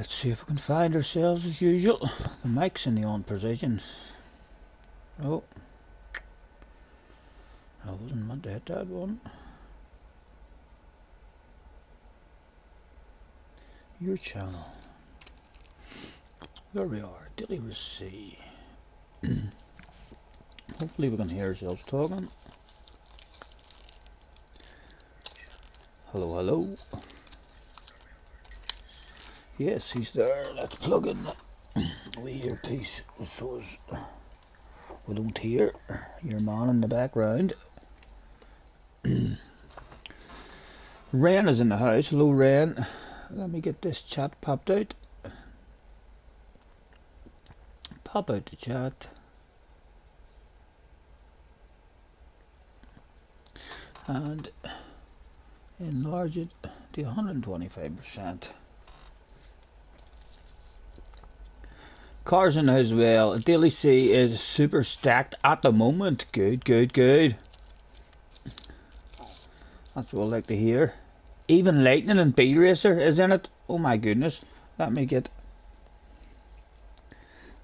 Let's see if we can find ourselves as usual. The mic's in the on position. Oh, I wasn't meant to hit that one. Your channel. There we are, Dilly with C. Hopefully we can hear ourselves talking. Hello, hello. Yes, he's there. Let's plug in the wee earpiece so as we don't hear your man in the background. Ren is in the house. Hello, Ren. Let me get this chat popped out. Pop out the chat. And enlarge it to 125%. Cars in the house as well. Daily C is super stacked at the moment. Good, good, good. That's what I like to hear. Even Lightning and Beat Racer is in it. Oh my goodness. Let me get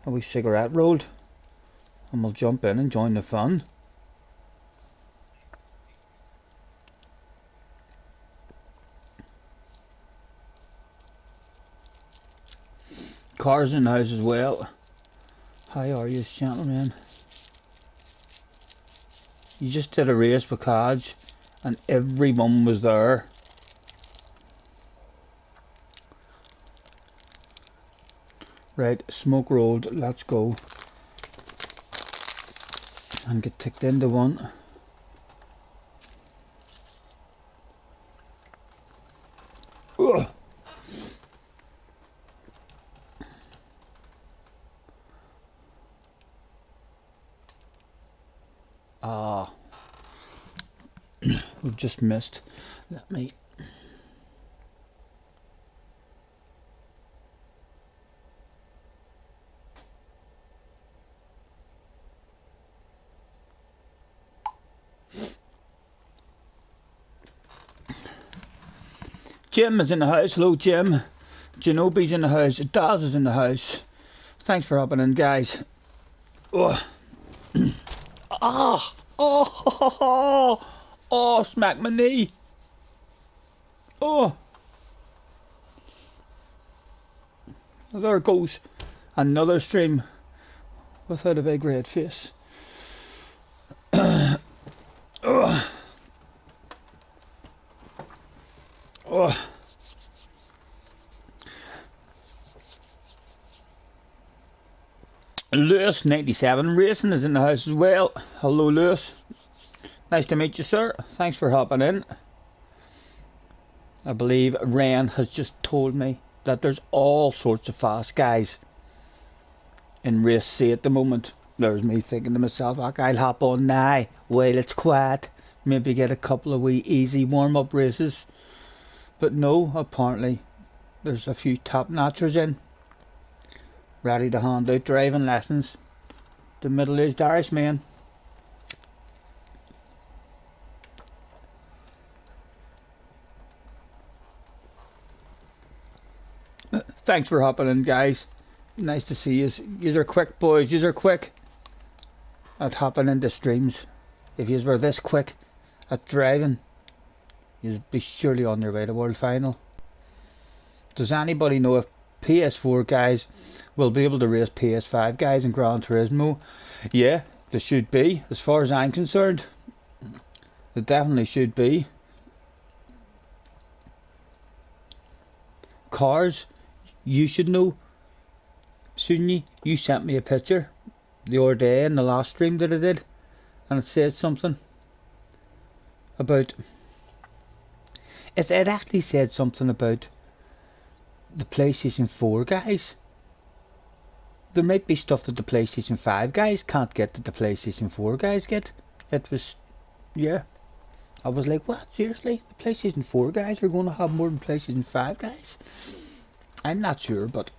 a wee cigarette rolled and we'll jump in and join the fun. Cars in the house as well. How are you, gentlemen? You just did a race with Codge and everyone was there. Right, smoke rolled, let's go. And get ticked into one. Ugh. We've just missed. Let me. Jim is in the house. Hello, Jim. Genobi's in the house. Daz is in the house. Thanks for hopping in, guys. Oh. Ah! Oh! Oh! Smack my knee. Oh! There goes another stream without a big red face. Oh. Oh. Lewis 97 Racing is in the house as well. Hello, Lewis. Nice to meet you, sir. Thanks for hopping in. I believe Ren has just told me that there's all sorts of fast guys in race C at the moment. There's me thinking to myself, okay, I'll hop on now while it's quiet. Maybe get a couple of wee easy warm-up races. But no, apparently there's a few top-notchers in, ready to hand out driving lessons. The middle-aged Irishman. Thanks for hopping in, guys. Nice to see you. Yous are quick, boys. Yous are quick at hopping into streams. If yous were this quick at driving, you'd be surely on your way to World Final. Does anybody know if PS4 guys will be able to race PS5 guys in Gran Turismo? Yeah, they should be. As far as I'm concerned, they definitely should be. Cars, you should know, shouldn't you? You sent me a picture the other day in the last stream that I did, and it said something about, it actually said something about the PlayStation 4 guys. There might be stuff that the PlayStation 5 guys can't get that the PlayStation 4 guys get. It was, yeah. I was like, what? Seriously? The PlayStation 4 guys are going to have more than PlayStation 5 guys? I'm not sure, but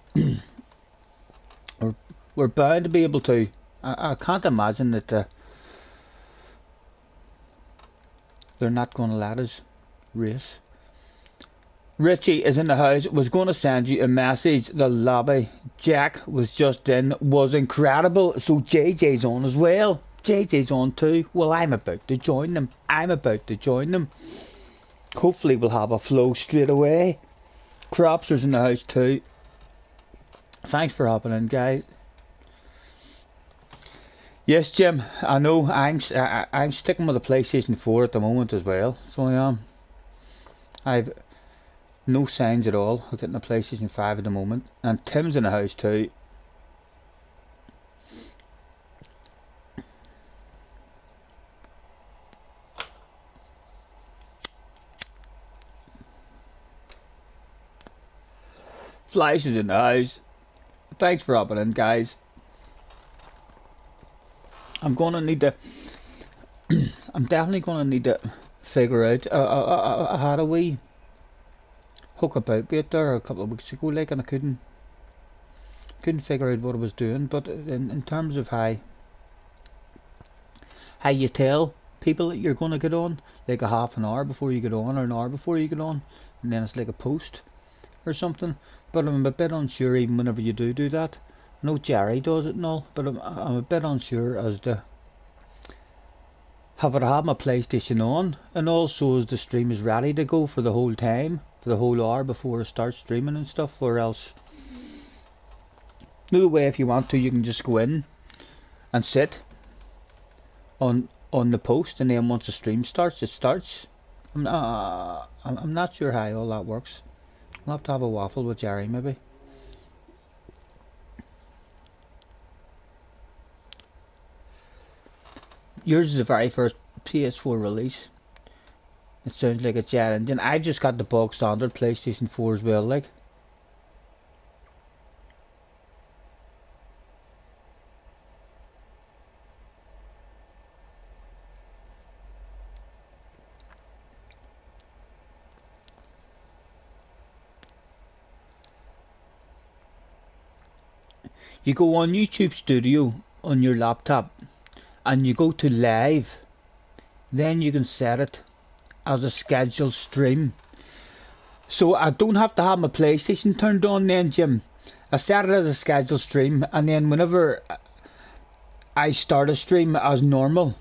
we're bound to be able to. I can't imagine that they're not going to let us race. Richie is in the house. Was going to send you a message. The lobby Jack was just in was incredible. So JJ's on as well. JJ's on too. Well, I'm about to join them. Hopefully we'll have a flow straight away. Cropster's in the house too. Thanks for hopping in, guys. Yes, Jim, I know I'm sticking with the PlayStation 4 at the moment as well, so I am. I've no signs at all of getting a PlayStation 5 at the moment, and Tim's in the house too. Flash is in the house. Thanks for hopping in, guys. I'm gonna need to I'm definitely gonna need to figure out I had a wee hook about bit there a couple of weeks ago, like, and I couldn't figure out what I was doing. But in terms of how you tell people that you're gonna get on, like a half an hour before you get on or an hour before you get on, and then it's like a post or something. But I'm a bit unsure even whenever you do that. I know Jerry does it and all, but I'm a bit unsure as to have I had my PlayStation on, and also as the stream is ready to go for the whole time, for the whole hour before I start streaming and stuff, or else. No way, if you want to, you can just go in and sit on the post, and then once the stream starts, it starts. I'm not sure how all that works. I'll have to have a waffle with Jerry maybe. Yours is the very first PS4 release. It sounds like a jet engine. I've just got the bog standard PlayStation 4 as well, like. You go on YouTube Studio on your laptop and you go to live, then you can set it as a scheduled stream. So I don't have to have my PlayStation turned on then, Jim. I set it as a scheduled stream, and then whenever I start a stream as normal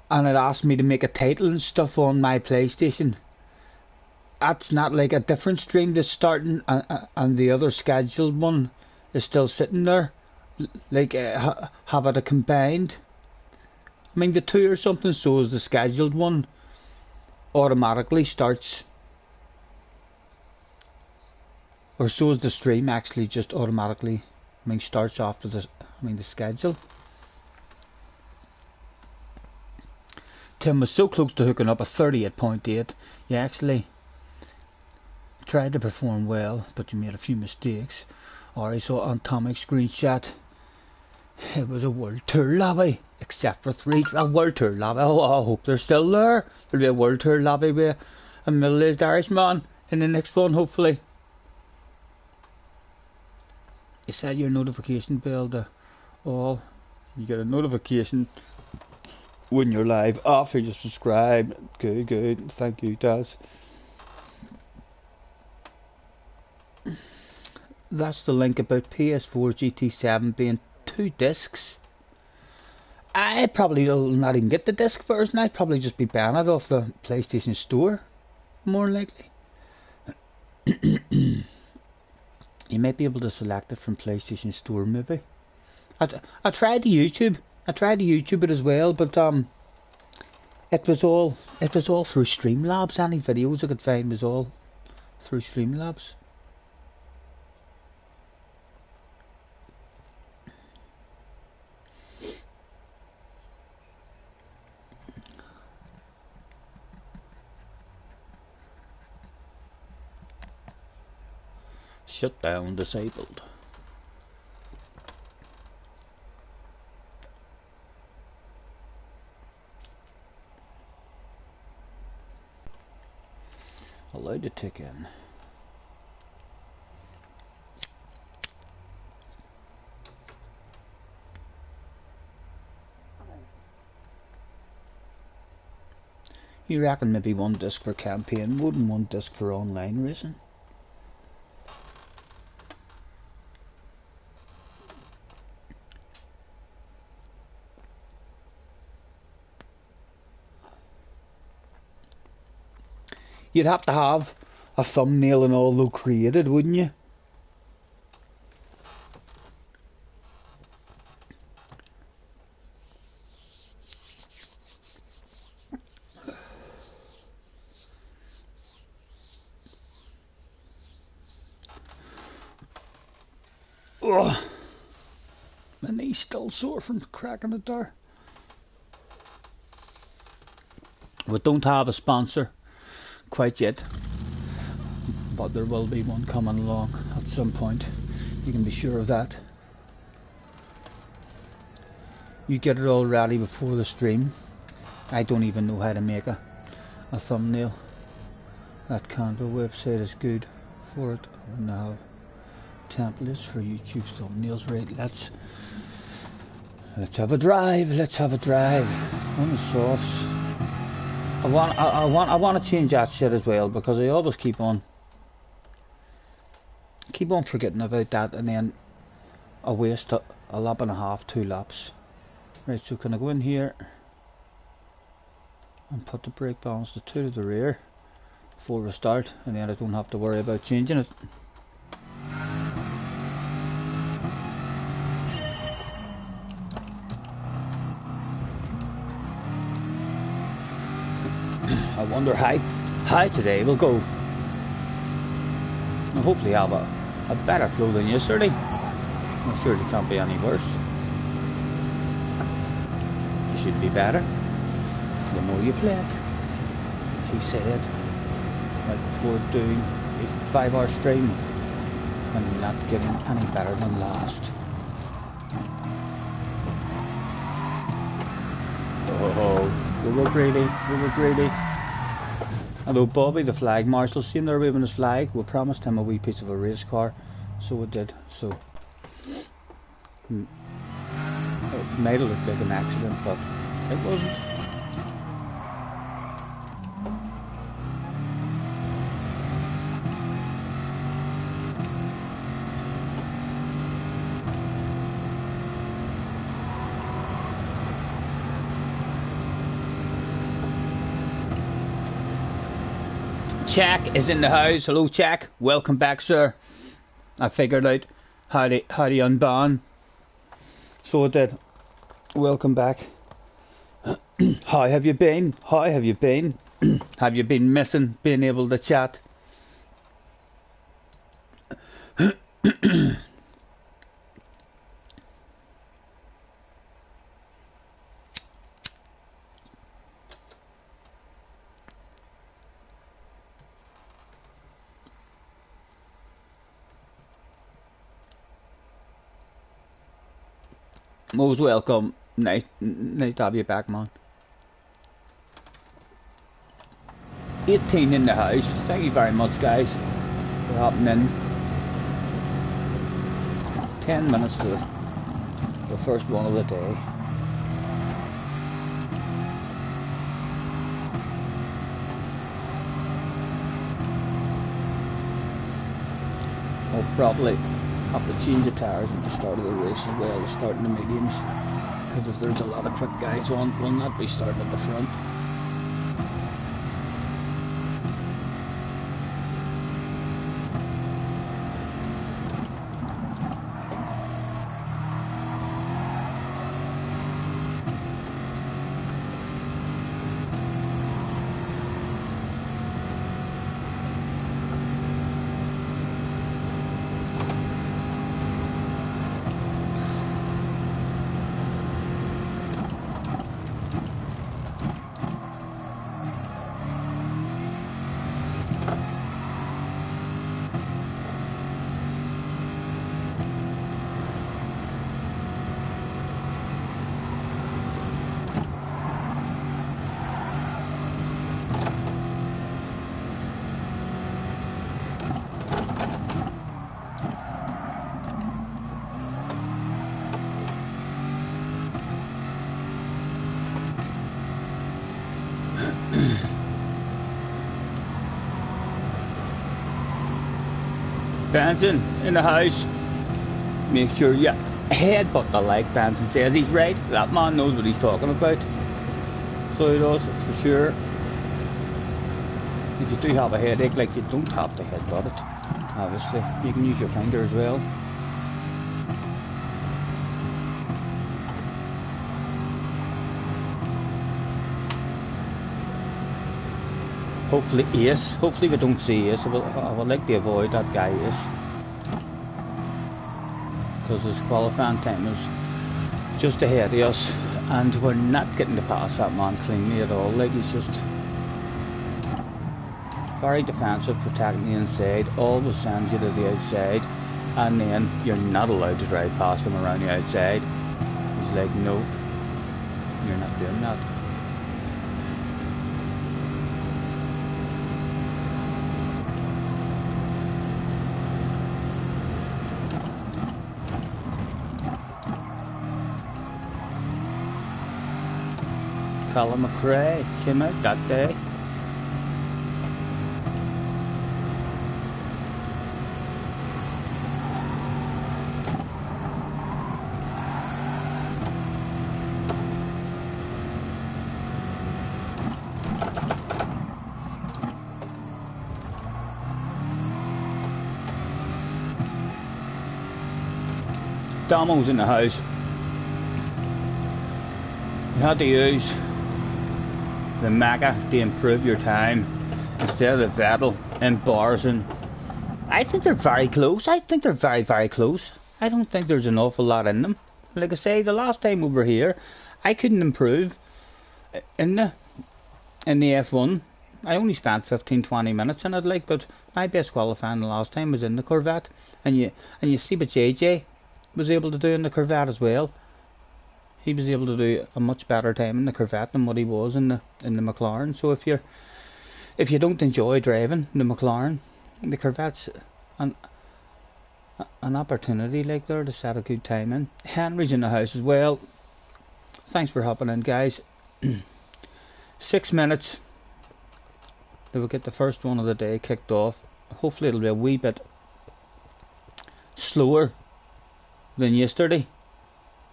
and it asks me to make a title and stuff on my PlayStation, that's not like a different stream that's starting and the other scheduled one is still sitting there, like have it combined. I mean the two or something, so as the scheduled one automatically starts, or so as the stream actually just automatically, starts after the schedule. Tim was so close to hooking up a 38.8. You actually tried to perform well, but you made a few mistakes. Alright, so on Tomic's screenshot, it was a World Tour lobby, except for a World Tour lobby. Oh, I hope they're still there. There'll be a World Tour lobby with a middle-aged Irishman in the next one, hopefully. You set your notification bell to all. You get a notification when you're live after you subscribe. Good. Thank you, Daz. That's the link about PS4 GT7 being 2 discs. I probably will not even get the disc version. I'd probably just be buying it off the PlayStation Store, more likely. You might be able to select it from PlayStation Store, maybe. I tried the YouTube. I tried to YouTube it as well, but it was all through Streamlabs. Any videos I could find was all through Streamlabs. Shut down disabled. Allowed to tick in. You reckon maybe 1 disc for campaign mode and 1 disc for online racing? You'd have to have a thumbnail and all though created, wouldn't you? Oh, my knee's still sore from cracking it there. We don't have a sponsor quite yet, but there will be one coming along at some point. You can be sure of that. You get it all ready before the stream. I don't even know how to make a thumbnail. That Canva website is good for it. And I have templates for YouTube thumbnails. Right, let's have a drive. Let's have a drive on the softs. I want to change that shit as well, because I always keep on forgetting about that, and then I waste a lap and a half, 2 laps. Right, so can I go in here and put the brake balance to 2 to the rear before we start, and then I don't have to worry about changing it. I wonder how today will go. I'll hopefully have a better flow than yesterday. I'm sure it can't be any worse. It should be better the more you play it. He said right before doing a 5-hour stream, and not getting any better than last. Oh, we were greedy. Although Bobby, the flag marshal, seen there waving his flag, we promised him a wee piece of a race car, so we did. So it might have looked like an accident, but it wasn't. Jack is in the house. Hello, Jack. Welcome back, sir. I figured out how to unban, so I did. Welcome back. How have you been? Have you been missing being able to chat? Most welcome. Nice to have you back, man. 18 in the house. Thank you very much, guys, for hopping in. 10 minutes to the first one of the day. I'll probably have to change the tyres at the start of the race as well, starting the mediums, because if there's a lot of quick guys on, we'll not be starting at the front. Benson in the house. Make sure you headbutt the like. Benson says he's right. That man knows what he's talking about. So he does, for sure. If you do have a headache, like, you don't have to headbutt it. Obviously, you can use your finger as well. Hopefully Ace. Hopefully we don't see Ace. I would like to avoid that guy Ace, because his qualifying time is just ahead of us, and we're not getting to pass that man cleanly at all. Like, he's just very defensive, protecting the inside, always sends you to the outside, and then you're not allowed to drive past him around the outside. He's like, no, you're not doing that. Colin McRae came out that day. Damo's in the house. You had to use the Mega to improve your time instead of the Vettel and Barson. I think they're very close. I think they're very, very close. I don't think there's an awful lot in them. Like I say, the last time we were here, I couldn't improve in the F1. I only spent 15-20 minutes in it, like, but my best qualifying the last time was in the Corvette, and you see what JJ was able to do in the Corvette as well. He was able to do a much better time in the Corvette than what he was in the McLaren. So if you don't enjoy driving the McLaren, the Corvette's an opportunity, like, there to set a good time in. Henry's in the house as well. Thanks for hopping in, guys. 6 minutes. They will get the first one of the day kicked off. Hopefully it'll be a wee bit slower than yesterday,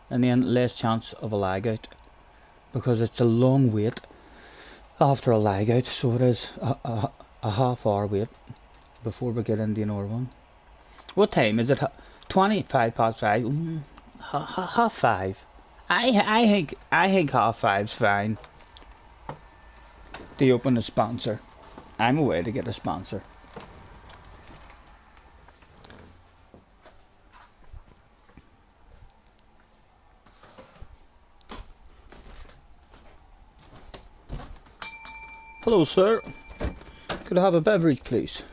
and then less chance of a lag out, because it's a long wait after a lag out. So it is a half-hour wait before we get into another one. What time is it? 5:25. Half five. I think half five's fine to open a sponsor. I'm away to get a sponsor. Hello, sir. Could I have a beverage, please?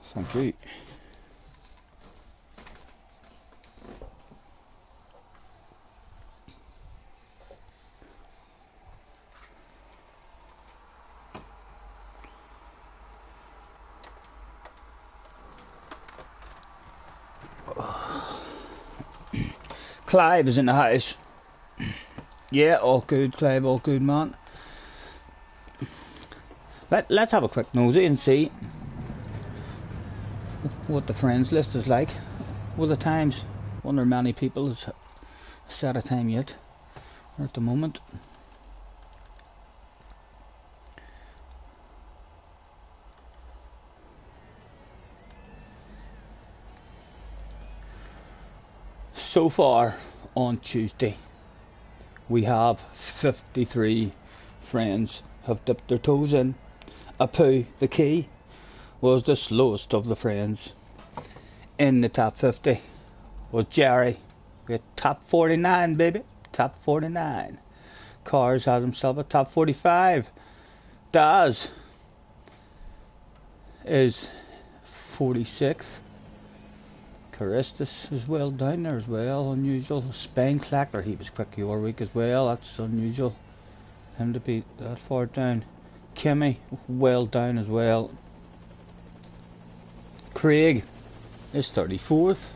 Thank you. Clive is in the house. Yeah, all good, Clive, all good, man. Let's have a quick nosy and see what the friends list is like. Well, the times, wonder many people has set a time yet, or at the moment. So far on Tuesday, we have 53 friends have dipped their toes in. Apu, the key, was the slowest of the friends. In the top 50 was Jerry, with top 49, baby, top 49. Cars has himself a top 45. Daz is 46th. Caristus is well down there as well, unusual. Spine-Clacker, he was quick your week as well, that's unusual, him to be that far down. Kimmy, well down as well. Craig is 34th.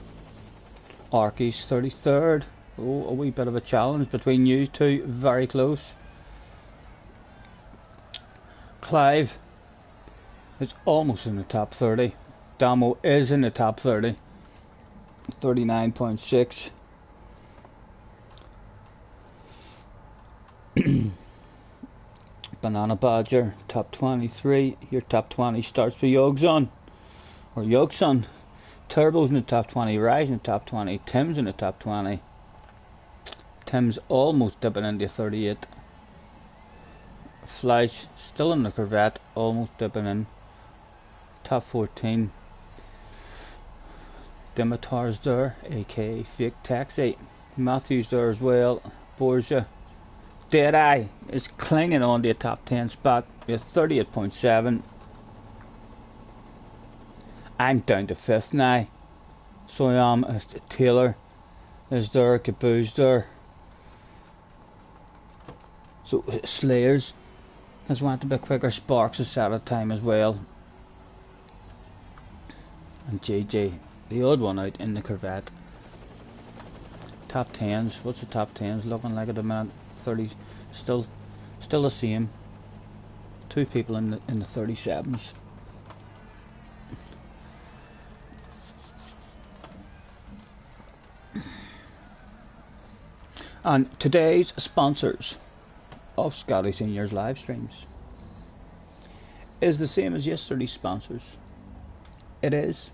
Arky's 33rd. Oh, a wee bit of a challenge between you two, very close. Clive is almost in the top 30. Damo is in the top 30. 39.6. Banana Badger, top 23. Your top 20 starts for Yogson, or Yogson. Turbo's in the top 20. Rise in the top 20. Tim's in the top 20. Tim's almost dipping into 38. Flash still in the Corvette, almost dipping in. Top 14. Dimitar's there, aka Fake Taxi. Matthew's there as well. Borgia. Deadeye is clinging on to a top 10 spot with 38.7. I'm down to 5th now. So I am. Taylor is there, Caboo's there. So Slayers has went a bit quicker. Sparks is set at time as well. And JJ, the odd one out in the Corvette. Top 10s. What's the top 10s looking like at the minute? 30, still the same. 2 people in the 37s. And today's sponsors of Scottie Senior's live streams is the same as yesterday's sponsors. It is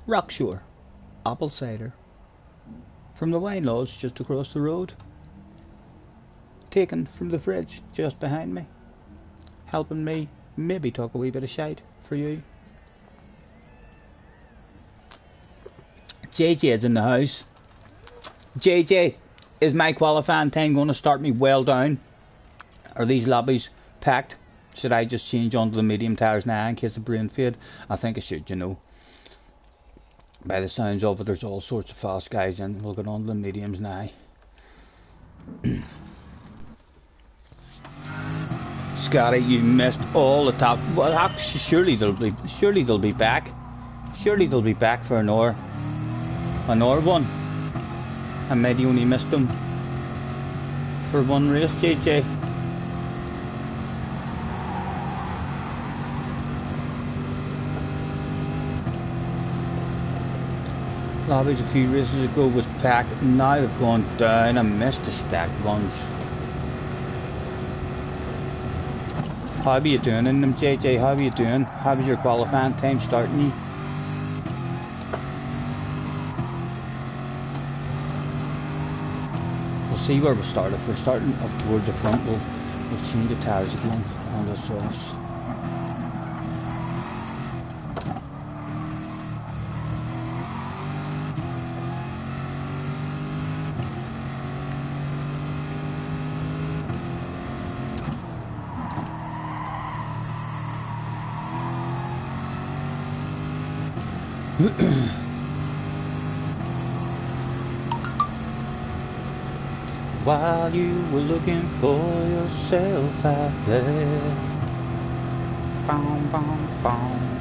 Rockshore apple cider from the wine lodge just across the road, taken from the fridge just behind me, helping me maybe talk a wee bit of shite for you. JJ is in the house. JJ, is my qualifying time going to start me well down? Are these lobbies packed? Should I just change onto the medium tires now in case of brain fade? I think I should, you know. By the sounds of it, there's all sorts of fast guys in. We'll get on to the mediums now. Scotty, you missed all the top. Well, actually, surely they'll be back. Surely they'll be back for an hour one. I maybe only missed them for one race, JJ. Lobbies a few races ago was packed. Now they've gone down. I missed the stacked ones. How are you doing in them, JJ? How are you doing? How was your qualifying time starting you? We'll see where we start. If we're starting up towards the front, we'll change the tires again on the sauce. While you were looking for yourself out there, boom, boom, boom.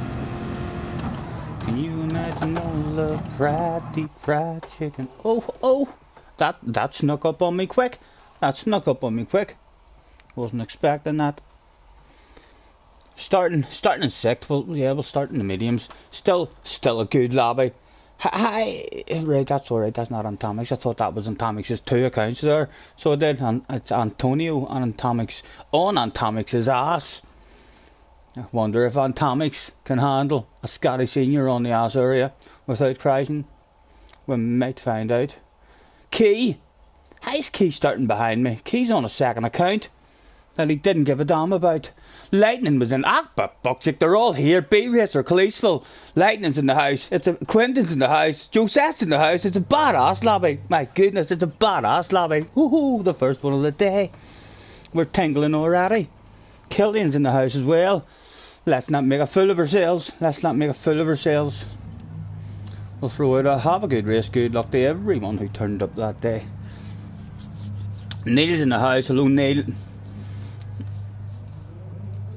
Can you imagine no love, fried, deep fried chicken? Oh, that snuck up on me quick. Wasn't expecting that. Starting in 6th. Well, yeah, we'll start in the mediums. Still a good lobby. Hi, right, that's alright, that's not Antomics. I thought that was Antomics' 2 accounts there. So I did, and it's Antonio on Antomics' ass. I wonder if Antomics can handle a Scottie Senior on the ass area without crashing. We might find out. Key! How's Key starting behind me? Key's on a 2nd account that he didn't give a damn about. Lightning was in but Buxic, they're all here. B-Racer, Khaleesville, Lightning's in the house. Quentin's in the house. Josette's in the house. It's a badass lobby. My goodness, it's a badass lobby. Woohoo, the first one of the day. We're tingling already. Killian's in the house as well. Let's not make a fool of ourselves. We'll throw out a have a good race. Good luck to everyone who turned up that day. Neil's in the house. Hello, Neil.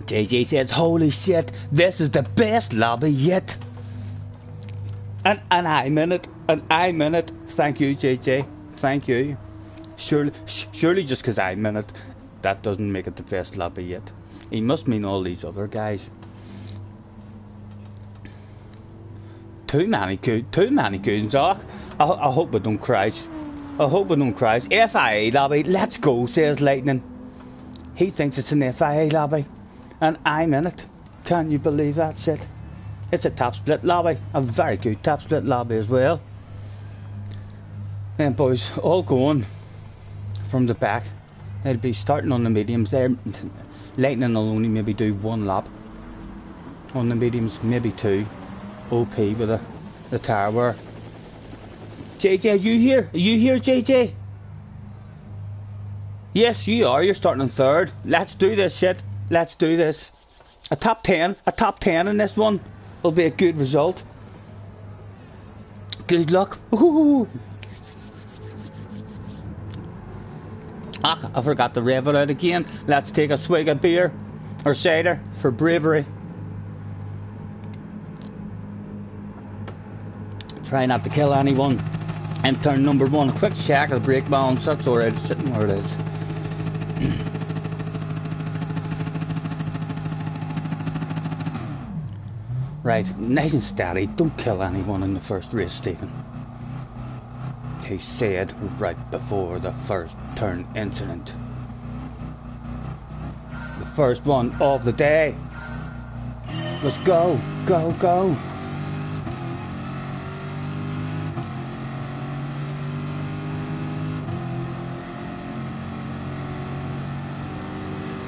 JJ says, holy shit, this is the best lobby yet. And I'm in it. Thank you, JJ. Thank you. Surely just because I'm in it, that doesn't make it the best lobby yet. He must mean all these other guys. Too many goons, Doc. I hope we don't crash. I hope we don't crash. FIA lobby, let's go, says Lightning. He thinks it's an FIA lobby, and I'm in it. Can you believe that shit? It's a top split lobby, a very good top split lobby as well. And boys, all going from the back. They'll be starting on the mediums there. Lightning will only maybe do one lap on the mediums, maybe two. OP with the tower. JJ, are you here? Are you here, JJ? Yes, you are. You're starting in third. Let's do this shit. Let's do this. A top 10 in this one will be a good result. Good luck. Ooh. Ah, I forgot to rev it out again. Let's take a swig of beer or cider for bravery. Try not to kill anyone. And turn number one. A quick check of the brake balance. That's alright. It's sitting where it is. Right, nice and steady. Don't kill anyone in the first race, Stephen. He said right before the first turn incident. The first one of the day. Let's go, go, go.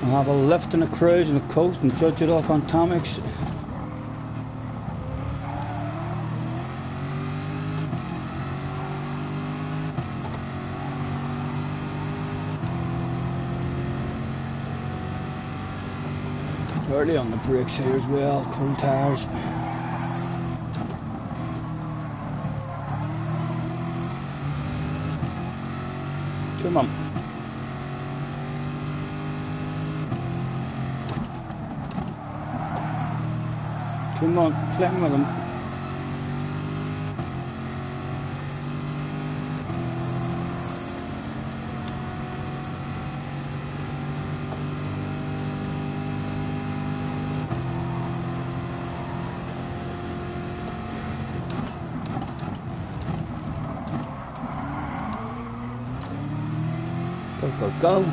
I'll have a lift and a cruise and a coast and judge it off on Tomics. Early on the brakes here as well, cold tires. Come on. Come on, climb with them. Go, go, go.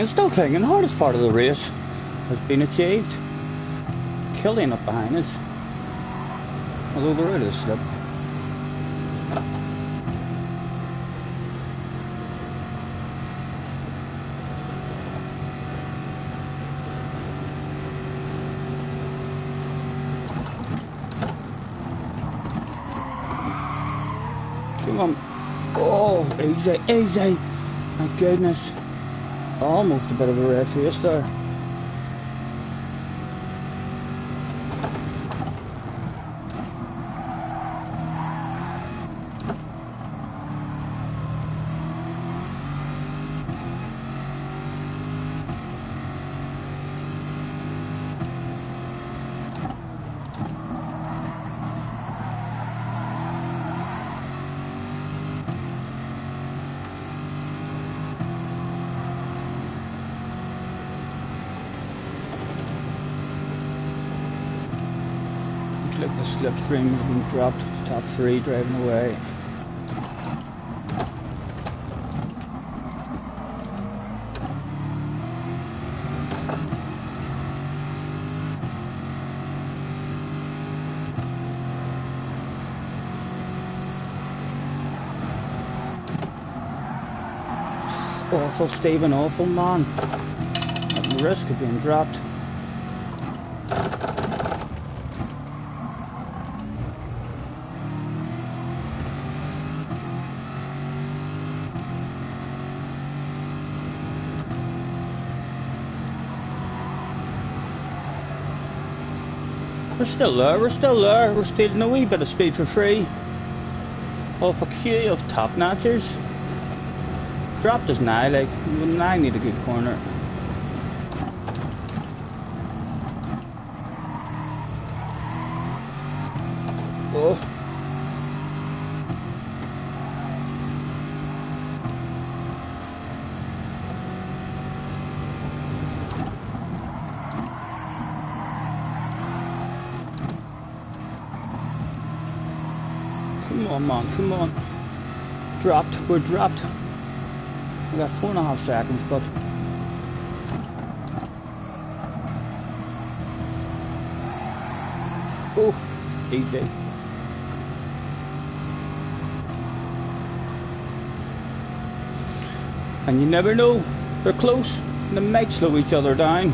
Still clinging. Hardest part of the race has been achieved. Killing up behind us. Although there is a slip. Come on. Oh, easy, easy. My goodness. Almost a bit of a red face there. Like the slipstream has been dropped. Top 3 driving away. Awful, Stephen, awful, man. At the risk of being dropped. We're still there, we're still there. We're stealing a wee bit of speed for free off a queue of top notchers. Dropped us now, like, now I need a good corner. Oh. Come on, man, come on. Dropped, we're dropped. We got 4.5 seconds, but oh, easy. And you never know, they're close, and they might slow each other down.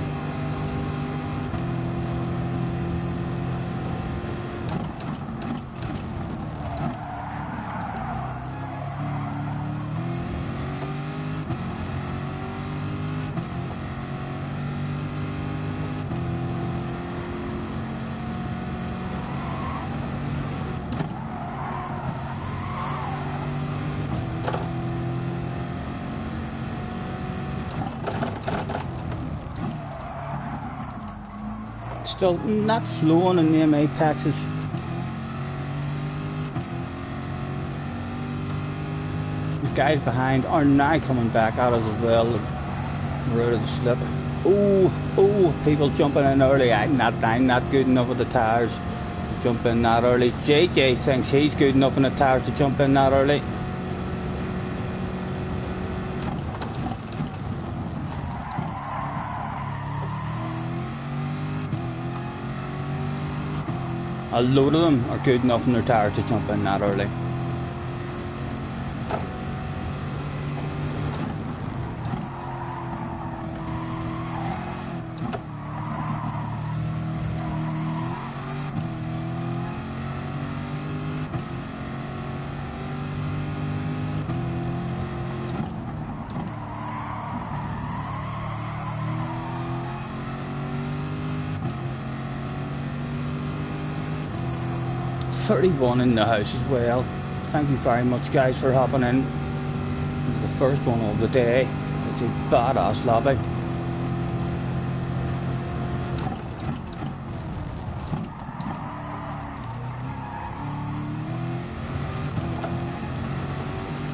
Still not slowing in them apexes. The guys behind are now coming back at us as well. We're out of the slip. Oh, people jumping in early. I'm not good enough with the tires to jump in that early. JJ thinks he's good enough in the tires to jump in that early. A load of them are good enough in their tires to jump in that early. .31 in the house as well. Thank you very much, guys, for hopping in. This is the first one of the day. It's a badass lobby.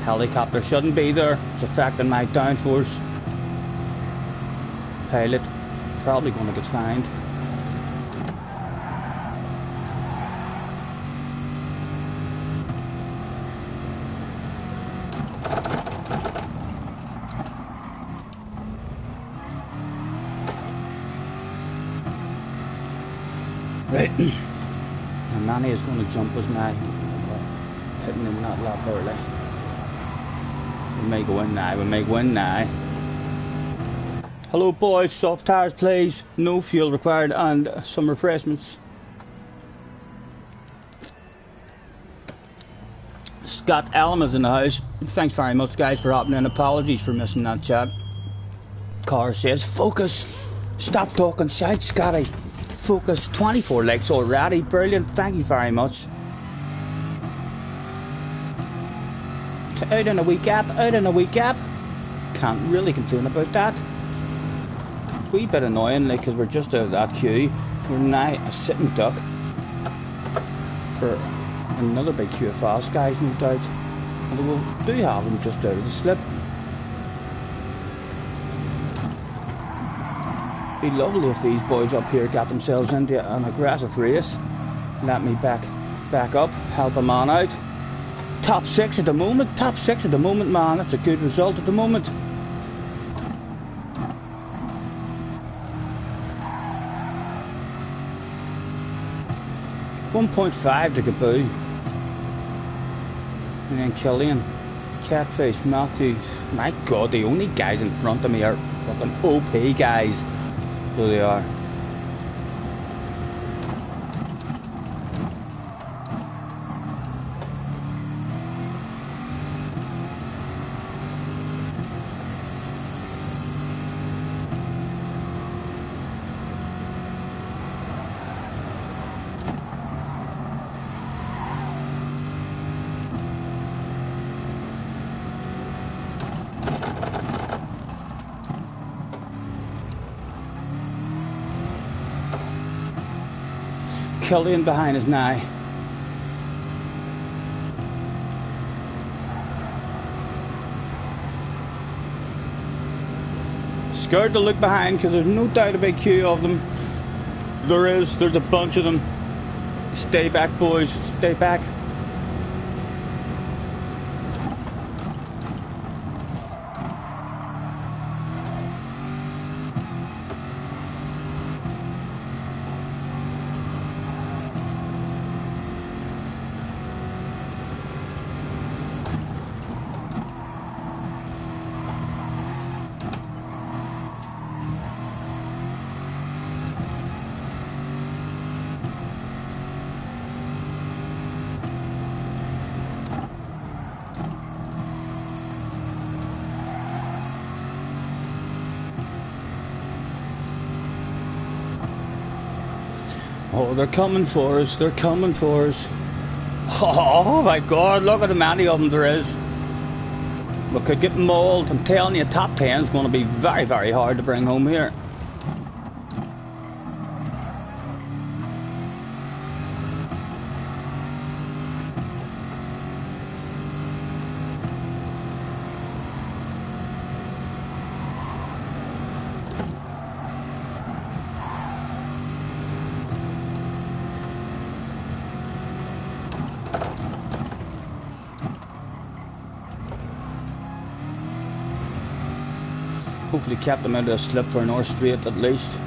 Helicopter shouldn't be there. It's affecting my downforce. Pilot probably going to get fined. Right, and Manny is going to jump us now, hitting him that lap early. We may go in now, we may go in now. Hello boys, soft tires please, no fuel required and some refreshments. Scott Allen is in the house. Thanks very much, guys, for hopping in. Apologies for missing that chat. Car says, focus, stop talking, C-Scottie. Focus, 24 likes already, brilliant, thank you very much. Out in a wee gap, can't really complain about that. Wee bit annoying, like, because we're just out of that queue. We're now a sitting duck for another big queue of fast guys, no doubt. Although we do have them just out of the slip. Be lovely if these boys up here got themselves into an aggressive race. Let me back up, help a man out. Top 6 at the moment, man. That's a good result at the moment. .5 to Kaboo. And then Killian, Catfish, Matthew. My God, the only guys in front of me are fucking OP guys. So they are. Killian behind us now. Scared to look behind because there's no doubt a big queue of them. There's a bunch of them. Stay back, boys, stay back. Oh, they're coming for us, they're coming for us. Oh my god, look at how many of them there is. We could get mauled. I'm telling you, top 10 is going to be very, very hard to bring home here. Hopefully kept them out of a slip for an hour straight at least.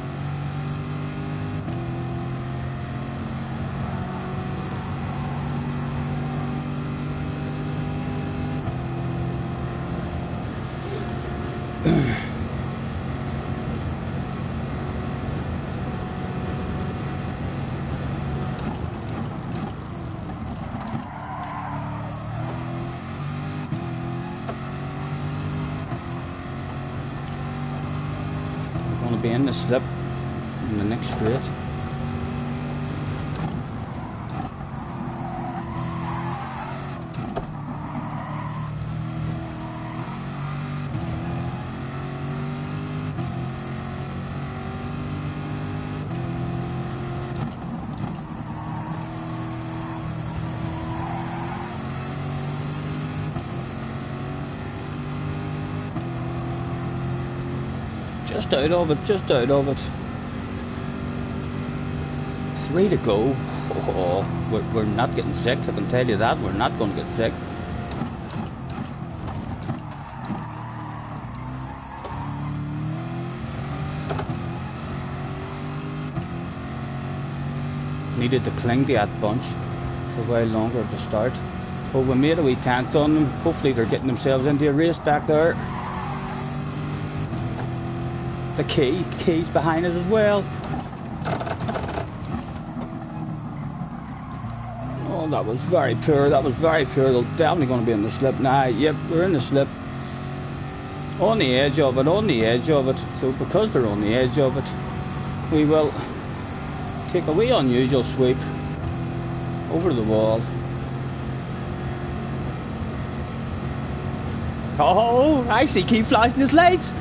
Be in the slip in the next straight. Just out of it, just out of it. 3 to go. Oh, we're not getting 6, I can tell you that. We're not going to get 6. Needed to cling to that bunch for a while longer at the start. But we made a wee tent on them. Hopefully they're getting themselves into a race back there. The key's behind us as well. Oh, that was very poor, that was very poor. They're definitely going to be in the slip now. Yep, we're in the slip. On the edge of it, on the edge of it. So because they're on the edge of it, we will take a wee unusual sweep over the wall. Oh, I see, keep flashing his lights.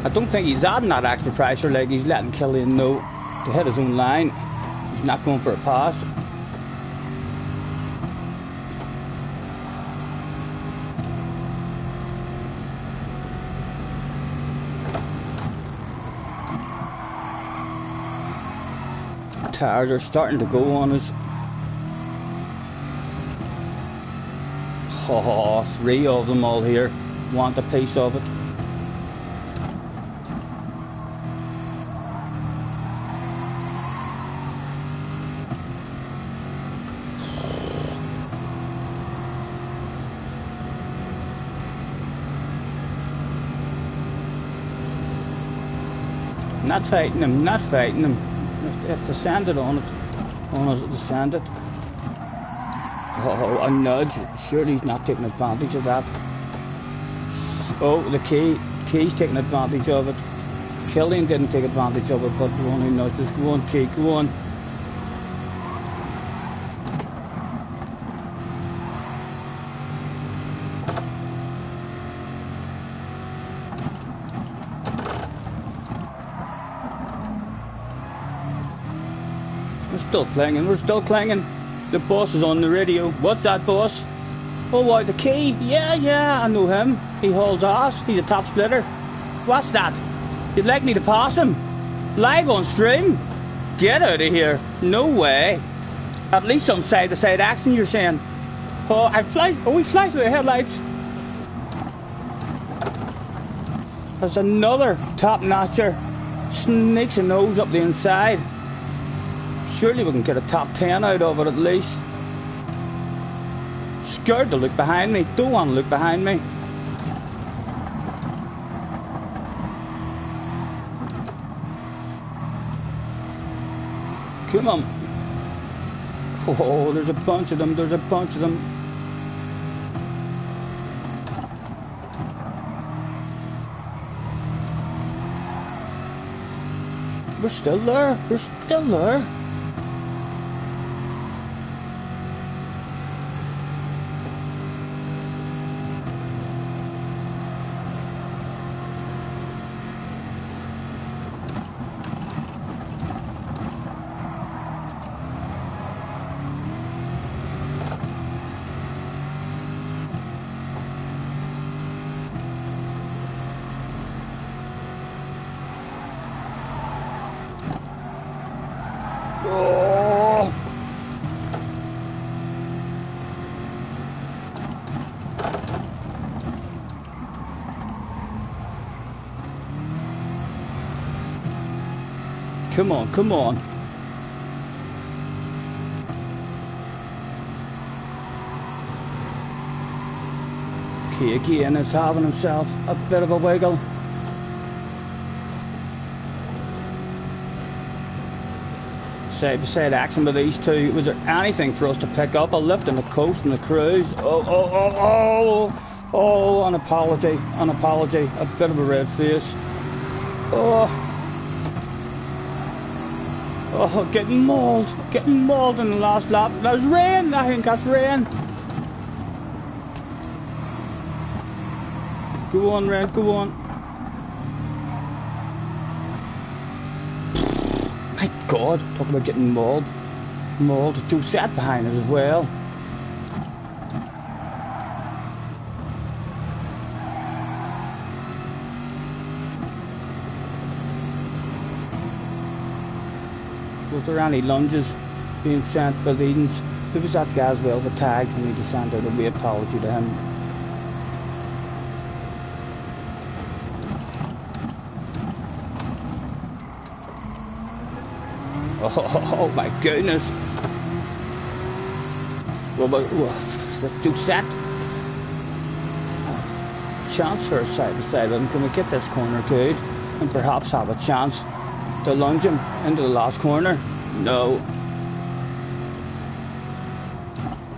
I don't think he's adding that extra pressure, like he's letting Killian know to hit his own line. He's not going for a pass. Tires are starting to go on us. Oh, 3 of them all here want a piece of it. Not fighting him, not fighting him. They have to sand it on us to sand it. Oh, a nudge. Surely he's not taking advantage of that. Oh, the key's taking advantage of it. Killian didn't take advantage of it, but the one who nudged us. Go on, Key, go on. still clinging, we're still clinging. The boss is on the radio. What's that, boss? Oh, why, the key? Yeah, I know him. He hauls ass. He's a top splitter. What's that? You'd like me to pass him? Live on stream? Get out of here. No way. At least some side-to-side action, you're saying. Oh, we fly through the headlights. There's another top-notcher. Sneaks a nose up the inside. Surely we can get a top 10 out of it at least. Scared to look behind me. Don't want to look behind me. Come on. Oh, there's a bunch of them. There's a bunch of them. We're still there. We're still there. Come on, come on. Okay, again is having himself a bit of a wiggle. Side by side action with these two. Was there anything for us to pick up? A lift on the coast and the cruise. Oh, an apology, a bit of a red face. Oh, getting mauled in the last lap. There's rain, I think that's rain. Go on, Red, go on. My God, talk about getting mauled. Joe sat behind us as well. Was there any lunges being sent by the Edens? Who was that guy as well, the tag? We need to send out a wee apology to him. Oh my goodness. Well, let's do set. Chance for a side-by-side, and can we get this corner good? And perhaps have a chance to lunge him into the last corner? No.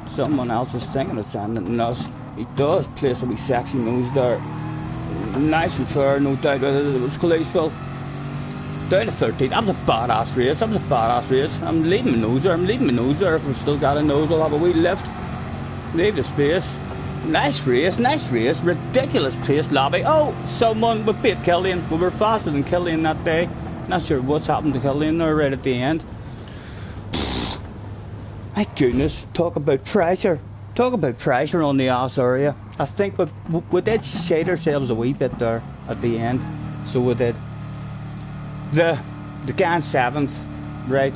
Someone else is thinking of sending us. He does place a wee sexy nose there. Nice and fair, no doubt about it. It was Gleesville. Down to 13. That was a badass race. I'm leaving my noser. If we've still got a nose, I'll have a wee lift. Leave the space. Nice race. Ridiculous pace lobby. Oh, someone we beat Killian. We were faster than Killian that day. Not sure what's happened to Killian there right at the end. My goodness, talk about pressure on the ass area. I think we did shade ourselves a wee bit there at the end. So we did. The guy in 7th, right,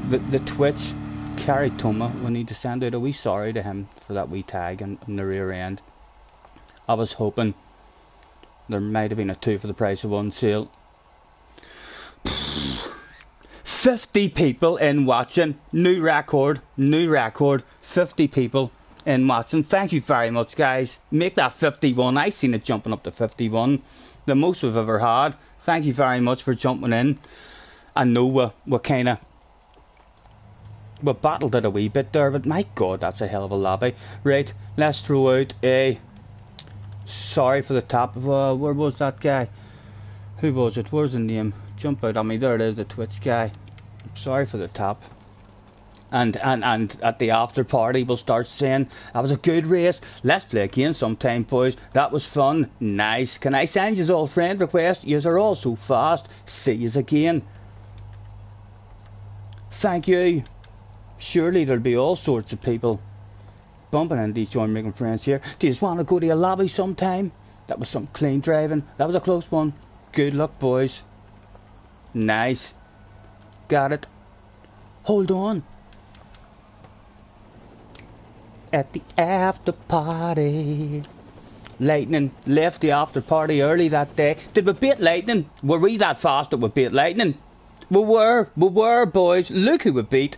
the Twitch, Carrie Toma, we need to send out a wee sorry to him for that wee tag in the rear end. I was hoping there might have been a 2 for the price of 1 sale. 50 people in watching, new record, 50 people in watching. Thank you very much, guys. Make that 51. I seen it jumping up to 51, the most we've ever had. Thank you very much for jumping in. I know we kind of battled it a wee bit there, but my God, that's a hell of a lobby. Right, let's throw out a sorry for the top of where was that guy? Who was it? Where's the name? Jump out on me. There it is, the Twitch guy. Sorry for the top. And at the after party we'll start saying that was a good race. Let's play again sometime, boys. That was fun. Nice. Can I send you all friend requests? Yous are all so fast. See yous again. Thank you. Surely there'll be all sorts of people bumping into each other, making friends here. Do you just want to go to a lobby sometime? That was some clean driving. That was a close one. Good luck, boys. Nice. Got it. Hold on. At the after party. Lightning left the after party early that day. Did we beat Lightning? Were we that fast that we beat Lightning? We were, boys. Look who we beat.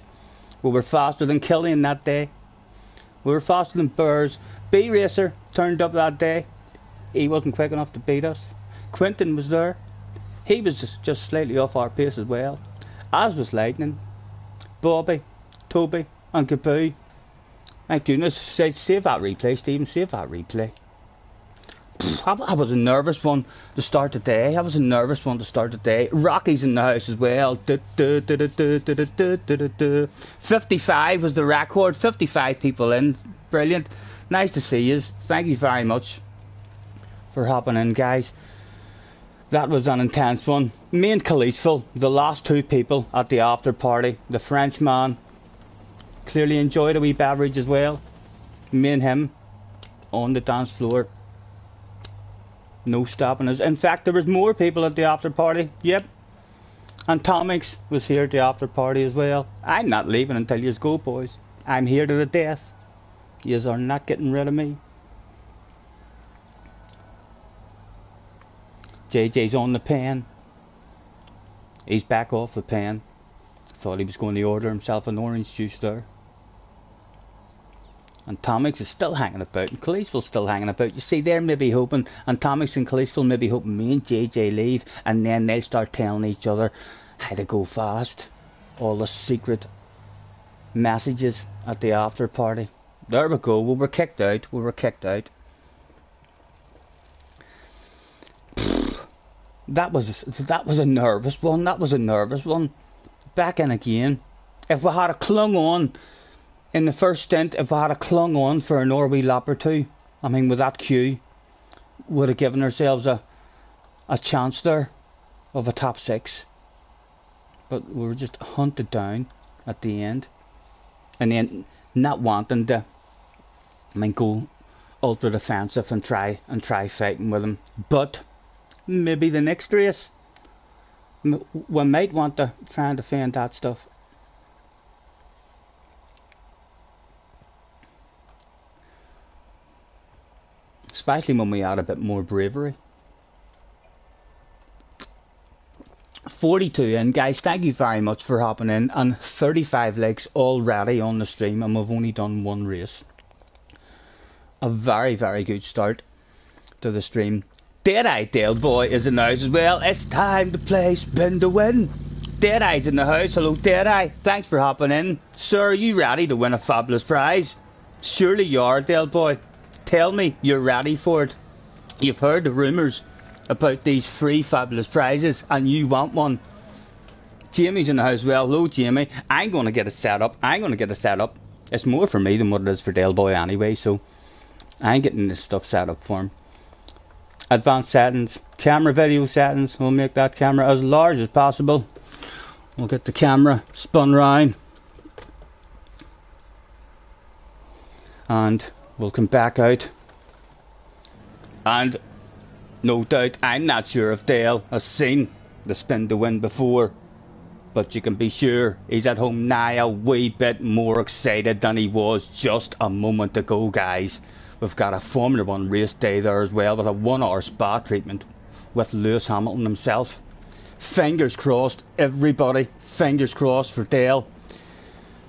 We were faster than Killian that day. We were faster than Burrs. B-Racer turned up that day. He wasn't quick enough to beat us. Quinton was there. He was just slightly off our pace as well. As was Lightning. Bobby, Toby and Kaboo. Thank goodness. Save that replay, Stephen. Save that replay. I was a nervous one to start the day. Rocky's in the house as well. 55 was the record. 55 people in. Brilliant. Nice to see you. Thank you very much for hopping in, guys. That was an intense one. Me and Kalisful, the last two people at the after party. The Frenchman clearly enjoyed a wee beverage as well. Me and him on the dance floor. No stopping us. In fact, there was more people at the after party. Yep. And Tomix was here at the after party as well. I'm not leaving until you go, boys. I'm here to the death. Yous are not getting rid of me. JJ's on the pen. He's back off the pen. Thought he was going to order himself an orange juice there. And Tomix is still hanging about, and Kalisful's still hanging about. You see, they're maybe hoping, and Tomix and Kalisful maybe hoping me and JJ leave, and then they'll start telling each other how to go fast. All the secret messages at the after party. There we go. We were kicked out. That was a nervous one. Back in again. If we had a clung on in the first stint, if we had a clung on for an Norway lap or two, I mean, with that queue, would have given ourselves a chance there of a top 6. But we were just hunted down at the end, and then not wanting to, I mean, go ultra defensive and try fighting with him. But maybe the next race we might want to try and defend that stuff. Especially when we add a bit more bravery. 42 in, guys. Thank you very much for hopping in. And 35 likes already on the stream, and we've only done one race. A very, very good start to the stream. Deadeye Dale Boy is in the house as well. It's time to play Spin to Win. Deadeye's in the house. Hello, Deadeye. Thanks for hopping in. Sir, are you ready to win a fabulous prize? Surely you are, Dale Boy. Tell me you're ready for it. You've heard the rumours about these free fabulous prizes, and you want one. Jamie's in the house as well. Hello, Jamie. I'm going to get it set up. It's more for me than what it is for Dale Boy anyway, so I'm getting this stuff set up for him. Advanced settings, camera video settings. We'll make that camera as large as possible. We'll get the camera spun round, and we'll come back out. And no doubt, I'm not sure if Dale has seen the Spin to Win before, but you can be sure he's at home now a wee bit more excited than he was just a moment ago, guys. We've got a Formula 1 race day there as well, with a 1-hour spa treatment with Lewis Hamilton himself. Fingers crossed, everybody. Fingers crossed for Dale.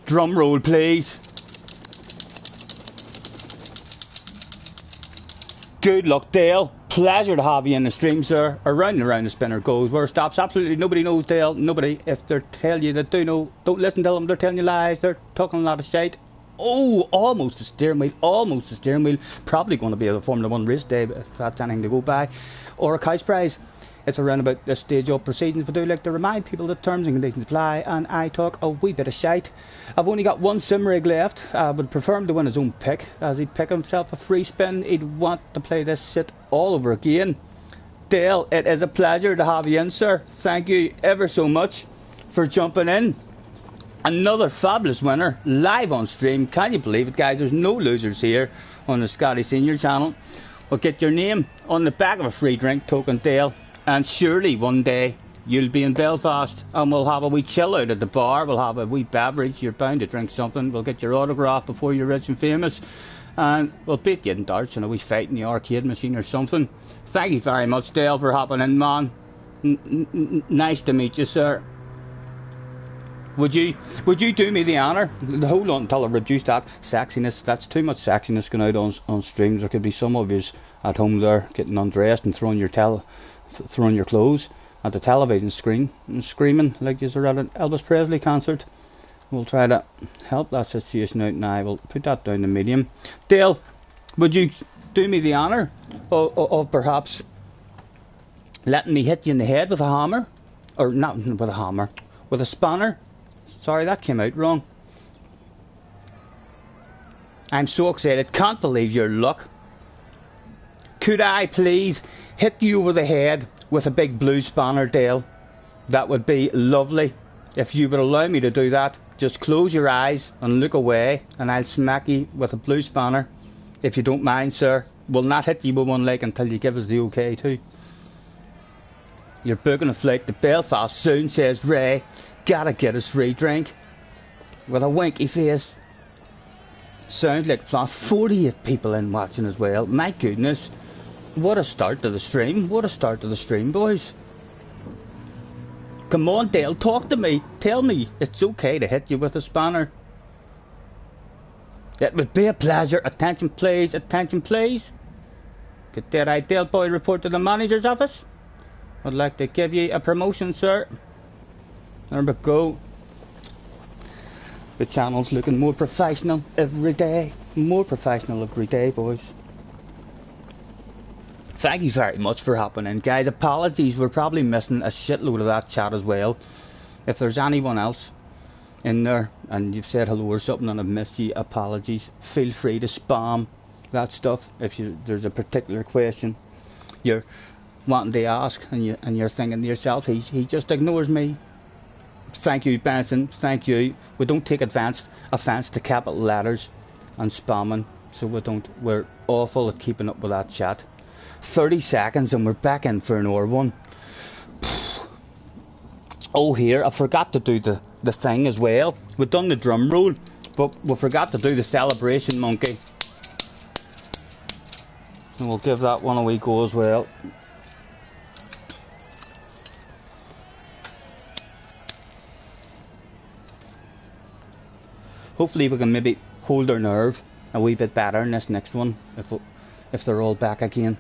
Drum roll, please. Good luck, Dale. Pleasure to have you in the stream, sir. Around and around the spinner goes. Where it stops, absolutely nobody knows, Dale. Nobody. If they tell you that do know, don't listen to them. They're telling you lies. They're talking a lot of shite. Oh, almost a steering wheel. Probably going to be a Formula 1 race day, if that's anything to go by. Or a cash prize. It's around about this stage of proceedings, but I do like to remind people that terms and conditions apply, and I talk a wee bit of shite. I've only got one sim rig left. I would prefer him to win his own pick, as he'd pick himself a free spin. He'd want to play this shit all over again. Dale, it is a pleasure to have you in, sir. Thank you ever so much for jumping in. Another fabulous winner, live on stream. Can you believe it, guys? There's no losers here on the Scottie Senior channel. We'll get your name on the back of a free drink token, Dale. And surely one day you'll be in Belfast and we'll have a wee chill out at the bar. We'll have a wee beverage. You're bound to drink something. We'll get your autograph before you're rich and famous. And we'll beat you in darts and a wee fight in the arcade machine or something. Thank you very much, Dale, for hopping in, man. Nice to meet you, sir. Would you do me the honour? Hold on until I reduce that sexiness. That's too much sexiness going out on streams. There could be some of you at home there getting undressed and throwing your clothes at the television screen and screaming like you're at an Elvis Presley concert. We'll try to help that situation out now. We'll put that down to medium. Dale, would you do me the honour of perhaps letting me hit you in the head with a hammer? Or not with a hammer, with a spanner? Sorry, that came out wrong. I'm so excited. Can't believe your luck. Could I please hit you over the head with a big blue spanner, Dale? That would be lovely. If you would allow me to do that, just close your eyes and look away and I'll smack you with a blue spanner. If you don't mind, sir. We'll not hit you with one leg until you give us the okay too. You're booking a flight to Belfast soon, says Ray. Gotta get a free drink. With a winky face. Sounds like plus 48 people in watching as well. My goodness. What a start to the stream. What a start to the stream, boys. Come on, Dale, talk to me. Tell me it's okay to hit you with a spanner. It would be a pleasure. Attention please, attention please. Get that right, Dale boy, report to the manager's office. I'd like to give you a promotion, sir. There we go. The channel's looking more professional every day. More professional every day, boys. Thank you very much for hopping in, guys. Apologies, we're probably missing a shitload of that chat as well. If there's anyone else in there and you've said hello or something and I've missed you, apologies. Feel free to spam that stuff if there's a particular question you're wanting to ask and you're thinking to yourself, he just ignores me. Thank you, Benson. Thank you. We don't take offence to capital letters and spamming, so we don't. We're awful at keeping up with that chat. 30 seconds and we're back in for an hour one. Oh, here, I forgot to do the thing as well. We've done the drum roll, but we forgot to do the celebration monkey. And we'll give that one a wee go as well. Hopefully we can maybe hold our nerve a wee bit better in this next one, if they're all back again.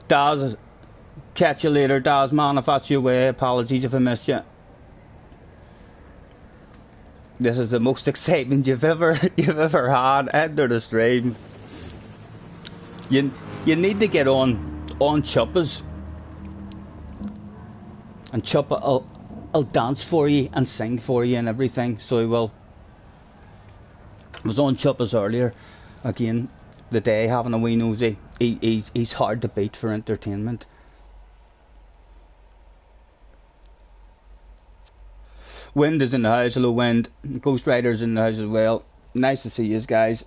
Daz, catch you later, Daz, man, if that's your way. Apologies if I missed you. This is the most excitement you've ever had. Enter the stream. You need to get on Chuppas, and Chuppa I'll dance for you and sing for you and everything, so he will. I was on Chuppas earlier, again, the day, having a wee nosy. He's hard to beat for entertainment. Wind is in the house, hello Wind. Ghost Rider's in the house as well. Nice to see you guys.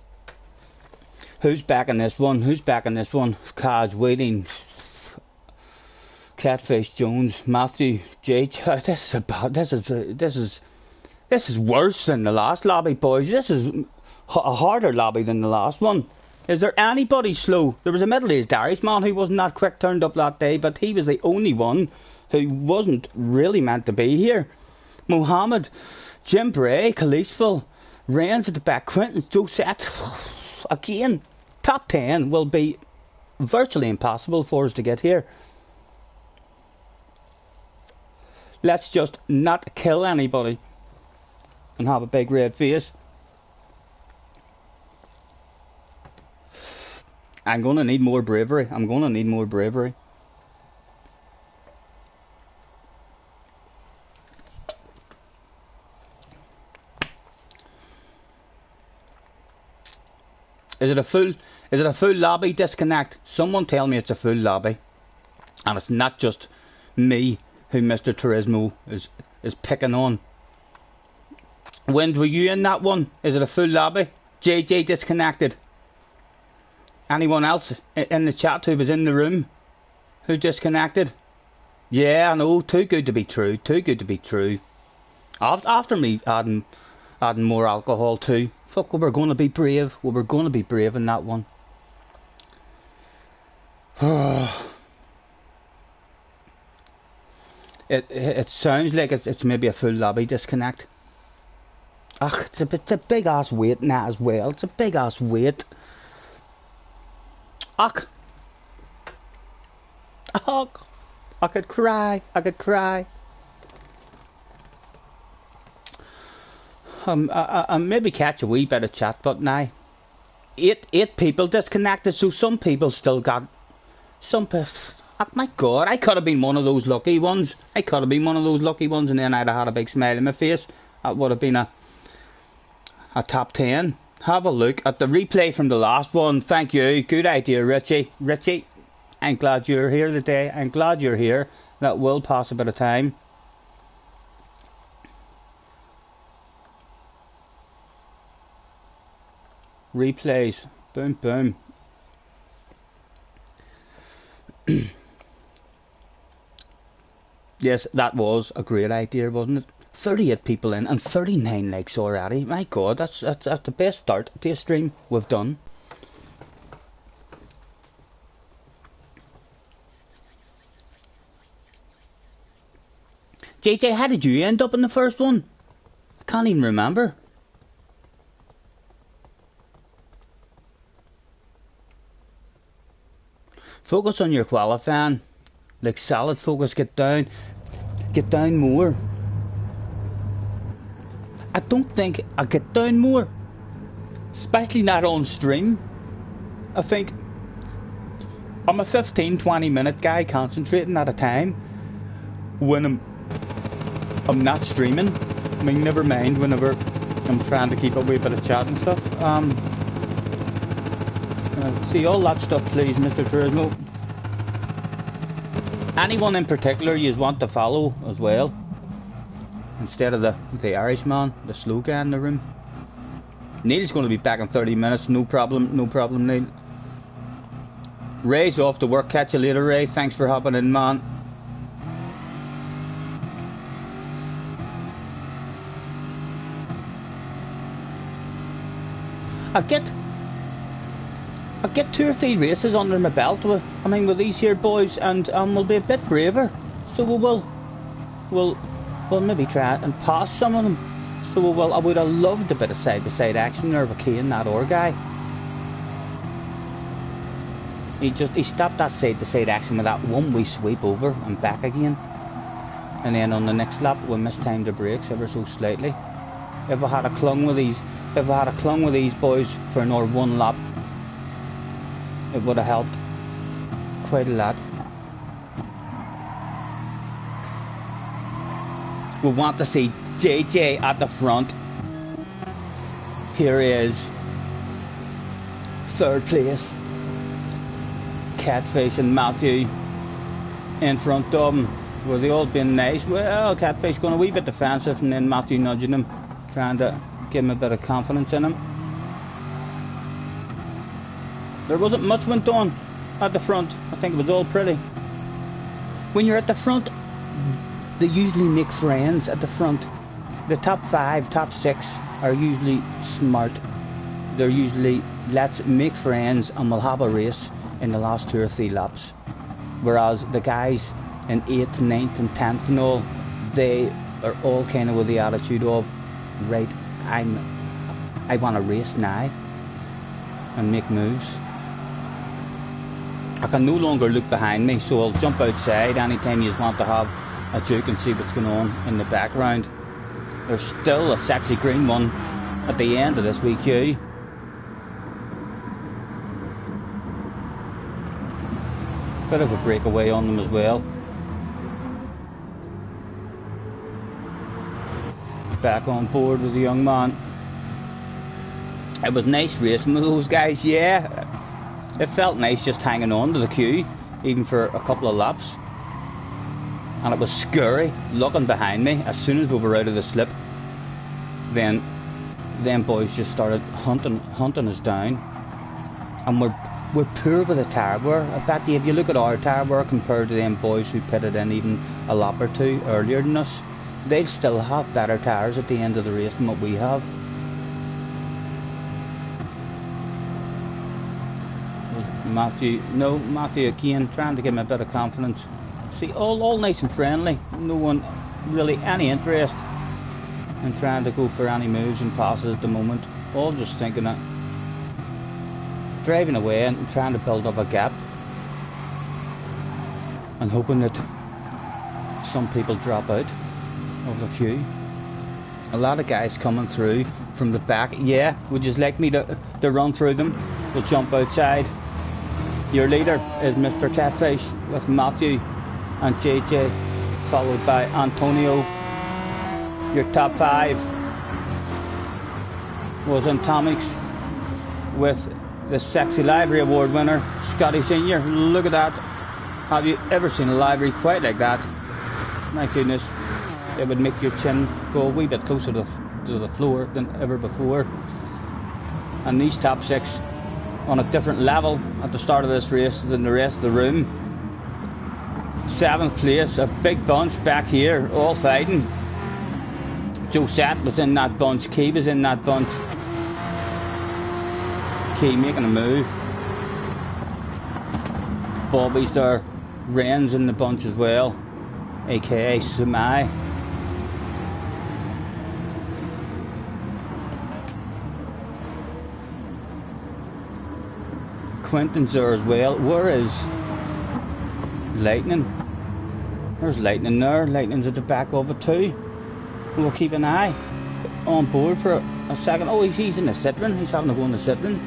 Who's back in this one? Who's back in this one? Cards waiting. Catfish Jones, Matthew, J. This is worse than the last lobby, boys. This is a harder lobby than the last one. Is there anybody slow? There was a middle-aged Irish man who wasn't that quick turned up that day, but he was the only one who wasn't really meant to be here. Mohammed, Jim Bray, Kalisville, Rains at the back, Quentin's Josette. Again, top 10 will be virtually impossible for us to get here. Let's just not kill anybody and have a big red face. I'm going to need more bravery. I'm going to need more bravery. Is it a full lobby? Disconnect. Someone tell me it's a full lobby. And it's not just me who Mr. Turismo is picking on. Wind, were you in that one? Is it a full lobby? JJ disconnected. Anyone else in the chat who was in the room who disconnected? Yeah, I know, too good to be true, too good to be true. After me adding more alcohol too. Fuck, we were going to be brave. We were going to be brave in that one. It sounds like it's maybe a full lobby disconnect. Ugh, it's a big ass weight now as well. It's a big ass weight. Ugh. Ugh. I could cry. I could cry. I maybe catch a wee bit of chat, but now eight people disconnected, so some people still got some. Oh my god, I could have been one of those lucky ones. I could have been one of those lucky ones, and then I'd have had a big smile in my face. That would have been a top 10. Have a look at the replay from the last one. Thank you. Good idea, Richie. Richie, I'm glad you're here today. I'm glad you're here. That will pass a bit of time. Replays. Boom, boom. Yes, that was a great idea, wasn't it? 38 people in and 39 likes already. My god, that's the best start to a stream we've done. JJ, how did you end up in the first one? I can't even remember. Focus on your qualifying. Like solid focus, get down more. I don't think I get down more, especially not on stream. I think I'm a 15-20 minute guy concentrating at a time when I'm not streaming. I mean, never mind whenever I'm trying to keep a wee bit of chat and stuff. See all that stuff, please, Mr. Turismo. Anyone in particular you want to follow as well, instead of the Irishman, the slow guy in the room. Neil's going to be back in 30 minutes, no problem, Neil. Ray's off to work, catch you later, Ray. Thanks for hopping in, man. I get 2 or 3 races under my belt with these here boys, and we'll be a bit braver. So we'll maybe try and pass some of them. So we will. I would have loved a bit of side-to-side action there with Kane, that or guy. He stopped that side-to-side action with that one wee sweep over and back again. And then on the next lap we mistimed the brakes ever so slightly. If I had a clung with these boys for another one lap, it would have helped quite a lot. We want to see JJ at the front. Here he is, 3rd place. Catfish and Matthew in front of him. Were they all being nice? Well, Catfish going a wee bit defensive, and then Matthew nudging him, trying to give him a bit of confidence in him. There wasn't much went on at the front. I think it was all pretty. When you're at the front, they usually make friends at the front. The top 5, top 6 are usually smart. They're usually, let's make friends and we'll have a race in the last 2 or 3 laps. Whereas the guys in 8th, 9th and 10th and all, they are all kind of with the attitude of, right, I want to race now and make moves. I can no longer look behind me, so I'll jump outside anytime you want to have a joke and see what's going on in the background. There's still a sexy green one at the end of this wee queue. Bit of a breakaway on them as well. Back on board with the young man. It was nice racing with those guys, yeah. It felt nice just hanging on to the queue, even for a couple of laps. and it was scary looking behind me. As soon as we were out of the slip, then them boys just started hunting us down, and we're poor with the tyre wear. I bet you if you look at our tyre wear compared to them boys who pitted in even a lap or two earlier than us, they'll still have better tyres at the end of the race than what we have. Matthew again, trying to give me a bit of confidence. See, all nice and friendly. No one really any interest in trying to go for any moves and passes at the moment. All just thinking of driving away and trying to build up a gap, and hoping that some people drop out of the queue. A lot of guys coming through from the back. Yeah, would you like me to run through them? We'll jump outside. Your leader is Mr. Catfish with Matthew and JJ, followed by Antonio. Your top 5 was in Tomics with the Sexy Livery Award winner, Scottie Senior. Look at that. Have you ever seen a livery quite like that? My goodness, it would make your chin go a wee bit closer to the floor than ever before. And these top 6 on a different level at the start of this race than the rest of the room. 7th place, a big bunch back here, all fighting. Josette was in that bunch, Key was in that bunch. Key making a move. Bobby's there, Ren's in the bunch as well, aka Sumai. Quentin's there as well. Where is Lightning? There's Lightning there. Lightning's at the back of it too. We'll keep an eye on board for a second. Oh, he's in the Citroen. He's having to go in the Citroen.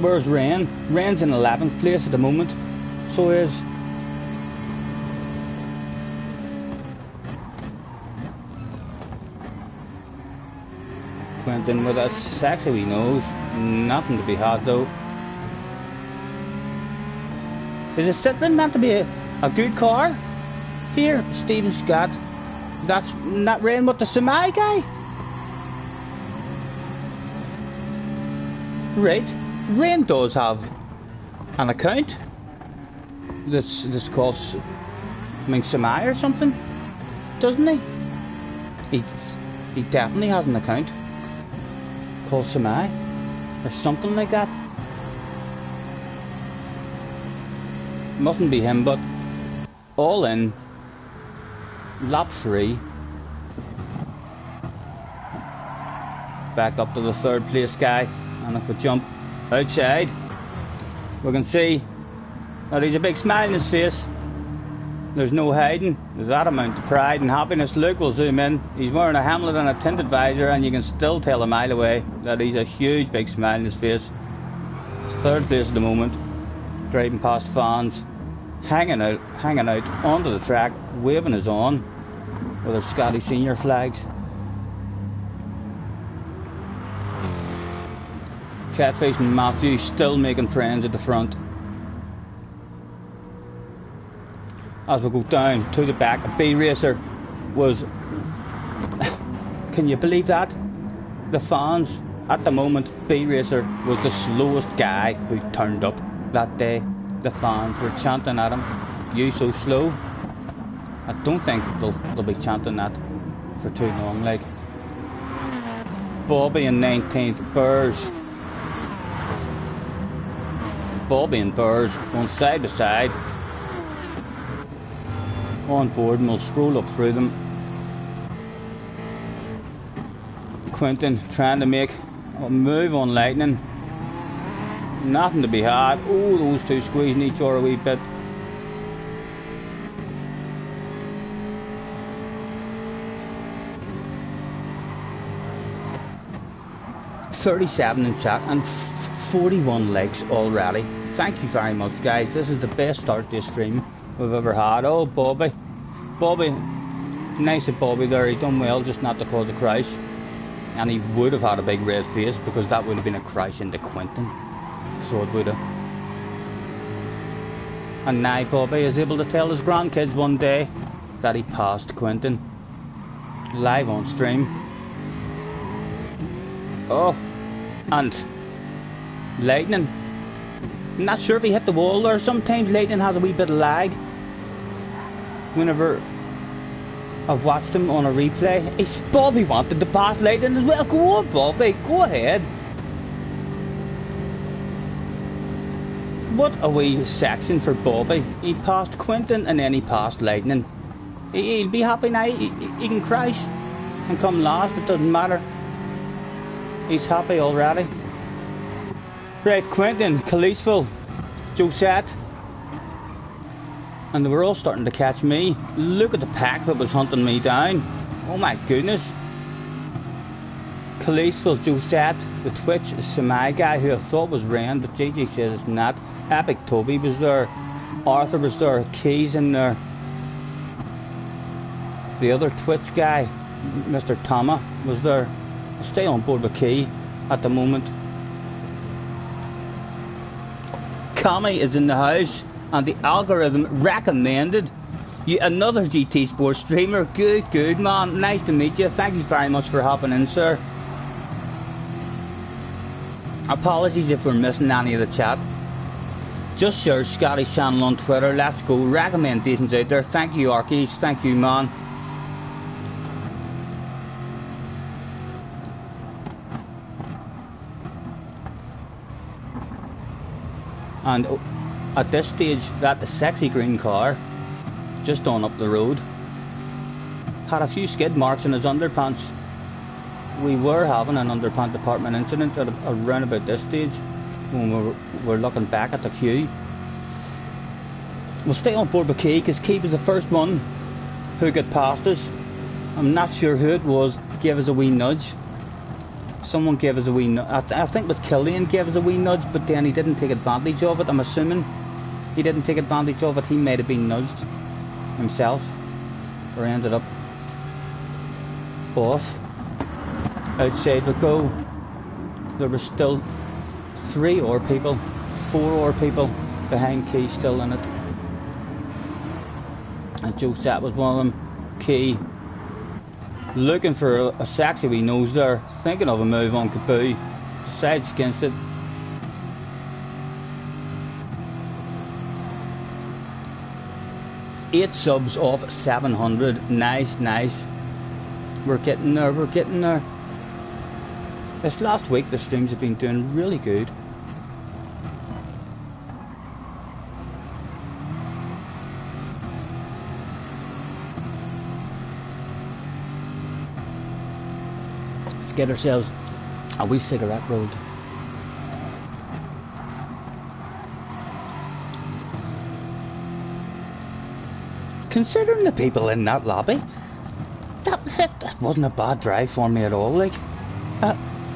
Where's Ren? Ren's in 11th place at the moment. So is Quentin with a sexy wee nose. Nothing to be had though. Is a Citroen meant to be a good car? Here, Stephen Scott. That's not Ren with the Samai guy? Right. Ren does have an account that's called Samai or something, doesn't he? He definitely has an account called Samai or something like that. Mustn't be him, but all in lap 3, back up to the 3rd place guy, and if we jump outside we can see that he's a big smile in his face. There's no hiding. There's that amount of pride and happiness. Look, we'll zoom in. He's wearing a helmet and a tinted visor, and you can still tell a mile away that he's a huge big smile in his face. He's 3rd place at the moment, driving past fans, hanging out onto the track, waving his on with their Scottie Senior flags. Catfish and Matthew still making friends at the front. As we go down to the back, a B racer was can you believe that? The fans at the moment, B racer was the slowest guy who turned up that day. The fans were chanting at him, "You so slow." I don't think they'll be chanting that for too long. Like Bobby in 19th, Bobby and Burrs going side by side on board, and we'll scroll up through them. Quentin trying to make a move on Lightning. Nothing to be had. Oh, those two squeezing each other a wee bit. $37 in chat and 41 likes already. Thank you very much, guys. This is the best start to a stream we've ever had. Oh, Bobby, nice of Bobby there. He done well just not to cause a crash, and he would have had a big red face because that would have been a crash into Quentin. So it would have. And now Bobby is able to tell his grandkids one day that he passed Quentin live on stream. Oh, and lightning. I'm not sure if he hit the wall there. Sometimes lightning has a wee bit of lag. Whenever I've watched him on a replay, Bobby wanted to pass lightning as well. Go on, Bobby, go ahead. What a wee section for Bobby. He passed Quentin and then he passed lightning. He'll be happy now. He can crash and come last. It doesn't matter. He's happy already. Right, Quentin, Kalisville, Josette. And they were all starting to catch me. Look at the pack that was hunting me down. Oh my goodness. Kalisville, Josette, the Twitch Samai guy who I thought was Ren, but JJ says it's not. Epic Toby was there. Arthur was there. Keys in there. The other Twitch guy, Mr. Tama, was there. I'll stay on board with Key at the moment. Kami is in the house, and the algorithm recommended you another GT Sports streamer. Good man. Nice to meet you. Thank you very much for hopping in, sir. Apologies if we're missing any of the chat. Just search Scotty channel on Twitter. Let's go. Recommendations out there. Thank you, Arkies. Thank you, man. And at this stage, that sexy green car, just on up the road, had a few skid marks in his underpants. We were having an underpant department incident at around about this stage when we're looking back at the queue. We'll stay on board with Key because Key was the first one who got past us. I'm not sure who it was, gave us a wee nudge. Someone gave us a wee nudge. I think it was Killian gave us a wee nudge, but then he didn't take advantage of it. I'm assuming he didn't take advantage of it. He might have been nudged himself, or ended up off. Outside we go. There were still 3 or people, 4 or people behind Key still in it. And Josette was one of them. Key looking for a sexy wee nose there, thinking of a move on Kaboo, sides against it. Eight subs off 700, nice. We're getting there. This last week the streams have been doing really good. Let's get ourselves a wee cigarette rolled. Considering the people in that lobby, that wasn't a bad drive for me at all. Like,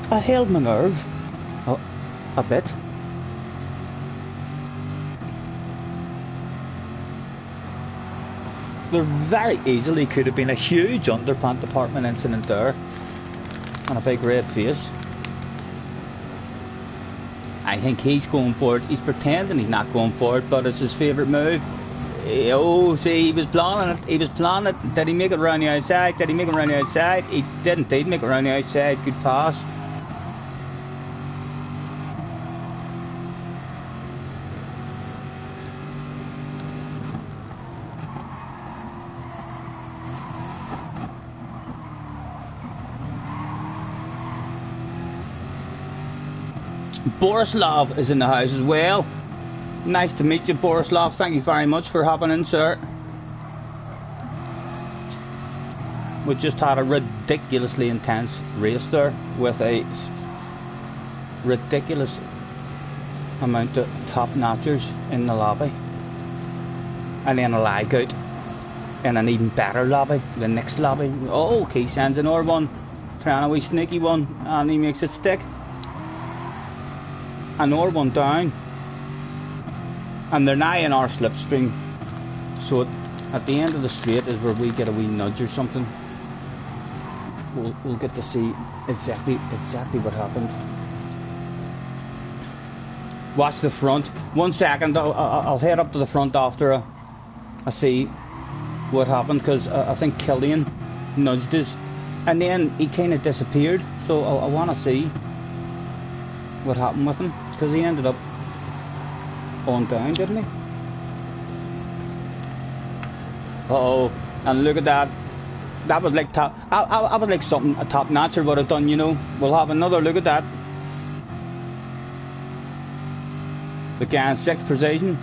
I held my nerve a bit. There very easily could have been a huge underpant department incident there, and a big red face. I think he's going for it. He's pretending he's not going for it, but it's his favourite move. Oh, see, he was planning it. Did he make it around the outside? He didn't. He'd make it around the outside. Good pass. Borislav is in the house as well. Nice to meet you, Borislav. Thank you very much for hopping in, sir. We just had a ridiculously intense race there with a ridiculous amount of top notchers in the lobby, and then a lag out in an even better lobby, the next lobby. Oh, he sends an R1, trying a wee sneaky one, and he makes it stick. An R1 down. And they're now in our slipstream, so at the end of the straight is where we get a wee nudge or something. We'll get to see exactly what happened. Watch the front. 1 second, I'll head up to the front after I see what happened, because I think Killian nudged us, and then he kind of disappeared. So I want to see what happened with him, because he ended up on down, didn't he? Uh-oh, and look at that. That was like top. I was like something a top notcher would have done, you know. We'll have another look at that. Began 6th position.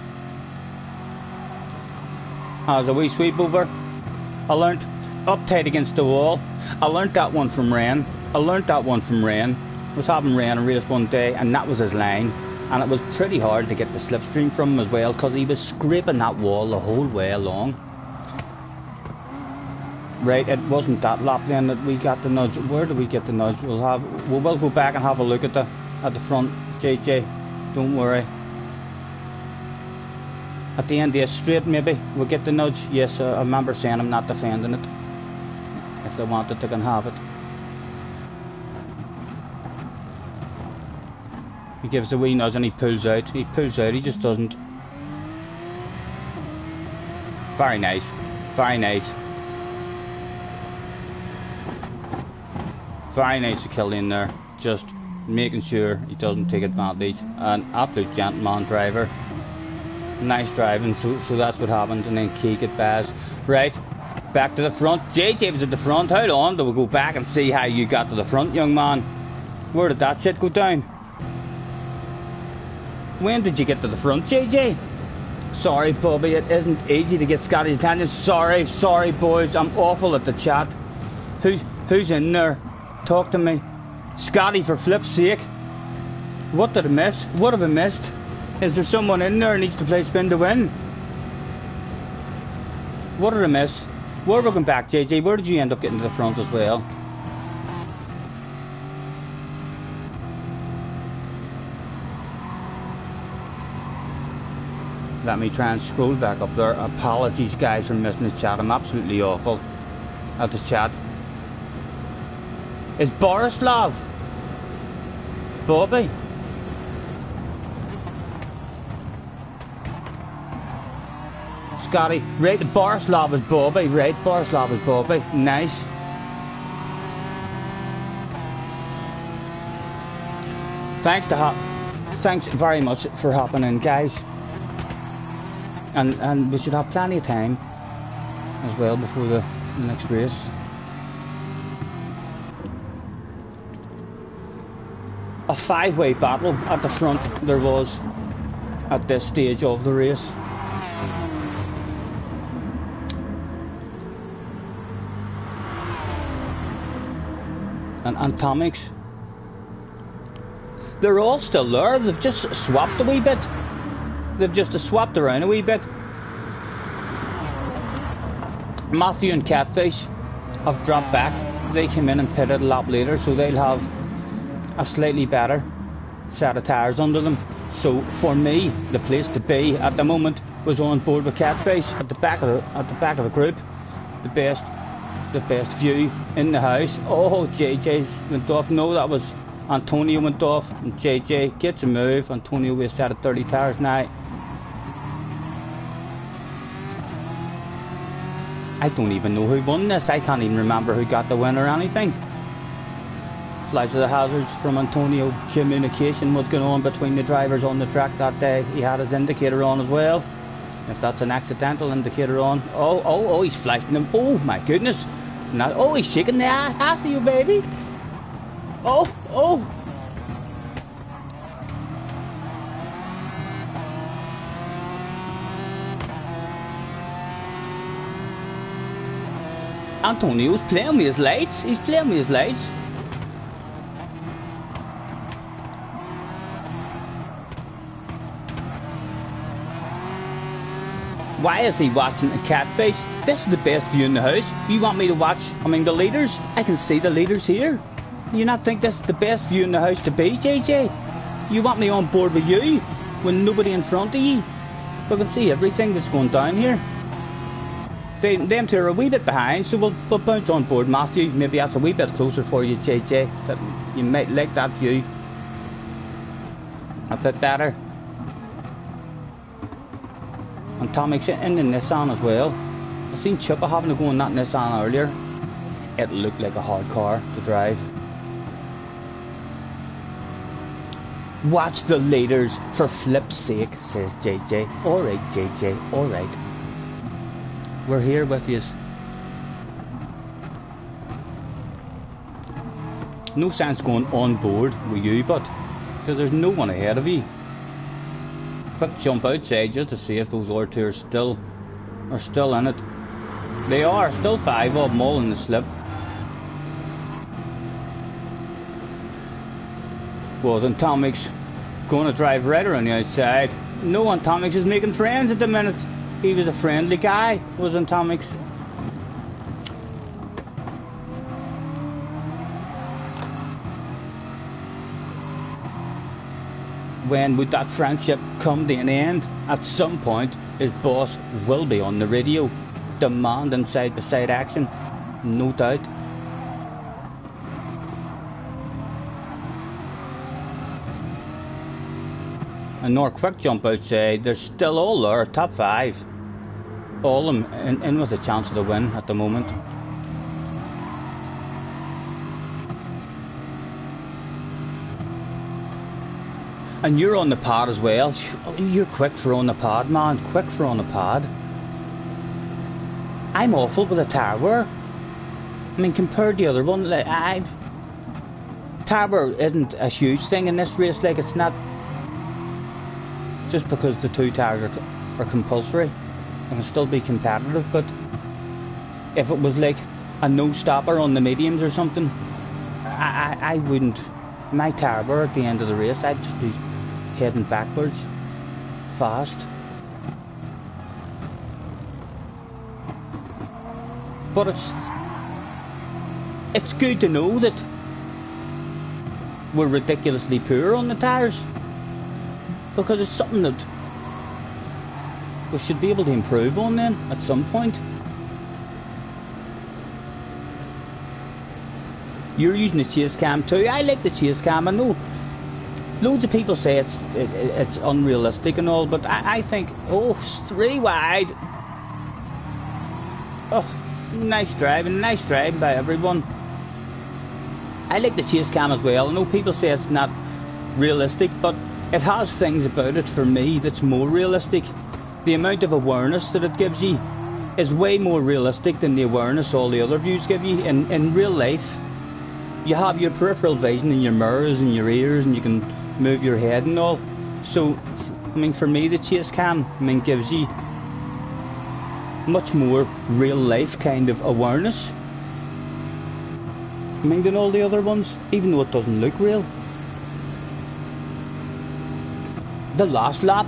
Has a wee sweep over. I learnt up tight against the wall. I learnt that one from Ren. I was having Ren a race one day, and that was his line. And it was pretty hard to get the slipstream from him as well, because he was scraping that wall the whole way along. Right, it wasn't that lap then that we got the nudge. Where did we get the nudge? We will go back and have a look at the front, JJ. Don't worry. At the end of the straight, maybe we'll get the nudge. Yes, I remember saying I'm not defending it. If they want it, they can have it. He gives the wee nudge and he pulls out. He just doesn't. Very nice. Very nice. Very nice to Killian there. Just making sure he doesn't take advantage. An absolute gentleman driver. Nice driving, so that's what happened. And then Keek at Baz. Right, back to the front. JJ was at the front. How long do we go back and see how you got to the front, young man? Where did that shit go down? When did you get to the front, JJ? Sorry, Bobby, it isn't easy to get Scotty's attention. Sorry, boys, I'm awful at the chat. Who's in there? Talk to me. Scotty, for flip's sake. What did I miss? What have I missed? Is there someone in there who needs to play spin to win? What did I miss? We're looking back, JJ. Where did you end up getting to the front as well? Let me try and scroll back up there. Apologies, guys, for missing the chat. I'm absolutely awful at the chat. Is Borislav Bobby? Scotty, right, Borislav is Bobby, right, Borislav is Bobby, nice. Thanks very much for hopping in, guys. And we should have plenty of time as well before the next race. A 5-way battle at the front there was at this stage of the race. And Atomics, they're all still there. They've just swapped a wee bit. They've just swapped around a wee bit. Matthew and Catfish have dropped back. They came in and pitted a lap later, so they'll have a slightly better set of tyres under them. So for me, the place to be at the moment was on board with Catfish at the back of the group. The best view in the house. Oh, JJ went off. No, that was Antonio went off, and JJ gets a move. Antonio with a set of 30 tyres now. I don't even know who won this. I can't even remember who got the win or anything. Flights of the hazards from Antonio. Communication was going on between the drivers on the track that day. He had his indicator on as well. If that's an accidental indicator on. Oh, he's flashing them. Oh my goodness. Oh, he's shaking the ass. I see you, baby. Oh. Antonio's playing with his lights. He's playing with his lights. Why is he watching a Catfish? This is the best view in the house. You want me to watch, the leaders? I can see the leaders here. You not think this is the best view in the house to be, JJ? You want me on board with you when nobody in front of you? We can see everything that's going down here. Them two are a wee bit behind, so we'll bounce on board Matthew. Maybe that's a wee bit closer for you, JJ. That you might like that view a bit better. And Tommy's in the Nissan as well. I seen Chippa having to go in that Nissan earlier. It looked like a hard car to drive. Watch the leaders, for flip's sake, says JJ. Alright, JJ, alright. We're here with you. No sense going on board with you, but because there's no one ahead of you. Quick jump outside just to see if those other two are still in it. They are, still 5 of them all in the slip. Wasn't Tomix going to drive right around the outside? No one. Tomix is making friends at the minute. He was a friendly guy, wasn't Tomix? When would that friendship come to an end? At some point, his boss will be on the radio, demanding side-by-side action, no doubt. And nor quick jump outside, they're still all there, top 5. All of them in with a chance of the win at the moment. And you're on the pad as well. You're quick for on the pad, man. Quick for on the pad. I'm awful with a tyre wear. I mean, compared to the other one, like, tyre wear isn't a huge thing in this race. Like, it's not just because the 2 tyres are compulsory. It can still be competitive, but if it was like a no-stopper on the mediums or something, I wouldn't. My tyre wear at the end of the race, I'd just be heading backwards fast. But it's good to know that we're ridiculously poor on the tyres, because it's something that we should be able to improve on then at some point. You're using the chase cam too. I like the chase cam. I know loads of people say it's unrealistic and all, but I think, oh, 3 wide. Oh, nice driving by everyone. I like the chase cam as well. I know people say it's not realistic, but it has things about it for me that's more realistic. The amount of awareness that it gives you is way more realistic than the awareness all the other views give you. In real life, you have your peripheral vision in your mirrors and your ears, and you can move your head and all. So, I mean, for me, the chase cam, I mean, gives you much more real life kind of awareness, I mean, than all the other ones, even though it doesn't look real. The last lap,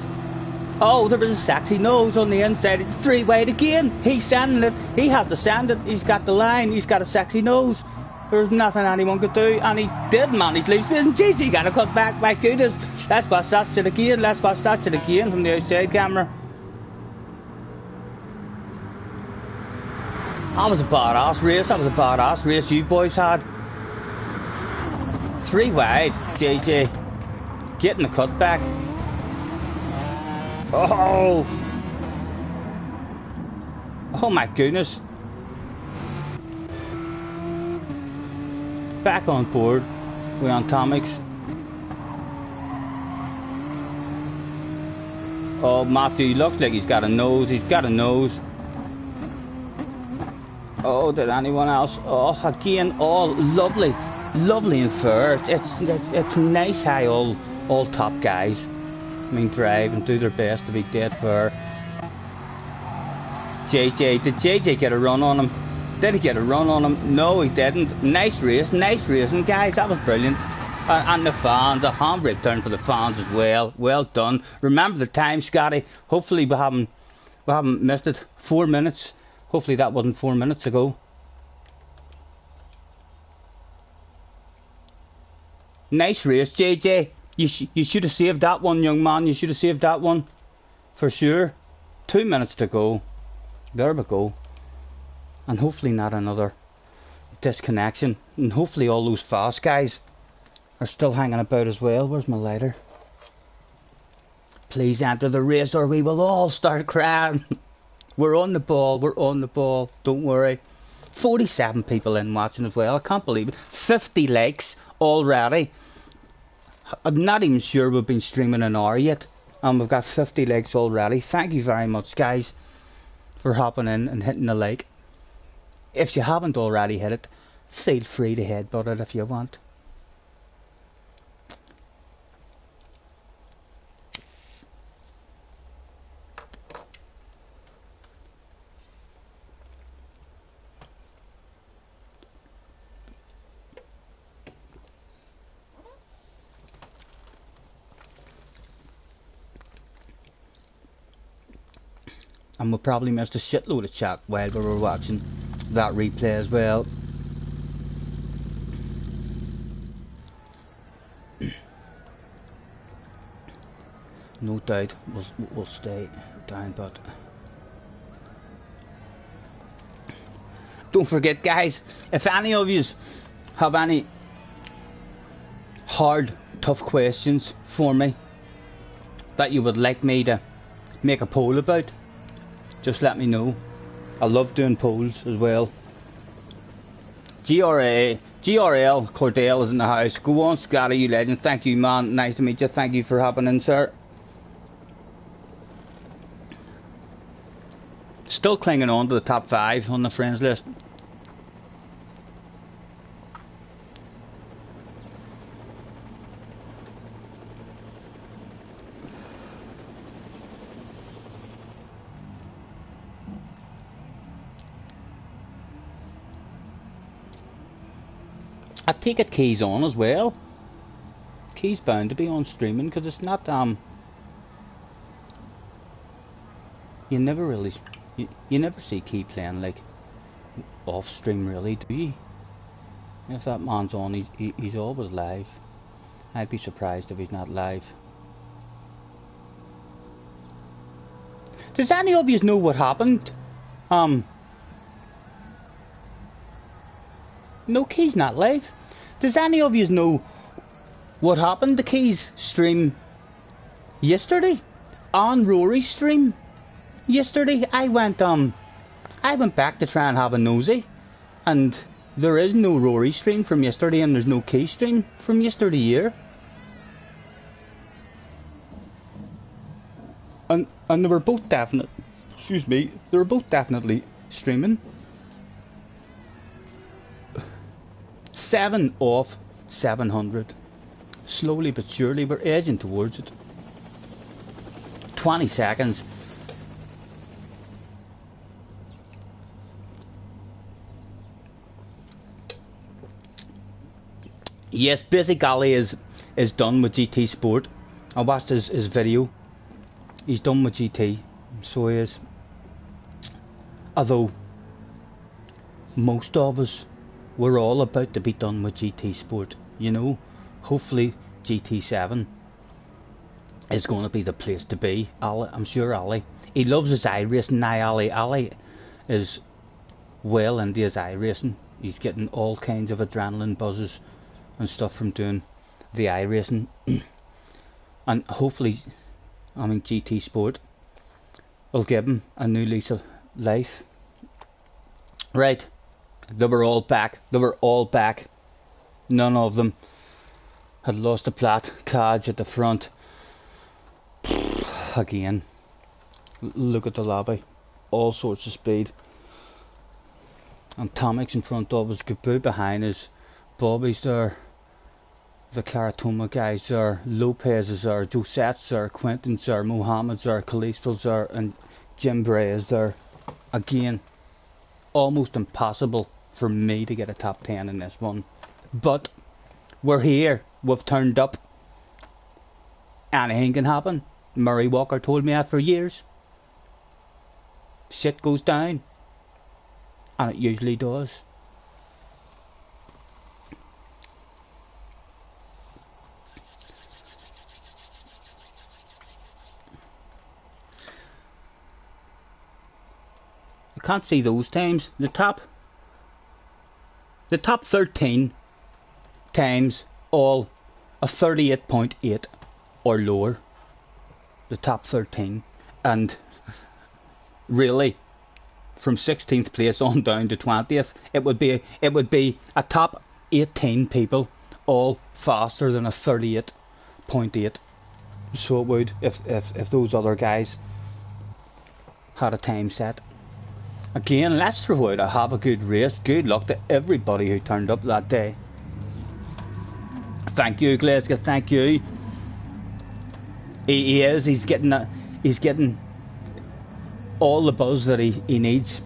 oh, there was a sexy nose on the inside. It's 3 wide again. He's sanding it. He has to sand it. He's got the line. He's got a sexy nose. There's nothing anyone could do, and he did manage loose. Jeez, he got to cut back. My goodness, let's watch that shit again. Let's watch that shit again from the outside camera. That was a badass race. That was a badass race you boys had. 3 wide, JJ getting the cut back. Oh my goodness. Back on board. We're on Tomix. Oh, Matthew, he looks like he's got a nose. He's got a nose. Oh, did anyone else? Oh, again, all lovely, lovely and fair. It's nice how all top guys, I mean, drive and do their best to be dead fair. JJ, did JJ get a run on him? Did he get a run on him? No, he didn't. Nice racing, guys. That was brilliant. And the fans, a handbrake turn for the fans as well. Well done. Remember the time, Scotty. Hopefully we haven't missed it. 4 minutes. Hopefully that wasn't 4 minutes ago. Nice race, JJ. You should have saved that one, young man. You should have saved that one. For sure. 2 minutes to go. There we go. And hopefully not another disconnection. And hopefully all those fast guys are still hanging about as well. Where's my lighter? Please enter the race or we will all start crying. We're on the ball, we're on the ball, don't worry. 47 people in watching as well, I can't believe it. 50 likes already. I'm not even sure we've been streaming an hour yet, and we've got 50 likes already. Thank you very much, guys, for hopping in and hitting the like. If you haven't already hit it, feel free to headbutt it if you want. And we probably missed a shitload of chat while we were watching that replay as well. No doubt we'll stay down, but don't forget, guys, if any of you have any hard, tough questions for me that you would like me to make a poll about, just let me know. I love doing polls as well. GRL Cordell is in the house. Go on, Scottie, you legend. Thank you, man. Nice to meet you. Thank you for hopping in, sir. Still clinging on to the top 5 on the friends list. I take it Key's on as well. Key's bound to be on streaming because it's not you never really you never see Key playing like off stream, really, do you? If that man's on, he's always live. I'd be surprised if he's not live. Does any of you know what happened? No, Key's not live. Does any of you know what happened to Key's stream yesterday? On Rory's stream yesterday, I went back to try and have a nosy, and there is no Rory stream from yesterday, and there's no Key stream from yesterday here. And they were both definite. Excuse me, they were both definitely streaming. 7 off 700. Slowly but surely we're edging towards it. 20 seconds. Yes, Busy Golly is done with GT Sport. I watched his video. He's done with GT, so he is. Although most of us, we're all about to be done with GT Sport, you know. Hopefully GT7 is going to be the place to be. Ali, I'm sure Ali, he loves his iRacing now. Ali is well into his iRacing. He's getting all kinds of adrenaline buzzes and stuff from doing the iRacing. And hopefully, I mean, GT Sport will give him a new lease of life. Right. They were all back. They were all back. None of them had lost a plat. Cards at the front. Again. Look at the lobby. All sorts of speed. And Tomic's in front of us. Gabu behind us. Bobby's there. The Karatoma guys there. Lopez is there. Josette's there. Quentin's there. Mohammed's there. Kalistal's there. And Jim Bray is there. Again. Almost impossible for me to get a top 10 in this one, but we're here, we've turned up. Anything can happen. Murray Walker told me that for years. Shit goes down, and it usually does. I can't see those times. The top 13 times, all a 38.8 or lower. The top 13, and really from 16th place on down to 20th. It would be a top 18 people, all faster than a 38.8. So it would, if those other guys had a time set. Again, let's throw out a have a good race. Good luck to everybody who turned up that day. Thank you, Glasgow. Thank you. He's getting all the buzz that he needs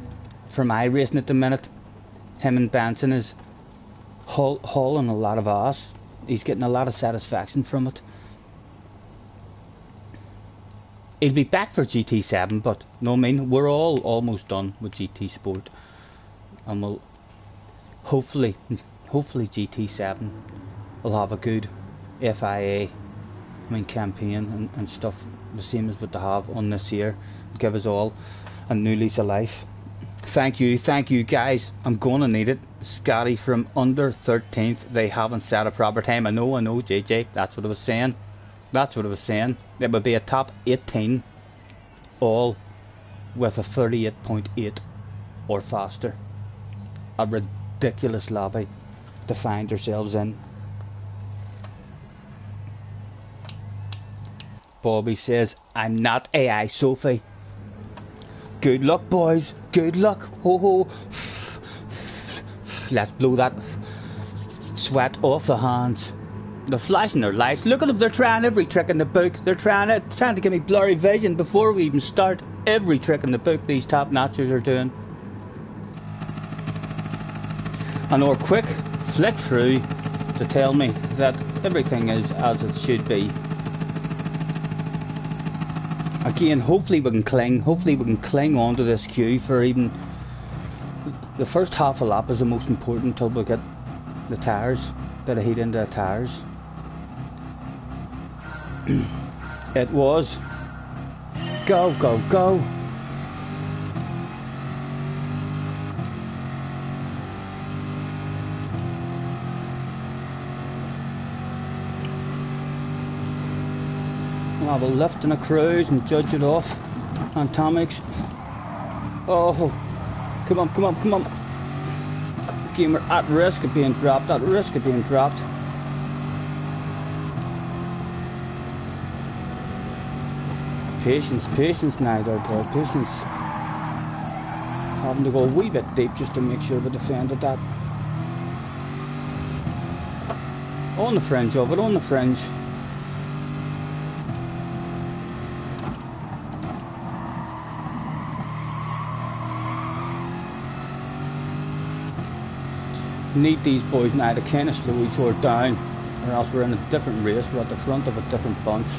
from iRacing at the minute. Him and Benson is hauling a lot of ass. He's getting a lot of satisfaction from it. He'll be back for GT7, but no, I mean, we're all almost done with GT Sport, and we'll hopefully GT7 will have a good FIA, campaign and stuff, the same as what they have on this year. Give us all a new lease of life. Thank you guys. I'm gonna need it. Scotty from under 13th. They haven't set a proper time. I know, JJ. That's what I was saying. It would be a top 18, all with a 38.8 or faster. A ridiculous lobby to find yourselves in. Bobby says, I'm not AI Sophie. Good luck, boys. Good luck. Ho ho. Let's blow that sweat off the hands. They're flashing their lights. Look at them. They're trying every trick in the book. They're trying to give me blurry vision before we even start. Every trick in the book these top notchers are doing. And or quick flick through to tell me that everything is as it should be. Again, hopefully we can cling on to this queue for even the first half a lap is the most important until we get the tyres, bit of heat into the tyres. It was go. We'll have a lift and a cruise and judge it off on Tomics. Oh, come on. Again, we're at risk of being dropped. Patience now there, boy. Patience. Having to go a wee bit deep just to make sure we defended that. On the fringe of it, on the fringe. Need these boys now to kind of slow each other down, or else we're in a different race. We're at the front of a different bunch.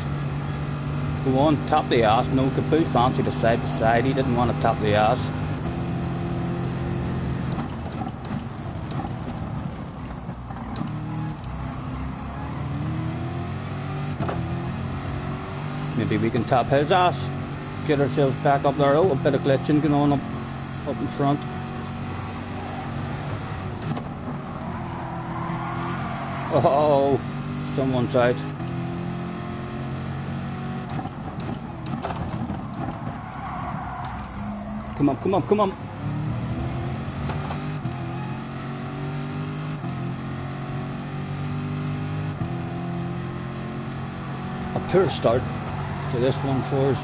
Go on, top the ass. No, Capu fancied a side by side. He didn't want to top the ass. Maybe we can top his ass. Get ourselves back up there. Oh, a bit of glitching going on up in front. Oh, someone's out. Come on. A poor start to this one for us.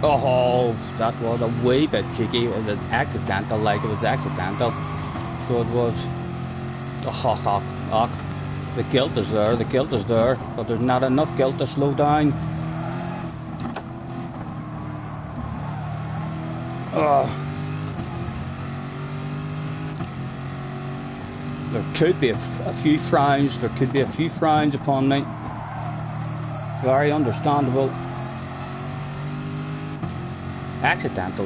Oh, that was a wee bit cheeky. It was accidental, like it was accidental. So it was. Oh. The guilt is there, but there's not enough guilt to slow down. There could be a few frowns. There could be a few frowns upon me. Very understandable. Accidental.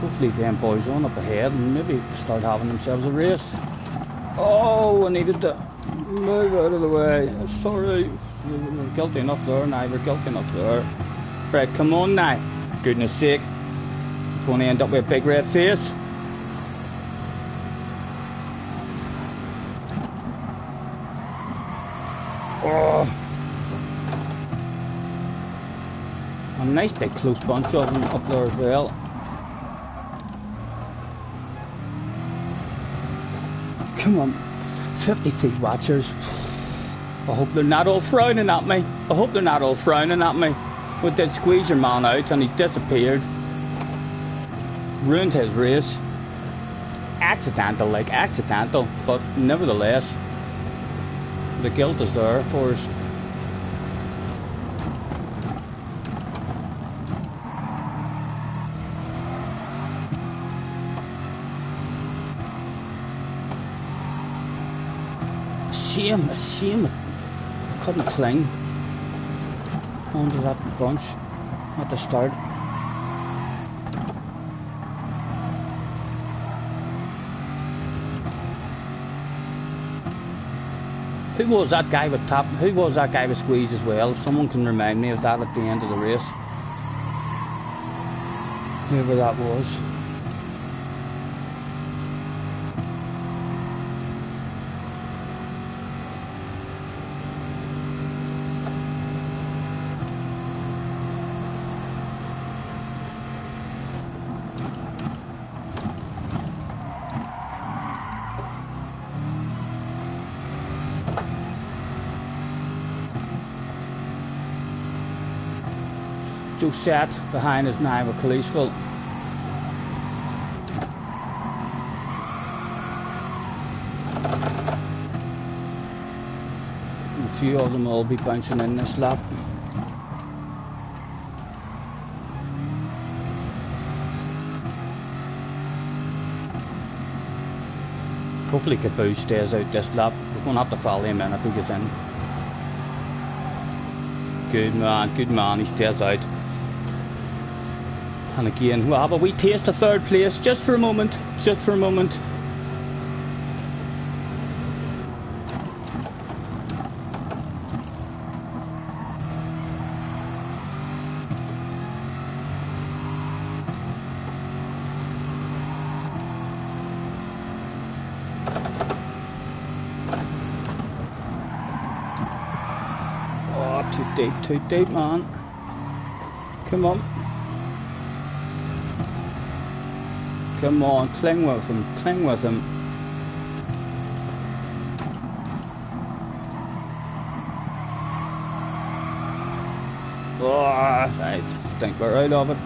Hopefully them boys on up ahead and maybe start having themselves a race. Oh, I needed to move out of the way. Sorry. We're guilty enough there now. We're guilty enough there. Right, come on now. Goodness sake. Going to end up with a big red face. Oh. A nice big close bunch of them up there as well. Come on, 50 feet watchers. I hope they're not all frowning at me. I hope they're not all frowning at me. We did squeeze your man out and he disappeared. Ruined his race. Accidental, like accidental, but nevertheless, the guilt is there for us. A shame I couldn't cling onto that bunch at the start. Who was that guy with tap? Who was that guy with squeeze as well? If someone can remind me of that at the end of the race. Whoever that was. Joe sat behind us now with Kalisville. A few of them will be bouncing in this lap. Hopefully Caboose stays out this lap. We're going to have to follow him in if he gets in. Good man, he stays out. And again, we'll have a wee taste of third place, just for a moment, just for a moment. Oh, too deep, man. Come on. Come on, cling with him, cling with him. Oh, I think we're out of it.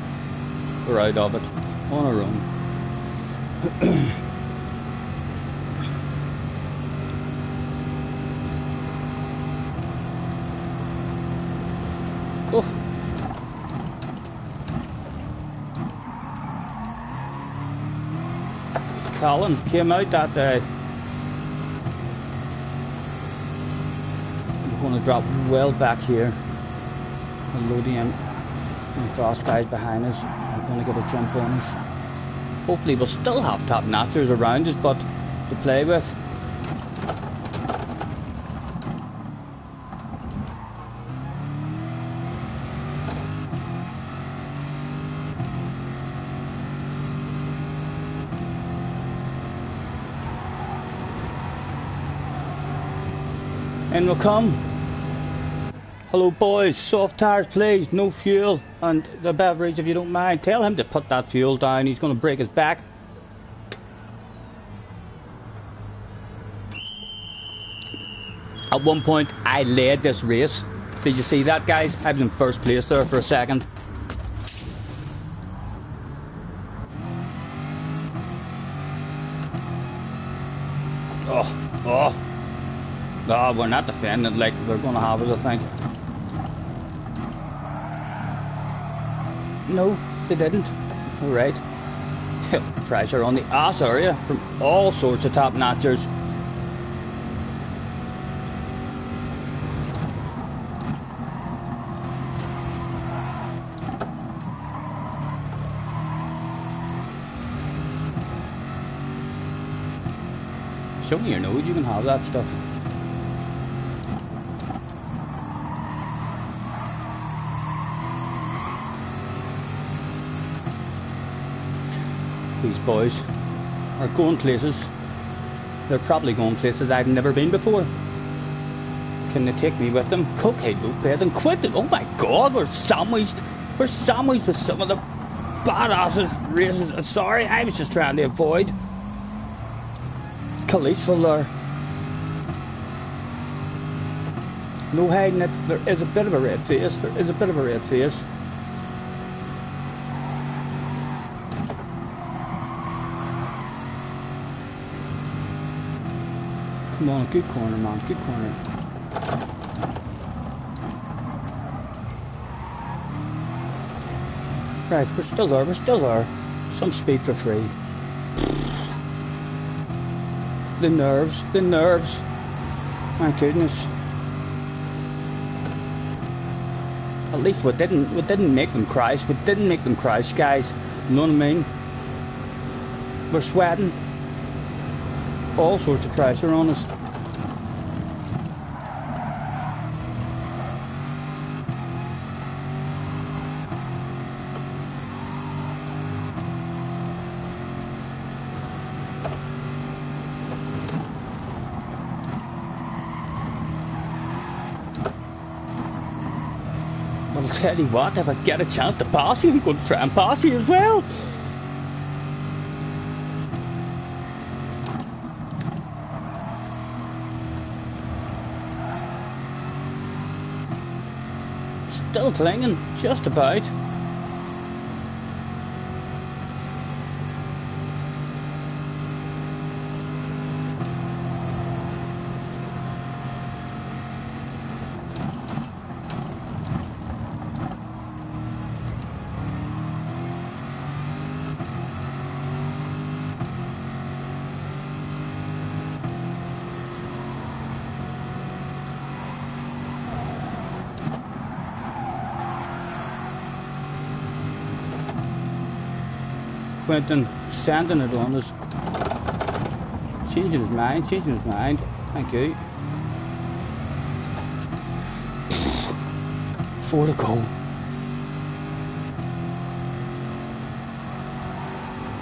We're out of it. On our own. Oh. Colin came out that day. We're going to drop well back here. Elodium and Frost guys behind us are going to get a jump on us. Hopefully we'll still have top notchers around us, but to play with. In will come. Hello boys, soft tires please, no fuel, and the beverage if you don't mind. Tell him to put that fuel down, he's going to break his back. At one point I led this race. Did you see that, guys? I was in first place there for a second. Oh, we're not defending like we're going to have us, I think. No, they didn't. Alright. Pressure on the ass area from all sorts of top notchers. Show me your nose, you can have that stuff. These boys are going places. They're probably going places I've never been before. Can they take me with them? Cocaine, Lopez and Quentin. Oh my god, we're sandwiched. We're sandwiched with some of the badasses races. Sorry, I was just trying to avoid. Kalisful there. No hiding it. There is a bit of a red face. There is a bit of a red face. Come on, good corner, man. Good corner. Right, we're still there. We're still there. Some speed for free. The nerves. The nerves. My goodness. At least we didn't make them crash. We didn't make them crash, guys. You know what I mean? We're sweating. All sorts of pressure on us. But I'll tell you what, if I get a chance to pass you, I'm going to try and pass you as well. Still clinging, just about. Quentin sending it on us. Changing his mind, changing his mind. Thank you. 4 to go.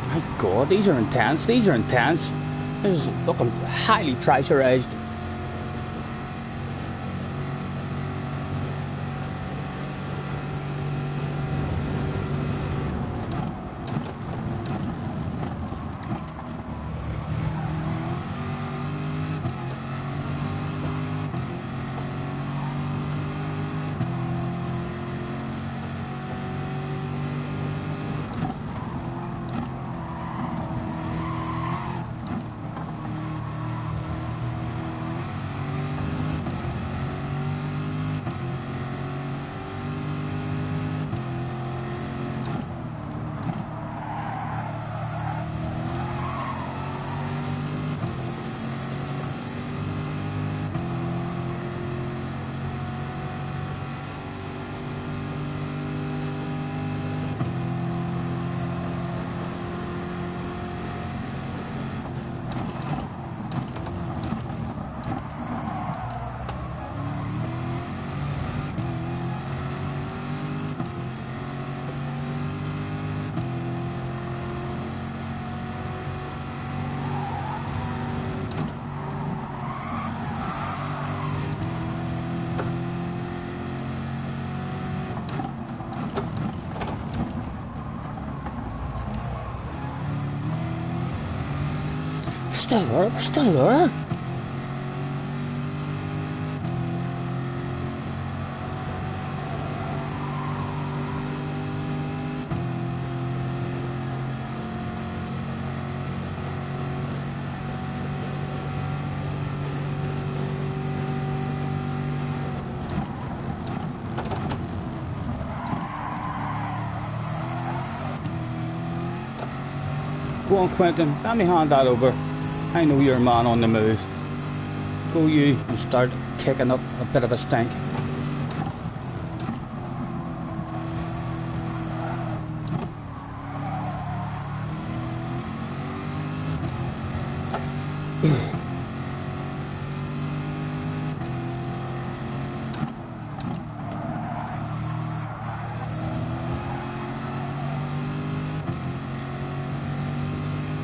My god, these are intense, these are intense. This is looking highly pressurized. Still there, we're still there. Go on, Quentin, let me hand that over. I know you're a man on the move. Go you and start kicking up a bit of a stink.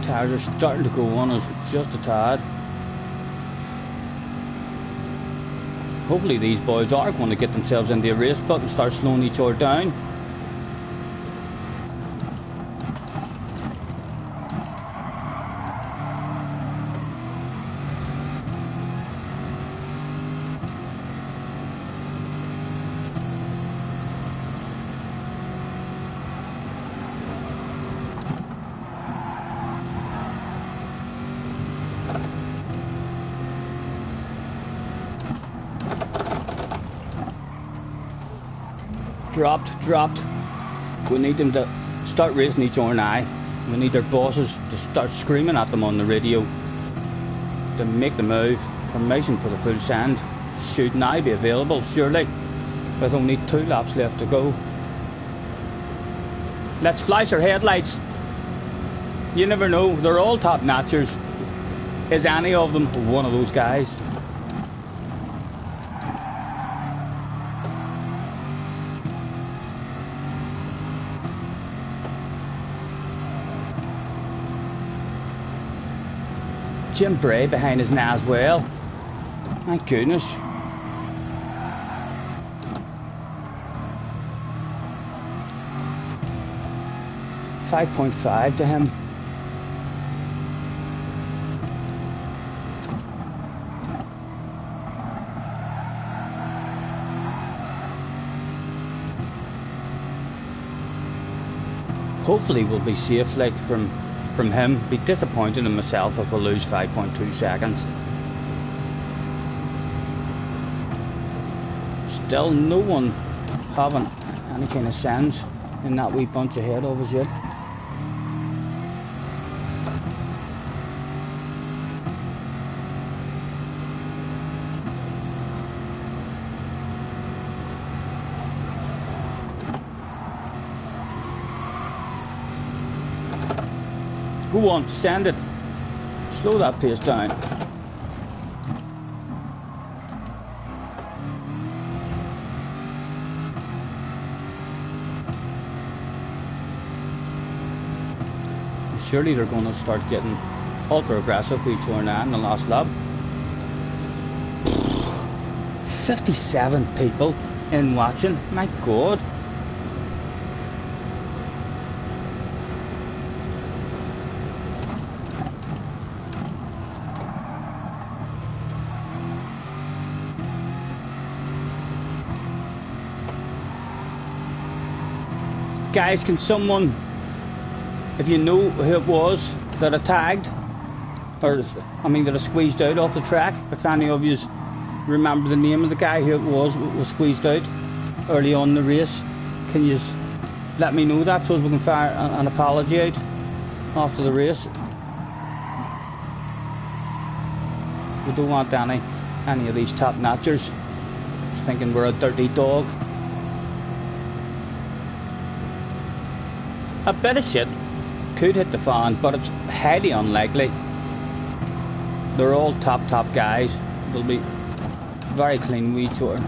Tires are starting to go on us just a tad. Hopefully these boys are going to get themselves into a race but and start slowing each other down. Dropped. We need them to start racing each other now. We need their bosses to start screaming at them on the radio to make the move. Permission for the full send should now be available, surely, with only 2 laps left to go. Let's flash our headlights. You never know, they're all top notchers. Is any of them one of those guys? Jim Bray behind us now as well. Thank goodness. .5 to him. Hopefully we'll be safe, like, from him. Be disappointed in myself if I lose 5.2 seconds. Still no one having any kind of sense in that wee bunch ahead of us yet. Go on, send it. Slow that pace down. Surely they're going to start getting ultra aggressive each other now in the last lap. 57 people in watching. My God. Guys, can someone, if you know who it was that I tagged, or I mean that I squeezed out off the track, if any of you remember the name of the guy who it was squeezed out early on in the race, can you let me know that so we can fire an apology out after the race? We don't want any of these top notchers thinking we're a dirty dog. A bit of shit could hit the fan, but it's highly unlikely. They're all top guys. They'll be very clean with each other.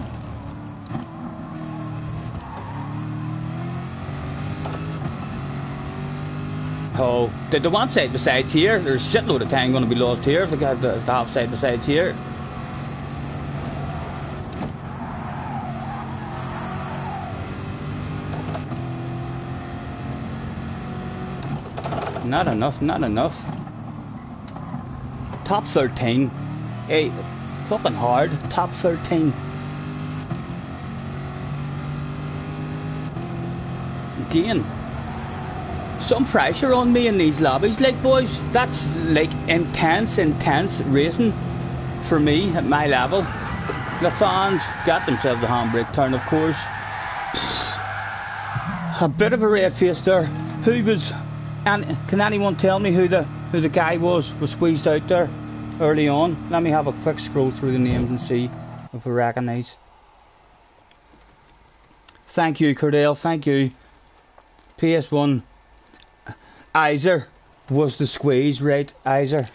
Oh, did they want side by sides here? There's a shitload of time going to be lost here if they have to have side by sides here. Not enough. Top 13. Hey, fucking hard. Top 13. Again, some pressure on me in these lobbies, like, boys. That's like intense racing for me at my level. The fans got themselves a handbrake turn, of course. A bit of a red face there. Who was? And can anyone tell me who the guy was squeezed out there early on? Let me have a quick scroll through the names and see if I recognise. Thank you, Cordell. Thank you. PS1. Iser was the squeeze, right? Iser.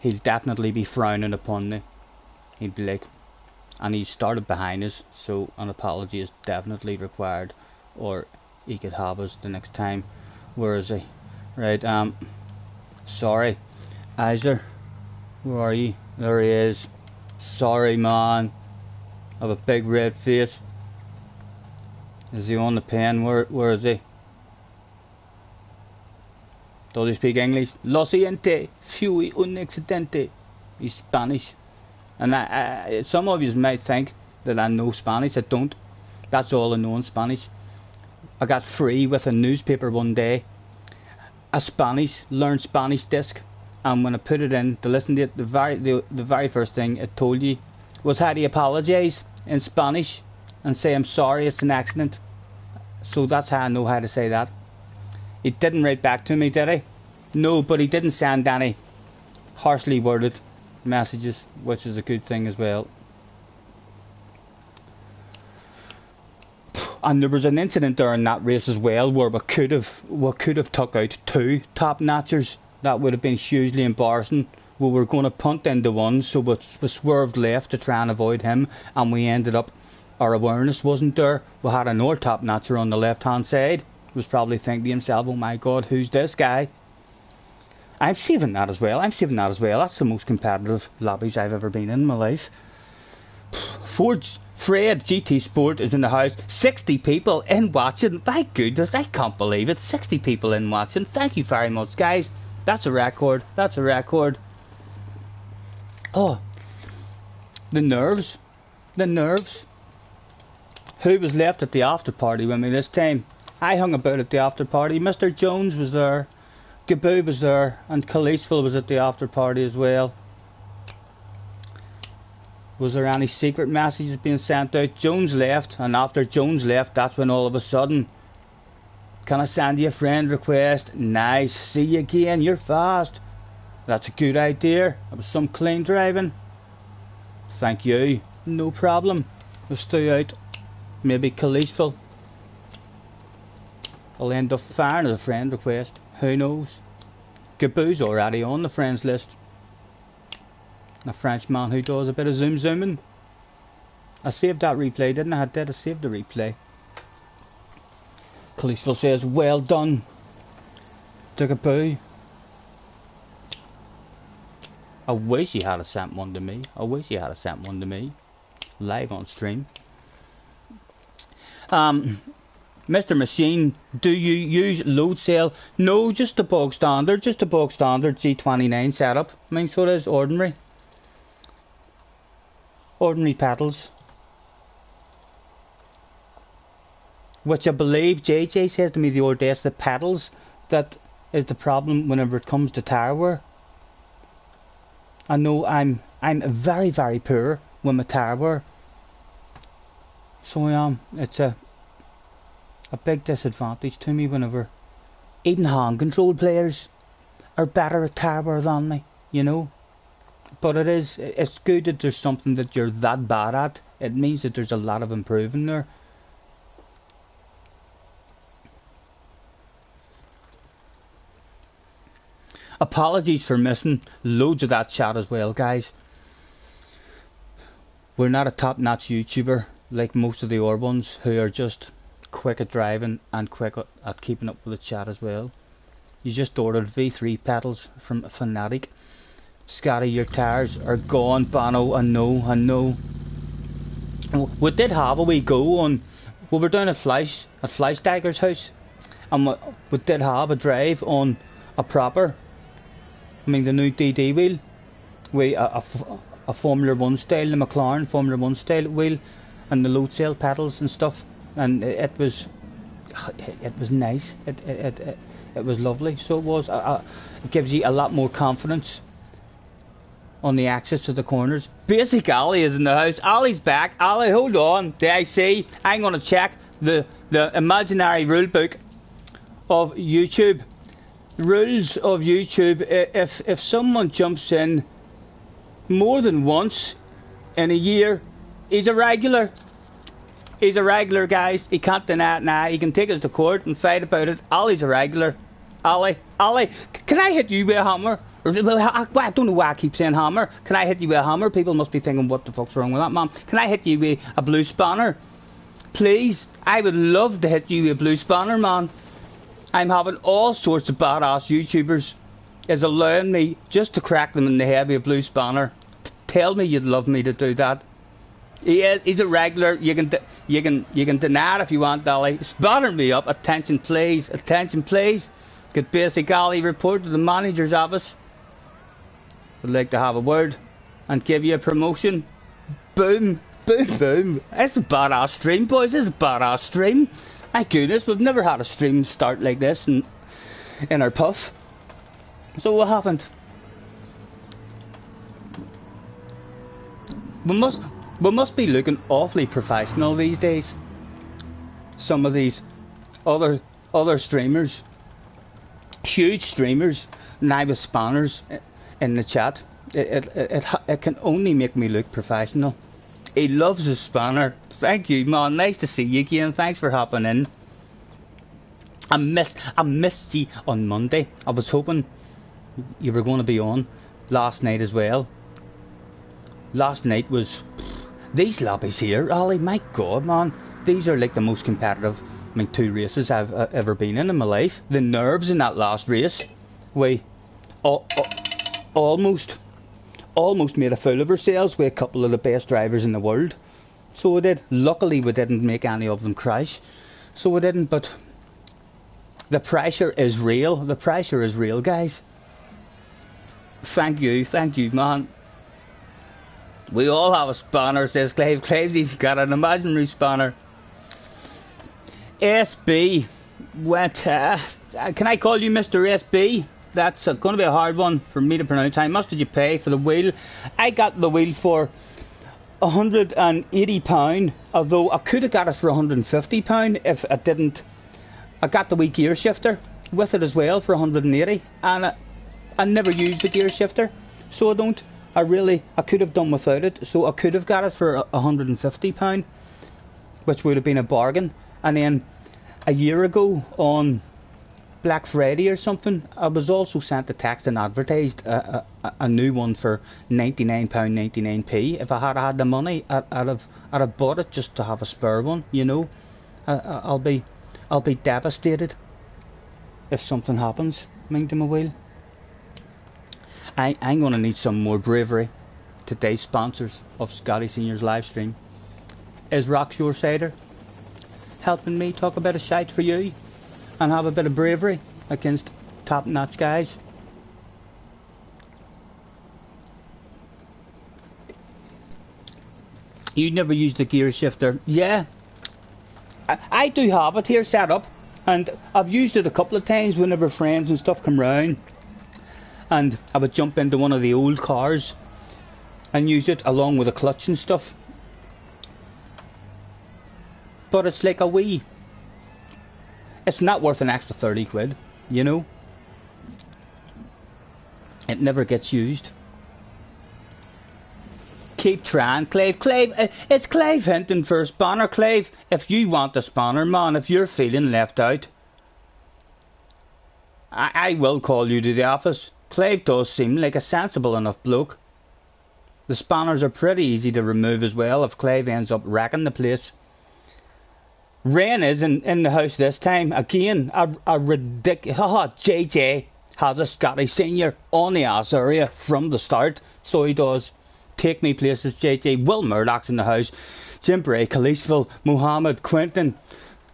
He'll definitely be frowning upon me. He'd be like, and he started behind us, so an apology is definitely required, or he could have us the next time. Where is he? Right, sorry. Isaac, where are you? There he is. Sorry, man. I have a big red face. Is he on the pen? Where is he? Does he speak English? Lo siente, fui un accidente. He's Spanish. And some of you might think that I know Spanish. I don't. That's all I know in Spanish. I got free with a newspaper one day, a learn Spanish disc, and when I put it in to listen to it, the very first thing it told you was how to apologise in Spanish and say I'm sorry, it's an accident. So that's how I know how to say that. He didn't write back to me, did he? No, but he didn't send any harshly worded messages, which is a good thing as well. And there was an incident there in that race as well where we could have took out 2 top notchers. That would have been hugely embarrassing. We were going to punt into one, so we swerved left to try and avoid him, and we ended up, our awareness wasn't there. We had another top notcher on the left hand side. He was probably thinking to himself, oh my god, who's this guy? I'm saving that as well. That's the most competitive lobbies I've ever been in my life. Fred GT Sport is in the house. 60 people in watching. My goodness, I can't believe it. 60 people in watching. Thank you very much, guys. That's a record. Oh, the nerves. Who was left at the after party with me this time? I hung about at the after party. Mr. Jones was there. Gaboo was there, and Kalisville was at the after party as well. Was there any secret messages being sent out? Jones left, and after Jones left, that's when all of a sudden, can I send you a friend request? Nice, see you again, you're fast. That's a good idea. That was some clean driving. Thank you, no problem. We'll stay out. Maybe Kalisville. I'll end up firing as a friend request. Who knows? Gaboo's already on the friends list. A Frenchman who does a bit of zooming. I saved that replay, didn't I? I saved the replay. Kalisville says, well done to Gaboo. I wish he had sent one to me. Live on stream. Mr. Machine, do you use load cell? No, just the bog standard G29 setup. I mean, so it is ordinary pedals. Which I believe JJ says to me the other day, it's the pedals that is the problem whenever it comes to tire wear. I know I'm very, very poor with my tire wear. So I am. It's a big disadvantage to me whenever even hand control players are better at tire wear than me, you know. But it's good that there's something that you're that bad at. It means that there's a lot of improving there. Apologies for missing loads of that chat as well, guys. We're not a top-notch YouTuber like most of the other ones who are just quick at driving and quick at keeping up with the chat as well. You just ordered V3 pedals from Fanatic. Scotty, your tires are gone, Bono. I know. We did have a wee go on. We were down at Fleischsteiger's house, and we did have a drive on a proper. I mean, the new DD wheel, a Formula 1 style, the McLaren Formula 1 style wheel, and the load cell pedals and stuff, and it was nice. It was lovely. So it was. It gives you a lot more confidence on the axis of the corners. Basic Ali is in the house. Ali's back. Ali, hold on. Did I see? I'm gonna check the imaginary rule book of YouTube. Rules of YouTube. If someone jumps in more than once in a year, he's a regular. He's a regular, guys. He can't deny it now. He can take us to court and fight about it. Ali's a regular. Ali, can I hit you with a hammer? Well, I don't know why I keep saying hammer. Can I hit you with a hammer? People must be thinking, what the fuck's wrong with that, man? Can I hit you with a blue spanner? please, I would love to hit you with a blue spanner, man. I'm having all sorts of badass YouTubers is allowing me just to crack them in the head with a blue spanner. Tell me you'd love me to do that. He's a regular. You can deny it if you want, Dolly. Spanner me up. Attention please. Attention please. Could basically report to the manager's office. Would like to have a word and give you a promotion. Boom. Boom boom. It's a badass stream, boys. It's a badass stream. My goodness, we've never had a stream start like this in our puff. So what happened? We must be looking awfully professional these days. Some of these other streamers, huge streamers, now with spanners in the chat. It can only make me look professional. He loves a spanner. Thank you, man. Nice to see you again. Thanks for hopping in. I missed you on Monday. I was hoping you were going to be on last night as well. Last night was... These lobbies here, Ollie, my God, man. These are like the most competitive, 2 races I've ever been in my life. The nerves in that last race. We almost made a fool of ourselves with a couple of the best drivers in the world. So we did. Luckily we didn't make any of them crash. So we didn't, but the pressure is real. The pressure is real, guys. Thank you, man. We all have a spanner, says Clive. Clive's even got an imaginary spanner. SB went, can I call you Mr. SB? That's going to be a hard one for me to pronounce. How much did you pay for the wheel? I got the wheel for £180, although I could have got it for £150 if I didn't. I got the wee gear shifter with it as well for £180, and I never used the gear shifter, so I could have done without it, so I could have got it for £150, which would have been a bargain. And then a year ago on Black Friday or something, I was also sent a text and advertised a new one for £99.99p. If I had had the money, I'd have bought it just to have a spare one. You know, I'll be devastated if something happens to my wheel. I'm gonna need some more bravery. Today's sponsors of Scottie Senior's live stream is Rockshore Cider, helping me talk a bit of shite for you and have a bit of bravery against top-notch guys. You never used the gear shifter? Yeah, I do have it here set up, and I've used it a couple of times whenever friends and stuff come round, and I would jump into one of the old cars and use it along with a clutch and stuff. But it's like a wee... It's not worth an extra 30 quid, you know. It never gets used. Keep trying, Clive. It's Clive hinting for a spanner. Clive, if you want a spanner, man, if you're feeling left out, I will call you to the office. Clive does seem like a sensible enough bloke. The spanners are pretty easy to remove as well if Clive ends up wrecking the place. Rain is in the house this time. Again, a ridiculous... Haha, JJ has a Scottie Senior on the ass area from the start. So he does. Take me places, JJ. Will Murdoch's in the house. Jim Bray, Kalisville, Mohammed, Quentin.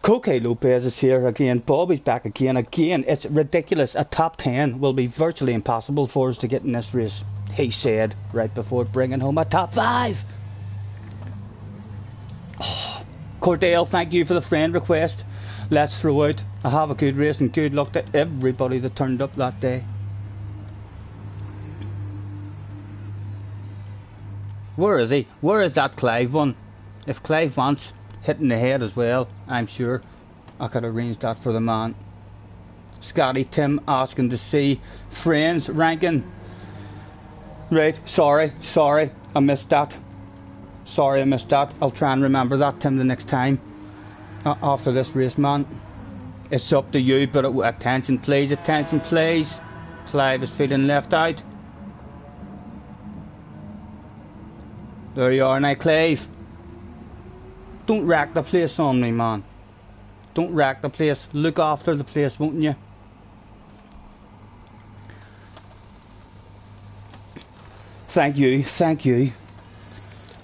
Coque Lopez is here again. Bobby's back again. Again, it's ridiculous. A top 10 will be virtually impossible for us to get in this race, he said right before bringing home a top 5. Cordell, thank you for the friend request. Let's throw out a have a good race and good luck to everybody that turned up that day. Where is he? Where is that Clive one? If Clive wants hitting the head as well, I'm sure I could arrange that for the man. Scotty Tim asking to see friends ranking. Right, sorry, I missed that. Sorry I missed that. I'll try and remember that, Tim, the next time. After this race, man. It's up to you, but attention please, attention please. Clive is feeling left out. There you are now, Clive. Don't wreck the place on me, man. Don't wreck the place. Look after the place, won't you? Thank you, thank you.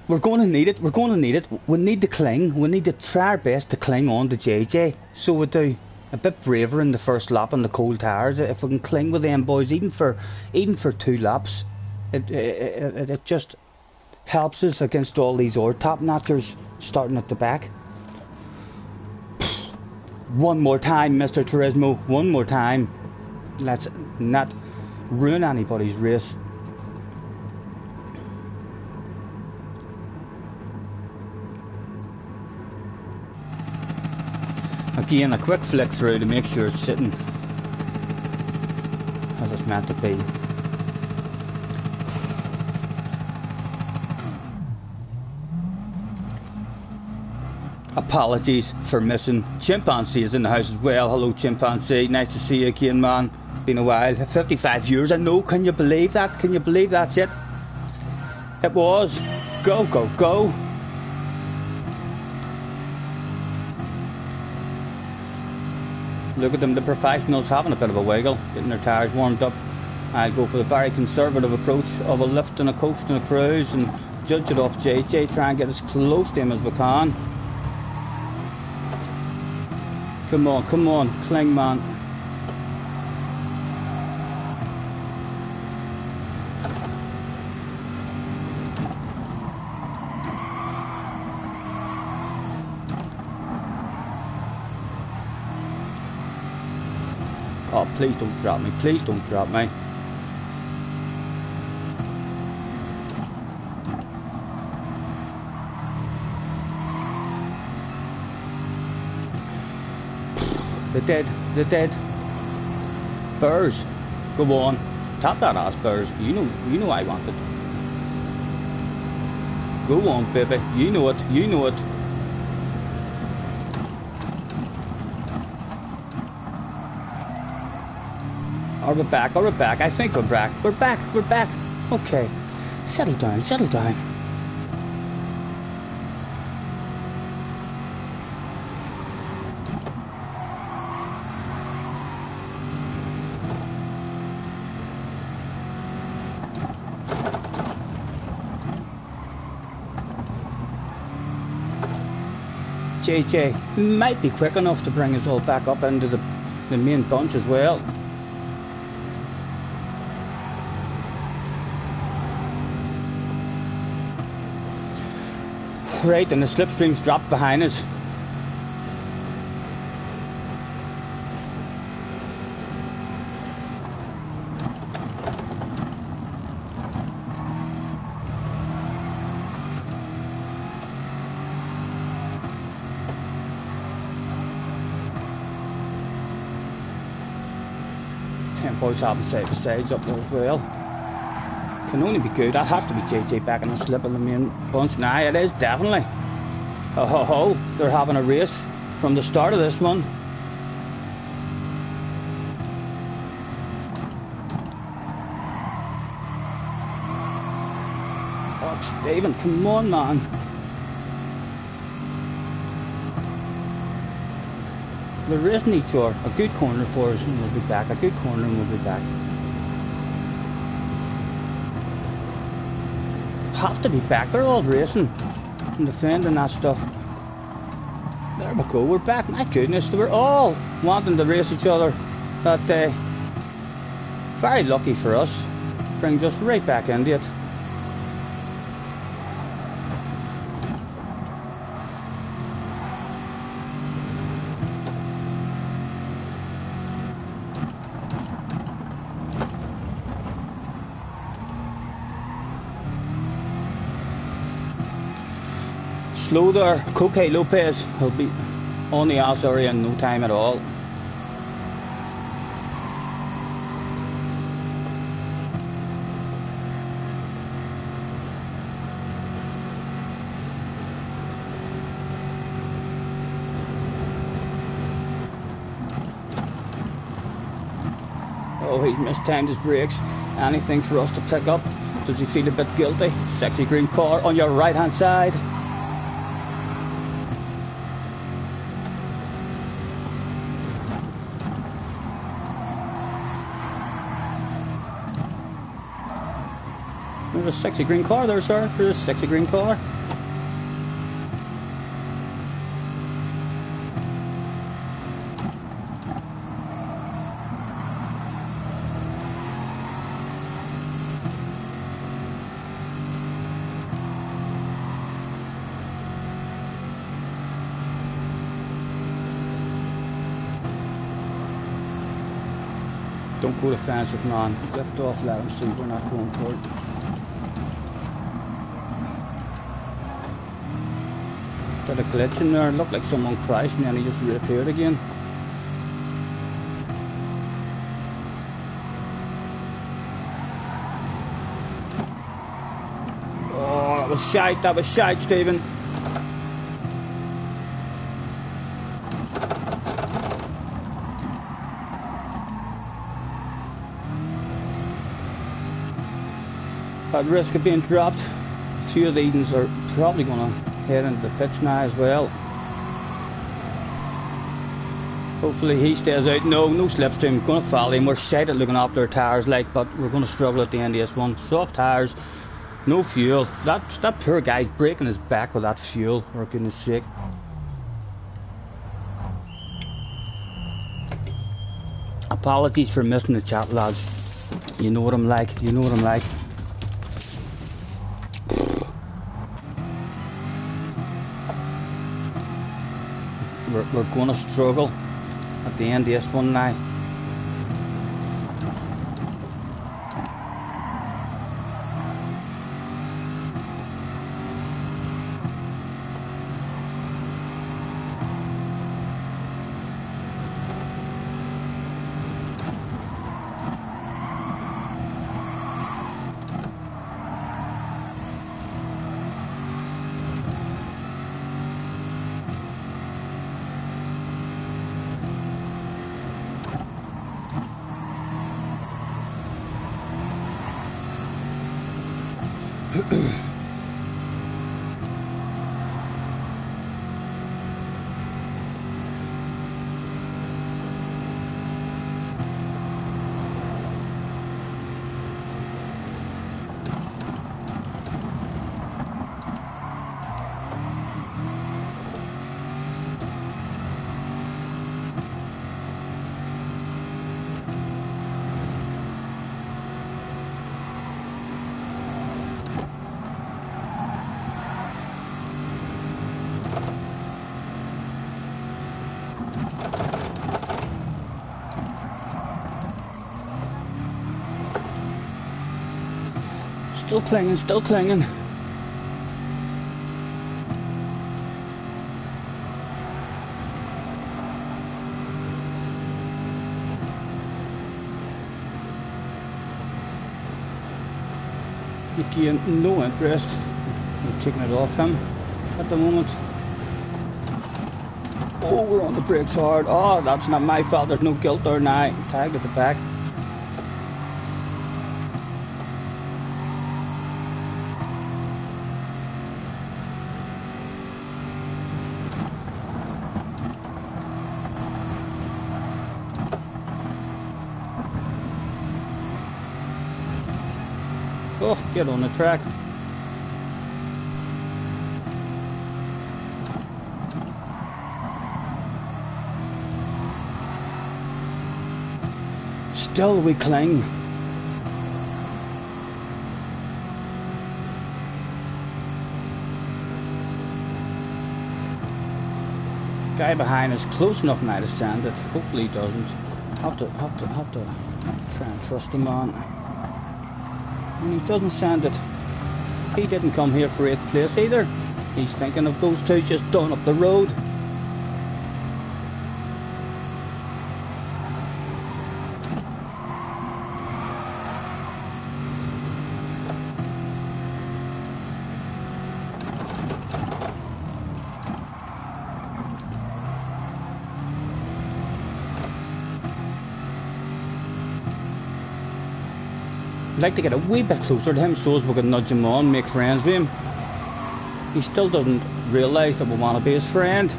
We're going to need it, we're going to need it. We need to cling, we need to try our best to cling on to JJ. So we do. A bit braver in the first lap on the cold tires. If we can cling with them boys, even for 2 laps, it just helps us against all these other top notchers starting at the back. One more time, Mr. Turismo, one more time. Let's not ruin anybody's race. Again, a quick flick through to make sure it's sitting as it's meant to be. Apologies for missing. Chimpanzee is in the house as well. Hello Chimpanzee, nice to see you again, man. Been a while. 55 years, I know. Can you believe that? Can you believe that's it? It was. Go, go, go. Look at them, the professionals having a bit of a wiggle, getting their tyres warmed up. I'll go for the very conservative approach of a lift and a coast and a cruise and judge it off JJ, try and get as close to him as we can. Come on, cling, man. Oh, please don't drop me, please don't drop me. They're dead. Burrs, go on, tap that ass, Burrs. You know I want it. Go on, baby, you know it. Are we back? I think we're back. We're back. Okay. Settle down. JJ might be quick enough to bring us all back up into the main bunch as well. Right, and the slipstream's dropped behind us. Ten boys having side by sides up there as well. Can only be good. That has to be JJ back in the slip of the main bunch. Now it is definitely. Ho ho ho! They're having a race from the start of this one. Oh, Stephen, come on, man! They're racing each other. A good corner for us, and we'll be back. A good corner, and we'll be back. Have to be back. They're all racing and defending that stuff. There we go. We're back. My goodness, they were all wanting to race each other that day. Very lucky for us. Brings us right back into it. Slow there, Coque Lopez will be on the outs area in no time at all. Oh, he's mistimed his brakes. Anything for us to pick up? Does he feel a bit guilty? Sexy green car on your right hand side. There's a sexy green car there, sir. There's a sexy green car. Don't go defensive, man. Lift off, let him see we're not going for it. Got a glitch in there. It looked like someone crashed and then he just reappeared again. Oh, that was shite, Stephen. At risk of being dropped. A few of these are probably going to head into the pits now as well. Hopefully he stays out. No slipstream. Going to follow him. We're shite at looking after our tyres, like, but we're going to struggle at the end of this one. Soft tyres, no fuel. That poor guy's breaking his back with that fuel, for goodness sake. Apologies for missing the chat, lads. You know what I'm like. You know what I'm like. We're going to struggle at the end of this one now. Still clinging. Again, no interest in taking it off him at the moment. Oh, we're on the brakes hard. Oh, that's not my fault. There's no guilt there now. Tagged at the back. Oh, get on the track. Still we cling. Guy behind us close enough now to send it. Hopefully he doesn't. Have to try and trust him on. And he doesn't send it. He didn't come here for 8th place either. He's thinking of those two just done up the road. I'd like to get a wee bit closer to him so as we can nudge him on, make friends with him. He still doesn't realise that we want to be his friend.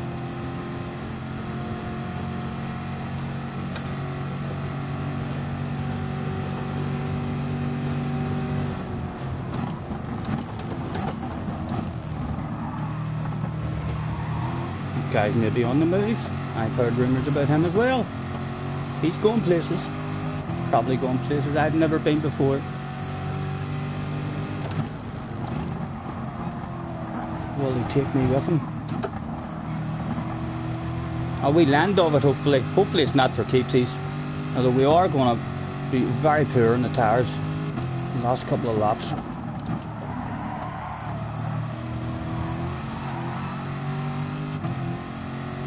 guy's maybe on the move. I've heard rumours about him as well. He's going places. Probably going places I've never been before. Will he take me with him? Oh, we land of it, hopefully. Hopefully it's not for keepsies. Although we are going to be very poor in the tyres the last couple of laps.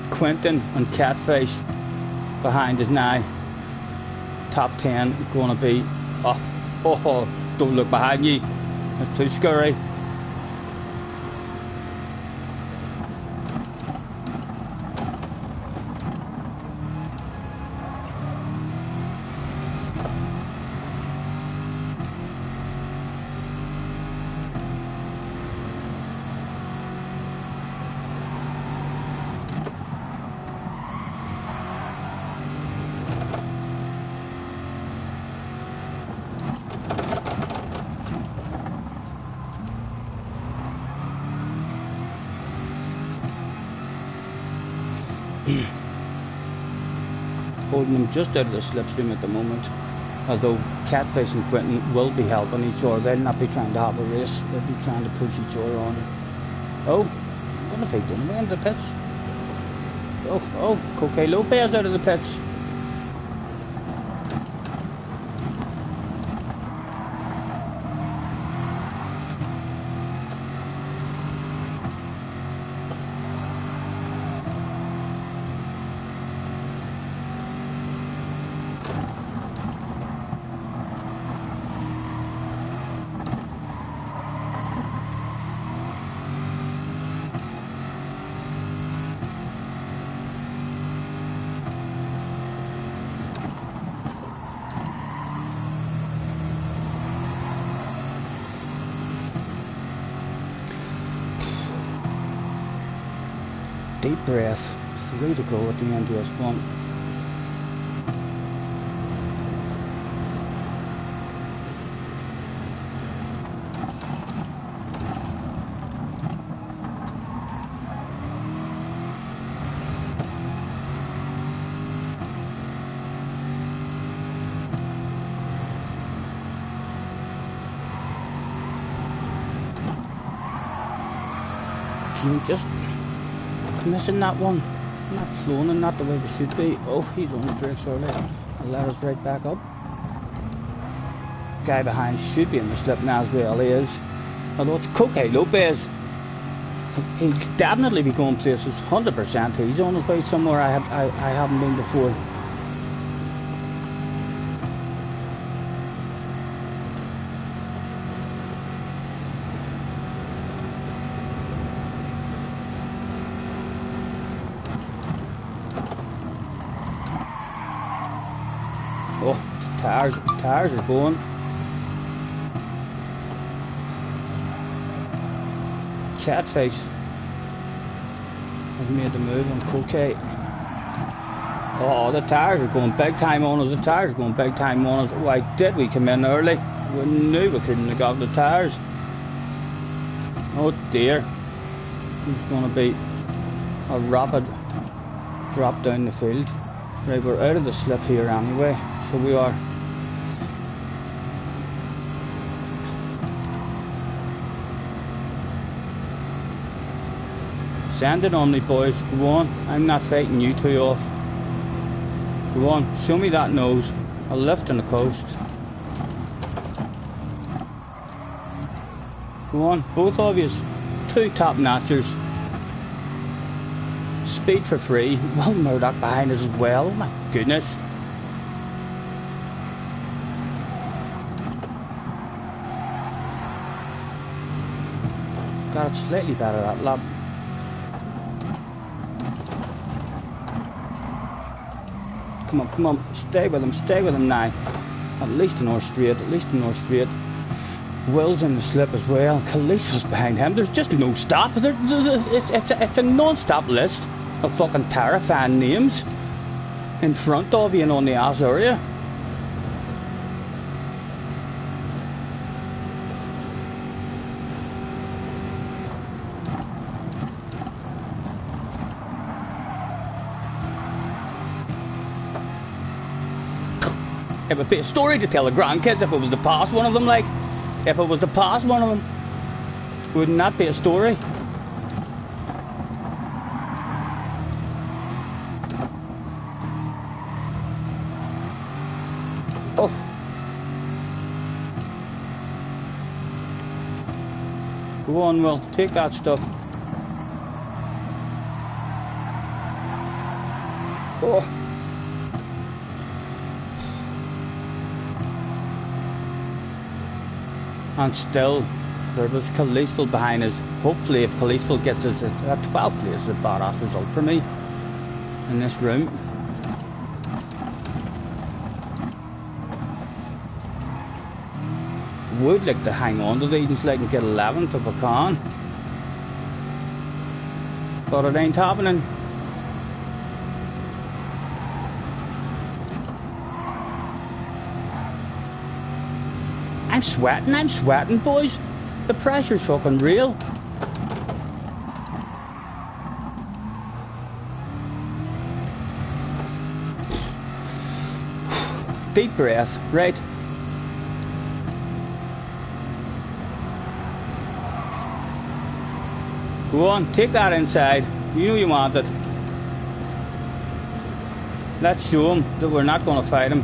Quentin and Catfish behind us now. Top 10 going to be... Oh, don't look behind you. That's too scary. Holding them just out of the slipstream at the moment, although Catfish and Quentin will be helping each other. They'll not be trying to have a race, they'll be trying to push each other on. Oh, I'm going to feed them way into the pits. Oh, Coque Lopez out of the pits. Deep breath, 3 to go at the end of this one. Can you just missing that one? Not flowing and not the way we should be. Oh, he's on the brakes early. I'll let us right back up. Guy behind should be in the slip now as well. He is. Although it's Coque Lopez. He'll definitely be going places. 100%. He's on his way somewhere I haven't been before. Tires are going. Catfish has made the move on Coque. Oh, the tires are going big time on us. The tires are going big time on us. Why did we come in early? We knew we couldn't have got the tires. Oh dear. It's going to be a rapid drop down the field. Right, we're out of the slip here anyway, so we are. Send it on me, boys. Go on. I'm not fighting you two off. Go on. Show me that nose. I'll lift on the coast. Go on. Both of you. Two top notchers. Speed for free. Will Murdoch behind us as well. Oh my goodness. Got it slightly better that lap. Come on, stay with him now. At least an horse straight, Will's in the slip as well. Khaleesi's behind him. There's just no stop. It's a non-stop list of fucking terrifying names in front of you and on the ass area. It would be a story to tell the grandkids if it was to pass one of them, like. If it was to pass one of them. Wouldn't that be a story? Oh. Go on, Will. Take that stuff. Oh. And still, there was Kalisful behind us. Hopefully, if Kalisful gets us at 12th place, is a badass result for me in this room. Would like to hang on to these so I can get 11th if I can, but it ain't happening. I'm sweating, boys. The pressure's fucking real. Deep breath, right? Go on, take that inside. You know you want it. Let's show him that we're not going to fight him.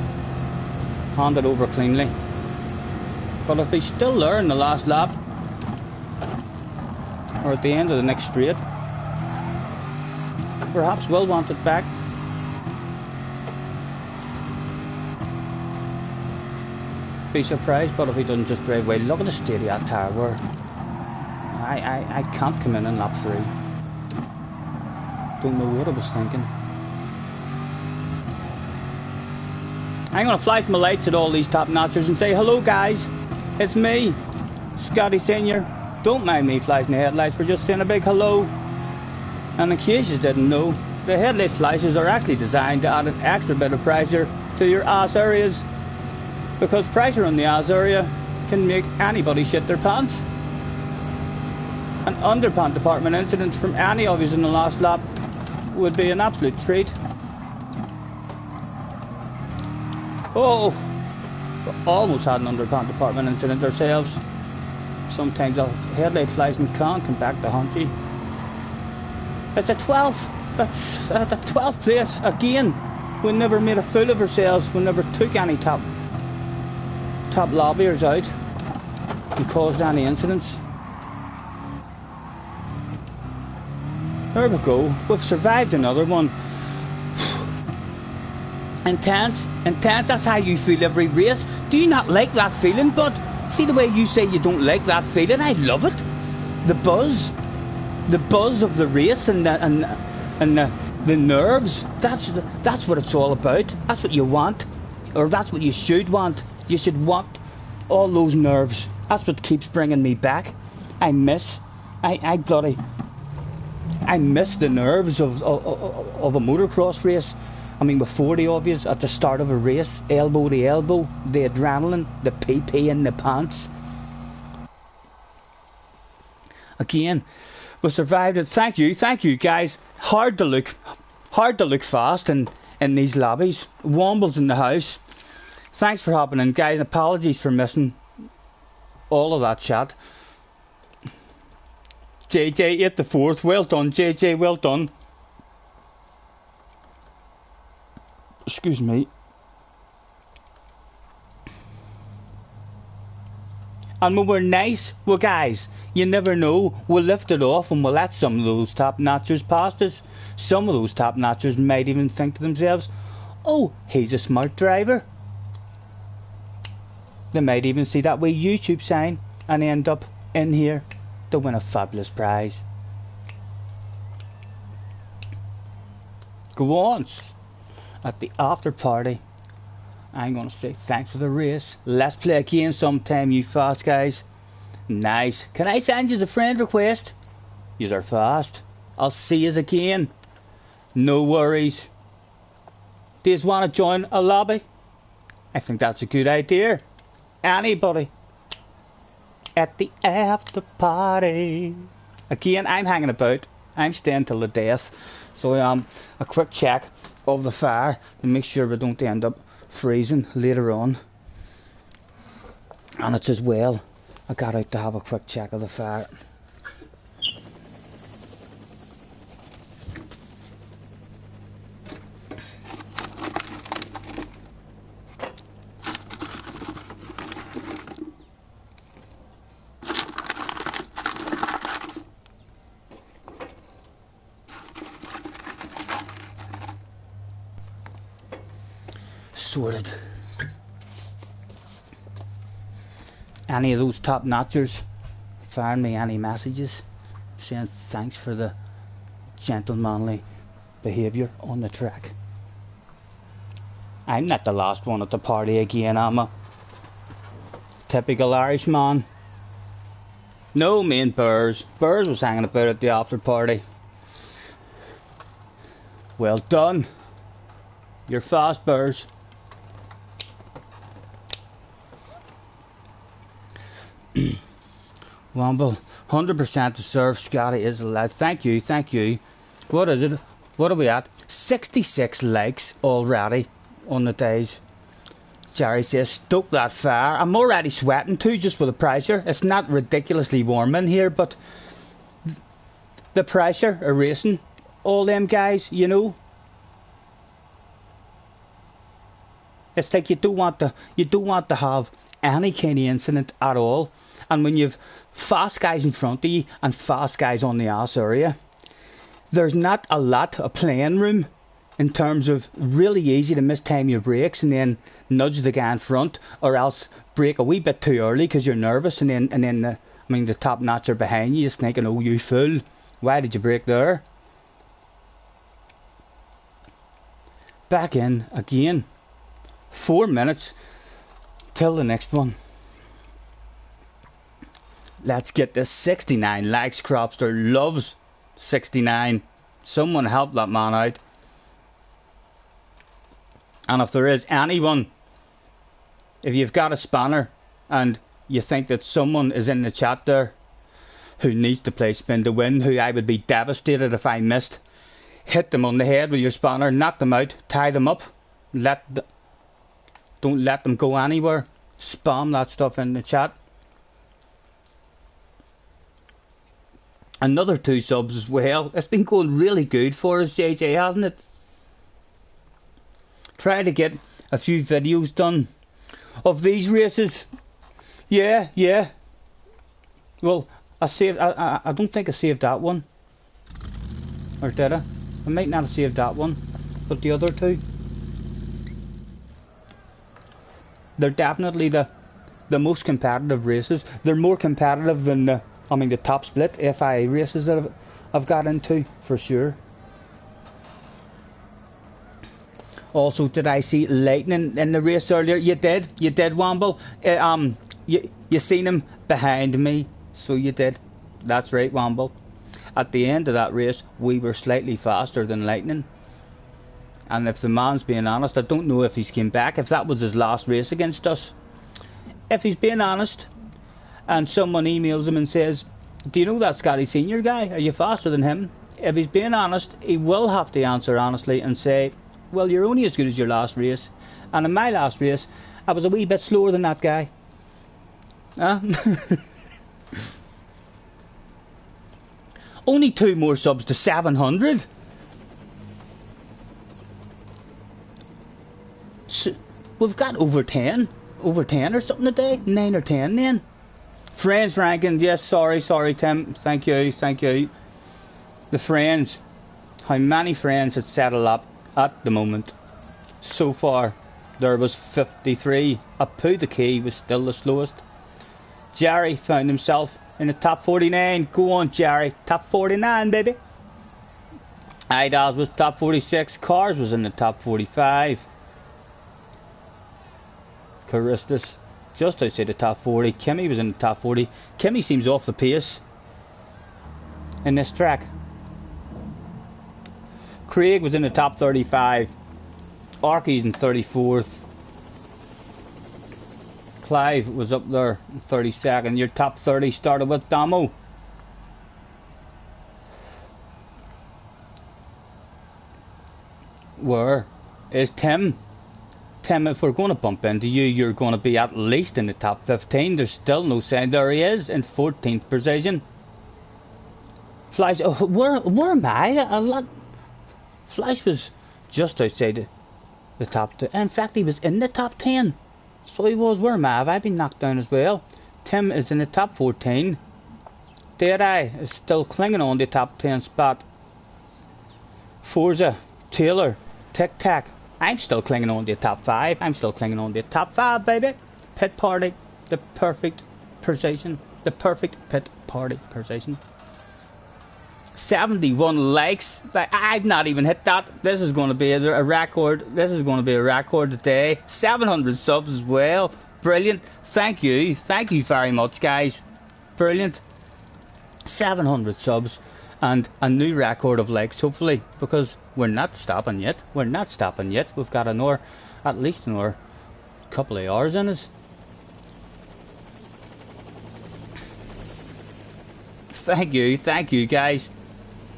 Hand it over cleanly. But if he's still there in the last lap, or at the end of the next straight, perhaps we'll want it back. Be surprised, but if he doesn't just drive away. Look at the state of that tower. I can't come in lap 3. Don't know what I was thinking. I'm going to flash my lights at all these top notchers and say, hello guys, it's me, Scotty Senior. Don't mind me flashing the headlights, we're just saying a big hello. And in case you didn't know, the headlight flashes are actually designed to add an extra bit of pressure to your ass areas. Because pressure on the ass area can make anybody shit their pants. An underpant department incident from any of you in the last lap would be an absolute treat. Oh, we almost had an underpant department incident ourselves. Sometimes a headlight flashing can't come back to haunt you. It's a 12th. That's the 12th place again. We never made a fool of ourselves. We never took any top lobbyers out and caused any incidents. There we go. We've survived another one. Intense, that's how you feel every race. Do you not like that feeling, bud? See the way you say you don't like that feeling? I love it. The buzz of the race and the nerves. That's what it's all about. That's what you want, or that's what you should want. You should want all those nerves. That's what keeps bringing me back. I miss the nerves of a motocross race. I mean, with 40 of you at the start of a race, elbow to elbow, the adrenaline, the pee in the pants. Again, we survived it. Thank you guys. Hard to look fast in these lobbies. Wombles in the house. Thanks for hopping in, guys. Apologies for missing all of that chat. JJ ate the 4th. Well done, JJ. Well done. Excuse me. And when we're nice, well guys, you never know, we'll lift it off and we'll let some of those top notchers past us. Some of those top notchers might even think to themselves, oh, he's a smart driver. They might even see that wee YouTube sign and end up in here to win a fabulous prize. Go on. At the after party, I'm gonna say thanks for the race. Let's play again sometime, you fast guys. Nice. Can I send you the friend request? Yous are fast. I'll see yous again. No worries. Do yous want to join a lobby? I think that's a good idea. Anybody at the after party. Again, I'm hanging about. I'm staying till the death. So a quick check of the fire to make sure we don't end up freezing later on. And it's as well, I got out to have a quick check of the fire. Sorted. Any of those top notchers firing me any messages saying thanks for the gentlemanly behaviour on the track. I'm not the last one at the party again, am I? Typical Irishman. No, me and Burrs was hanging about at the after party. Well done. You're fast, Burrs. Womble, 100% to serve. Scotty is allowed. Thank you, thank you. What is it? What are we at? 66 likes already on the days. Jerry says, stoke that fire. I'm already sweating too, just with the pressure. It's not ridiculously warm in here, but the pressure erasing all them guys, you know. It's like you don't want to have any kind of incident at all. And when you've fast guys in front of you and fast guys on the ass area, there's not a lot of playing room in terms of really easy to mistime your brakes and then nudge the guy in front, or else brake a wee bit too early because you're nervous, and then the top notcher behind you is thinking, oh you fool, why did you brake there? Back in again. 4 minutes till the next one. Let's get this 69 likes. Cropster loves 69. Someone help that man out. And if there is anyone, if you've got a spanner and you think that someone is in the chat there who needs to play spin to win, who I would be devastated if I missed, hit them on the head with your spanner, knock them out, tie them up, don't let them go anywhere. Spam that stuff in the chat. Another 2 subs as well. It's been going really good for us, JJ, hasn't it? Try to get a few videos done of these races. Yeah. Well, I don't think I saved that one. Or did I? I might not have saved that one. But the other 2. They're definitely the most competitive races. They're more competitive than the top split FIA races that I've got into, for sure. Also, did I see lightning in the race earlier? You did, Womble. You seen him behind me, so you did. That's right, Womble. At the end of that race, we were slightly faster than lightning. And if the man's being honest, I don't know if he's came back, if that was his last race against us. If he's being honest, and someone emails him and says, do you know that Scottie Senior guy? Are you faster than him? If he's being honest, he will have to answer honestly and say, well, you're only as good as your last race. And in my last race, I was a wee bit slower than that guy. Huh? Only 2 more subs to 700. So we've got over 10 or something today. 9 or 10 then. Friends ranking, yes, sorry Tim, thank you. The friends, how many friends had settled up at the moment? So far there was 53. Apu the Key was still the slowest. Jerry found himself in the top 49. Go on Jerry, top 49 baby. Idaz was top 46. Cars was in the top 45. Caristus just outside the top 40. Kimmy was in the top 40. Kimmy seems off the pace in this track. Craig was in the top 35. Arky's in 34th. Clive was up there in 32nd. Your top 30 started with Damo. Where is Tim? Tim, if we're going to bump into you, you're going to be at least in the top 15. There's still no sign. There he is in 14th position. Flash, oh, where am I? Flash was just outside the top 2. In fact, he was in the top 10. So he was. Where am I? Have I been knocked down as well? Tim is in the top 14. Deadeye is still clinging on the top 10 spot. Forza, Taylor, Tic Tac. I'm still clinging on to the top 5. I'm still clinging on to the top 5, baby. Pit party. The perfect position. The perfect pit party position. 71 likes. I've not even hit that. This is going to be a record. This is going to be a record today. 700 subs as well. Brilliant. Thank you. Thank you very much, guys. Brilliant. 700 subs and a new record of likes, hopefully, because we're not stopping yet. We're not stopping yet. We've got at least another couple of hours in us. Thank you guys.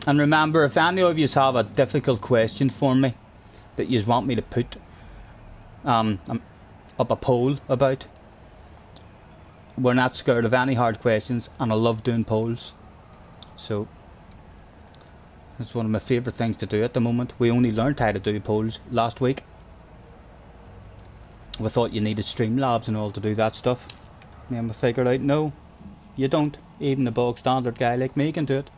And remember, if any of you have a difficult question for me that you want me to put up a poll about, we're not scared of any hard questions, and I love doing polls. So it's one of my favourite things to do at the moment. We only learned how to do polls last week. We thought you needed Streamlabs and all to do that stuff. And we figured out, no, you don't. Even a bog standard guy like me can do it.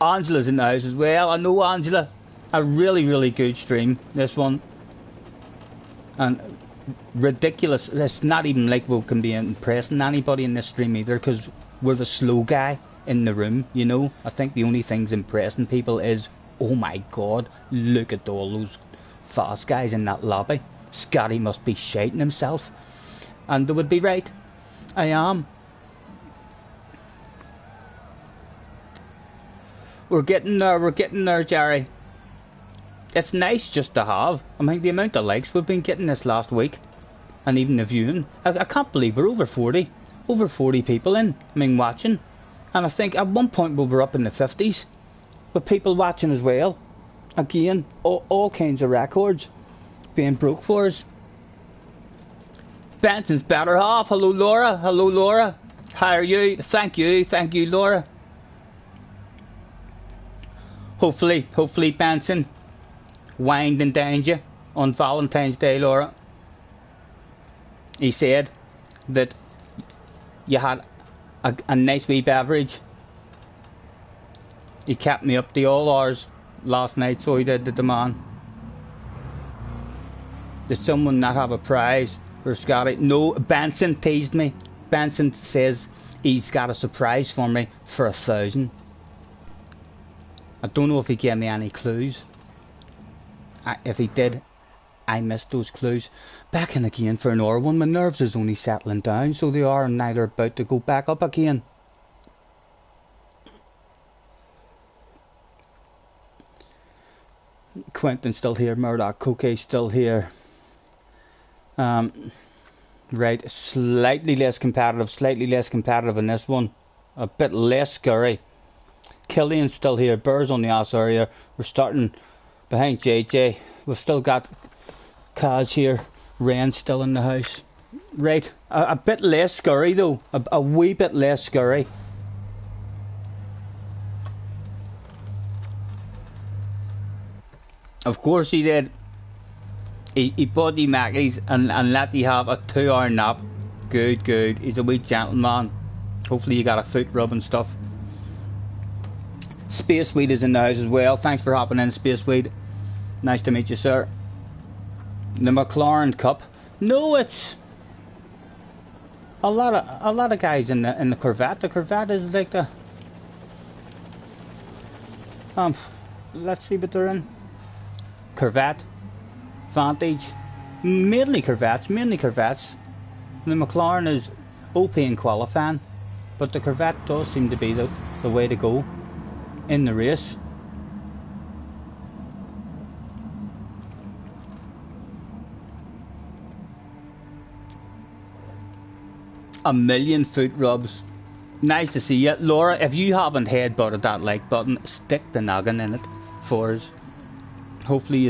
Angela's in the house as well. I know Angela. A really good stream, this one. And ridiculous. It's not even like we can be impressing anybody in this stream either, because we're the slow guy in the room, you know. I think the only thing's impressing people is, oh my god, look at all those fast guys in that lobby. Scotty must be shiting himself. And they would be right. I am. We're getting there, Jerry. It's nice just to have. I mean, the amount of likes we've been getting this last week, and even the viewing. I can't believe we're over 40 people in, watching. And I think at one point we were up in the 50s, with people watching as well. Again, all kinds of records being broke for us. Benson's better half. Hello, Laura. Hello, Laura. How are you? Thank you, Laura. Hopefully, Benson wined and dined you on Valentine's Day, Laura. He said that you had a nice wee beverage. He kept me up the all hours last night, so he did the man. Did someone not have a prize for Scotty? No, Benson teased me. Benson says he's got a surprise for me for 1,000. I don't know if he gave me any clues. If he did, I missed those clues. Back in again for an hour one. My nerves is only settling down, so they are, and now they're about to go back up again. Quentin's still here. Murdoch Coke's still here. Right, slightly less competitive in this one. A bit less scurry. Killian's still here. Burr's on the ass area. We're starting behind JJ. We've still got Kaz here. Ren's still in the house. Right, a bit less scurry though. A wee bit less scurry. Of course he did. He bought the Mackies and let you have a 2-hour nap. Good. He's a wee gentleman. Hopefully you got a foot rub and stuff. Space Weed is in the house as well. Thanks for hopping in, Space Weed. Nice to meet you, sir. The McLaren Cup. No, it's a lot of guys in the Corvette. The Corvette is like the let's see what they're in. Corvette, Vantage, mainly Corvettes. The McLaren is OP in qualifying, but the Corvette does seem to be the way to go in the race. A million foot rubs. Nice to see you, Laura. If you haven't headbutted that like button, stick the noggin in it for us. Hopefully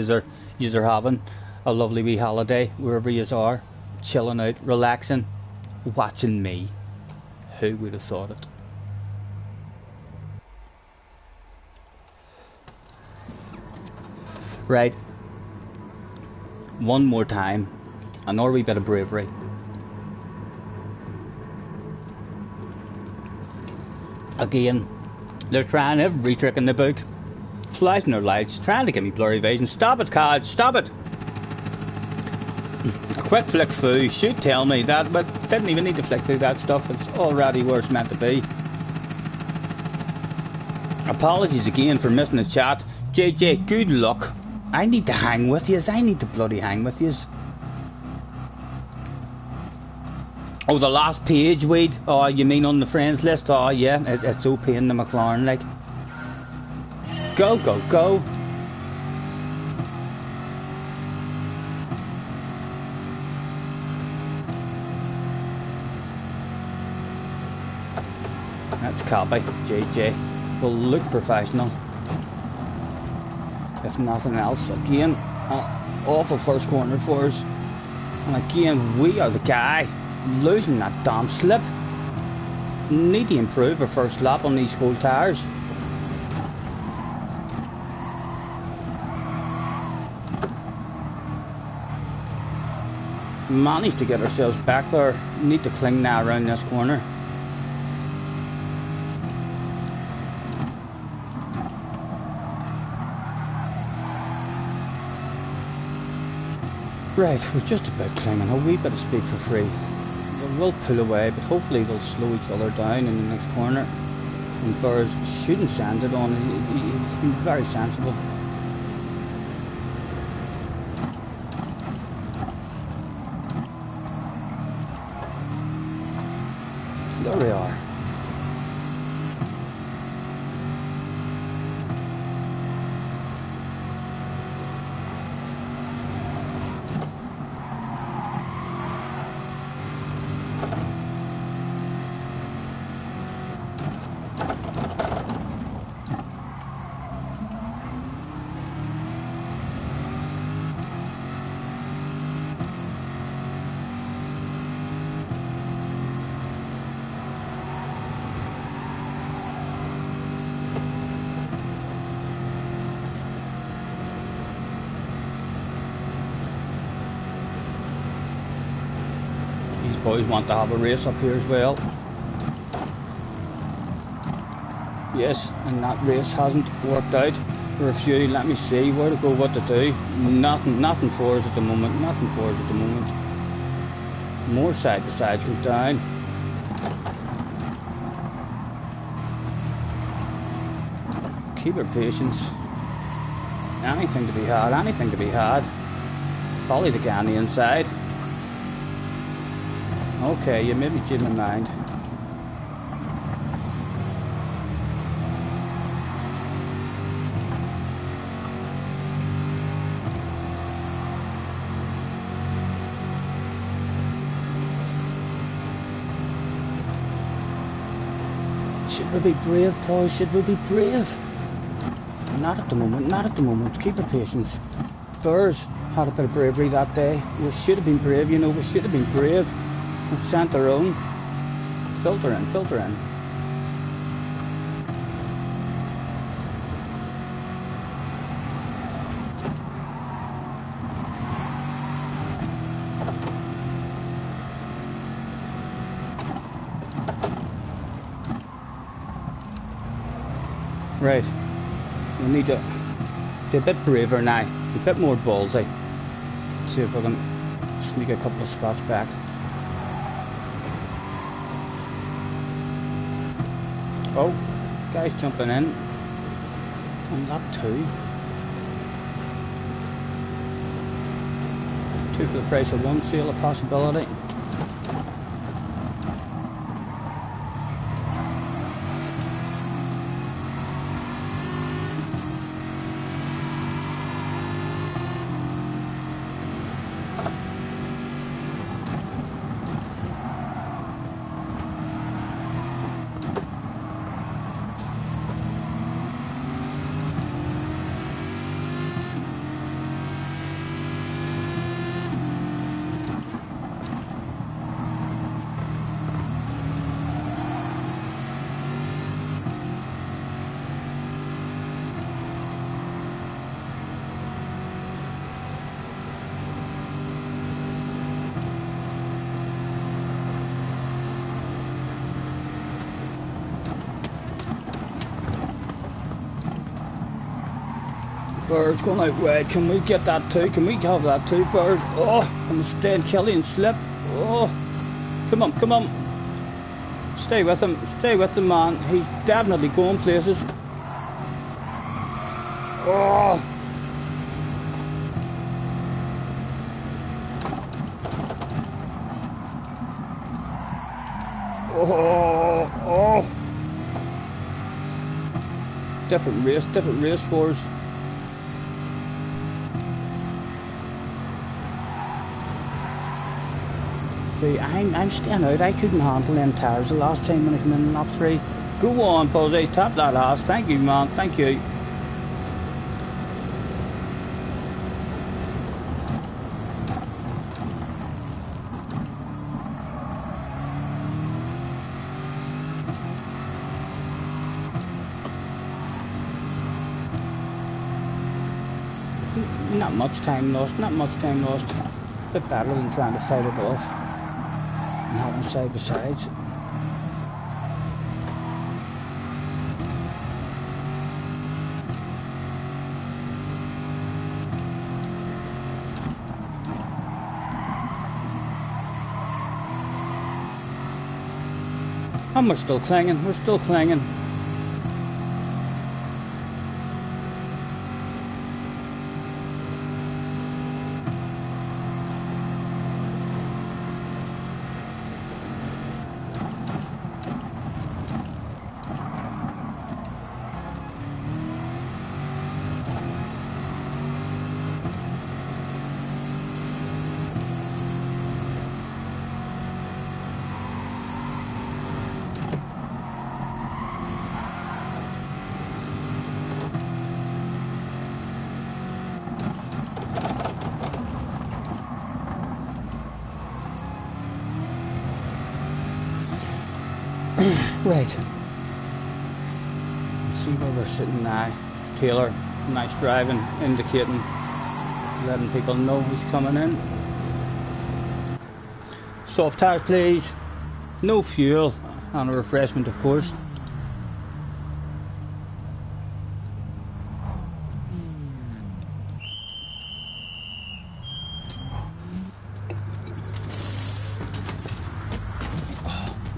You're having a lovely wee holiday wherever you are, chilling out, relaxing, watching me. Who would have thought it? Right, one more time, another wee bit of bravery. Again, they're trying every trick in the book, flashing their lights, trying to give me blurry vision. Stop it, Cod, stop it! A quick flick through should tell me that, but didn't even need to flick through that stuff. It's already where it's meant to be. Apologies again for missing the chat. JJ, good luck. I need to hang with yous. I need to bloody hang with yous. Oh, the last page, Wade? Oh, you mean on the friends list? Oh, yeah, it's OP in the McLaren, like. Go, go, go. That's copy, JJ. Will look professional. If nothing else. Again, awful first corner for us. And again, we are the guy losing that damn slip. Need to improve our first lap on these cold tyres. Managed to get ourselves back there. Need to cling now around this corner. Right, we're just about clinging a wee bit of speed for free. We'll pull away, but hopefully they'll slow each other down in the next corner. And Burrs shouldn't send it on. He's been very sensible. There we are. Boys want to have a race up here as well. Yes, and that race hasn't worked out for a few. Let me see where to go, what to do. Nothing for us at the moment. Nothing for us at the moment. More side to sides come down. Keep our patience. Anything to be had. Anything to be had. Follow the guy on the inside. Okay, you made me change my mind. Should we be brave, boys? Should we be brave? Not at the moment, not at the moment. Keep our patience. Burrs had a bit of bravery that day. We should have been brave, you know, we should have been brave. We've sent our own. Filter in, filter in. Right. We need to be a bit braver now. A bit more ballsy. See if we can sneak a couple of spots back. Oh, guys jumping in on lap 2. 2 for the price of 1, seal a possibility. Birds going out wide. Can we get that too? Can we have that too, birds? Oh, I'm staying Kelly and slip. Oh, come on, come on. Stay with him, man. He's definitely going places. Oh. Oh. Different race for us. See, I'm staying out. I couldn't handle them tires the last time when I came in lap 3. Go on, Posey, tap that ass. Thank you, man. Thank you. Not much time lost. A bit better than trying to fight it off and having side by sides. And we're still clinging. Right. Let's see where we're sitting now. Taylor, nice driving, indicating, letting people know he's coming in. Soft tires, please. No fuel and a refreshment, of course.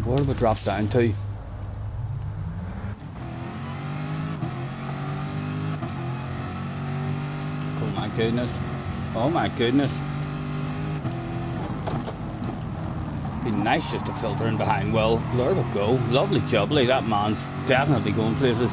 Where do we drop down to? Oh my goodness. Be nice just to filter in behind. Well, there we go. Lovely jubbly. That man's definitely going places.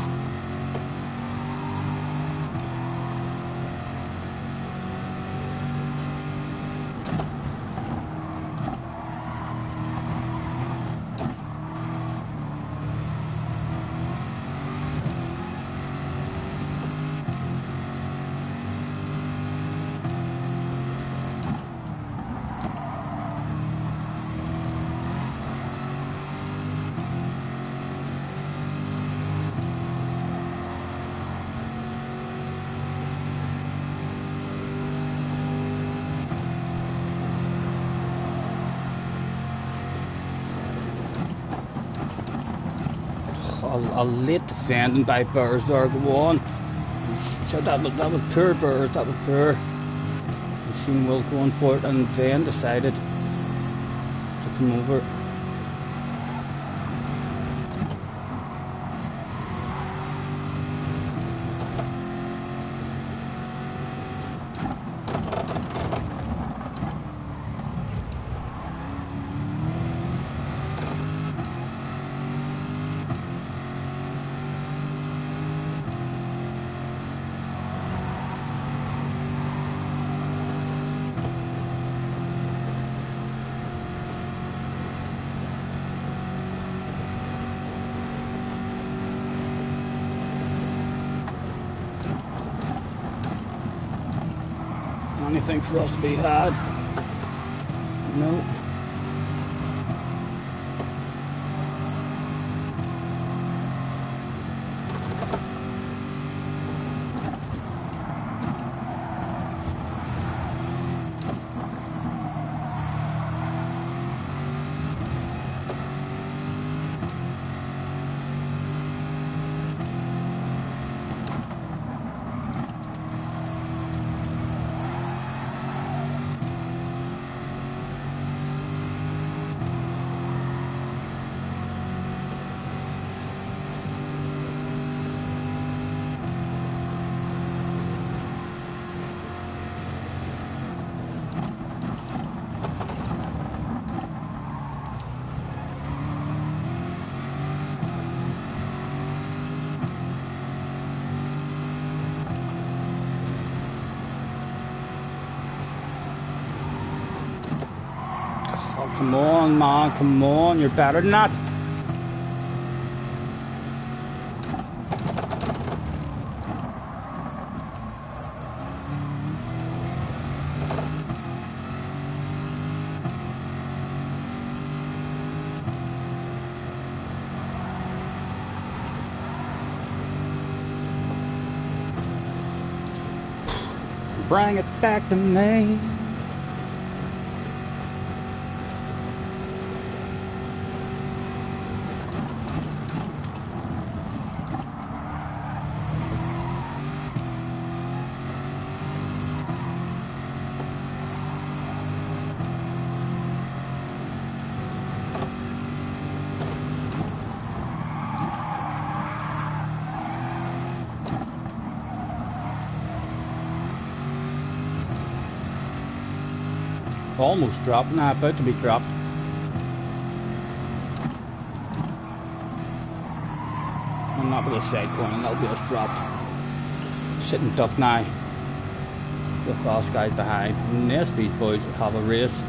A late defending by Burrs there. Go on. So that was poor Burrs. That was poor. And seen Will going for it, and then decided to come over. Anything for us to be had? No. Oh, come on, man, come on, you're better than that. Bring it back to me. Almost dropped, now about to be dropped. I'm not with a side corner, that'll be us dropped. Sitting duck now. The fast guys behind. And yes, these boys have a race.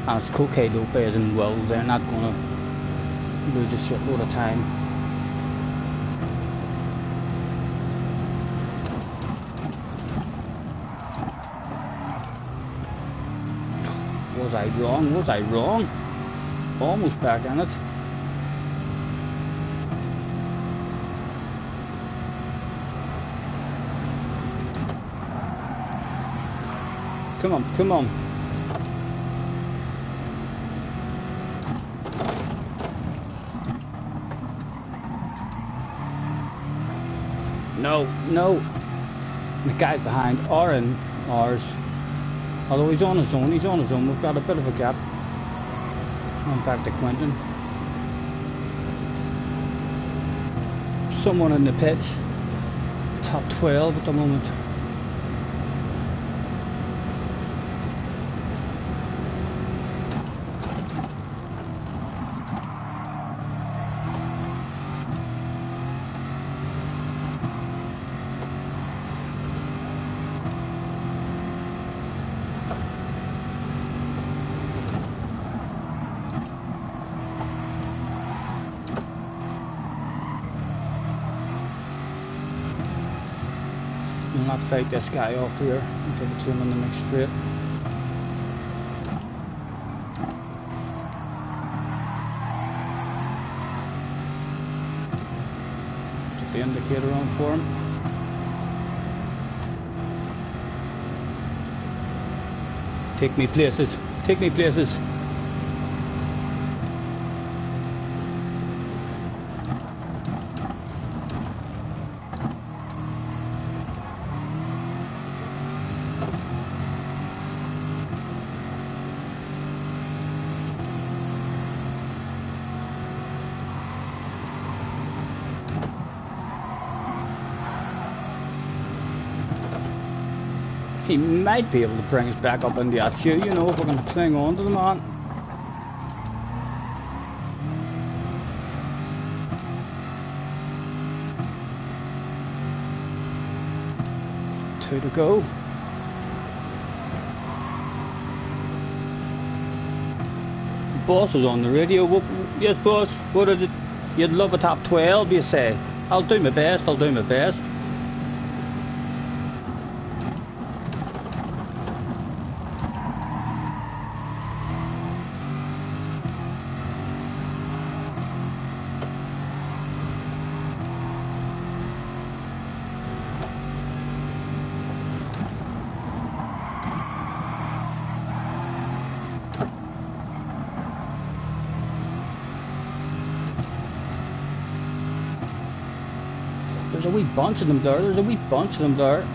And it's Coquet Lopez and Will, they're not gonna lose a shitload of time. Was I wrong? Was I wrong? Almost back in it. Come on, come on. No, no. The guys behind are in ours. Although he's on his own, we've got a bit of a gap. I'm back to Quentin. Someone in the pits. Top 12 at the moment. We'll not fight this guy off here. We'll give it to him in the next straight. Put the indicator on for him. Take me places. Take me places. He might be able to bring us back up in the queue, you know, if we're going to cling on to the man. Two to go. Boss is on the radio. Yes, boss, what is it? You'd love a top 12, you say? I'll do my best, I'll do my best. There's a wee bunch of them there,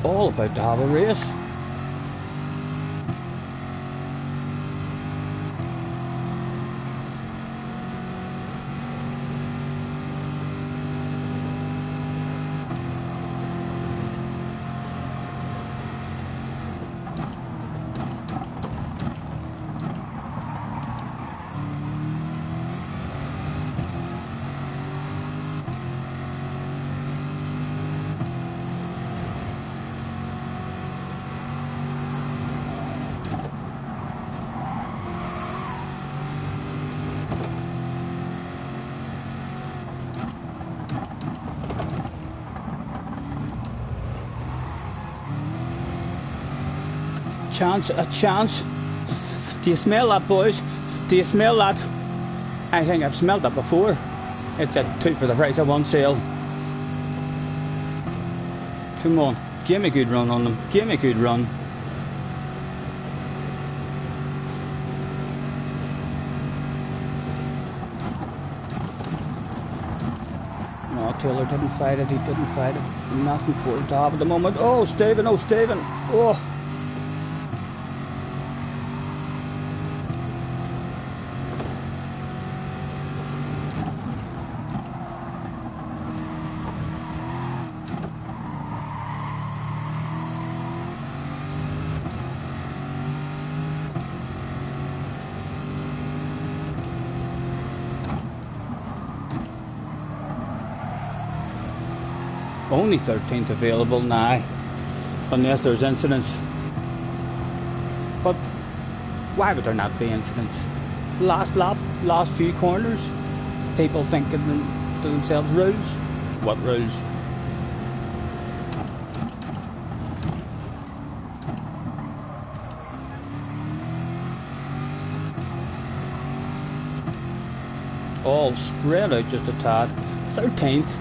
All about to have a race. chance, a chance. Do you smell that, boys? Do you smell that? I think I've smelled that before. It's a 2 for the price of 1 sale. Come on, give me a good run on them. Give me a good run. No, Taylor didn't fight it. He didn't fight it. Nothing for the top at the moment. Oh, Stephen. Oh, Stephen. Oh. Only 13th available now, unless there's incidents. But why would there not be incidents? Last lap, last few corners, people thinking to themselves, rules? What rules? All spread out just a tad. 13th,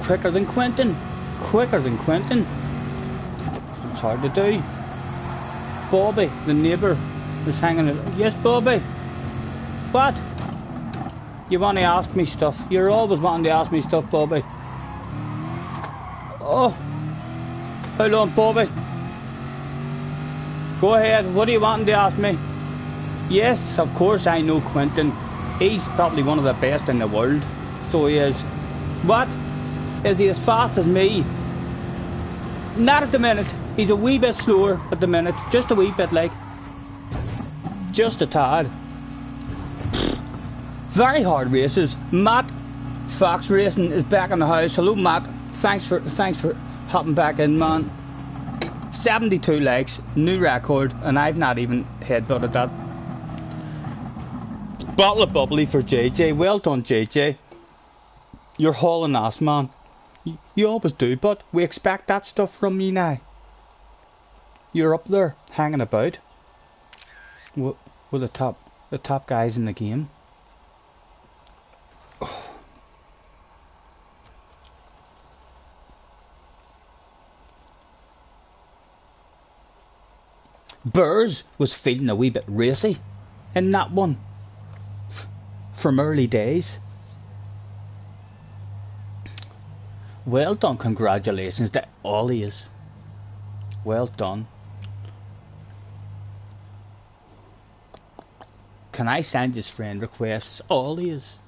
quicker than Quentin. Quicker than Quentin. It's hard to do. Bobby, the neighbour, is hanging it. Yes, Bobby. What? You want to ask me stuff. You're always wanting to ask me stuff, Bobby. Oh. Hold on, Bobby. Go ahead. What are you wanting to ask me? Yes, of course I know Quentin. He's probably one of the best in the world. So he is. What? Is he as fast as me? Not at the minute. He's a wee bit slower at the minute. Just a wee bit, like. Just a tad. Very hard races. Matt Fox Racing is back in the house. Hello, Matt. Thanks for hopping back in, man. 72 likes, new record, and I've not even headbutted that. Bottle of bubbly for JJ. Well done, JJ. You're hauling ass, man. You always do, but we expect that stuff from you now. You're up there, hanging about with the top guys in the game. Burrs was feeling a wee bit racy in that one from early days. Well done, congratulations to all of yous. Well done. Can I send you friend requests? All of yous.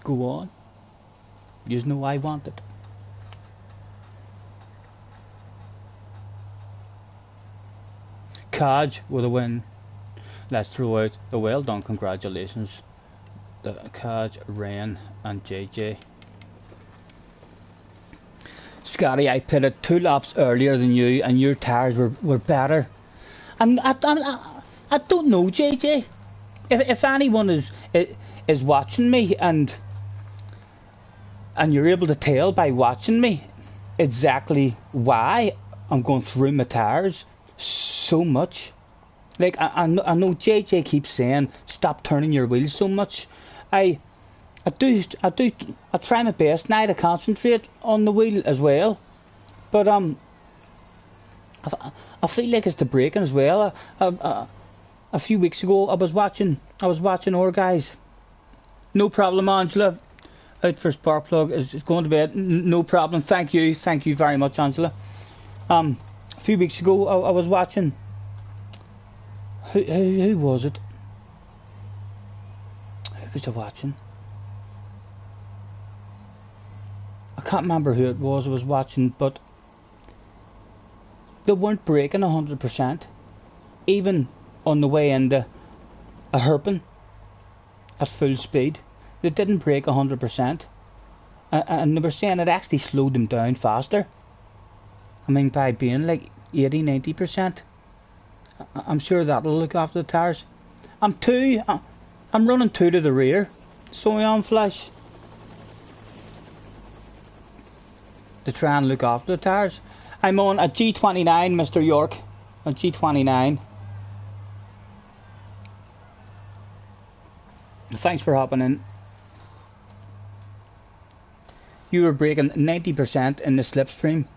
Go on. Yous know I want it. Kaj with a win. Let's throw out the well done congratulations. The Kaj, Rain and JJ. Scotty, I pitted 2 laps earlier than you and your tyres were better. And I don't know, JJ. If anyone is watching me and you're able to tell by watching me exactly why I'm going through my tyres so much. Like I know JJ keeps saying stop turning your wheels so much. I try my best now to concentrate on the wheel as well, but I feel like it's the braking as well. A few weeks ago I was watching our guys. No problem, Angela. Out for Sparkplug is going to bed. No problem. Thank you very much, Angela. A few weeks ago I was watching. Who was it? Who was I watching? I can't remember who it was I was watching, but they weren't braking 100%, even on the way into a hairpin at full speed. They didn't brake 100%, and they were saying it actually slowed them down faster. I mean, by being like 80-90%. I'm sure that'll look after the tyres. I'm running 2 to the rear, so I am Flash, to try and look after the tyres. I'm on a G29, Mr. York. on G29. Thanks for hopping in. You were breaking 90% in the slipstream.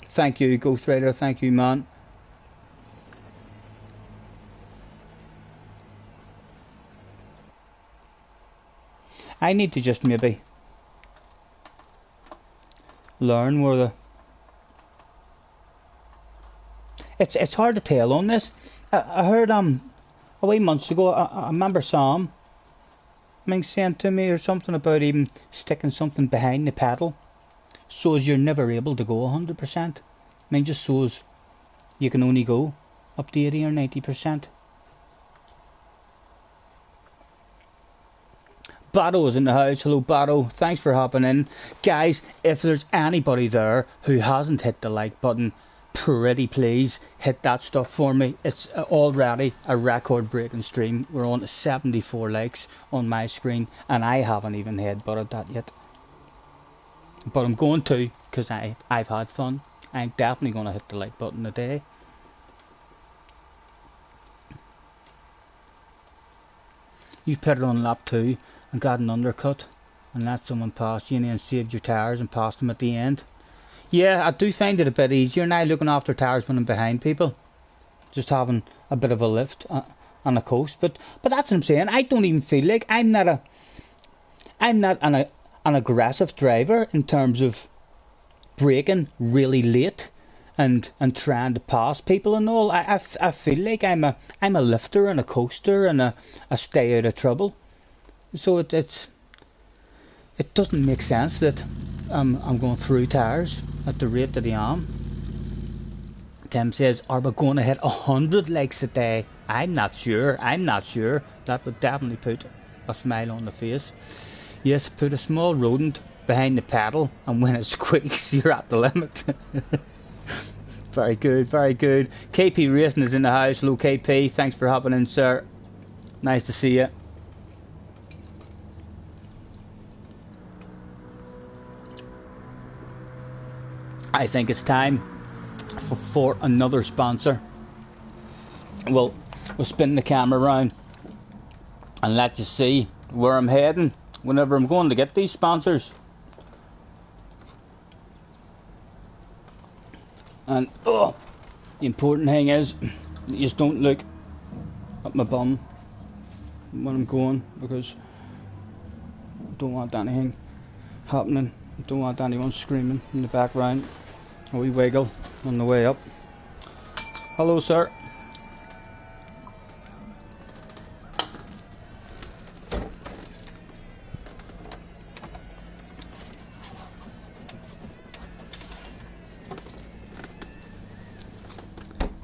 Thank you, Ghost Rider. Thank you, man. I need to just maybe learn where the... It's hard to tell on this. I heard a wee months ago, I remember Sam saying to me or something about even sticking something behind the pedal so as you're never able to go 100%. Just so as you can only go up to 80 or 90%. Batto is in the house. Hello, Batto. Thanks for hopping in. Guys, if there's anybody there who hasn't hit the like button, pretty please hit that stuff for me. It's already a record breaking stream. We're on 74 likes on my screen and I haven't even headbutted that yet. But I'm going to, because I've had fun. I'm definitely going to hit the like button today. You put it on lap 2 and got an undercut and let someone pass you and saved your tyres and passed them at the end. Yeah, I do find it a bit easier now looking after tyres when I'm behind people. Just having a bit of a lift on a coast. But that's what I'm saying. I don't even feel like I'm not an aggressive driver in terms of braking really late and trying to pass people and all. I feel like I'm a lifter and a coaster and a stay out of trouble. So it doesn't make sense that I'm going through tyres at the rate that I am. Tim says, are we going to hit 100 likes a day? I'm not sure. That would definitely put a smile on the face. Yes, put a small rodent behind the pedal and when it squeaks you're at the limit. Very good, very good. KP Racing is in the house. Hello KP, thanks for hopping in, sir. Nice to see you. I think it's time for another sponsor. We'll spin the camera around and let you see where I'm heading whenever I'm going to get these sponsors. And the important thing is you just don't look at my bum when I'm going, because I don't want anything happening. I don't want anyone screaming in the background. A wee wiggle on the way up. Hello, sir.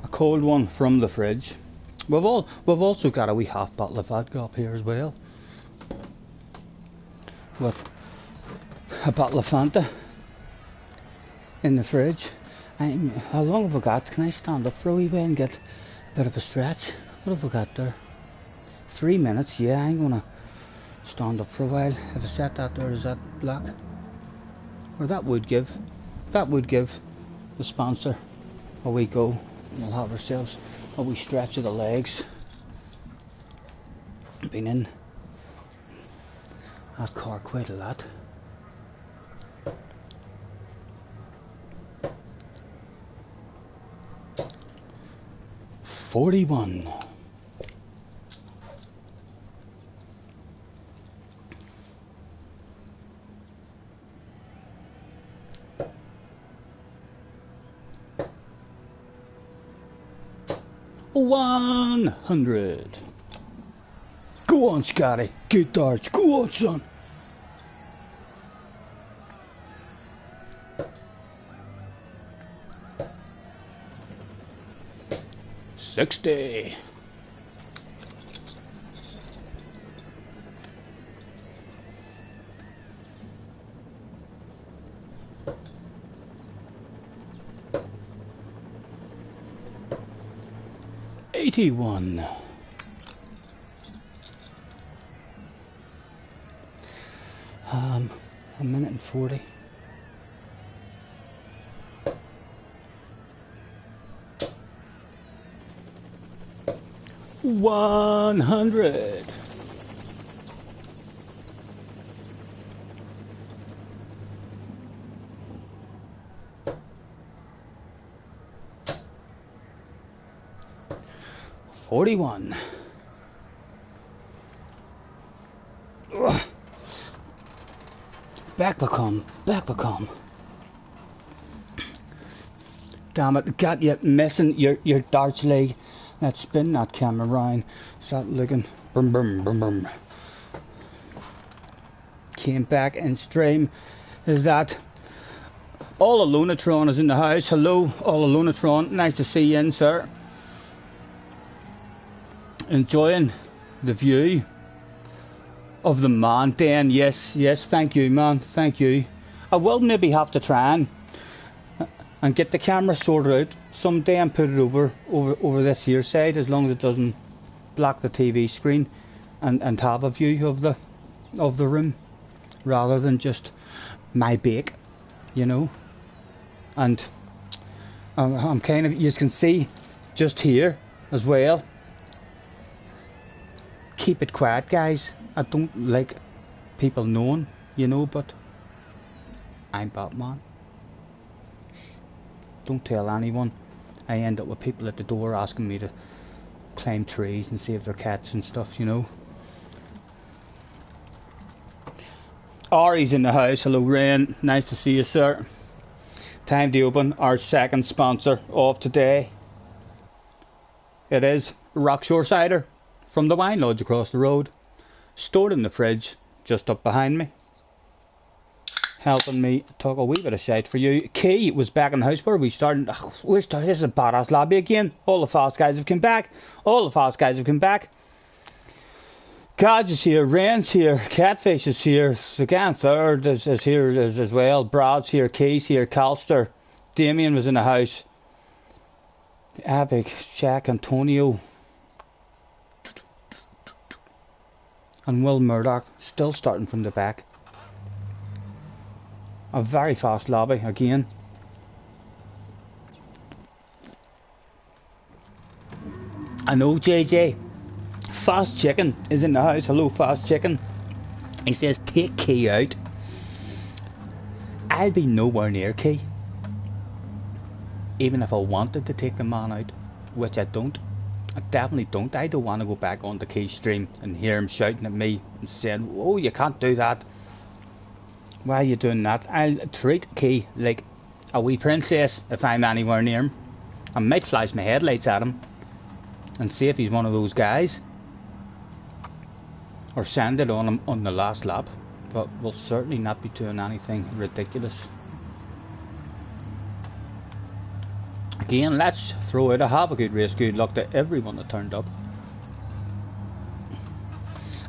A cold one from the fridge. We've also got a wee half bottle of vodka up here as well, with a bottle of Fanta in the fridge. How long have I got? Can I stand up for a wee bit and get a bit of a stretch? What have I got there? 3 minutes. Yeah, I'm gonna stand up for a while. If I set that there, is that black? Or that would give the sponsor a wee go. And we'll have ourselves a wee stretch of the legs. Been in that car quite a lot. $41. $100. Go on, Scotty. Good darts. Go on, son. $60. $81. A minute and 40. 100. $41. Ugh. Back become. Damn it, got you missing your darts leg. Let's spin that camera round. Start looking. Boom, boom, boom, boom. Came back in stream. Is that all Lunatron is in the house? Hello, all Lunatron. Nice to see you in, sir. Enjoying the view of the mountain. Yes, thank you, man, thank you. I will maybe have to try and get the camera sorted out someday and put it over this here side, as long as it doesn't block the TV screen, and have a view of the room rather than just my bake, you know. And I'm kind of, you can see just here as well. Keep it quiet, guys. I don't like people knowing, you know, but I'm Batman. Don't tell anyone. I end up with people at the door asking me to climb trees and save their cats and stuff, you know. Ari's in the house. Hello, Rain. Nice to see you, sir. Time to open our second sponsor of today. It is Rockshore Cider from the wine lodge across the road, stored in the fridge just up behind me, helping me talk a wee bit of shite for you. Key was back in the house. Where are we starting? This is a badass lobby again. All the fast guys have come back. Godge is here, Rain's here, Catfish is here, again Third is here as well, Brad's here, Key's here, Calster, Damien was in the house, Epic, Jack, Antonio, and Will Murdoch, still starting from the back. A very fast lobby again. I know, JJ. Fast Chicken is in the house. Hello, Fast Chicken. He says, take Key out. I'll be nowhere near Key. Even if I wanted to take the man out, which I don't. I definitely don't. I don't want to go back on the Key stream and hear him shouting at me and saying, oh, you can't do that. Why are you doing that? I'll treat Key like a wee princess if I'm anywhere near him. I might flash my headlights at him and see if he's one of those guys, or send it on him on the last lap, but we'll certainly not be doing anything ridiculous. Again, let's throw out a have a good race, good luck to everyone that turned up.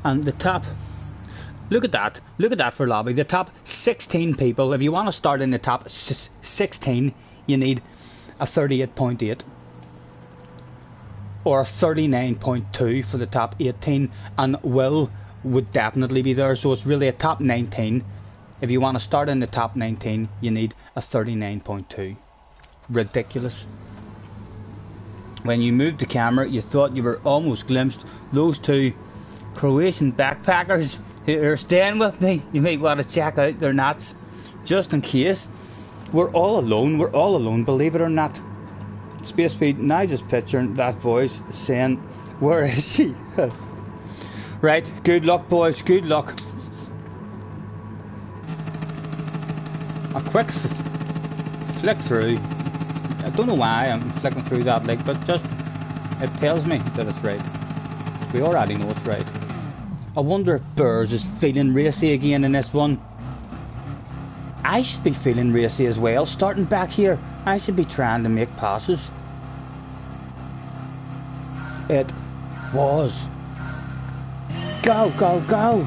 And the top, look at that for lobby, the top 16 people. If you want to start in the top 16, you need a 38.8 or a 39.2 for the top 18, and Will would definitely be there, so it's really a top 19. If you want to start in the top 19, you need a 39.2. Ridiculous. When you moved the camera, you thought you were almost glimpsed those two Croatian backpackers who are staying with me. You might want to check out their knots just in case. We're all alone, believe it or not. Space Speed, now just picturing that voice saying, where is she? Right, good luck boys, good luck. A quick flick through. I don't know why I'm flicking through that link, but just, it tells me that it's right. We already know it's right. I wonder if Burrs is feeling racy again in this one. I should be feeling racy as well. Starting back here, I should be trying to make passes. It was. Go, go, go!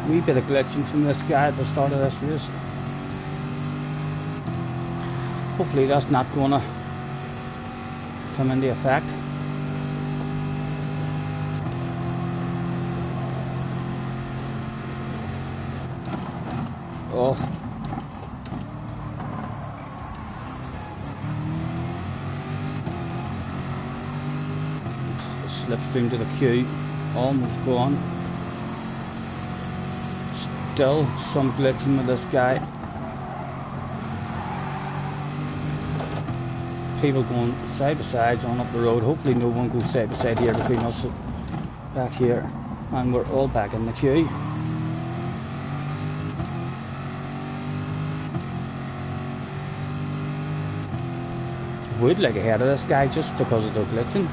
Wee bit of glitching from this guy at the start of this race. Hopefully that's not gonna come into effect. Oh. Slipstream to the queue, almost gone. Still some glitching with this guy. People going side by side on up the road. Hopefully no one goes side by side here between us back here, and we're all back in the queue. Would like ahead of this guy just because of the glitching.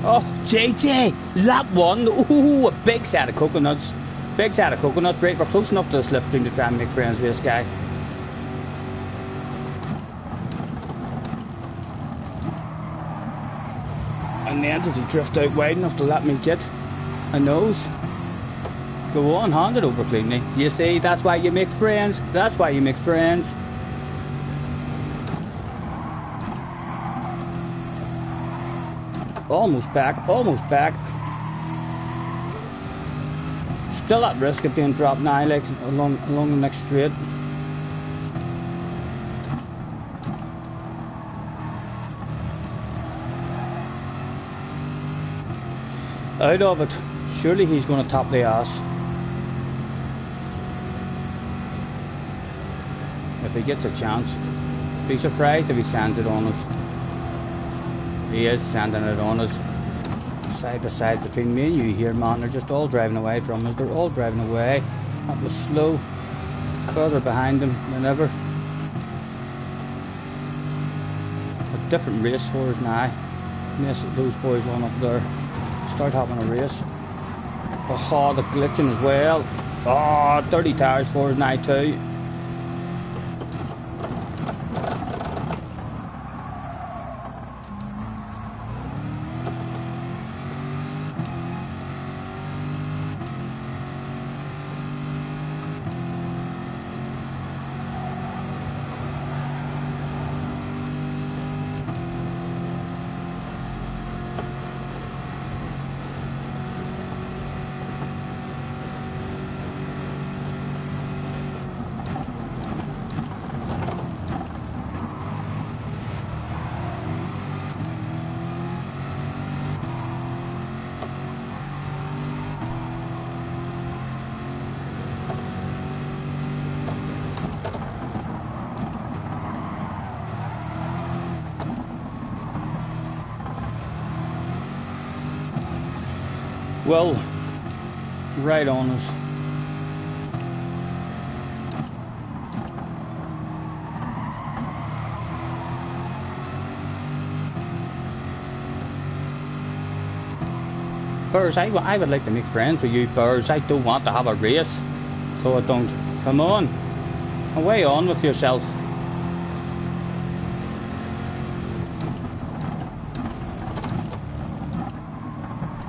Oh, JJ, lap one. Ooh, a big set of coconuts. Big set of coconuts. Right, we're close enough to the slipstream to try and make friends with this guy. And then did he drift out wide enough to let me get a nose? Go on, hand it over cleanly. You see, that's why you make friends. That's why you make friends. Almost back, almost back. Still at risk of being dropped now, like along the next straight. Out of it. Surely he's going to top the ass. If he gets a chance. Be surprised if he sends it on us. He is sending it on us. Side by side between me and you here, man. They're just all driving away from us. They're all driving away. That was slow. Further behind them than ever. A different race for us now. Yes, those boys on up there. Start having a race. Oh, the glitching as well. Oh, 30 tires for us now too. Well, right on us. Burrs, I would like to make friends with you, Burrs. I don't want to have a race, so I don't. Come on, away on with yourself.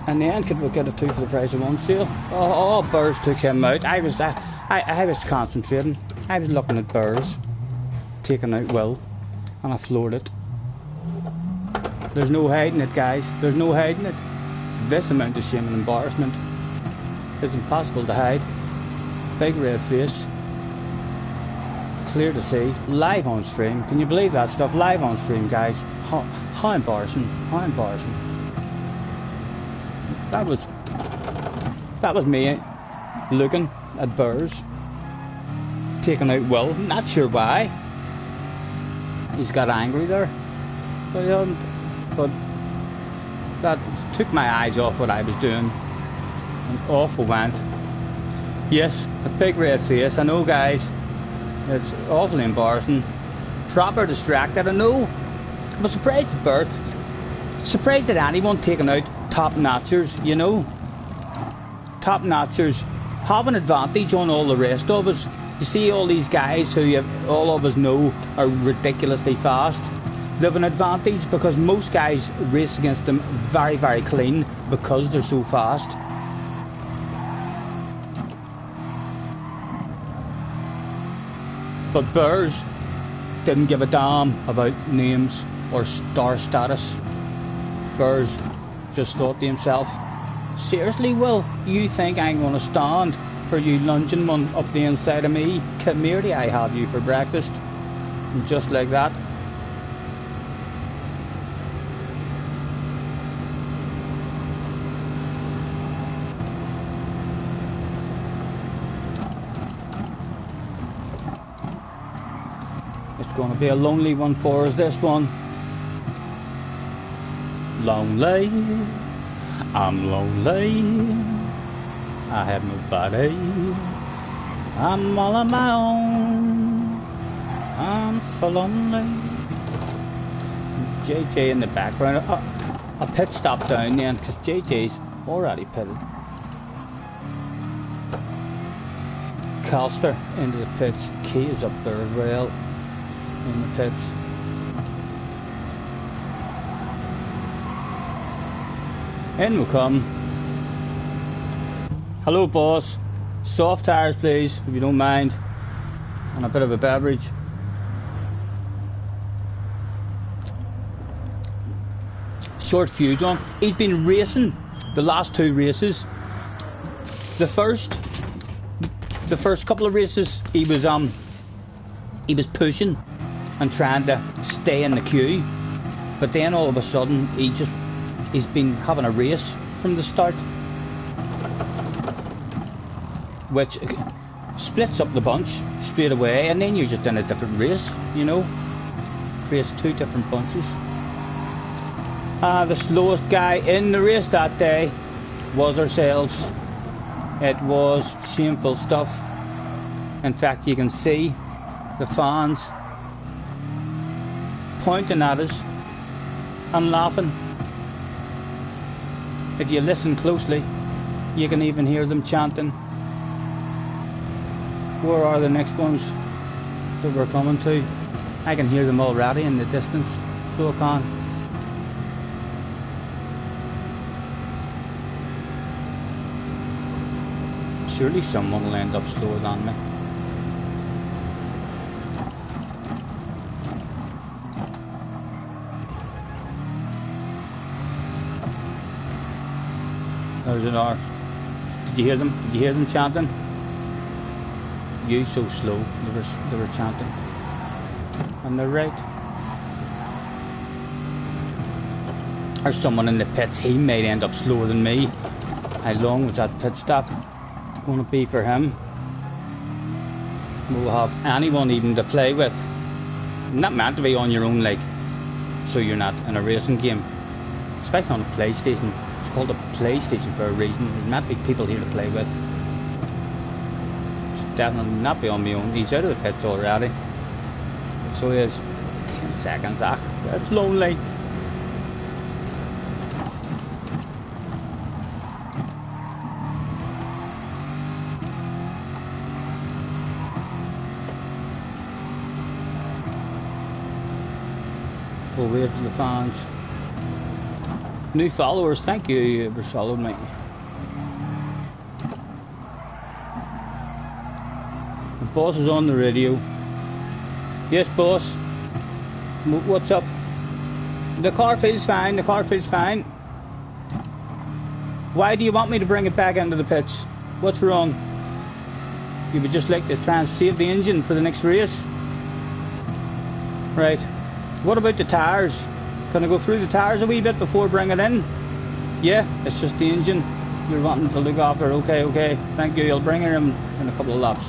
And then could we get a 2 for the price of 1 sale? Oh, Burrs took him out. I was concentrating. I was looking at Burrs taking out Will, and I floored it. There's no hiding it, guys. There's no hiding it. This amount of shame and embarrassment is impossible to hide. Big red face, clear to see, live on stream. Can you believe that stuff? Live on stream, guys. How embarrassing! How embarrassing! That was me looking at Burrs taking out Will. Not sure why. He's got angry there, but that took my eyes off what I was doing, and off we went. Yes, a big red face. I know, guys. It's awfully embarrassing. Proper distracted. I know. I'm surprised at Burrs. Surprised at anyone taking out top-notchers, you know. Top-notchers have an advantage on all the rest of us. You see all these guys who all of us know are ridiculously fast. They have an advantage because most guys race against them very, very clean because they're so fast. But Bears didn't give a damn about names or star status. Bears just thought to himself, seriously, Will, you think I'm going to stand for you lunging one up the inside of me? Come here, I have you for breakfast. And just like that, it's going to be a lonely one for us, this one. Lonely, I'm lonely, I have nobody, I'm all on my own, I'm so lonely. JJ in the background, a pit stop down then because JJ's already pitted. Calster into the pits, Key is up there as well in the pits. In will come. Hello boss, soft tires please, if you don't mind, and a bit of a beverage. Short fuse on. He's been racing the last 2 races. The first couple of races he was pushing and trying to stay in the queue, but then all of a sudden he's been having a race from the start, which splits up the bunch straight away, and then you're just in a different race, you know, creates 2 different bunches. The slowest guy in the race that day was ourselves. It was shameful stuff. In fact, you can see the fans pointing at us and laughing. If you listen closely, you can even hear them chanting. Where are the next ones that we're coming to? I can hear them already in the distance, so I can. Surely someone will end up slower than me. There's an R. Did you hear them? Did you hear them chanting? You so slow. They were chanting. And they're right. There's someone in the pits. He may end up slower than me. How long was that pit stop going to be for him? We'll have anyone even to play with. Not meant to be on your own, like, so you're not in a racing game, especially on a PlayStation. It's called a PlayStation for a reason. There's meant to be people here to play with. It's definitely not be on my own. He's out of the pits already, so he has 10 seconds. That's lonely. We'll wave to the fans. New followers, thank you for following me. The boss is on the radio. Yes, boss. What's up? The car feels fine, the car feels fine. Why do you want me to bring it back into the pits? What's wrong? You would just like to try and save the engine for the next race? Right. What about the tyres? Can I go through the tyres a wee bit before bringing it in? Yeah, it's just the engine you're wanting to look after. Okay, thank you. I'll bring her in a couple of laps.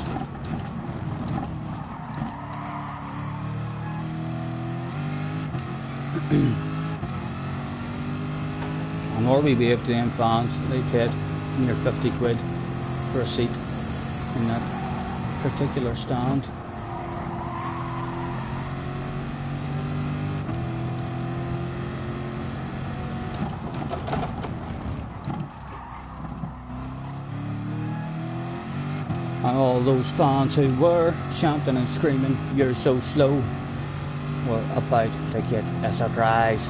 And or we wave to them fans. They paid near 50 quid for a seat in that particular stand. And all those fans who were chanting and screaming, "You're so slow," were about to get a surprise.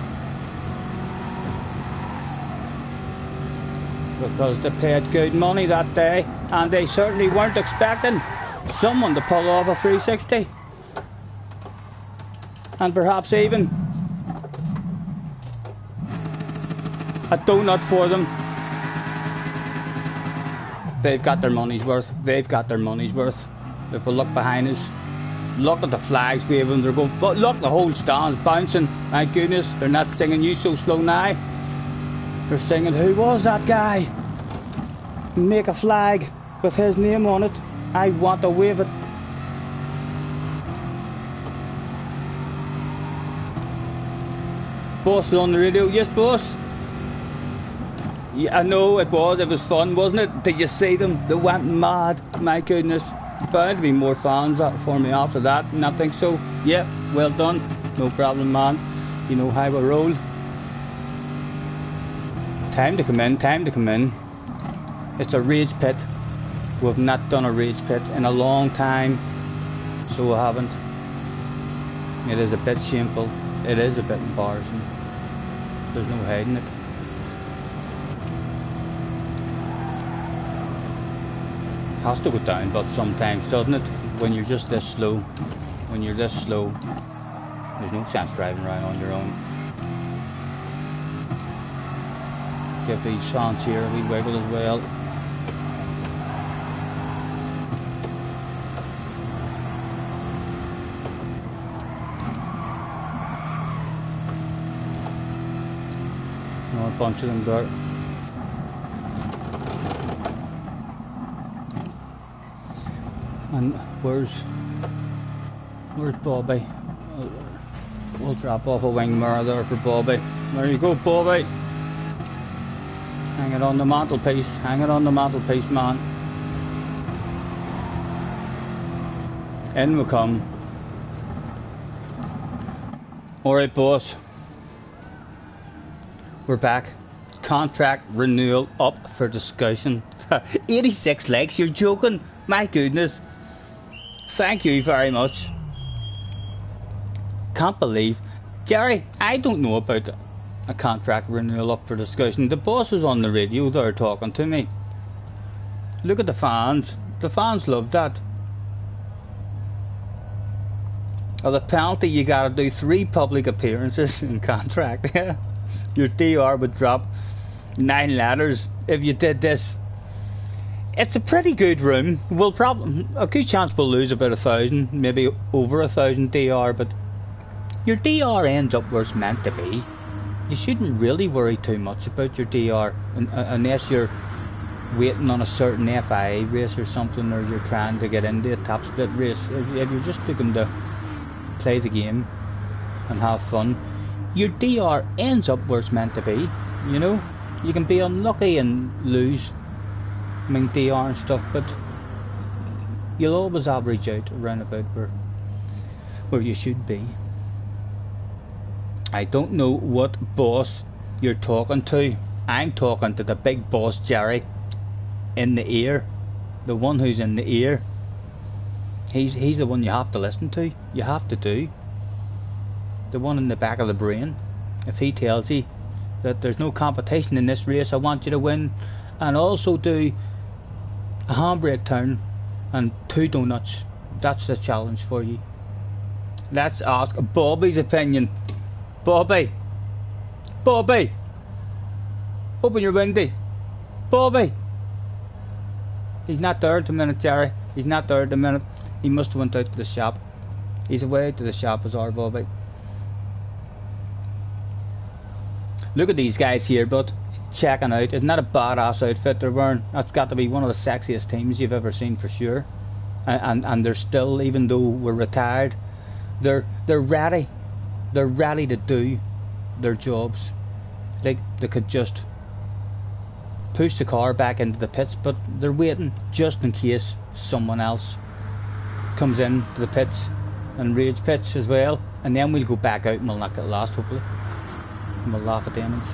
Because they paid good money that day, and they certainly weren't expecting someone to pull off a 360 and perhaps even a donut for them. They've got their money's worth. They've got their money's worth. If we look behind us, look at the flags waving. They're going, but look, the whole stand's bouncing. My goodness, they're not singing "You So Slow Now." They're singing, "Who was that guy? Make a flag with his name on it. I want to wave it." Boss is on the radio. Yes, boss. Yeah, I know it was. It was fun, wasn't it? Did you see them? They went mad. My goodness. Bound to be more fans for me after that, and I think so. Yep, well done. No problem, man. You know how we roll. Time to come in. Time to come in. It's a rage pit. We've not done a rage pit in a long time, so we haven't. It is a bit shameful. It is a bit embarrassing. There's no hiding it. Has to go down, but sometimes, doesn't it? When you're just this slow, when you're this slow, there's no sense driving around on your own. Give these fans here a wee wiggle as well. A bunch of them there. And where's Bobby? We'll drop off a wing mirror there for Bobby. There you go, Bobby. Hang it on the mantelpiece. Hang it on the mantelpiece, man. In we come. Alright, boss. We're back. Contract renewal up for discussion. 86 legs, you're joking? My goodness. Thank you very much. Can't believe. Jerry, I don't know about a contract renewal up for discussion. The boss was on the radio there talking to me. Look at the fans. The fans love that. Well, the penalty, you gotta do 3 public appearances in contract. Your DR would drop 9 letters if you did this. It's a pretty good room. We'll probably, a good chance we'll lose about 1,000, maybe over 1,000 DR, but your DR ends up where it's meant to be. You shouldn't really worry too much about your DR unless you're waiting on a certain FIA race or something, or you're trying to get into a top split race. If you're just looking to play the game and have fun, your DR ends up where it's meant to be. You know, you can be unlucky and lose, I mean, DR and stuff, but you'll always average out around about where you should be. I don't know what boss you're talking to. I'm talking to the big boss, Jerry, in the ear. The one who's in the ear. He's the one you have to listen to. You have to do. The one in the back of the brain. If he tells you that there's no competition in this race, I want you to win, and also do a handbrake turn and 2 donuts. That's the challenge for you. Let's ask Bobby's opinion. Bobby! Bobby! Open your window. Bobby! He's not there at the minute, Jerry. He's not there at the minute. He must have went out to the shop. He's away to the shop as our Bobby. Look at these guys here, but checking out. Isn't that a badass outfit they're wearing? That's got to be one of the sexiest teams you've ever seen for sure. And they're still, even though we're retired, they're ready. They're ready to do their jobs. Like, they could just push the car back into the pits, but they're waiting just in case someone else comes in to the pits and rage pits as well, and then we'll go back out and we'll not get lost, hopefully, and we'll laugh at demons.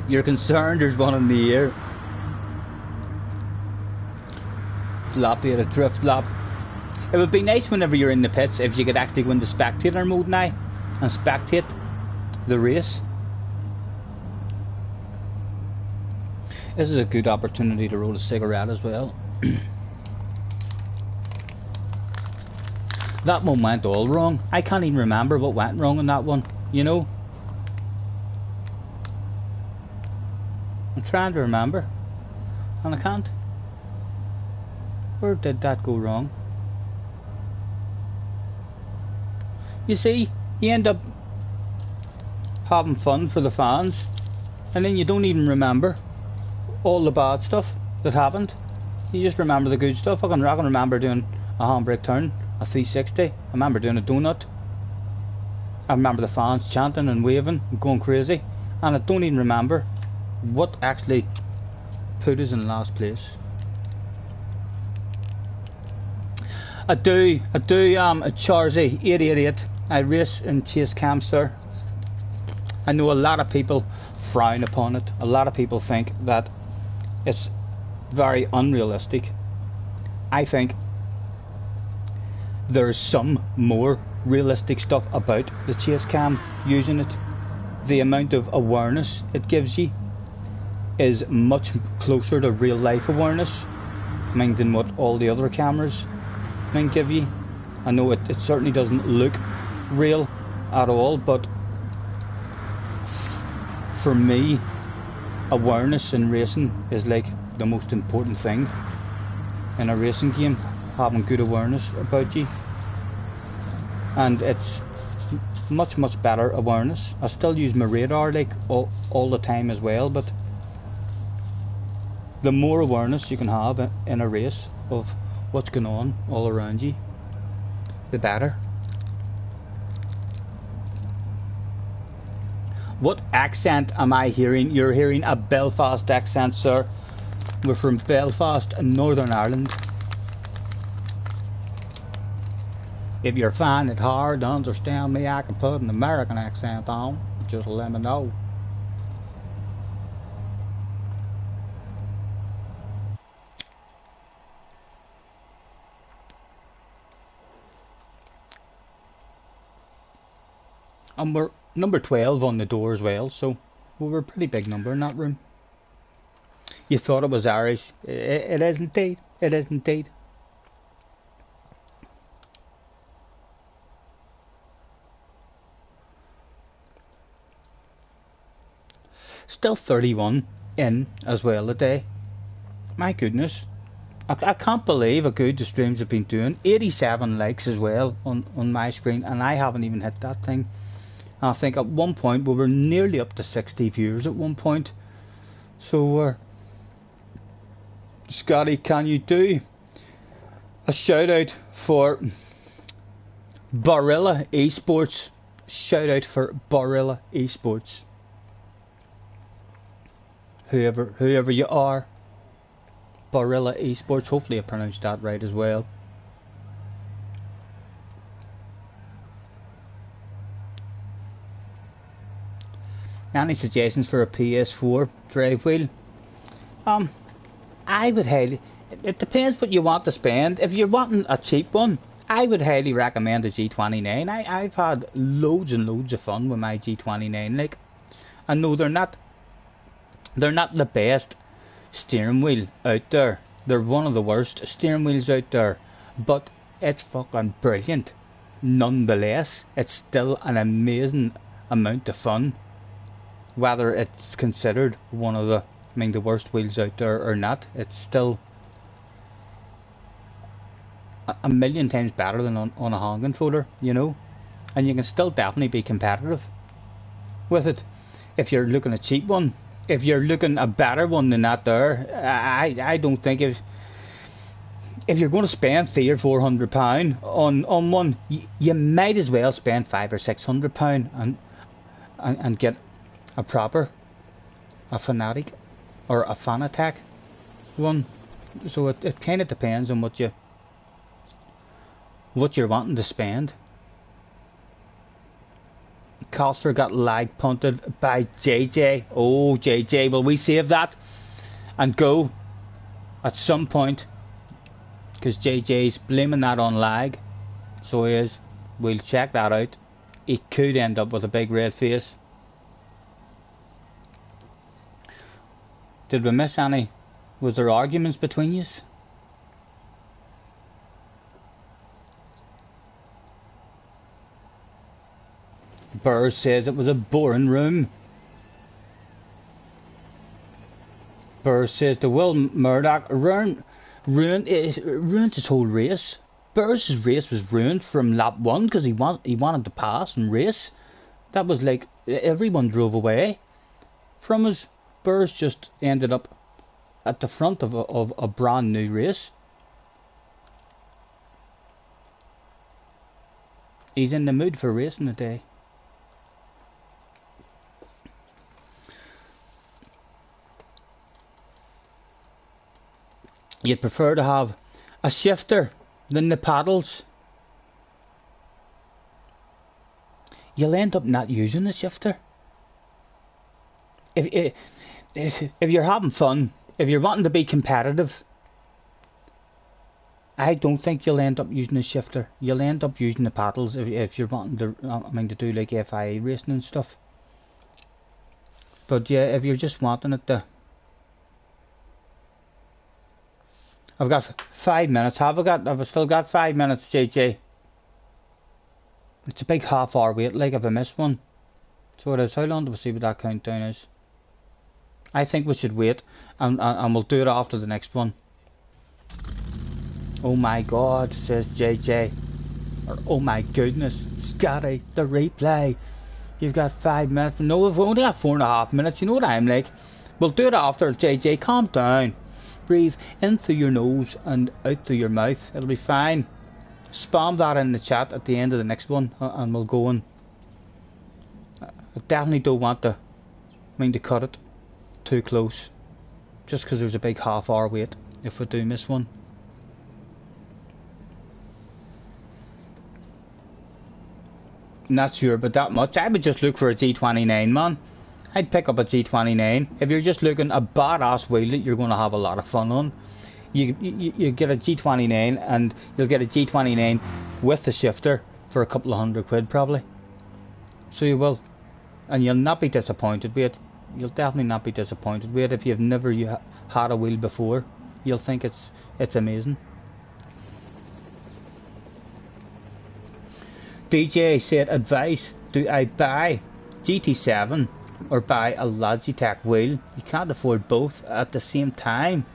You're concerned there's one in the air. Lap here, a drift lap. It would be nice whenever you're in the pits if you could actually go into spectator mode now and spectate the race. This is a good opportunity to roll a cigarette as well. That one went all wrong. I can't even remember what went wrong on that one, you know. I'm trying to remember, and I can't. Where did that go wrong? You see, you end up having fun for the fans, and then you don't even remember all the bad stuff that happened. You just remember the good stuff. I can remember doing a handbrake turn, a 360. I remember doing a donut. I remember the fans chanting and waving and going crazy, and I don't even remember what actually put us in last place. I do a Charzy 888. I race in chase cam, sir. I know a lot of people frown upon it. A lot of people think that it's very unrealistic. I think there's some more realistic stuff about the chase cam using it. The amount of awareness it gives you is much closer to real life awareness, I mean, than what all the other cameras might give you. I know it certainly doesn't look real at all, but for me, awareness in racing is like the most important thing in a racing game, having good awareness about you. And it's much better awareness. I still use my radar like all the time as well, but the more awareness you can have in a race of what's going on all around you, the better. What accent am I hearing? You're hearing a Belfast accent, sir. We're from Belfast, Northern Ireland. If you're finding it hard to understand me, I can put an American accent on. Just let me know. And we're number 12 on the door as well, so we were a pretty big number in that room. You thought it was Irish. It is indeed. It is indeed. Still 31 in as well a day. My goodness. I can't believe how good the streams have been doing. 87 likes as well on my screen, and I haven't even hit that thing. I think at one point we were nearly up to 60 viewers at one point. So Scotty, can you do a shout out for Barilla Esports? Shout out for Barilla Esports. Whoever you are, Barilla Esports. Hopefully I pronounced that right as well. Any suggestions for a PS4 drive wheel? I would highly. It depends what you want to spend. If you're wanting a cheap one, I would highly recommend the G29. I've had loads and loads of fun with my G29. Like, I know they're not the best steering wheel out there. They're one of the worst steering wheels out there, but it's fucking brilliant. Nonetheless, it's still an amazing amount of fun. Whether it's considered one of the worst wheels out there or not, it's still a million times better than on a hand controller, you know. And you can still definitely be competitive with it if you're looking a cheap one. If you're looking a better one than that there, I don't think if you're going to spend £300 or £400 on one, you might as well spend £500 or £600 and get a Fanatic or a Fanatec one. So it kind of depends on what you're wanting to spend. Coster got lag punted by JJ. Oh, JJ, will we save that and go at some point? Because JJ's blaming that on lag. So he is. We'll check that out. He could end up with a big red face. Did we miss any? Was there arguments between you? Burr says it was a boring room. Burr says the Will Murdoch ruined his whole race. Burr's race was ruined from lap 1 because he wanted to pass and race. That was like everyone drove away from us. Burr's just ended up at the front of a brand new race. He's in the mood for racing today. You'd prefer to have a shifter than the paddles. You'll end up not using the shifter. If you're having fun, if you're wanting to be competitive, I don't think you'll end up using a shifter. You'll end up using the paddles if you're wanting to do like FIA racing and stuff. But yeah, if you're just wanting it to... I've got 5 minutes. I've still got 5 minutes, JJ. It's a big half-hour wait, like if I miss one. So it is. How long do we see what that countdown is? I think we should wait, and we'll do it after the next one. Oh my God, says JJ. Or, oh my goodness, Scotty, the replay. You've got 5 minutes. No, we've only got 4.5 minutes. You know what I'm like. We'll do it after, JJ. Calm down. Breathe in through your nose and out through your mouth. It'll be fine. Spam that in the chat at the end of the next one, and we'll go on. I definitely don't want to cut it too close, just because there's a big half-hour wait if we do miss one. Not sure about that much. I would just look for a G29, man. I'd pick up a G29. If you're just looking a badass wheel that you're going to have a lot of fun on, you get a G29, and you'll get a G29 with the shifter for a couple of £100 probably. So you will, and you'll not be disappointed with it. You'll definitely not be disappointed with it. If you've never had a wheel before, you'll think it's amazing. DJ said, advice, do I buy GT7 or buy a Logitech wheel? You can't afford both at the same time.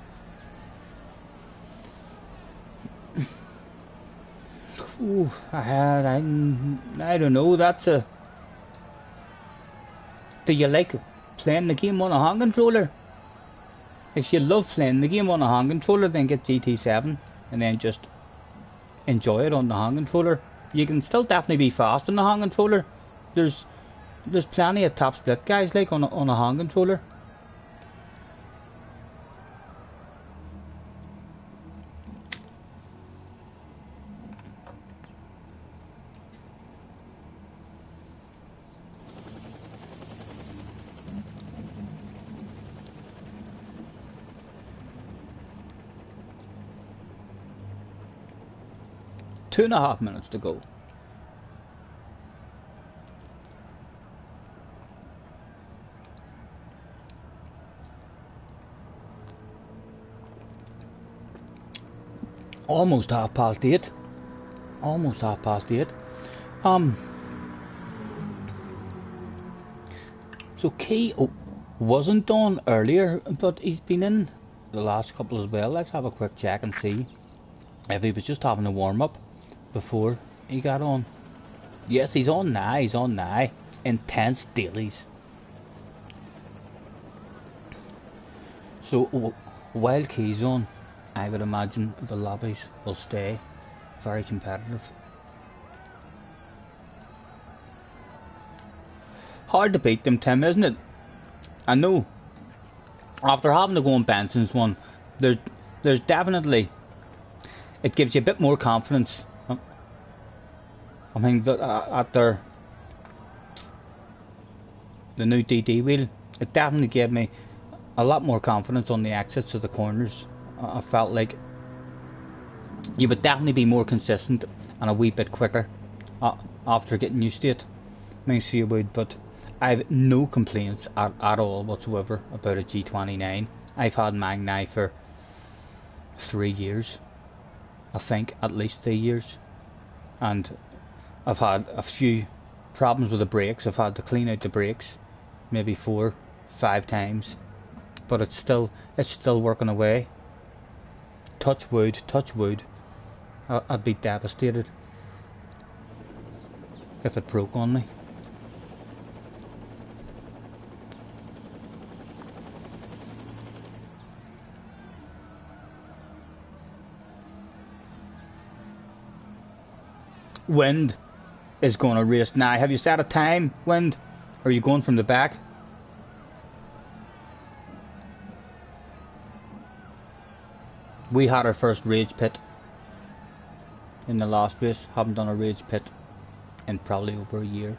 Ooh, I don't know. Do you like playing the game on a hand controller? If you love playing the game on a hand controller, then get GT7 and then just enjoy it on the hand controller. You can still definitely be fast on the hand controller. There's plenty of top split guys like on a hand controller. Two and a half minutes to go. Almost 8:30. Almost 8:30. So Key wasn't on earlier, but he's been in the last couple as well. Let's have a quick check and see if he was just having a warm up before he got on. Yes, he's on now. He's on now. Intense dailies. So while Key's on, I would imagine the lobbies will stay very competitive. Hard to beat them, Tim, isn't it? I know. After having to go on Benson's one, there's definitely, it gives you a bit more confidence. I mean, at the new DD wheel, it definitely gave me a lot more confidence on the exits of the corners. I felt like you would definitely be more consistent and a wee bit quicker after getting used to it. I mean, so you would, but I have no complaints at all whatsoever about a G29. I've had mine now for 3 years, I think, at least 3 years, and I've had a few problems with the brakes. I've had to clean out the brakes maybe 4-5 times, but it's still working away. Touch wood, touch wood. I'd be devastated if it broke on me. Wind is going to race now. Have you set a time, Wind? Or are you going from the back? We had our first rage pit in the last race. Haven't done a rage pit in probably over a year.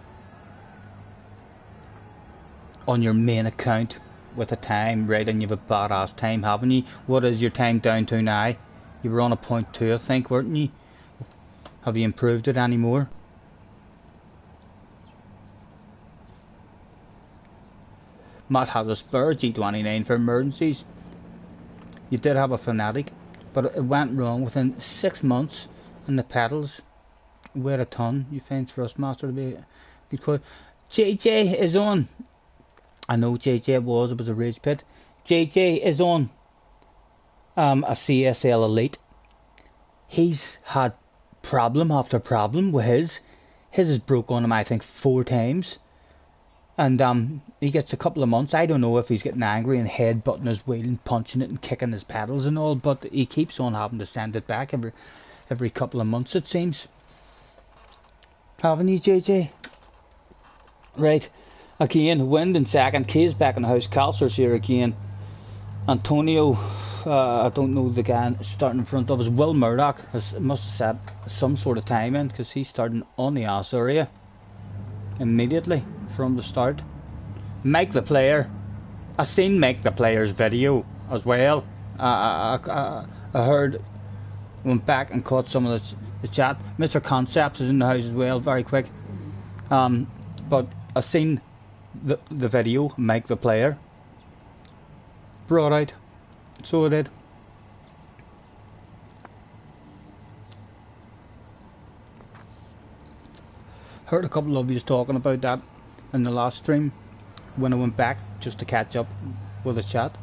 On your main account with a time, right, and you've a badass time, haven't you? What is your time down to now? You were on a 0.2, I think, weren't you? Have you improved it anymore? Matt has a spare G29 for emergencies. You did have a Fanatic, but it went wrong within 6 months, and the pedals weighed a ton. You find Thrustmaster to be a good call. JJ is on. I know JJ it was a rage pit. JJ is on a CSL Elite. He's had problem after problem with his has broke on him, I think 4 times, and he gets a couple of months. I don't know if he's getting angry and head butting his wheel and punching it and kicking his pedals and all, but he keeps on having to send it back every couple of months, it seems. Haven't you, JJ? Right, again, Wind in second. Kay's back in the house. Calcer's here again. Antonio, I don't know the guy starting in front of us. Will Murdoch must have set some sort of time in, because he's starting on the ass area immediately from the start. Mike the Player. I seen Mike the Player's video as well. I heard, went back and caught some of the chat. Mr. Concepts is in the house as well, very quick. But I seen the video, Mike the Player. Brought out. So I did. Heard a couple of you talking about that in the last stream when I went back just to catch up with the chat.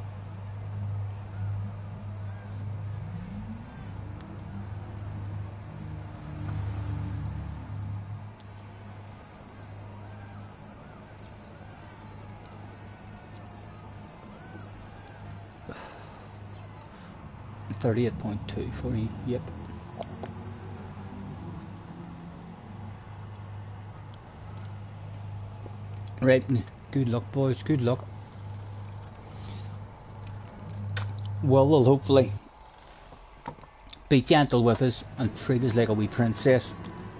$38.2 for you, yep. Right, good luck boys, good luck. Well, we'll hopefully be gentle with us and treat us like a wee princess.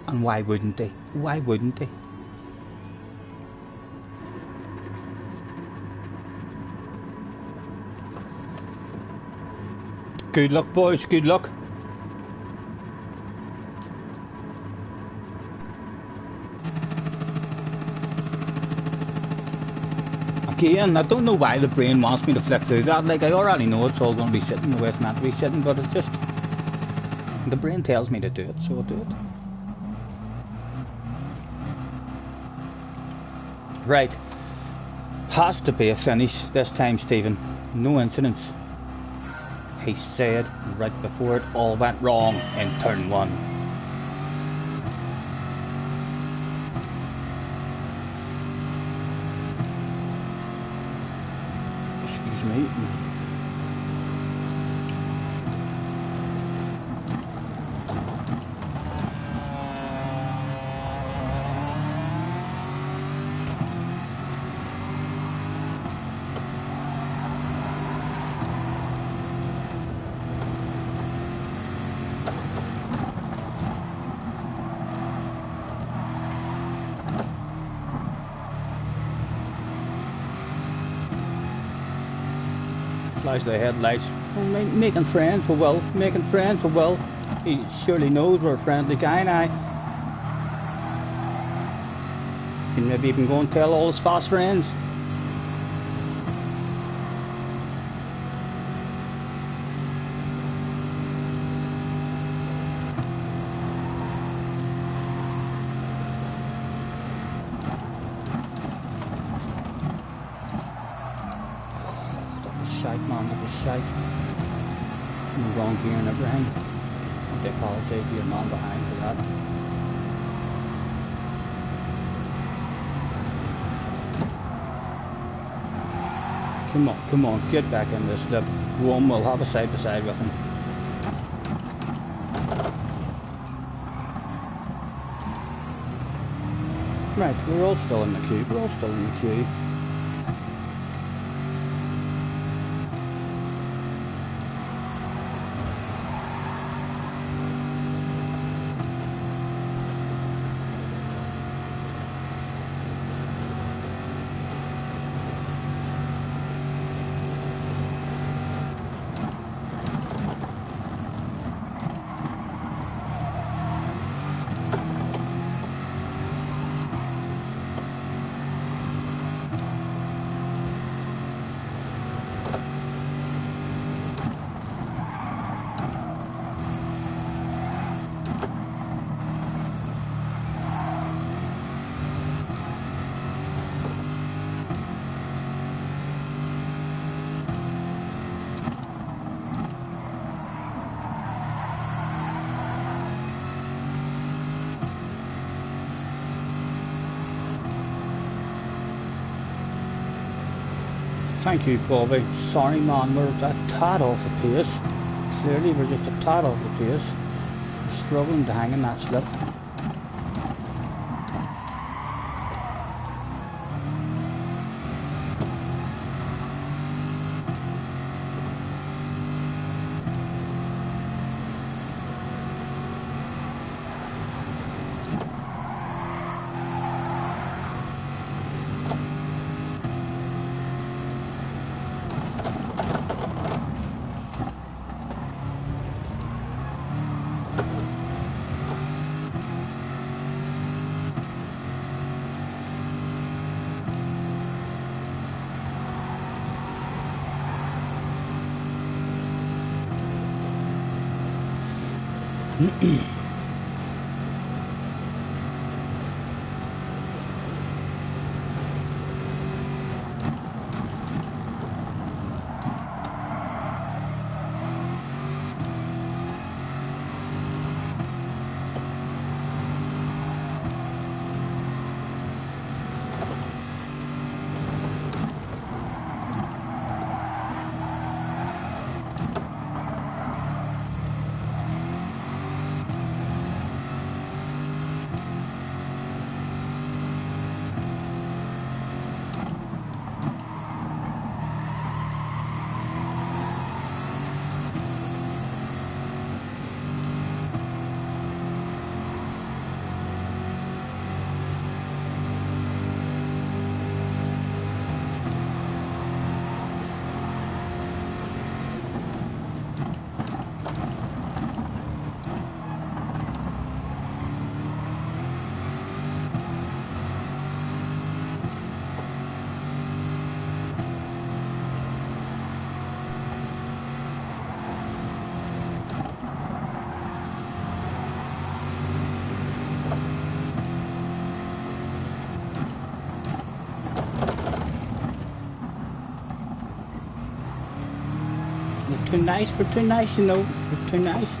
And why wouldn't they? Why wouldn't they? Good luck boys, good luck. Again, I don't know why the brain wants me to flick through that. Like, I already know it's all going to be sitting the way it's meant to be sitting, but it's just, the brain tells me to do it, so I'll do it. Right, has to be a finish this time, Stephen. No incidents. He said right before it all went wrong in turn 1. Excuse me. Flash the headlights. Oh, making friends with Will. Making friends with Will. He surely knows we're a friendly guy now. Can maybe even go and tell all his fast friends. shite, man, that was shite. In the wrong gear and everything. I have to apologise to your man behind for that. Come on, get back in this slip. Go on, we'll have a side by side with him. Right, we're all still in the queue, Thank you, Bobby. Sorry, man, we're a tad off the pace. Clearly, we're just a tad off the pace. We're struggling to hang in that slip. We're too nice, you know. We're too nice.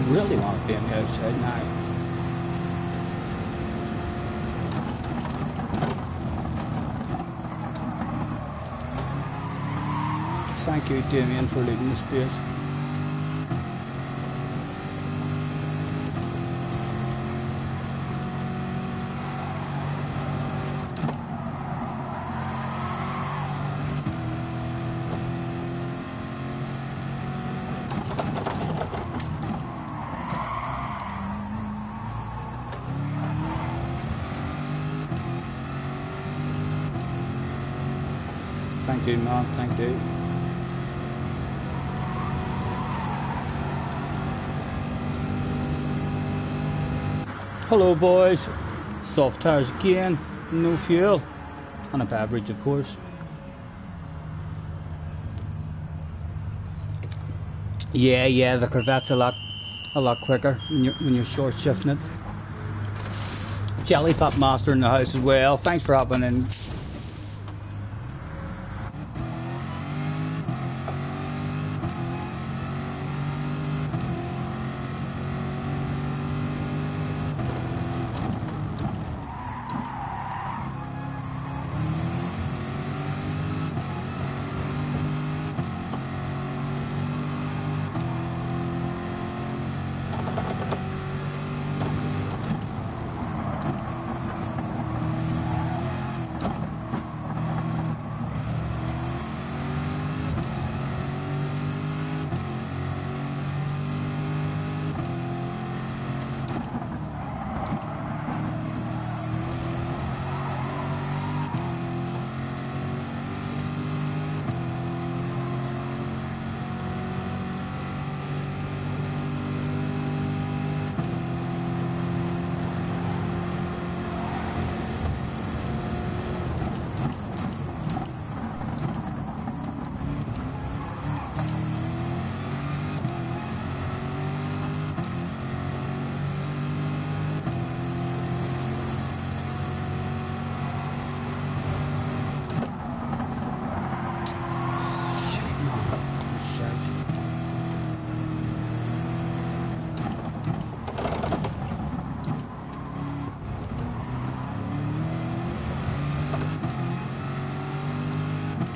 Really want to be on the outside now. Thank you, Damien, for leading the space. Thank you, man. Thank you. Hello, boys. Soft tires again. No fuel. And a beverage, of course. Yeah. The Corvette's a lot quicker when you're short shifting it. Jelly Pop Master in the house as well. Thanks for hopping in.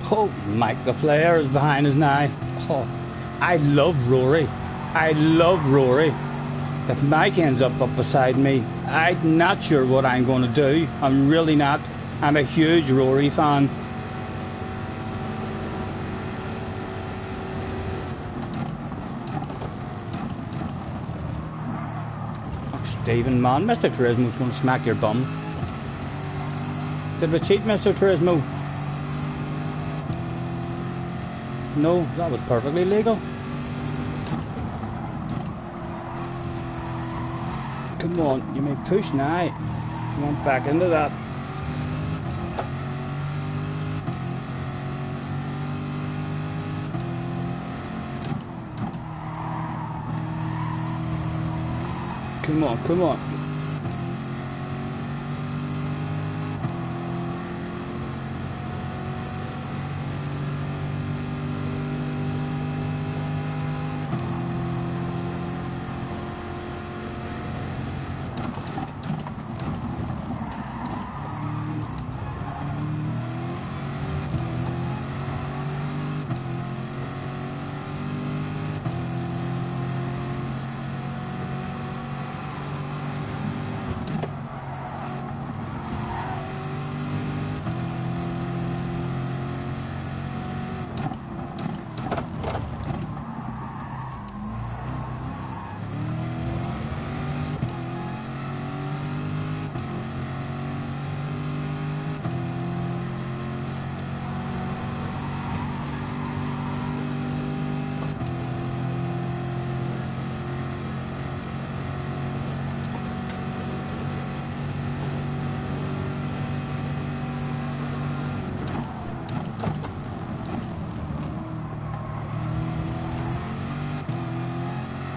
Oh, Mike the player is behind us now. Oh, I love Rory. If Mike ends up beside me, I'm not sure what I'm going to do. I'm really not. I'm a huge Rory fan. Oh, Stephen, man, Mr. Turismo's going to smack your bum. Did we cheat, Mr. Turismo? No, that was perfectly legal. Come on, you may push now. Come on, back into that. Come on.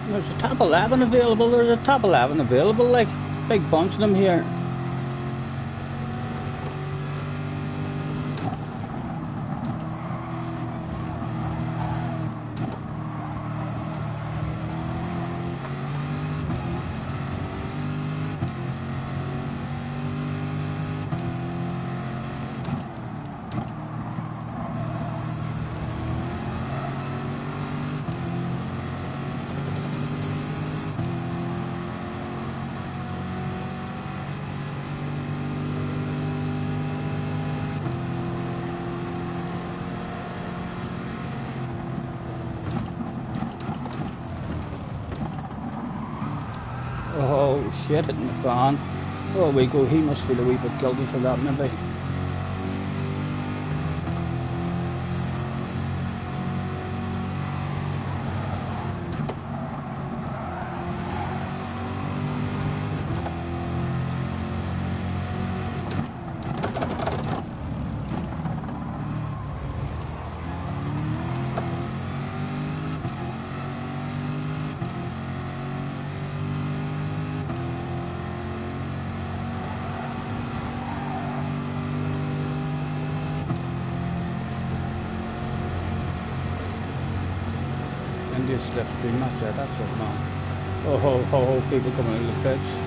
There's a top 11 available. Like big bunch of them here. shit hitting the fan. Oh, we go, he must feel a wee bit guilty for that, maybe. India slipstream, that's it, man. Oh ho ho ho, people coming out of the pits.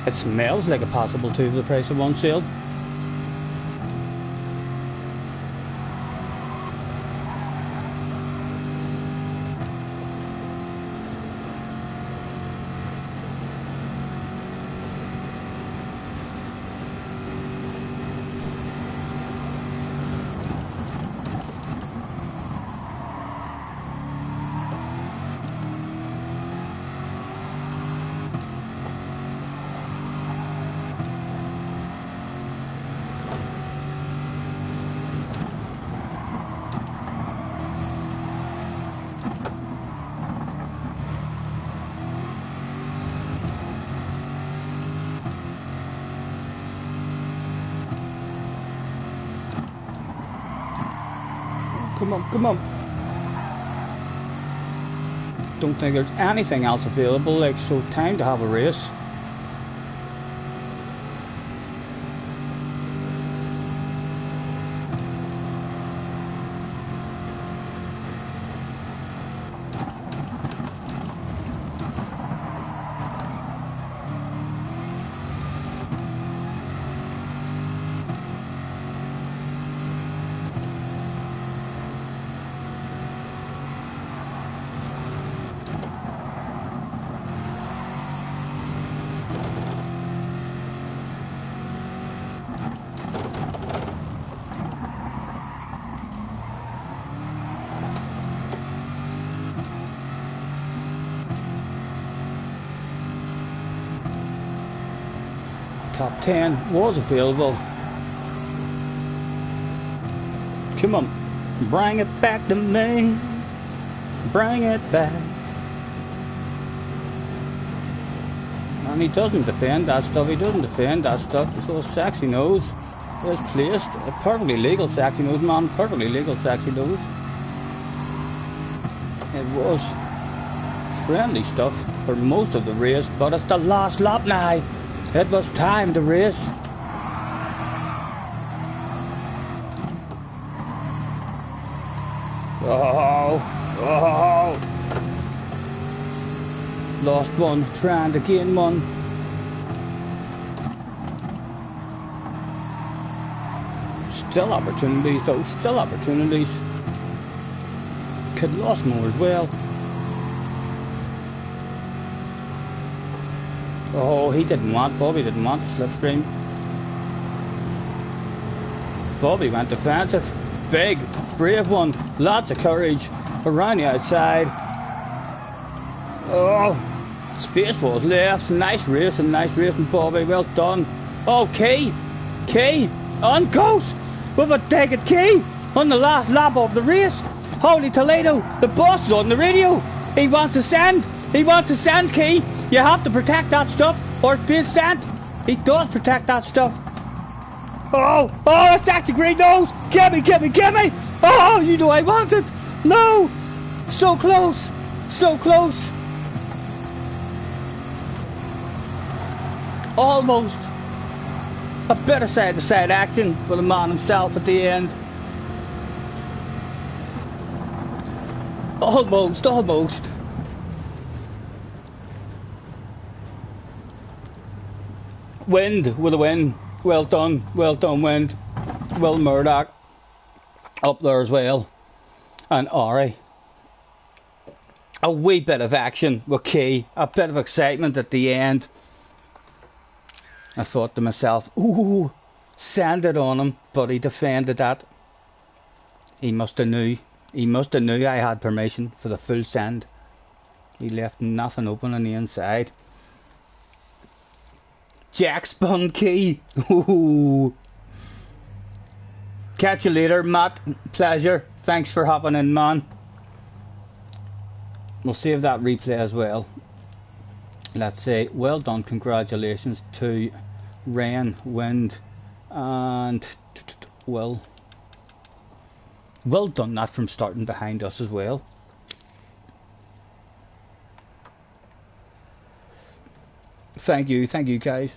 It smells like a possible 2 for the price of 1 sale. Come on, come on. Don't think there's anything else available, like, so time to have a race. Top 10 was available. Come on, bring it back to me. Bring it back. And he doesn't defend that stuff. He doesn't defend that stuff. So sexy nose is placed. A perfectly legal sexy nose, man. Perfectly legal sexy nose. It was friendly stuff for most of the race, but it's the last lap now. It was time to race. Oh, oh. Lost one, trying to gain one. Still opportunities though, still opportunities. Could lost more as well. Oh, he didn't want, Bobby didn't want the slipstream. Bobby went defensive. Big, brave one, lots of courage. around the outside. Oh, space was left. Nice racing, Bobby. Well done. Okay, Key on coast with a decked Key on the last lap of the race. Holy Toledo, the boss is on the radio. He wants to send. Key. You have to protect that stuff or it's being sent. He does protect that stuff. Oh, it's actually great nose. Give me. Oh, you know I want it. No, so close. Almost. A bit of side-to-side action with the man himself at the end. Almost. Wind with a win. Well done, Wind. Will Murdoch up there as well. And Ari. A wee bit of action with Key. A bit of excitement at the end. I thought to myself, ooh, send it on him, but he defended that. He must have knew I had permission for the full send. He left nothing open on the inside. Jack spun Key. Ooh. Catch you later, Matt. Pleasure. Thanks for hopping in, man. We'll save that replay as well. Let's say well done, congratulations to Rain, Wind, and well done that from starting behind us as well. Thank you guys.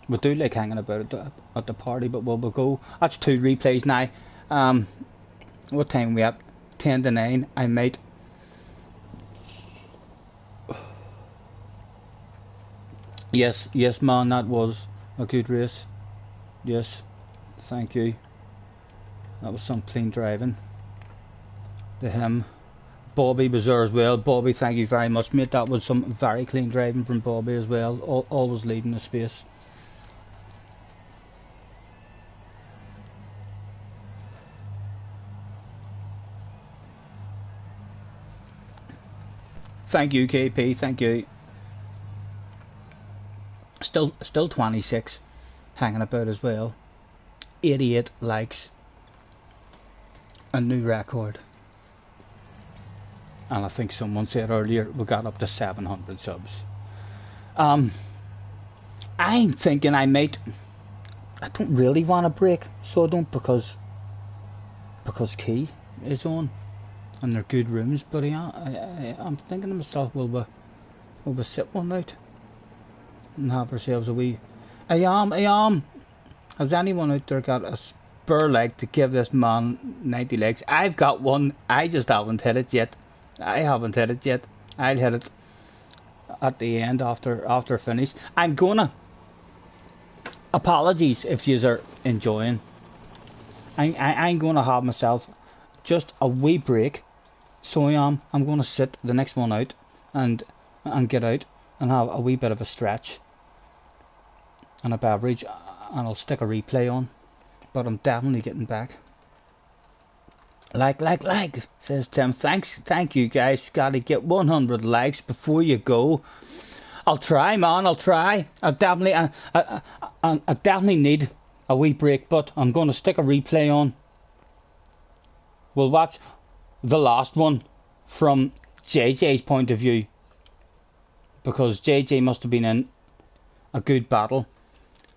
We do like hanging about at the party, but we'll go. That's 2 replays now. What time are we at? 10 to 9. I might. Yes, man, that was a good race. Yes, thank you. That was some clean driving. To him. Bobby was there as well. Bobby, thank you very much, mate. That was some very clean driving from Bobby as well. Always leading the space. Thank you, KP. Thank you. Still 26 hanging about as well. 88 likes. A new record. And I think someone said earlier we got up to 700 subs. I'm thinking I don't really want to break, so I don't, because Key is on and they're good rooms, but I'm thinking to myself, will we sit one out and have ourselves a wee. I am. Has anyone out there got a spare leg to give this man 90 legs? I've got one. I just haven't hit it yet. I'll hit it at the end after finish. I'm gonna. Apologies if you are enjoying. I'm gonna have myself just a wee break. So I'm gonna sit the next one out and get out and have a wee bit of a stretch and a beverage, and I'll stick a replay on, but I'm definitely getting back. Like, says Tim. Thank you guys. Scotty, get 100 likes before you go. I'll try, man. I'll try. I definitely need a wee break, but I'm going to stick a replay on. We'll watch the last one from JJ's point of view, because JJ must have been in a good battle,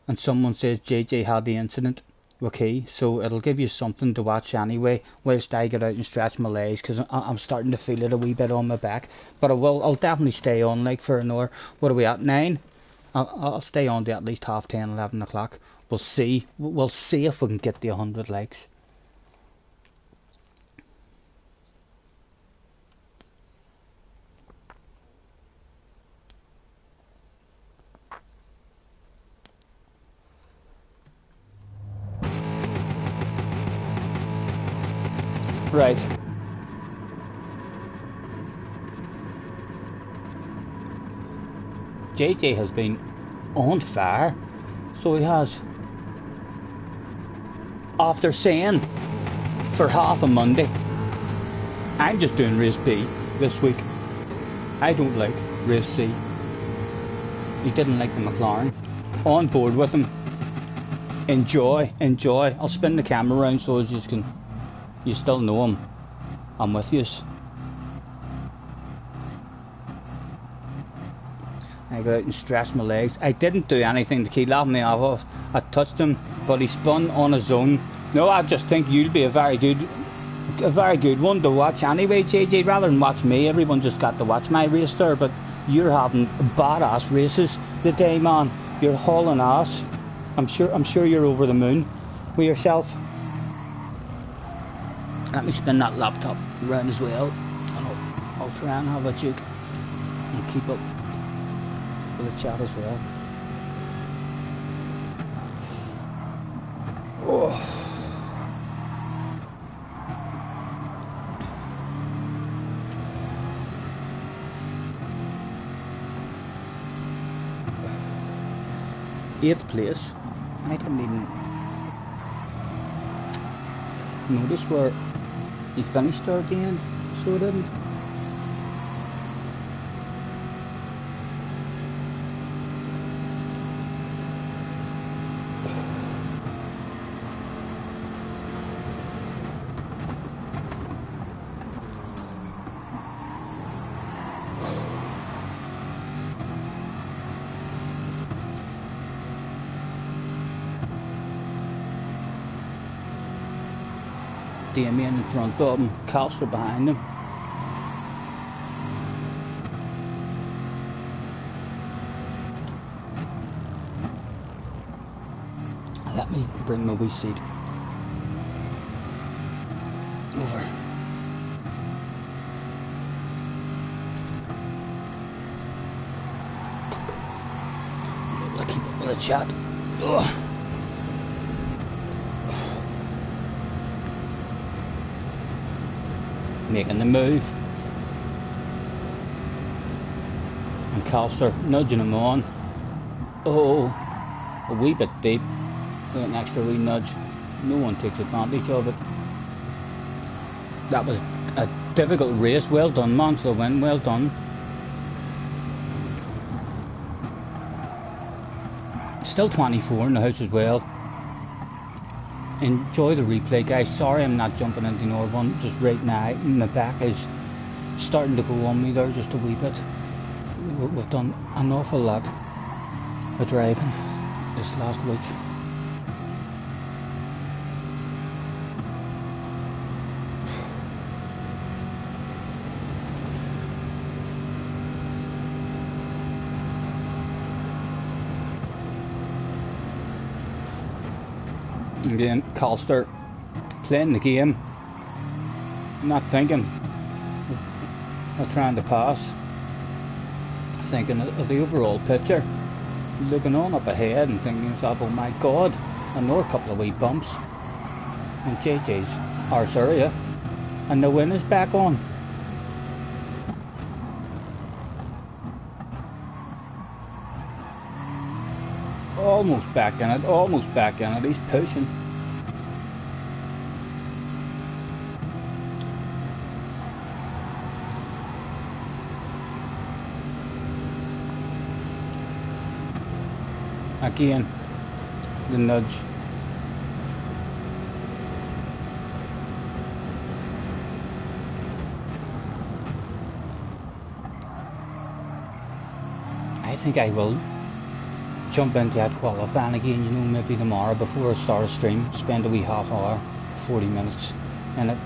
and someone says JJ had the incident. Okay, so it'll give you something to watch anyway, whilst I get out and stretch my legs, because I'm starting to feel it a wee bit on my back. But I'll definitely stay on like for an hour. What are we at, 9? I'll stay on to at least 10:30, 11 o'clock. We'll see if we can get the 100 likes. Right. JJ has been on fire, so he has. after saying for half a Monday, I'm just doing race B this week. I don't like race C. He didn't like the McLaren. On board with him. Enjoy. I'll spin the camera around so as you still know him. I'm with you. I got out and stretched my legs. I didn't do anything to keep laughing me off. I touched him, but he spun on his own. No, I just think you'll be a very good one to watch anyway, JJ. Rather than watch me, everyone just got to watch my race there. But you're having badass races today, man. You're hauling ass. I'm sure you're over the moon with yourself. Let me spin that laptop around as well, and I'll try and have a joke and keep up with the chat as well. Oh. 8th place. I didn't even notice where he finished there at the end, so I didn't. Damien in front of him, Calster behind him. Let me bring my wee seat over. I'll keep up with the chat. Ugh. Making the move, and Calster nudging him on. Oh, a wee bit deep, an extra wee nudge. No one takes advantage of it. That was a difficult race. Well done, man, for the win. Well done. Still 24 in the house as well. Enjoy the replay, guys. Sorry I'm not jumping into another one just right now. My back is starting to go on me there just a wee bit. We've done an awful lot of driving this last week. Again, Calster playing the game, not thinking of trying to pass, thinking of the overall picture, looking on up ahead and thinking to himself, oh my god, another couple of wee bumps in JJ's arse area, and the win is back on. Almost back in it, he's pushing. Again, the nudge. I think I will jump into that qualifying again, you know, maybe tomorrow before I start a stream, spend a wee half hour, 40 minutes in it.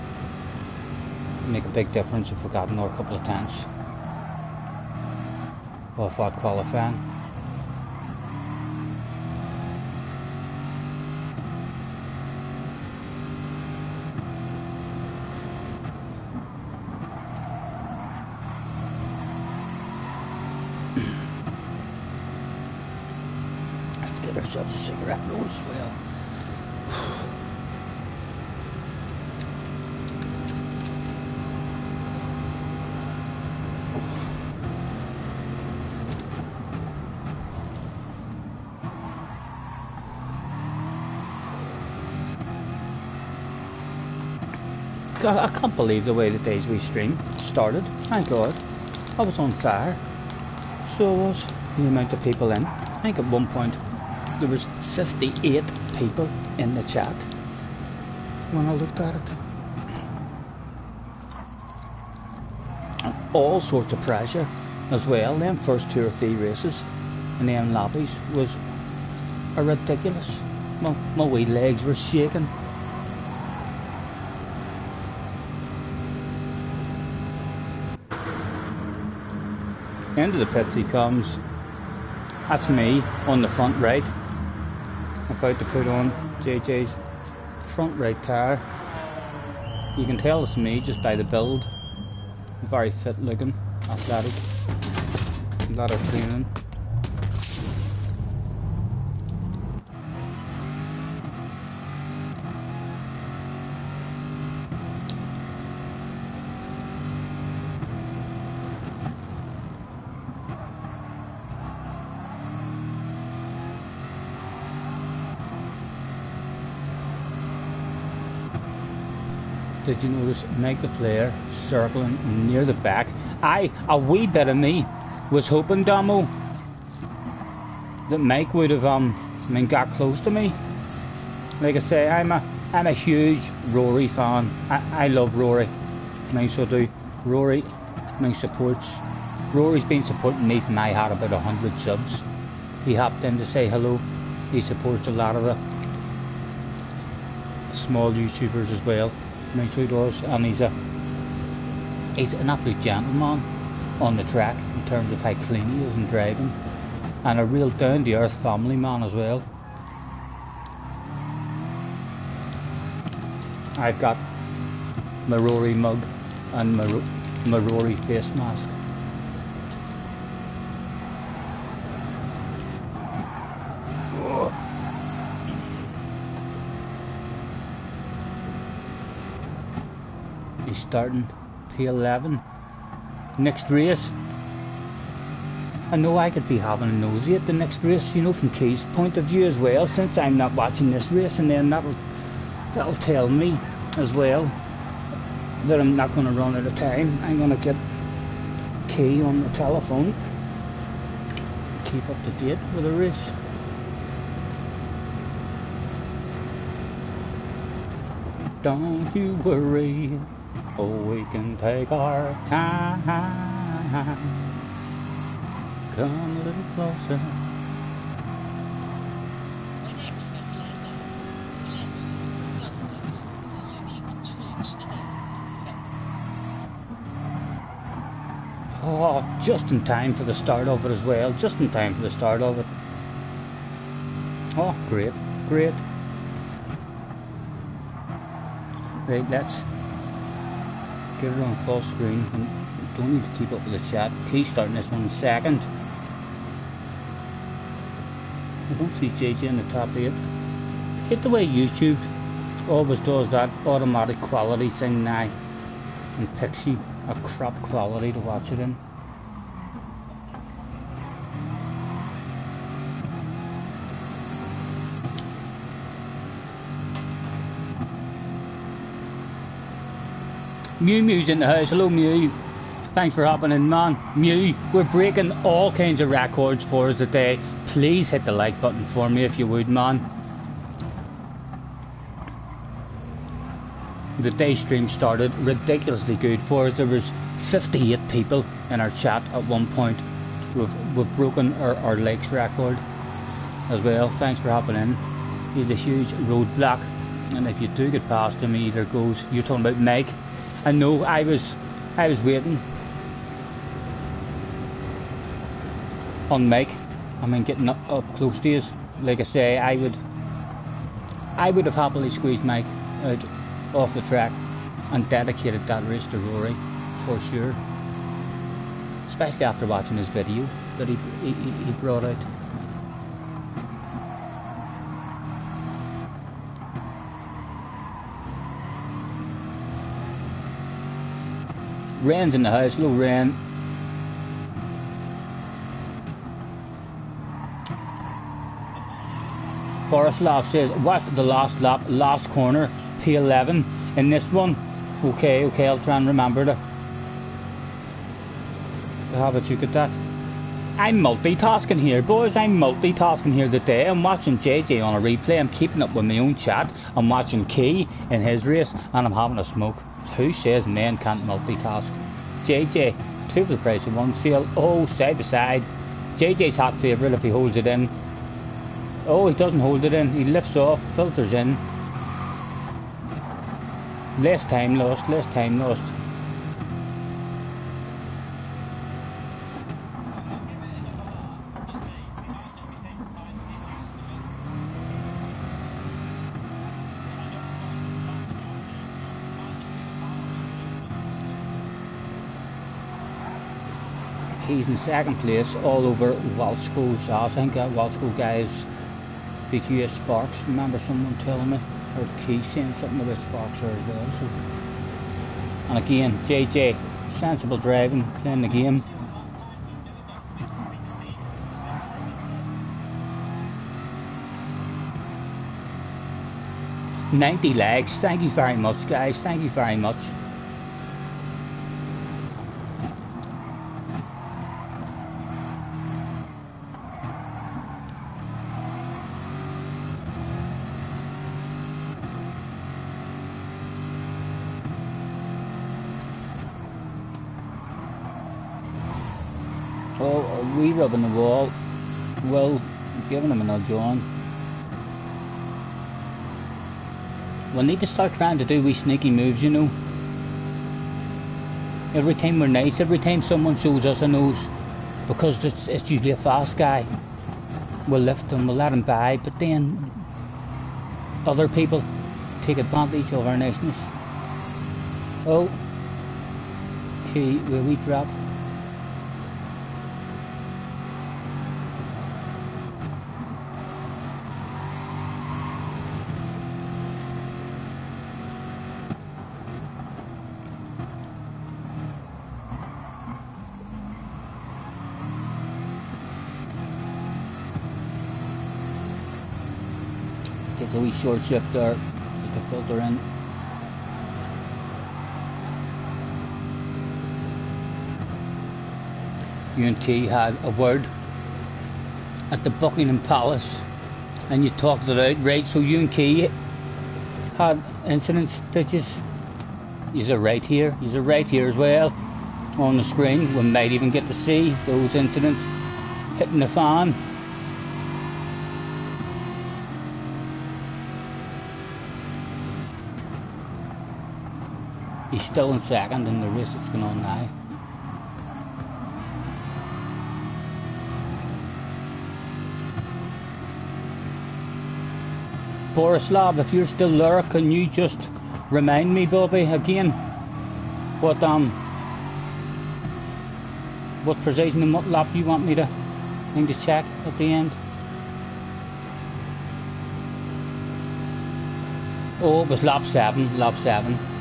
Make a big difference if we got another couple of tenths of that qualifying. Ourselves a cigarette roll as well. I can't believe the way the days we stream started. Thank God. I was on fire. So I was. The amount of people in. I think at one point there was 58 people in the chat when I looked at it. And all sorts of pressure as well. Them first 2 or 3 races and them lobbies was ridiculous. My wee legs were shaking. Into the pits he comes. That's me on the front right, about to put on JJ's front right tyre. You can tell it's me just by the build. Very fit looking, athletic, a lot of training. Did you notice Mike the player circling near the back? A wee bit of me was hoping, Damo, that Mike would have got close to me. Like I say, I'm a huge Rory fan. I love Rory. I so do. Rory supports. Rory's been supporting me from I had about 100 subs. He hopped in to say hello. He supports a lot of the small YouTubers as well. So he does, and he's an absolute gentleman on the track in terms of how clean he is in driving, and a real down-to-earth family man as well. I've got my Rory mug and my Rory face mask. He's starting P11 next race. I know I could be having a nosy at the next race, you know, from Key's point of view as well, since I'm not watching this race, and then that'll tell me as well that I'm not going to run out of time. I'm going to get Key on the telephone, keep up to date with the race. Don't you worry, oh, we can take our time. Come a little closer. Oh, just in time for the start of it as well. Just in time for the start of it. Oh, great, great. Right, let's get it on full screen. And don't need to keep up with the chat. He's starting this one in second. I don't see JJ in the top 8. Hate the way YouTube always does that automatic quality thing now and picks you a crap quality to watch it in. Mew's in the house. Hello Mew. Thanks for hopping in, man. Mew, we're breaking all kinds of records for us today. Please hit the like button for me if you would, man. The day stream started ridiculously good for us. There was 58 people in our chat at one point. We've broken our likes record as well. Thanks for hopping in. He's a huge roadblock, and if you do get past him, he either goes. You're talking about Mike. I know. I was waiting on Mike. I mean, getting up close to us. Like I say, I would have happily squeezed Mike out off the track and dedicated that race to Rory for sure, especially after watching his video that he brought out. Ren's in the house. Hello Ren. Borislav says, what the last lap, last corner, P11 in this one. Okay, I'll try and remember to have a look at that. I'm multitasking here, boys. I'm multitasking here today. I'm watching JJ on a replay. I'm keeping up with my own chat. I'm watching Key in his race, and I'm having a smoke. Who says men can't multitask? JJ, 2 for the price of 1 sale. Oh, side to side. JJ's hot favourite if he holds it in. Oh, he doesn't hold it in. He lifts off, filters in. Less time lost, less time lost. He's in second place all over Walsco's. I think that Walsco guys VQS Sparks. Remember someone telling me, or Key saying something about Sparks there as well. So, and again, JJ, sensible driving, playing the game. $90 legs. Thank you very much, guys. Thank you very much. Oh, a wee rub on the wall. Well, giving him a nudge on. We need to start trying to do wee sneaky moves, you know. Every time we're nice, every time someone shows us a nose, because it's usually a fast guy, we'll lift him, we'll let him by, but then other people take advantage of our niceness. Oh, Key, where we drop. Take a wee short shift there, get the filter in. You and Key had a word at the Buckingham Palace and you talked it out, right? So you and Key had incidents, did you? You're right here as well on the screen. We might even get to see those incidents hitting the fan. He's still in second in the race that's going on now. Borislav, if you're still there, can you just remind me, Bobby, again what precision and what lap you want me to check at the end? Oh, it was lap 7.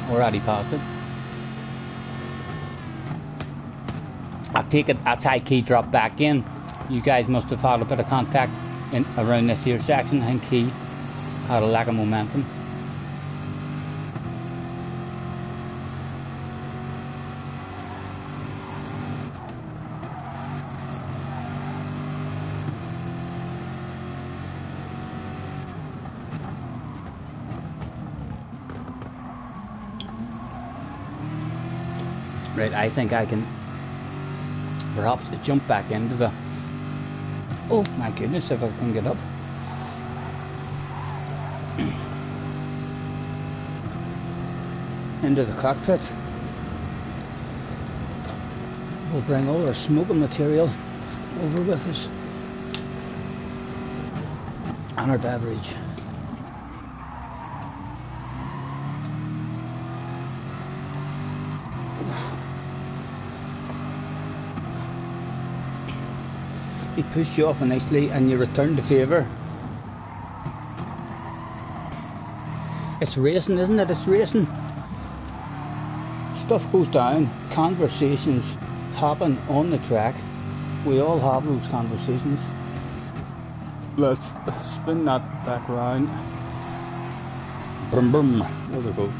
Already passed it. I take it that's how Key dropped back in. You guys must have had a bit of contact in around this here section. I think Key had a lack of momentum. Right, I think I can perhaps jump back into the... Oh my goodness, if I can get up. Into the cockpit. We'll bring all our smoking material over with us. And our beverage. He pushed you off nicely and you returned the favour. It's racing, isn't it? It's racing. Stuff goes down, conversations happen on the track. We all have those conversations. Let's spin that back round. Brum brum. There we go.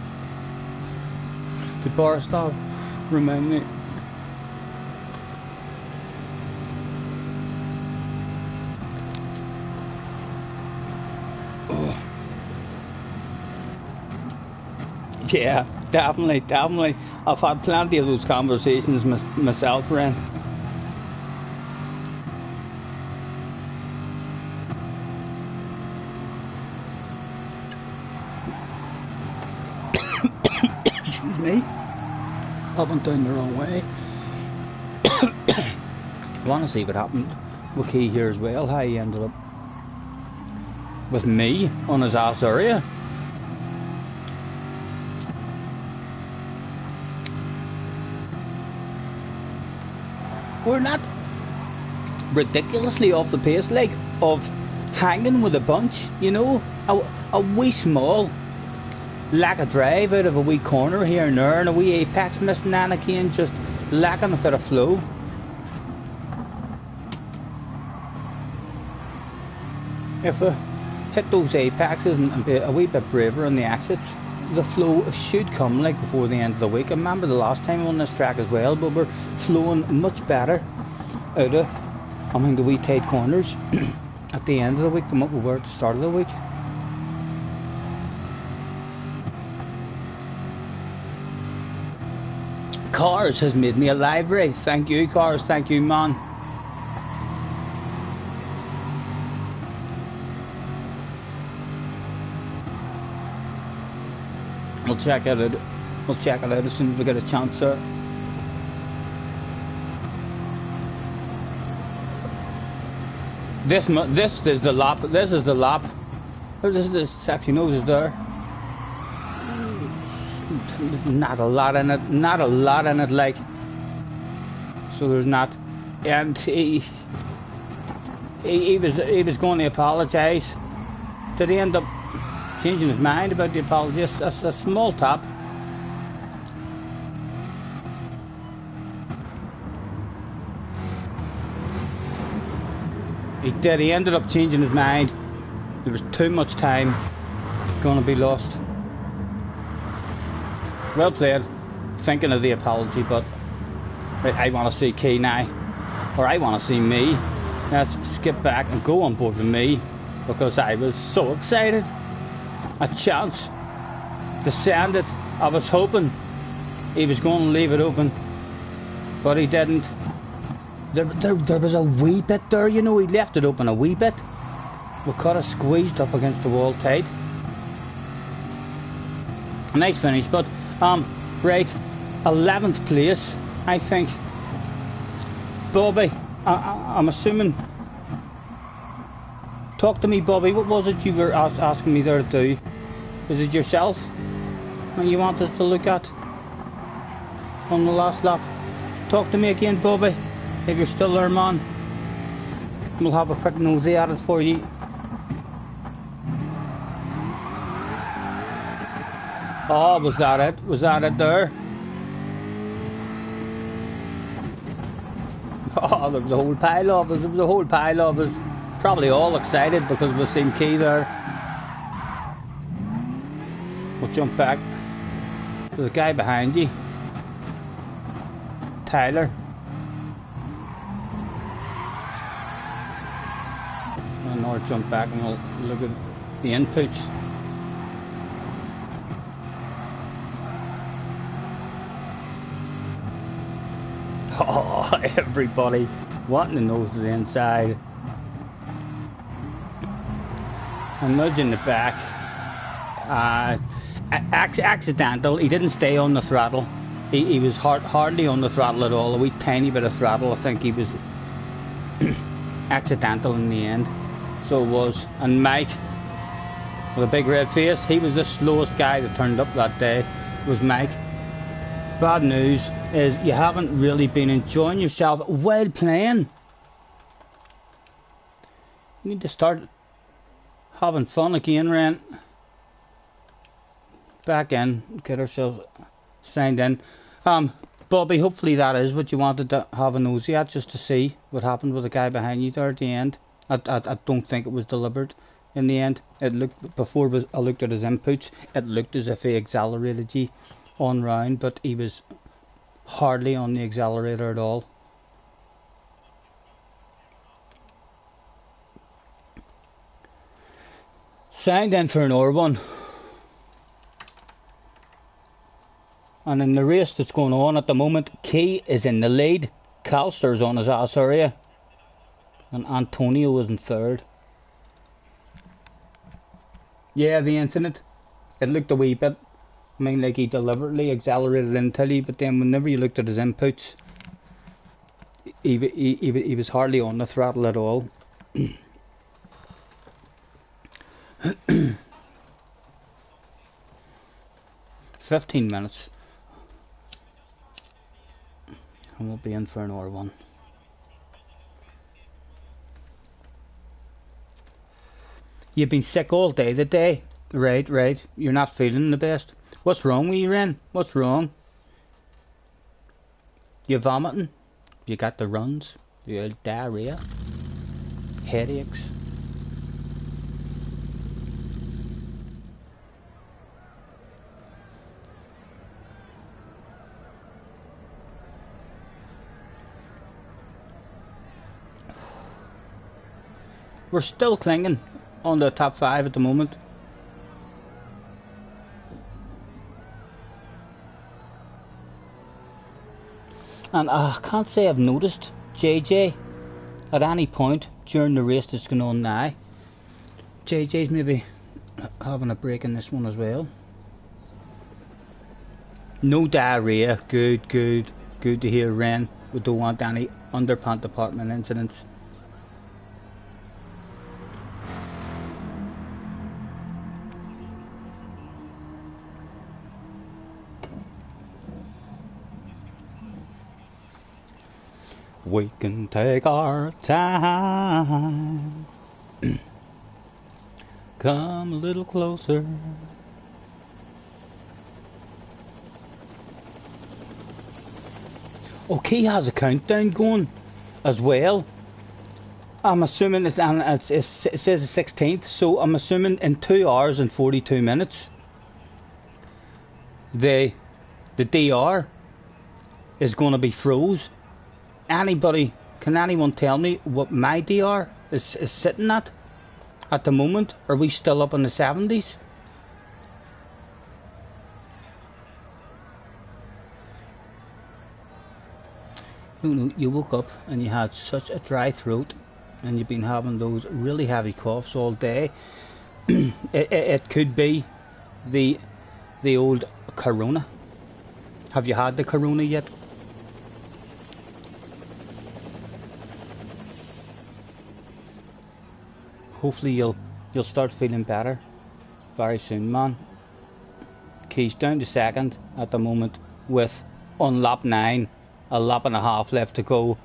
The Borislav remind me. Oh. Yeah, definitely. I've had plenty of those conversations myself, Ren. Excuse me. I went down the wrong way. I want to see what happened with Key here as well, how he ended up with me on his ass area. We're not ridiculously off the pace, like, of hanging with a bunch, you know, a wee small lack of drive out of a wee corner here and there, and a wee apex missing Anakin, just lacking a bit of flow. If we hit those apexes and be a wee bit braver on the exits, the flow should come like before the end of the week. I remember the last time on this track as well, but we're flowing much better out of, the wee tight corners at the end of the week than what we were at the start of the week. Cars has made me a library. Thank you, Cars. Thank you, man. We'll check it out. We'll check it out as soon as we get a chance, sir. This is the lap. This is the lap. This sexy nose is there. Not a lot in it. Not a lot in it, like. So there's not. And he was going to apologise. Did he end up changing his mind about the apology? A small tap. He did. He ended up changing his mind. There was too much time going to be lost. Well played. Thinking of the apology, but I want to see Key now, or I want to see me. Let's skip back and go on board with me, because I was so excited. A chance to send it. I was hoping he was going to leave it open, but he didn't. There was a wee bit there, you know, he left it open a wee bit. We could have squeezed up against the wall tight. Nice finish, but right, 11th place, I think. Bobby, I'm assuming. Talk to me, Bobby. What was it you were asking me there to do? Was it yourself and you wanted to look at on the last lap? Talk to me again, Bobby, if you're still there, man. We'll have a quick nosy at it for you. Oh, was that it? Was that it there? Oh, there was a whole pile of us. There was a whole pile of us. Probably all excited because we've seen Key there. We'll jump back. There's a guy behind you. Tyler. And now jump back and we'll look at the inputs. Oh, everybody wanting to nose to the inside. I'm nudging the back. Accidental. He didn't stay on the throttle. He was hardly on the throttle at all. A wee tiny bit of throttle. I think he was accidental in the end. So it was. And Mike, with a big red face, he was the slowest guy that turned up that day. It was Mike. Bad news is you haven't really been enjoying yourself while playing. You need to start having fun again, Ren. Back in, get ourselves signed in. Bobby, hopefully that is what you wanted to have a nosy at, just to see what happened with the guy behind you there at the end. I don't think it was deliberate in the end. It looked, before I looked at his inputs, it looked as if he accelerated you on round, but he was hardly on the accelerator at all. Signed in for another one. And in the race that's going on at the moment, Key is in the lead. Calster's on his ass area. And Antonio is in third. Yeah, the incident. It looked a wee bit, I mean, like he deliberately accelerated into you, but then whenever you looked at his inputs, he was hardly on the throttle at all. 15 minutes. And we'll be in for another one. You've been sick all day today. Right. You're not feeling the best. What's wrong with you, Ren? What's wrong? You vomiting? You got the runs? You had diarrhea? Headaches? We're still clinging on the top 5 at the moment. And I can't say I've noticed JJ at any point during the race that's going on now. JJ's maybe having a break in this one as well. No diarrhea. Good to hear, Ren. We don't want any underpant department incidents. We can take our time. Come a little closer. Okay, has a countdown going as well. I'm assuming it says the 16th, so I'm assuming in 2 hours and 42 minutes the DR is going to be froze. Can anyone tell me what my DR is sitting at the moment? Are we still up in the 70s? You woke up and you had such a dry throat and you've been having those really heavy coughs all day. it could be the old corona. Have you had the corona yet? Hopefully you'll start feeling better very soon, man. Key's down to second at the moment with on lap 9, a lap and a half left to go.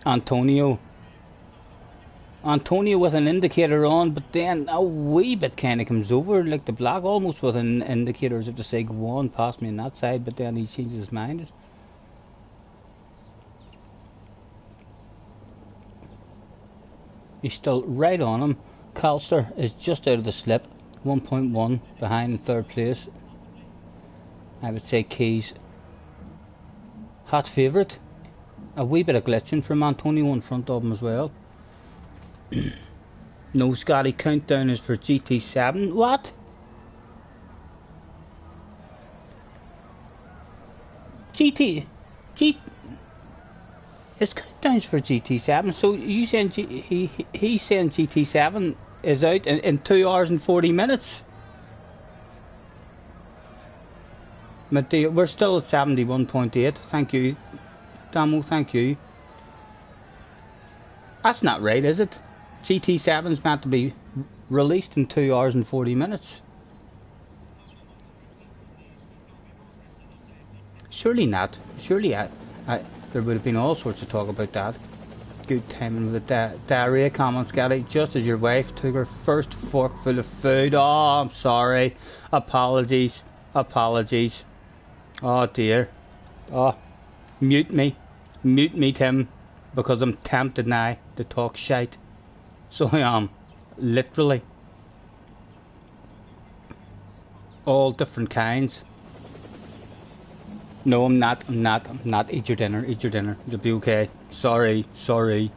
Antonio with an indicator on, but then a wee bit kind of comes over like the black, almost with an indicator as if to say go on past me on that side, but then he changes his mind. He's still right on him. Calster is just out of the slip, 1.1 behind in third place. I would say Key's hot favourite. A wee bit of glitching from Antonio in front of him as well. No, Scotty, countdown is for GT7. What? His countdown's for GT7, so you saying he's saying GT7 is out in 2 hours and 40 minutes? We're still at 71.8. Thank you, Damo, thank you. That's not right, is it? GT7's meant to be released in 2 hours and 40 minutes. Surely not. Surely there would have been all sorts of talk about that. Good timing with the diarrhea comment, Scotty. Just as your wife took her first forkful of food. Oh, I'm sorry. Apologies. Oh dear. Oh, mute me, Tim, because I'm tempted now to talk shite. So I am, literally. All different kinds. No, I'm not. I'm not. Eat your dinner. Eat your dinner. You'll be okay. Sorry. Sorry.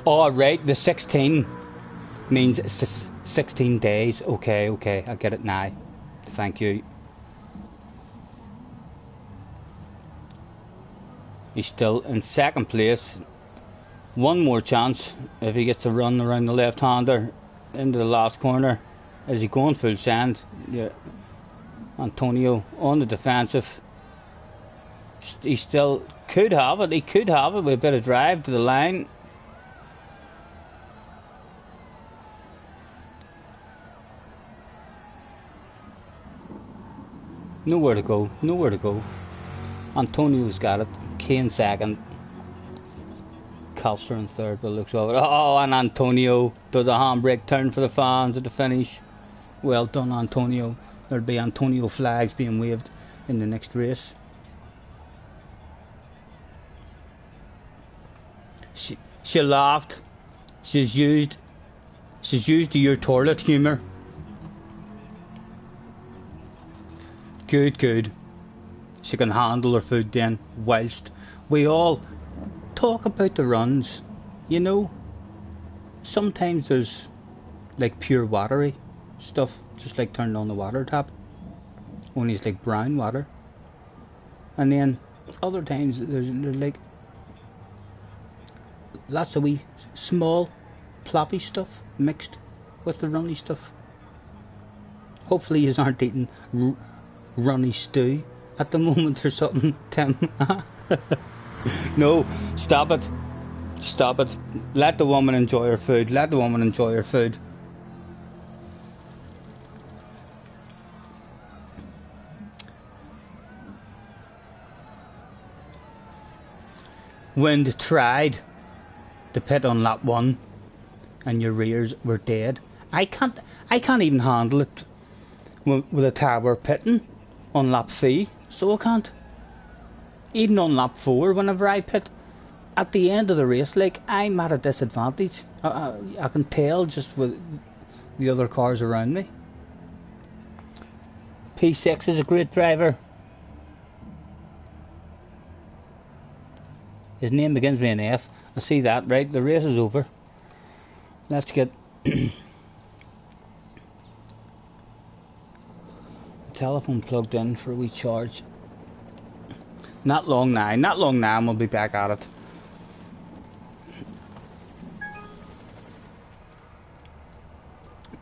Oh, right. The 16 means 16 days. Okay, okay. I get it now. Thank you. He's still in second place. One more chance if he gets a run around the left-hander into the last corner. Is he going full send? Yeah. Antonio on the defensive. He still could have it. He could have it with a bit of drive to the line. Nowhere to go. Nowhere to go. Antonio's got it. Kane second. Calster in third, but looks over. Oh, and Antonio does a handbrake turn for the fans at the finish. Well done, Antonio. There'll be Antonio flags being waved in the next race. She laughed. She's used your toilet humour. Good, good. She can handle her food then, whilst we all talk about the runs. You know, sometimes there's like pure watery stuff, just like turning on the water tap, only it's like brown water. And then other times there's like lots of wee small ploppy stuff mixed with the runny stuff. Hopefully you aren't eating runny stew at the moment or something, Tim. No, stop it. Stop it. Let the woman enjoy her food. Let the woman enjoy her food. Wind tried to pit on lap 1 and your rears were dead. I can't even handle it with a tower pitting on lap 3, so I can't. Even on lap 4, whenever I pit at the end of the race, like, I'm at a disadvantage. I can tell just with the other cars around me. P6 is a great driver. His name begins with an F. I see that, right? The race is over. Let's get the telephone plugged in for a wee charge. Not long now, and we'll be back at it.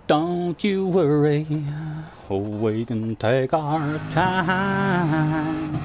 Don't you worry, oh, we can take our time.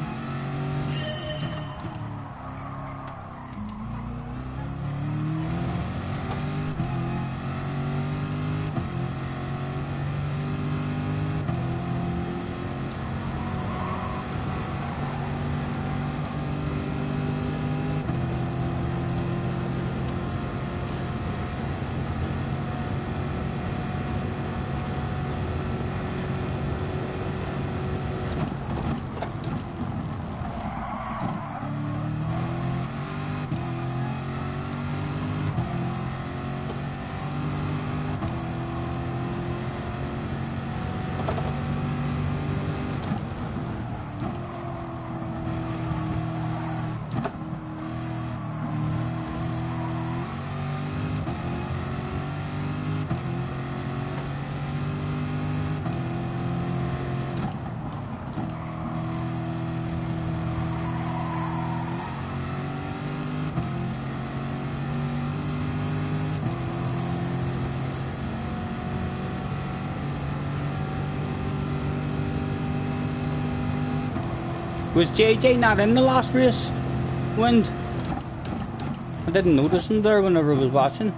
Was JJ not in the last race? Wind? I didn't notice him there whenever I was watching.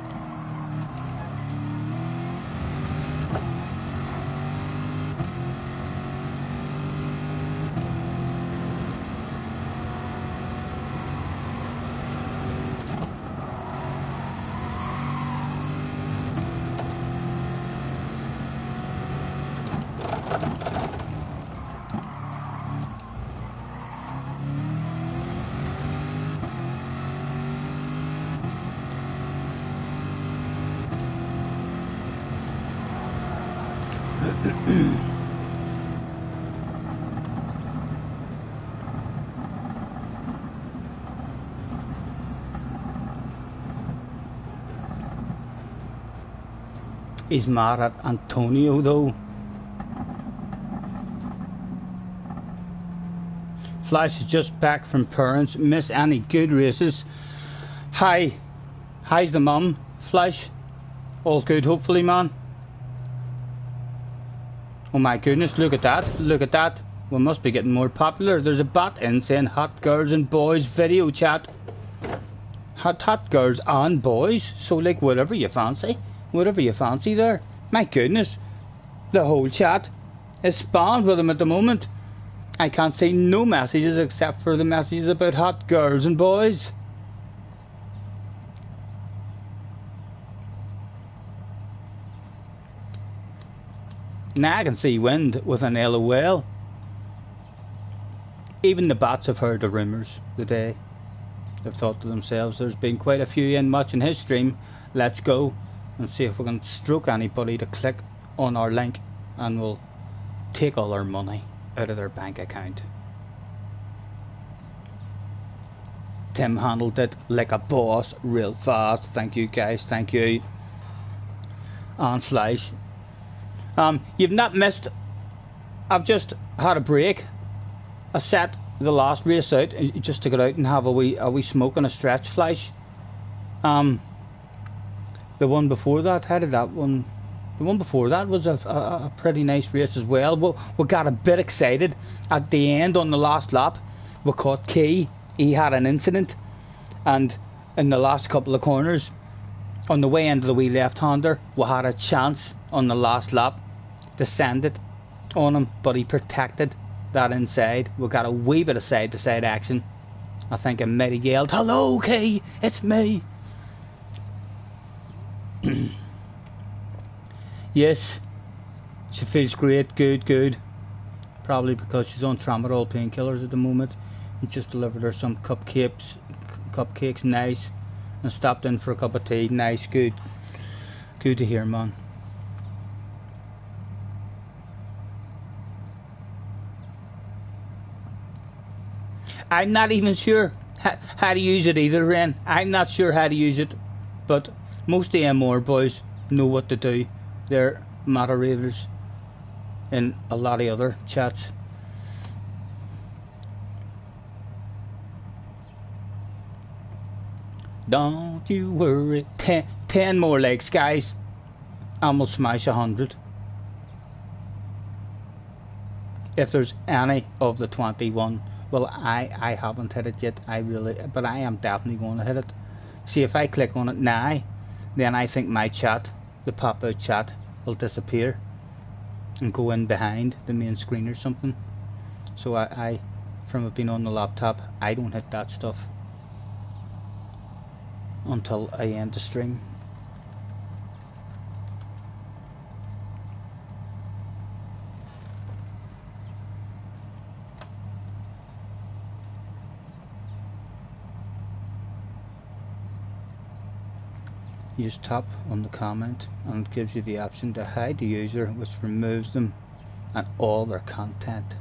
He's mad at Antonio though. Flash is just back from parents. Miss any good races? Hi. How's the mum, Flash? All good, hopefully, man. Oh my goodness, look at that. Look at that. We must be getting more popular. There's a bot in saying hot girls and boys video chat. Hot girls and boys. So like whatever you fancy. Whatever you fancy there. My goodness. The whole chat is spammed with them at the moment. I can't see no messages except for the messages about hot girls and boys. Now I can see wind with an LOL. Even the bats have heard the rumours today. They've thought to themselves, there's been quite a few in watching his stream. Let's go and see if we can stroke anybody to click on our link, and we'll take all our money out of their bank account. Tim handled it like a boss real fast. Thank you guys, thank you. And Flash. You've not missed. I've just had a break. I set the last race out just to get out and have a wee smoke and a stretch, Flash. The one before that, how did that one? The one before that was a pretty nice race as well. We got a bit excited at the end on the last lap. We caught Key. He had an incident, and in the last couple of corners, on the way into the wee left-hander, we had a chance on the last lap to send it on him, but he protected that inside. We got a wee bit of side-to-side action. I think I might have yelled, "Hello, Key, it's me." Yes, she feels great, good. Probably because she's on tramadol painkillers at the moment. He just delivered her some cupcakes, nice, and stopped in for a cup of tea. Nice, good to hear, man. I'm not even sure how to use it either, Ren. I'm not sure how to use it, but most of the MR boys know what to do. They're moderators in a lot of other chats. Don't you worry. 10 more legs, guys, and we'll smash 100. If there's any of the 21. Well, I haven't hit it yet, but I am definitely going to hit it. See, if I click on it now, then I think my chat, the pop-out chat, will disappear and go in behind the main screen or something. So I from it being on the laptop, I don't hit that stuff until I end the stream. You just tap on the comment and it gives you the option to hide the user, which removes them and all their content.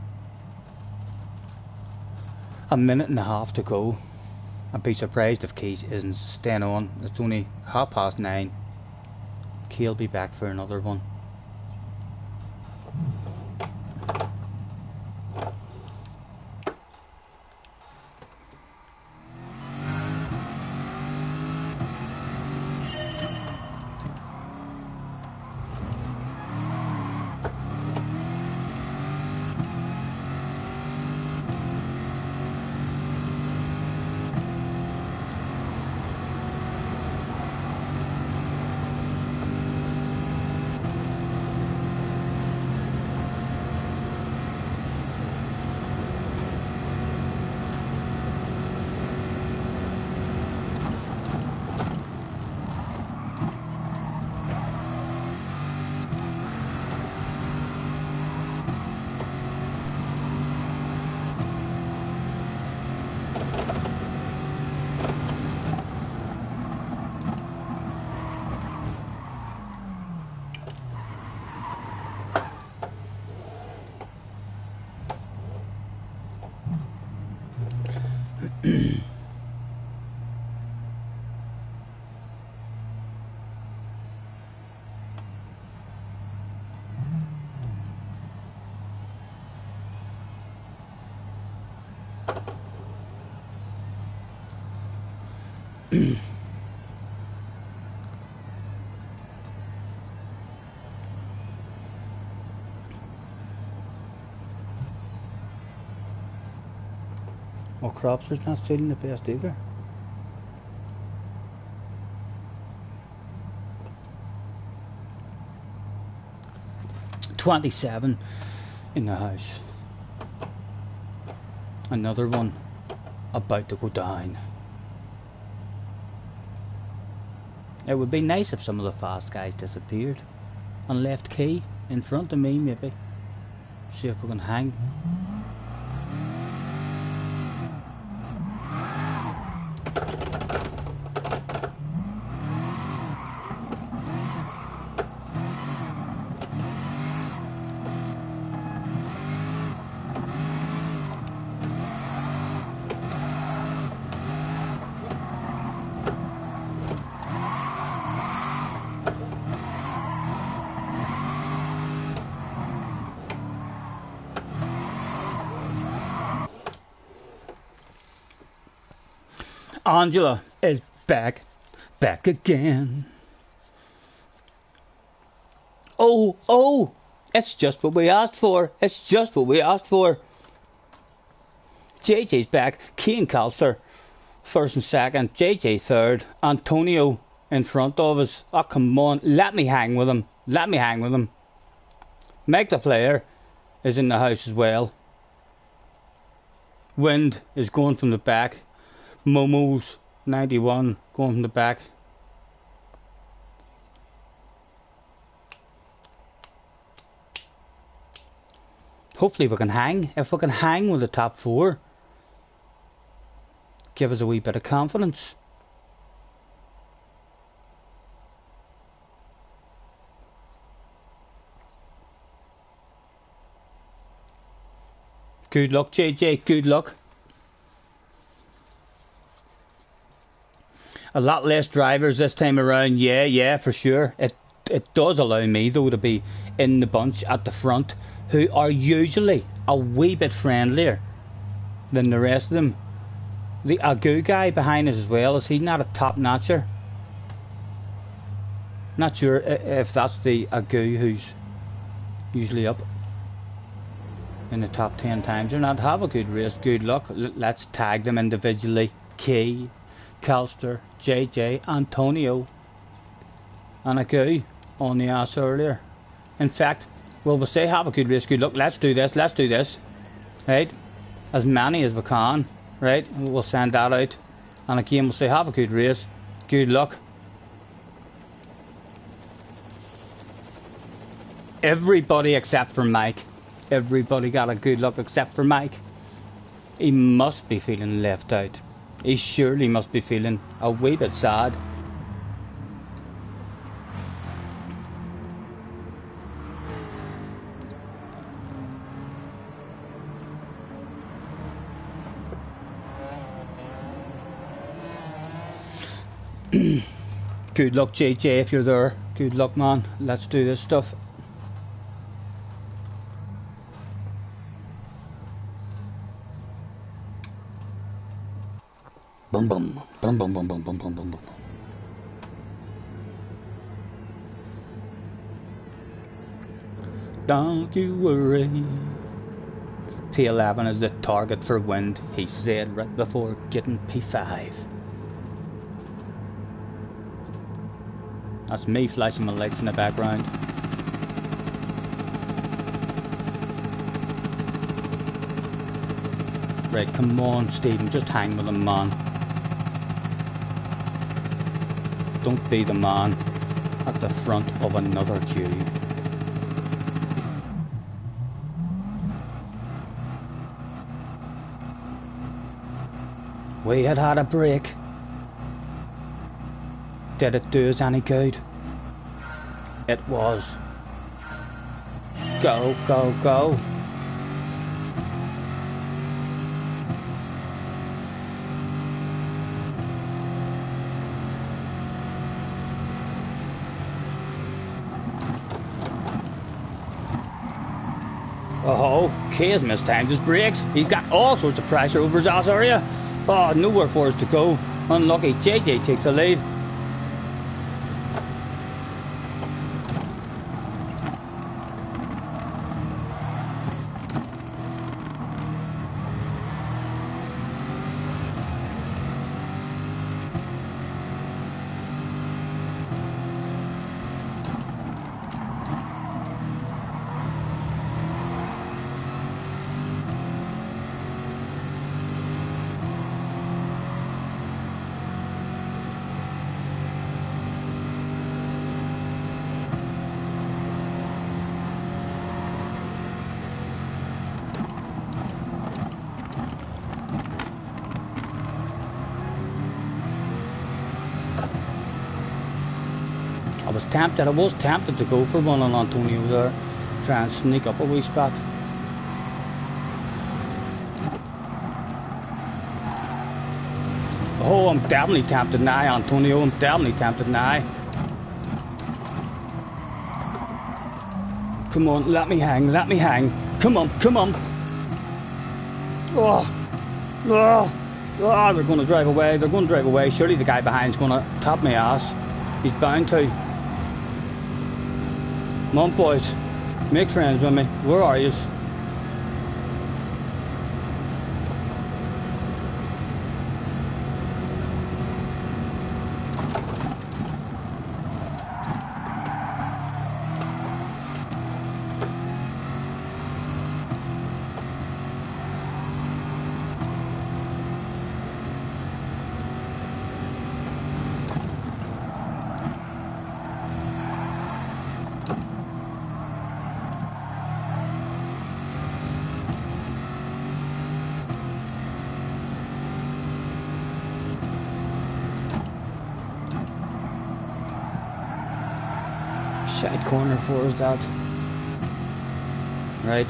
A minute and a half to go. I'd be surprised if Keith isn't staying on. It's only 9:30. Key'll be back for another one. Well, Crops is not feeling the best either. $27 in the house. Another one about to go down. It would be nice if some of the fast guys disappeared and left key in front of me, maybe. See if we can hang. Angela is back again. Oh, it's just what we asked for. It's just what we asked for. JJ's back. Keane Calster, first and second. JJ third. Antonio in front of us. Oh, come on. Let me hang with him. Let me hang with him. Meg the player is in the house as well. Wind is going from the back. Momo's 91 going from the back. Hopefully we can hang. If we can hang with the top four, give us a wee bit of confidence. Good luck, JJ, good luck. A lot less drivers this time around, yeah, for sure. It does allow me, though, to be in the bunch at the front, who are usually a wee bit friendlier than the rest of them. The Agu guy behind us as well, is he not a top-notcher? Not sure if that's the Agu who's usually up in the top 10 times or not. Have a good race, good luck. Let's tag them individually. Key, Calster, JJ, Antonio, and Agu on the ass earlier. In fact, well, we'll say have a good race, good luck. Let's do this, right? As many as we can, right? We'll send that out, and again we'll say have a good race, good luck. Everybody except for Mike. Everybody got a good luck except for Mike. He must be feeling left out. He surely must be feeling a wee bit sad. Good luck, JJ, if you're there. Good luck, man. Let's do this stuff. Bum bum bum bum bum bum bum bum bum bum. Don't you worry. P11 is the target for wind, he said right before getting P5. That's me flashing my lights in the background. Right, come on, Stephen, just hang with him, man. Don't be the man at the front of another queue. We had had a break. Did it do us any good? It was. Go, go, go. Oh, Kay's mistimed his brakes. He's got all sorts of pressure over his ass area. Oh, nowhere for us to go. Unlucky. JJ takes the lead. I was tempted to go for one on Antonio there, try and sneak up a wee spot. Oh, I'm definitely tempted now, Antonio. I'm definitely tempted now. Come on, let me hang, let me hang. Come on, come on. Oh, they're going to drive away. They're going to drive away. Surely the guy behind's going to top my ass. He's bound to. Come on, boys. Make friends with me. Where are you? Side corner for us, that. Right.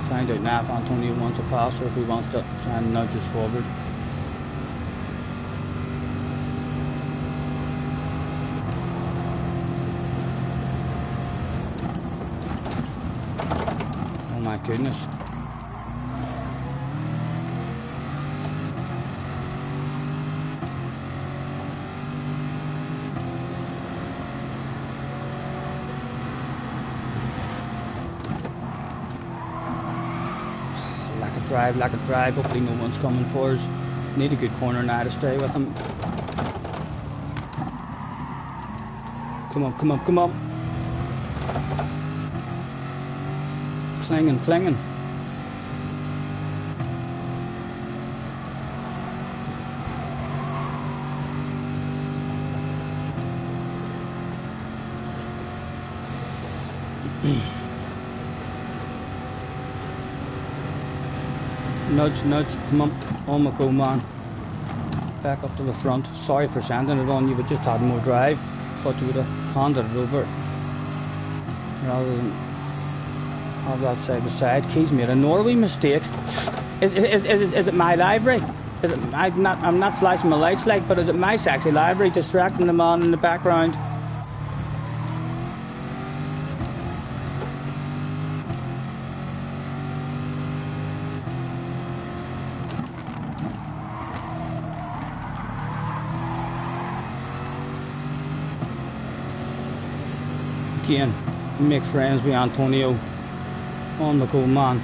Find out now if Antonio wants a pass or if he wants to try and nudge us forward. Oh my goodness. Lack of drive, hopefully no one's coming for us. Need a good corner now to stay with him. Come on, come on, come on. Clinging, clinging. Nudge, nudge, come on. Oh my god, man. Back up to the front. Sorry for sending it on you, but just had more drive. Thought you would have handed it over rather than have that side by side. Keys made a Norway mistake. Is it my library? Is it, I'm not flashing my lights like, but is it my sexy library distracting the man in the background? Again, make friends with Antonio on the go, man.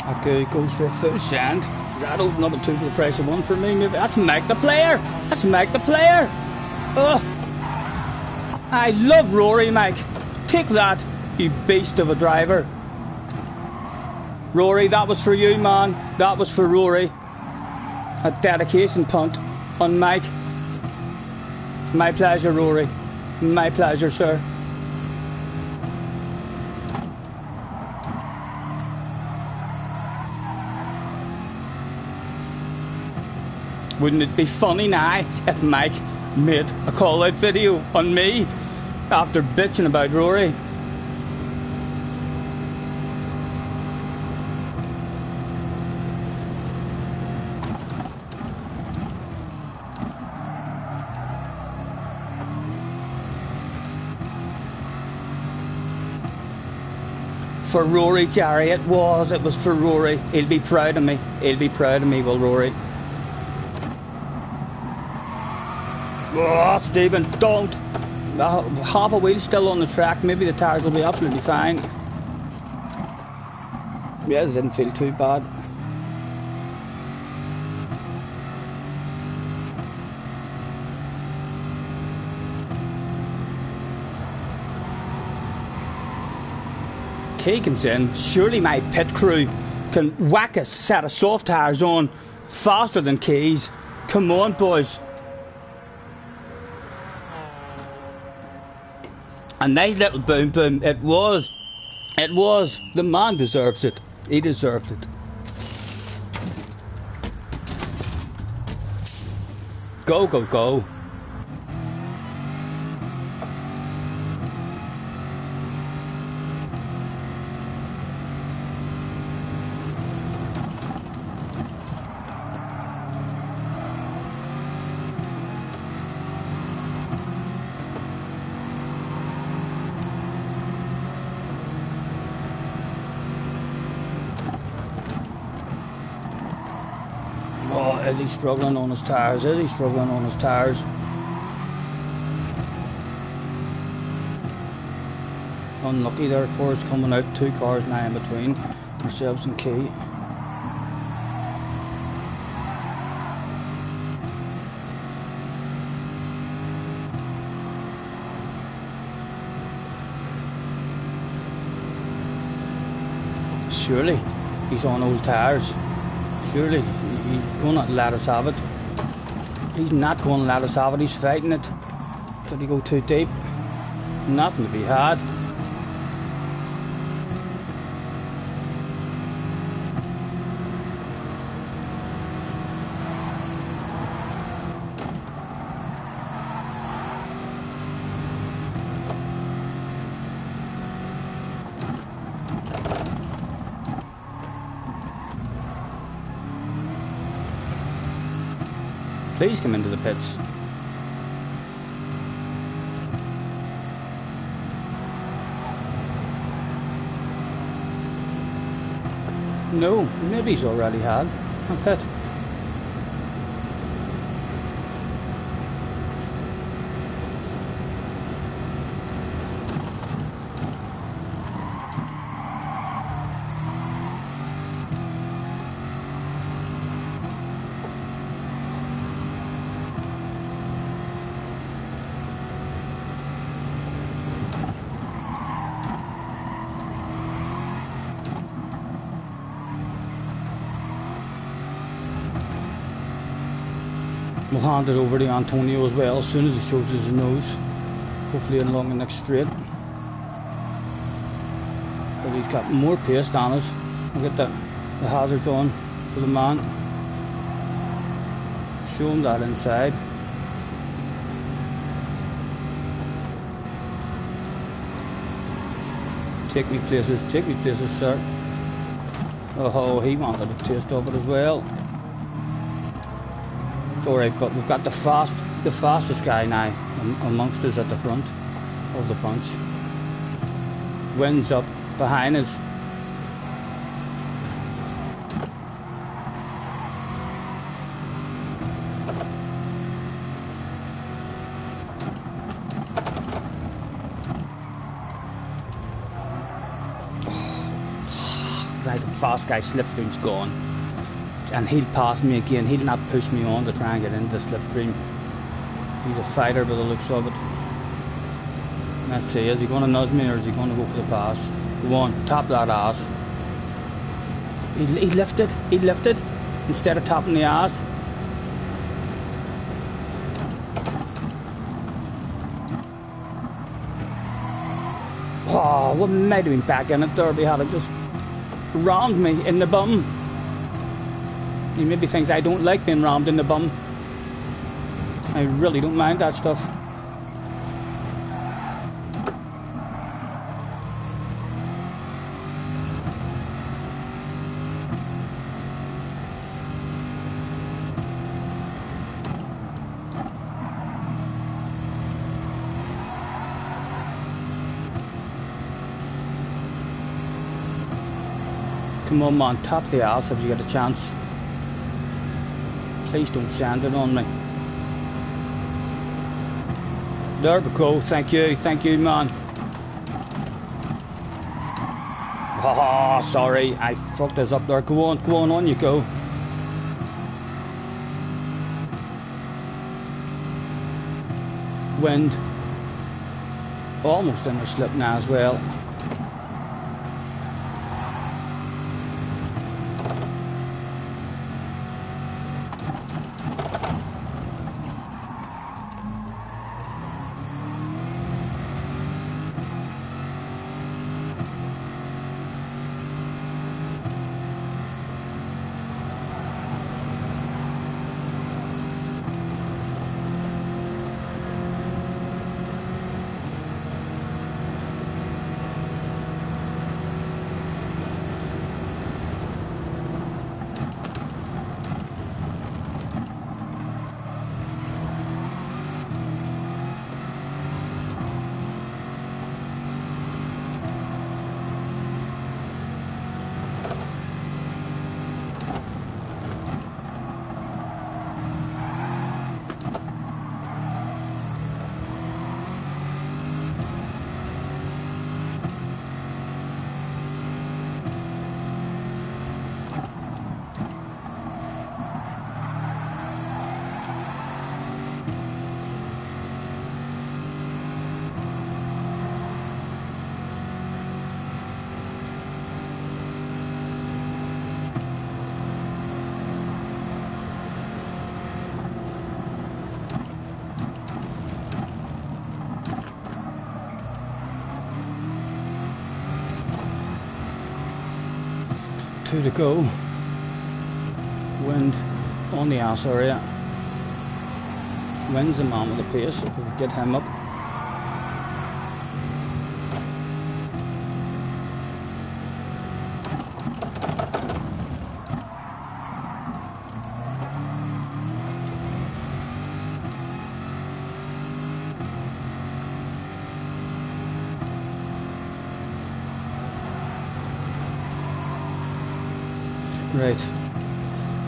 Okay, goes for a full send. Does that open up a 2 for the price of 1 for me? Maybe that's Mike the player. That's Mike the player. Oh, I love Rory, Mike. Take that, you beast of a driver. Rory, that was for you, man. That was for Rory. A dedication punt on Mike. My pleasure, Rory. My pleasure, sir. Wouldn't it be funny now if Mike made a call-out video on me after bitching about Rory? For Rory, Jerry, it was for Rory. He'll be proud of me. He'll be proud of me, will Rory. Oh, Stephen, don't. Half a wheel still on the track. Maybe the tyres will be absolutely fine. Yeah, it didn't feel too bad. Keegan's in. Surely my pit crew can whack a set of soft tyres on faster than Keys. Come on, boys. A nice little boom boom. It was. The man deserves it. He deserved it. Go, go, go. Oh, is he struggling on his tyres? Is he struggling on his tyres? Unlucky there for us coming out. 2 cars now in between ourselves and Key. Surely he's on old tyres. Surely he's going to let us have it. He's not going to let us have it. He's fighting it. Did he go too deep? Nothing to be had. Please come into the pits. No, maybe he's already had a pit. We'll hand it over to Antonio as well as soon as he shows us his nose. Hopefully along the next straight. But he's got more pace than us. We'll get the hazards on for the man. Show him that inside. Take me places, sir. Oh, he wanted a taste of it as well. Alright, but we've got the fastest guy now amongst us at the front of the bunch. Wind's up behind us. like the fast guy slipstream's gone. And he'll pass me again, he'll not push me on to try and get into the slipstream. He's a fighter by the looks of it. Let's see, is he going to nudge me or is he going to go for the pass? Go on, top that ass. He lifted, instead of topping the ass. Oh, what might have been back in it, Derby had it just rammed me in the bum. He maybe thinks I don't like being rammed in the bum. I really don't mind that stuff. Come on, man, tap the ass if you get a chance. Please don't sand it on me. There we go, thank you, man. Oh, sorry, I fucked this up there. Go on you go. Wind. Almost in the slip now as well. Two to go. Wind on the ass area. Wind's the man with the pace, if we could get him up. Right,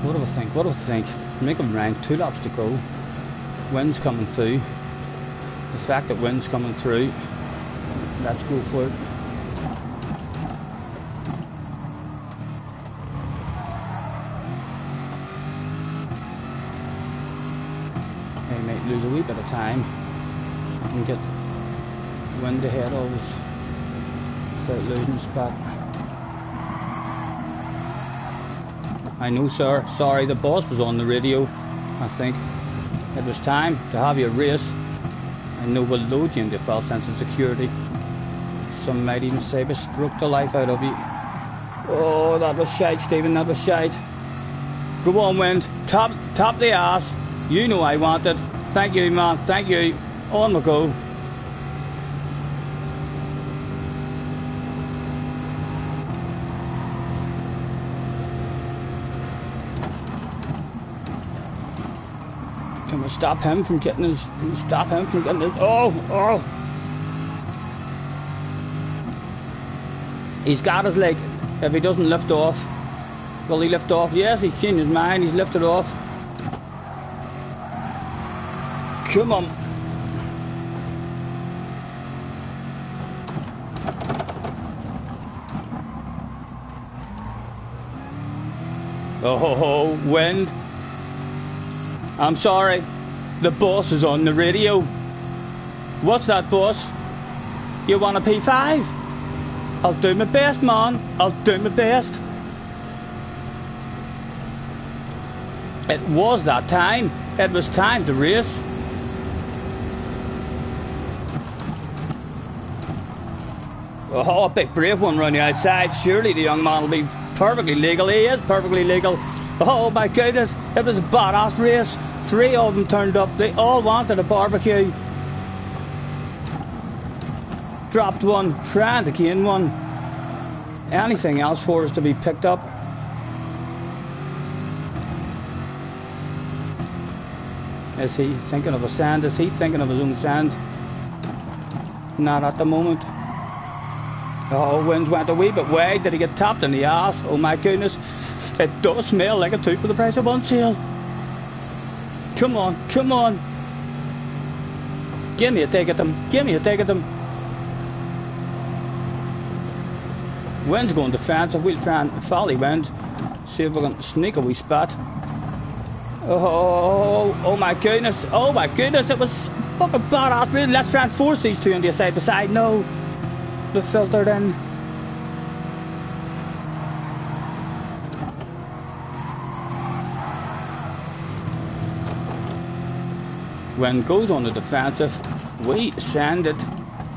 what do I think? Make him rank, 2 laps to go. Wind's coming through. The fact that wind's coming through, let's go for it. He might lose a wee bit of time and get wind ahead of us without losing the spot. I know, sir. Sorry, the boss was on the radio, I think. It was time to have your race. I know we'll load you into false sense of security. Some might even say we struck the life out of you. Oh, that was shite, Stephen, that was shite. Go on, wind. Top the ass. You know I want it. Thank you, man. Thank you. On we go. Can we stop him from getting his... Oh! He's got his leg. If he doesn't lift off... Will he lift off? Yes, he's seen his mind. He's lifted off. Come on. Oh, wind. I'm sorry. The boss is on the radio. What's that, boss? You want a P5? I'll do my best, man. I'll do my best. It was that time. It was time to race. Oh, a big brave one round the outside. Surely the young man will be perfectly legal. He is perfectly legal. Oh my goodness, it was a badass race. 3 of them turned up. They all wanted a barbecue. Dropped one, trying to gain one. Anything else for us to be picked up? Is he thinking of a sand? Is he thinking of his own sand? Not at the moment. Oh, winds went a wee bit wide. Did he get tapped in the ass? Oh my goodness. It does smell like a 2 for the price of 1 sale. Come on, come on. Give me a take at them. Give me a take at them. Wind's going defensive. We'll try and follow wind. See if we can sneak a wee spot. Oh my goodness. Oh my goodness. It was fucking badass. Really, let's try and force these two on the side by side. No. The filtered in. When goes on the defensive, we send it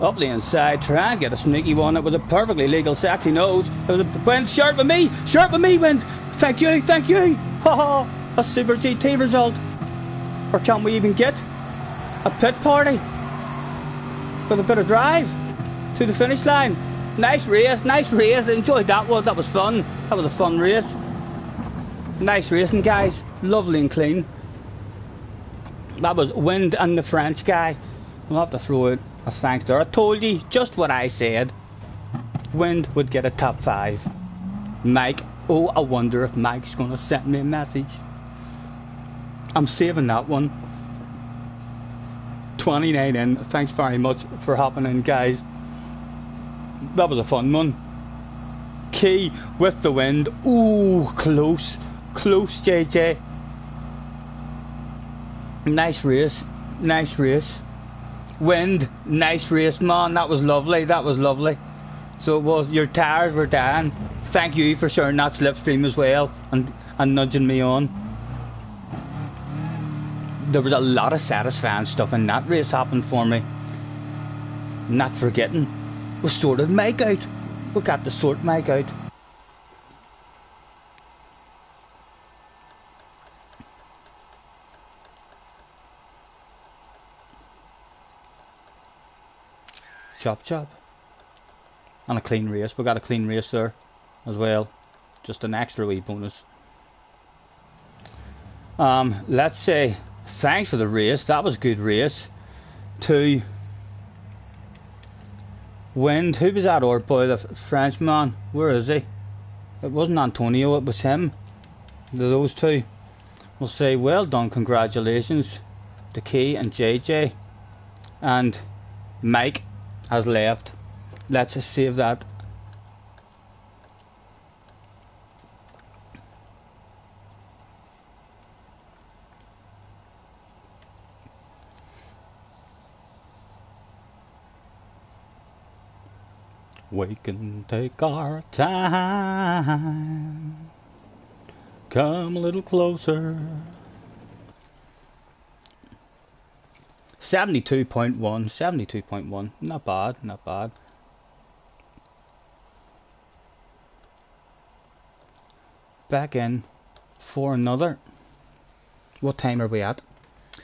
up the inside, try and get a sneaky one. It was a perfectly legal sexy nose. It was a wind. Shirt with me, wind. Thank you, thank you. Ha ha. A super GT result. Or can we even get a pit party with a bit of drive to the finish line? Nice race, nice race. Enjoyed that one. That was fun. That was a fun race. Nice racing, guys. Lovely and clean. That was Wind and the French guy. We'll have to throw out a thanks there. I told you just what I said. Wind would get a top 5. Mike. Oh, I wonder if Mike's going to send me a message. I'm saving that one. 29 in. Thanks very much for hopping in, guys. That was a fun one. Key with the wind. Ooh, close. Close, JJ. Nice race. Nice race. Wind. Nice race, man. That was lovely. That was lovely. So it was. Your tires were dying. Thank you for sharing that slipstream as well and nudging me on. There was a lot of satisfying stuff in that race happened for me. Not forgetting, we sorted Mike out. We got to sort Mike out. Chop chop. And a clean race. We got a clean race there as well. Just an extra wee bonus. Let's say thanks for the race. That was a good race. To Wind. Who was that old boy? The Frenchman. Where is he? It wasn't Antonio. It was him. Those two. We'll say well done. Congratulations to Key and JJ. And Mike has left. Let's just save that. We can take our time. Come a little closer. 72.1, 72.1. Not bad, not bad. Back in for another. What time are we at?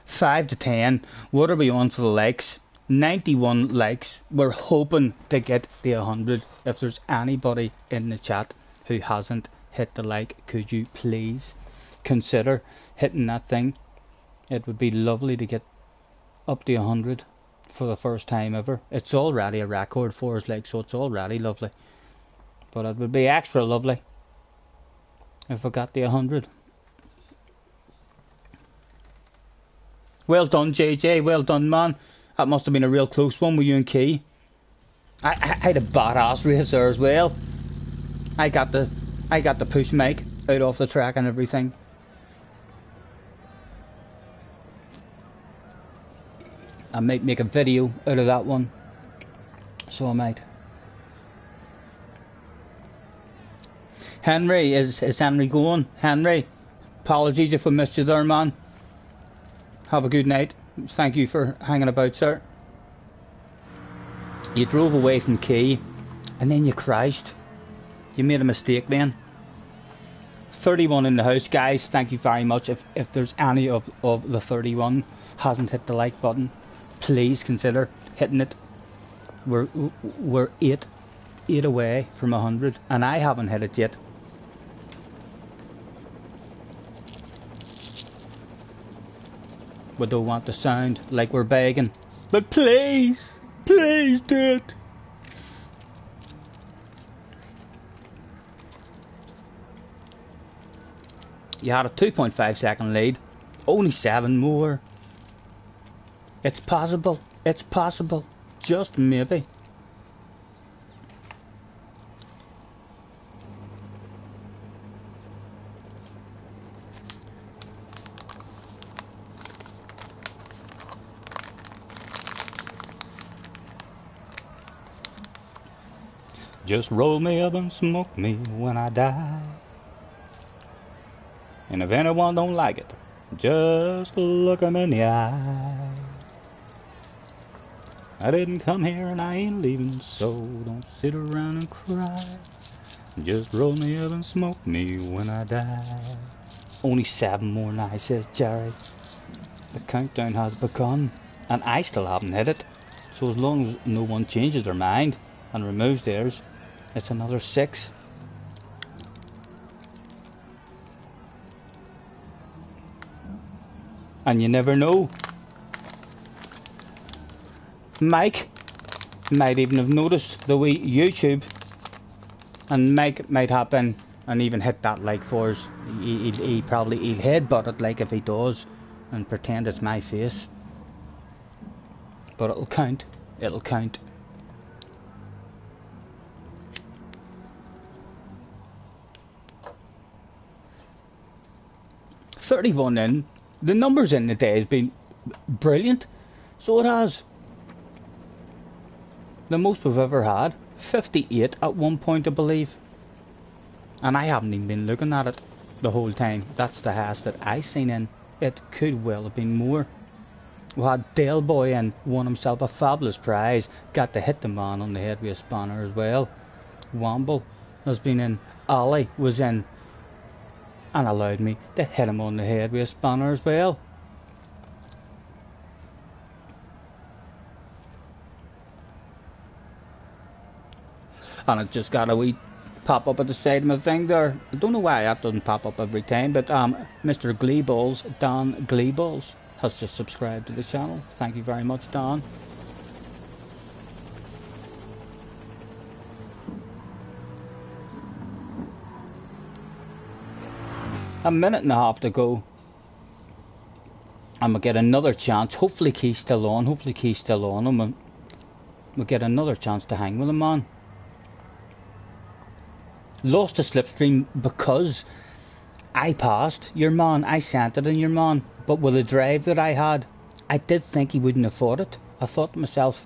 5 to 10. What are we on for the likes? 91 likes. We're hoping to get the 100. If there's anybody in the chat who hasn't hit the like, could you please consider hitting that thing? It would be lovely to get up to 100 for the first time ever. It's already a record for us, like, so it's already lovely. But it would be extra lovely if I got the 100. Well done, JJ. Well done, man. That must have been a real close one with you and Key. I had a badass race there as well. I got the push Mike out off the track and everything. I might make a video out of that one, so I might. Henry, is Henry going? Henry, apologies if I missed you there, man. Have a good night. Thank you for hanging about, sir. You drove away from Key and then you crashed. You made a mistake then. 31 in the house, guys. Thank you very much. If there's any of the 31 hasn't hit the like button, please consider hitting it. We're eight away from 100 and I haven't hit it yet. We don't want to sound like we're begging, but please do it. You had a 2.5 second lead, only 7 more. It's possible, just maybe. Just roll me up and smoke me when I die. And if anyone don't like it, just look 'em in the eye. I didn't come here and I ain't leaving, so don't sit around and cry. Just roll me up and smoke me when I die. Only 7 more now, says Jerry. The countdown has begun, and I still haven't hit it. So as long as no one changes their mind and removes theirs, it's another 6. And you never know. Mike might even have noticed the wee YouTube, and Mike might hop in and even hit that like for us. He'll headbutt it like if he does and pretend it's my face. But it'll count. It'll count. $31 in. The numbers in the day has been brilliant. So it has. The most we've ever had. 58 at one point, I believe. And I haven't even been looking at it the whole time. That's the highest that I seen in. It could well have been more. We had Dale Boy in, won himself a fabulous prize. Got to hit the man on the head with a spanner as well. Wamble has been in. Ali was in and allowed me to hit him on the head with a spanner as well. And it just got a wee pop up at the side of my thing there. I don't know why that doesn't pop up every time, but Mr. Gleeballs, Don Gleeballs, has just subscribed to the channel. Thank you very much, Don. A minute and a half to go. I'm gonna get another chance. Hopefully Key's still on. Hopefully Key's still on him, and we'll get another chance to hang with him, man. Lost a slipstream because I passed your man. I sent it in your man, but with the drive that I had, I did think he wouldn't afford it. I thought to myself,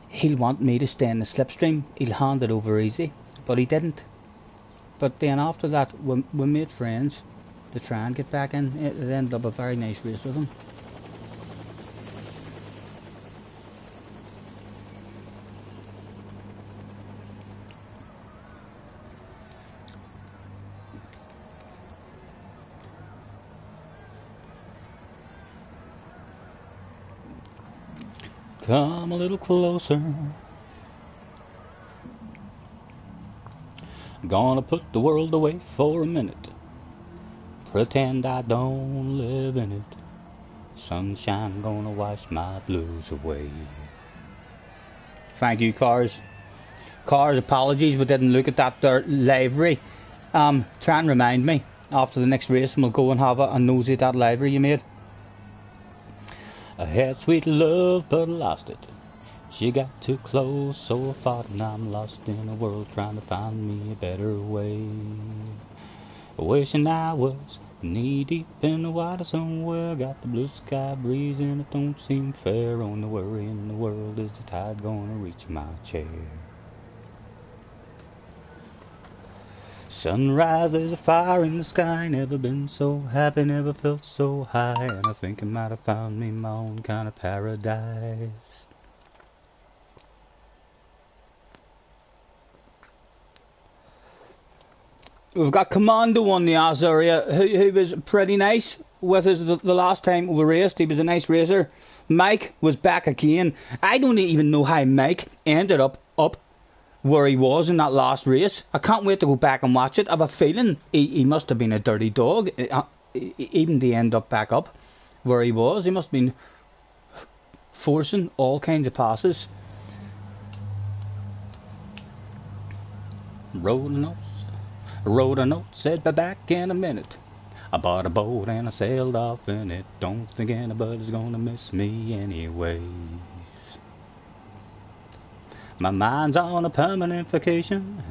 he'll want me to stay in the slipstream. He'll hand it over easy, but he didn't. But then after that, we made friends to try and get back in. It ended up a very nice race with him. Come a little closer. Gonna put the world away for a minute. Pretend I don't live in it. Sunshine gonna wash my blues away. Thank you, Cars. Cars, apologies, we didn't look at that there livery. Try and remind me after the next race, and we'll go and have a nosy at that livery you made. I had sweet love, but I lost it. She got too close, so I fought, and I'm lost in a world trying to find me a better way. Wishing I was knee deep in the water somewhere. Got the blue sky breeze and it don't seem fair. Only worry in the world is the tide gonna reach my chair. Sunrise, there's a fire in the sky. Never been so happy, never felt so high. And I think I might have found me my own kind of paradise. We've got Commando on the Oz area, who was pretty nice with us the last time we raced. He was a nice racer. Mike was back again. I don't even know how Mike ended up where he was in that last race. I can't wait to go back and watch it. I have a feeling he must have been a dirty dog, even to end up back up where he was. He must have been forcing all kinds of passes. Wrote a note, said be back in a minute. I bought a boat and I sailed off in it. Don't think anybody's gonna miss me anyways. My mind's on a permanent vacation.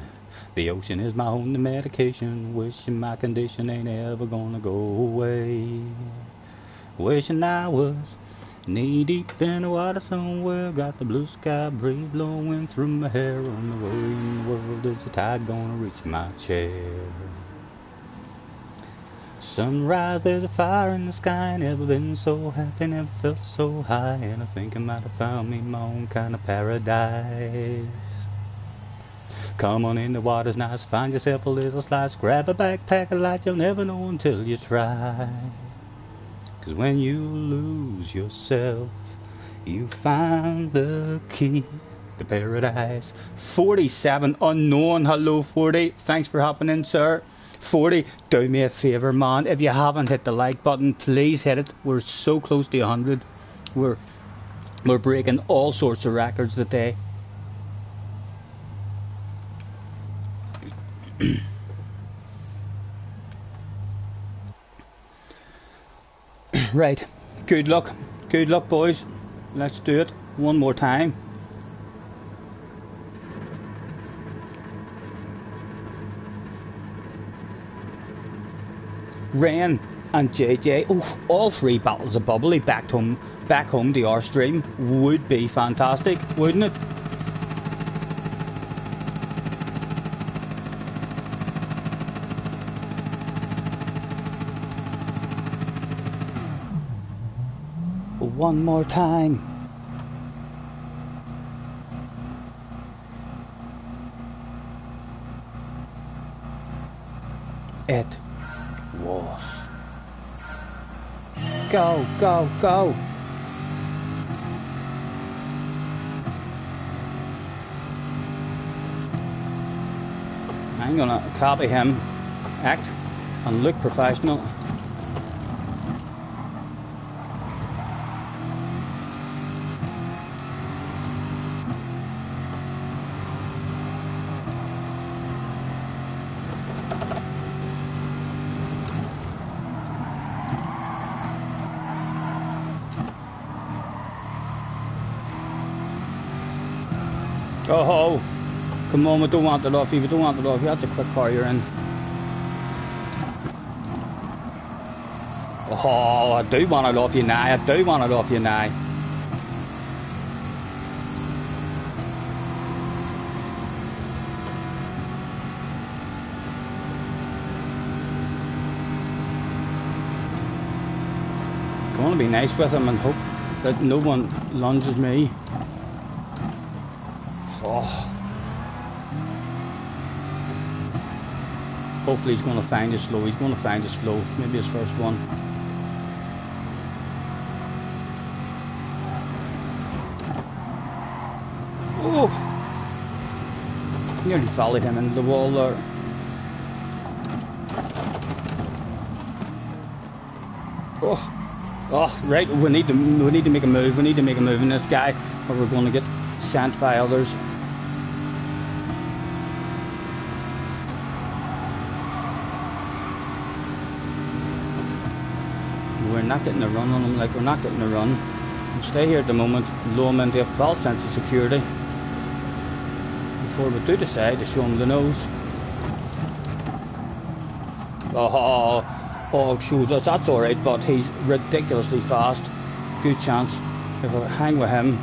The ocean is my only medication. Wishing my condition ain't ever gonna go away. Wishing I was knee deep in the water somewhere. Got the blue sky breeze blowing through my hair. On the worry in the world is the tide gonna reach my chair. Sunrise, there's a fire in the sky. Never been so happy, never felt so high. And I think I might have found me my own kind of paradise. Come on in, the water's nice. Find yourself a little slice. Grab a backpack, a light. You'll never know until you try. 'Cause when you lose yourself, you find the key to paradise. 47 unknown. Hello 40. Thanks for hopping in, sir. 40, do me a favour, man. If you haven't hit the like button, please hit it. We're so close to 100. We're breaking all sorts of records today. Right, good luck, boys. Let's do it one more time. Rain and JJ, all three battles of bubbly back home to our stream would be fantastic, wouldn't it? One more time. It was. Go, go, go. I'm gonna copy him, act and look professional. Oh, come on, we don't want it off you, that's a quick car you're in. Oh, I do want it off you now, I'm gonna be nice with him and hope that no one lunges me. Oh. Hopefully he's going to find us slow. Maybe his first one. Oh! Nearly volleyed him into the wall there. Oh, right. We need to make a move. In this guy, or we're going to get sent by others. We're not getting a run on him, we're not getting a run. We'll stay here at the moment, lure him into a false sense of security before we do decide to show him the nose. Oh, shows us. That's alright, but he's ridiculously fast. Good chance if I hang with him.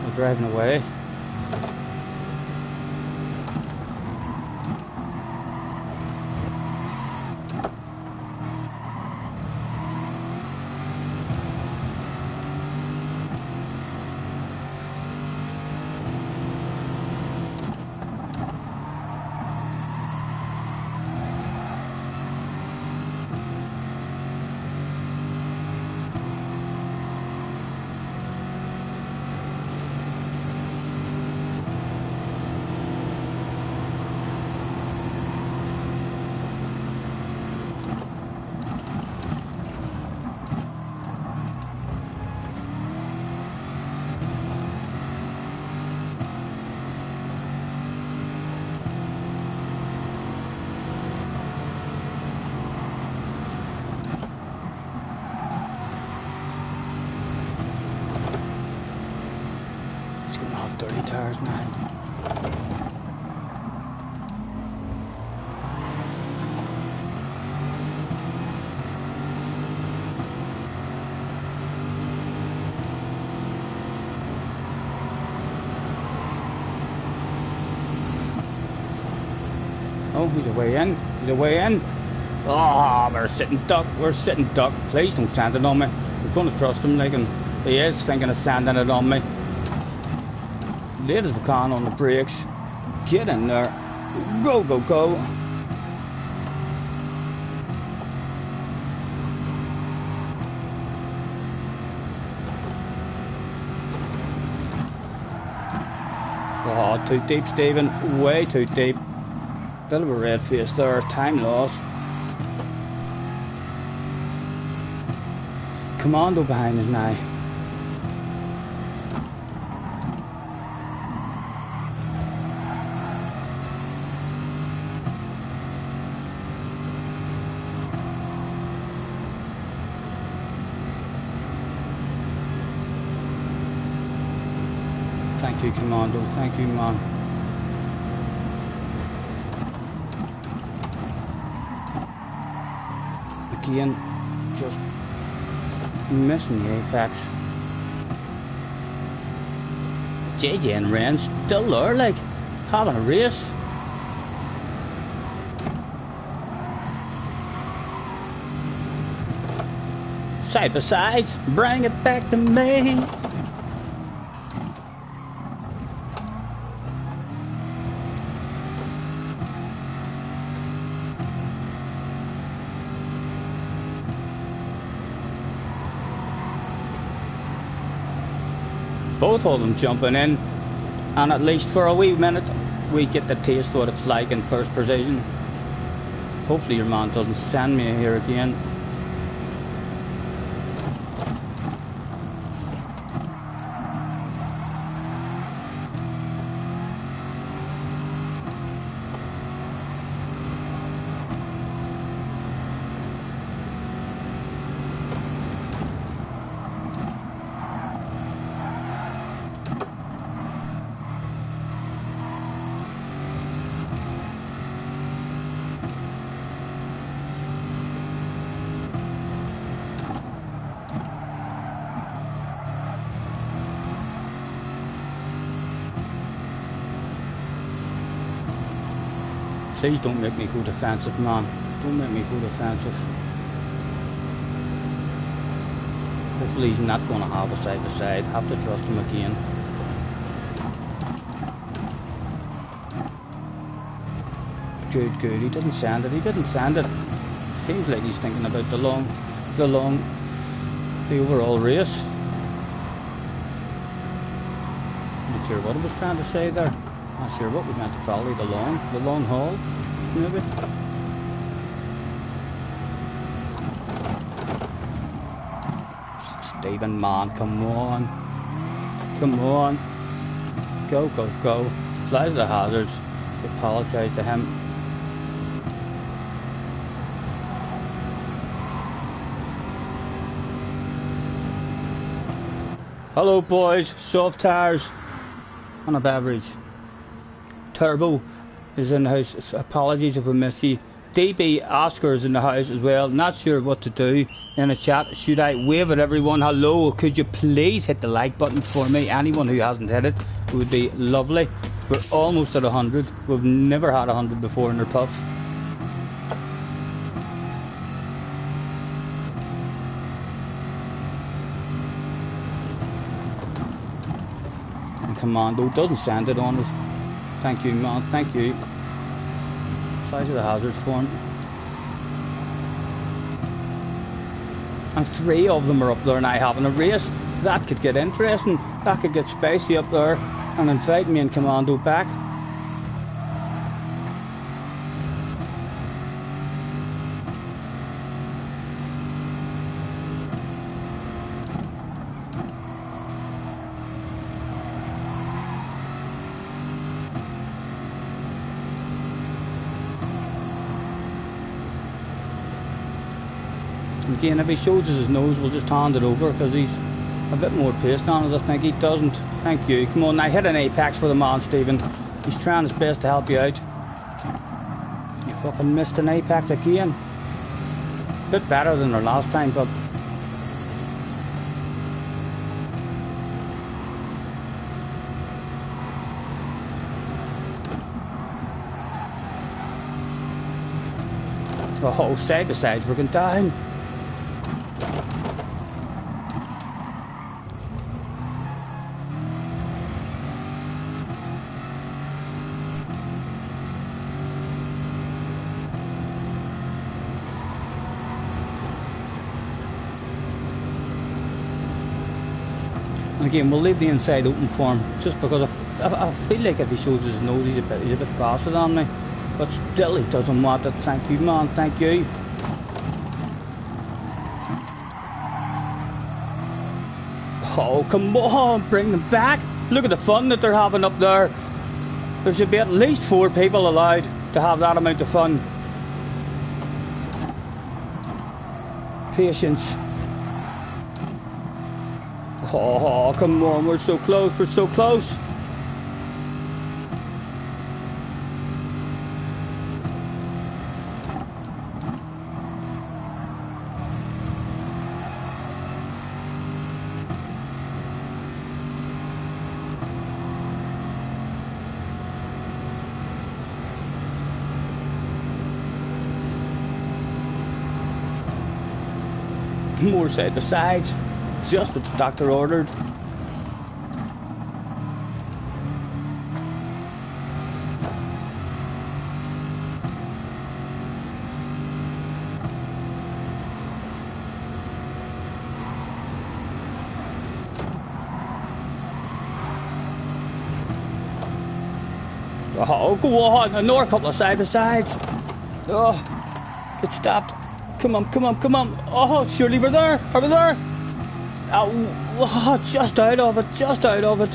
We're driving away. Dirty tires now. Oh, he's away in. He's away in. Oh, we're sitting duck. We're sitting duck. Please don't sand it on me. I'm going to trust him like he is thinking of sanding it on me. Late as we can on the brakes. Get in there. Go, go, go. Oh, too deep, Stephen. Way too deep. Bit of a red face there. Time loss. Commando behind us now. Thank you, Commando. Thank you, man. Again, just missing the apex. JJ and Ren still there, like, having a race. Side by side, bring it back to me. Both of them jumping in, and at least for a wee minute we get the taste what it's like in first position. Hopefully your man doesn't send me here again. Please don't make me go defensive, man. Don't make me go defensive. Hopefully he's not going to have a side by side. Have to trust him again. Good, good. He didn't send it. He didn't send it. Seems like he's thinking about the overall race. Not sure what I was trying to say there. Not sure what we meant to follow. The long haul, maybe. Stephen, man, come on. Come on. Go, go, go. Fly to the hazards. Apologise to him. Hello, boys. Soft tires and a beverage. Turbo is in the house. Apologies if we miss you. DB Oscar is in the house as well. Not sure what to do in the chat. Should I wave at everyone? Hello, could you please hit the like button for me? Anyone who hasn't hit it, it would be lovely. We're almost at 100. We've never had 100 before in our puffs. And Commando doesn't send it on us. Thank you, man. Thank you. Size of the hazards for him. And 3 of them are up there now having a race. That could get interesting. That could get spicy up there and invite me and Commando back. Again, if he shows us his nose, we'll just hand it over because he's a bit more paced on us. I think he doesn't. Thank you. Come on now, hit an apex for the man, Stephen. He's trying his best to help you out. You fucking missed an apex again. Bit better than our last time, but oh, side by sides, we're going down. And again, we'll leave the inside open for him, just because I feel like if he shows his nose, he's a bit faster than me. But still, he doesn't want it. Thank you, man. Thank you. Oh, come on, bring them back. Look at the fun that they're having up there. There should be at least 4 people allowed to have that amount of fun. Patience. Oh, come on, we're so close, we're so close. More side by sides, just what the doctor ordered. Oh, go on, another couple of side by sides. Oh, get stopped. Come on, come on, come on. Oh, surely we're there. Are we there? Oh, just out of it, just out of it.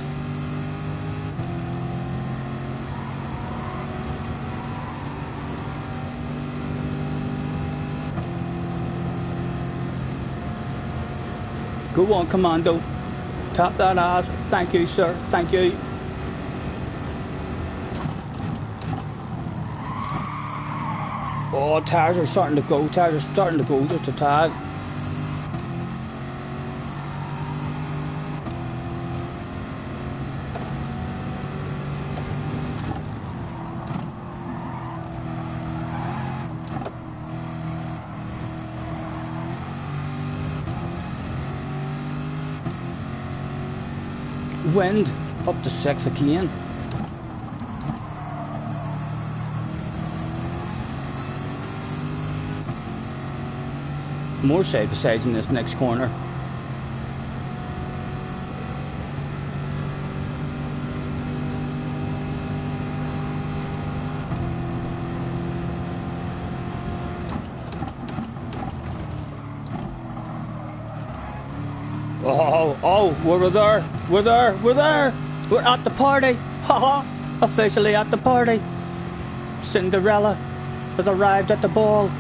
Go on, Commando. Tap that ass. Thank you, sir. Thank you. Oh, tires are starting to go. Tires are starting to go just a tad. Wind up to 6 again. More side by sides in this next corner. Oh, we're there, we're there, we're there. We're at the party. Haha, officially at the party. Cinderella has arrived at the ball.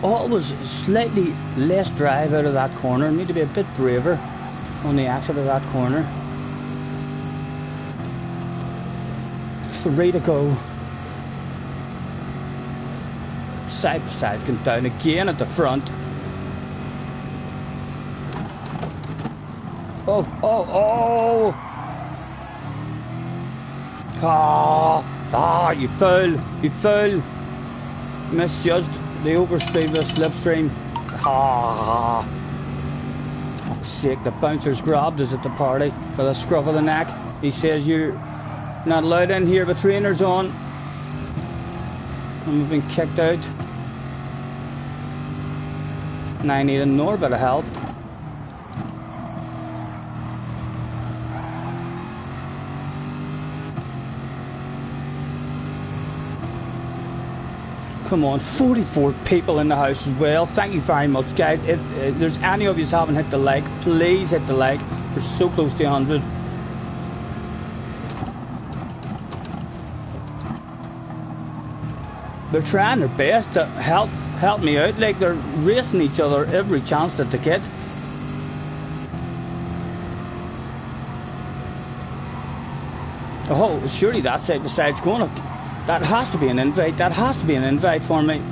always slightly less drive out of that corner. Need to be a bit braver on the exit of that corner. 3 to go. Side by side going down again at the front. Oh, oh, oh! Ah, you fool! Misjudged the overspeed with the slipstream. Ah! Fuck's sake, the bouncer's grabbed us at the party with a scruff of the neck. He says you're not allowed in here with trainers on. And we've been kicked out. And I need a bit of help. Come on, 44 people in the house as well. Thank you very much, guys. If there's any of you who haven't hit the like, please hit the like. We're so close to 100. They're trying their best to help me out. Like, they're racing each other every chance that they get. Oh, surely that side besides going up. That has to be an invite. That has to be an invite for me.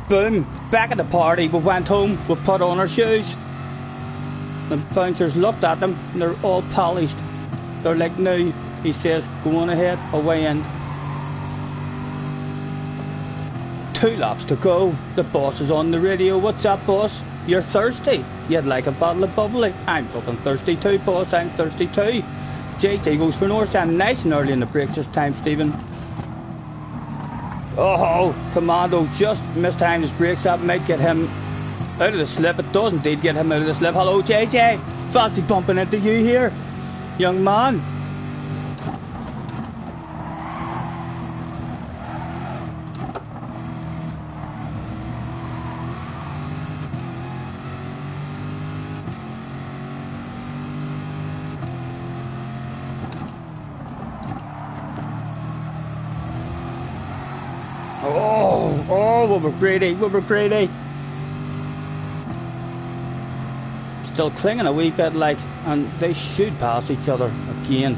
Boom. Back at the party. We went home. We put on our shoes. The bouncers looked at them. And they're all polished. They're like, no. He says, go on ahead. Away in. 2 laps to go. The boss is on the radio. What's up, boss? You're thirsty? You'd like a bottle of bubbly? I'm fucking thirsty too, boss. I'm thirsty too. JT goes for north stand nice and early in the brakes this time, Stephen. Oh, Commando just mistimed his brakes. That might get him out of the slip. It does indeed get him out of the slip. Hello, JJ. Fancy bumping into you here, young man. Oh, we were greedy. Still clinging a wee bit, like, and they should pass each other again.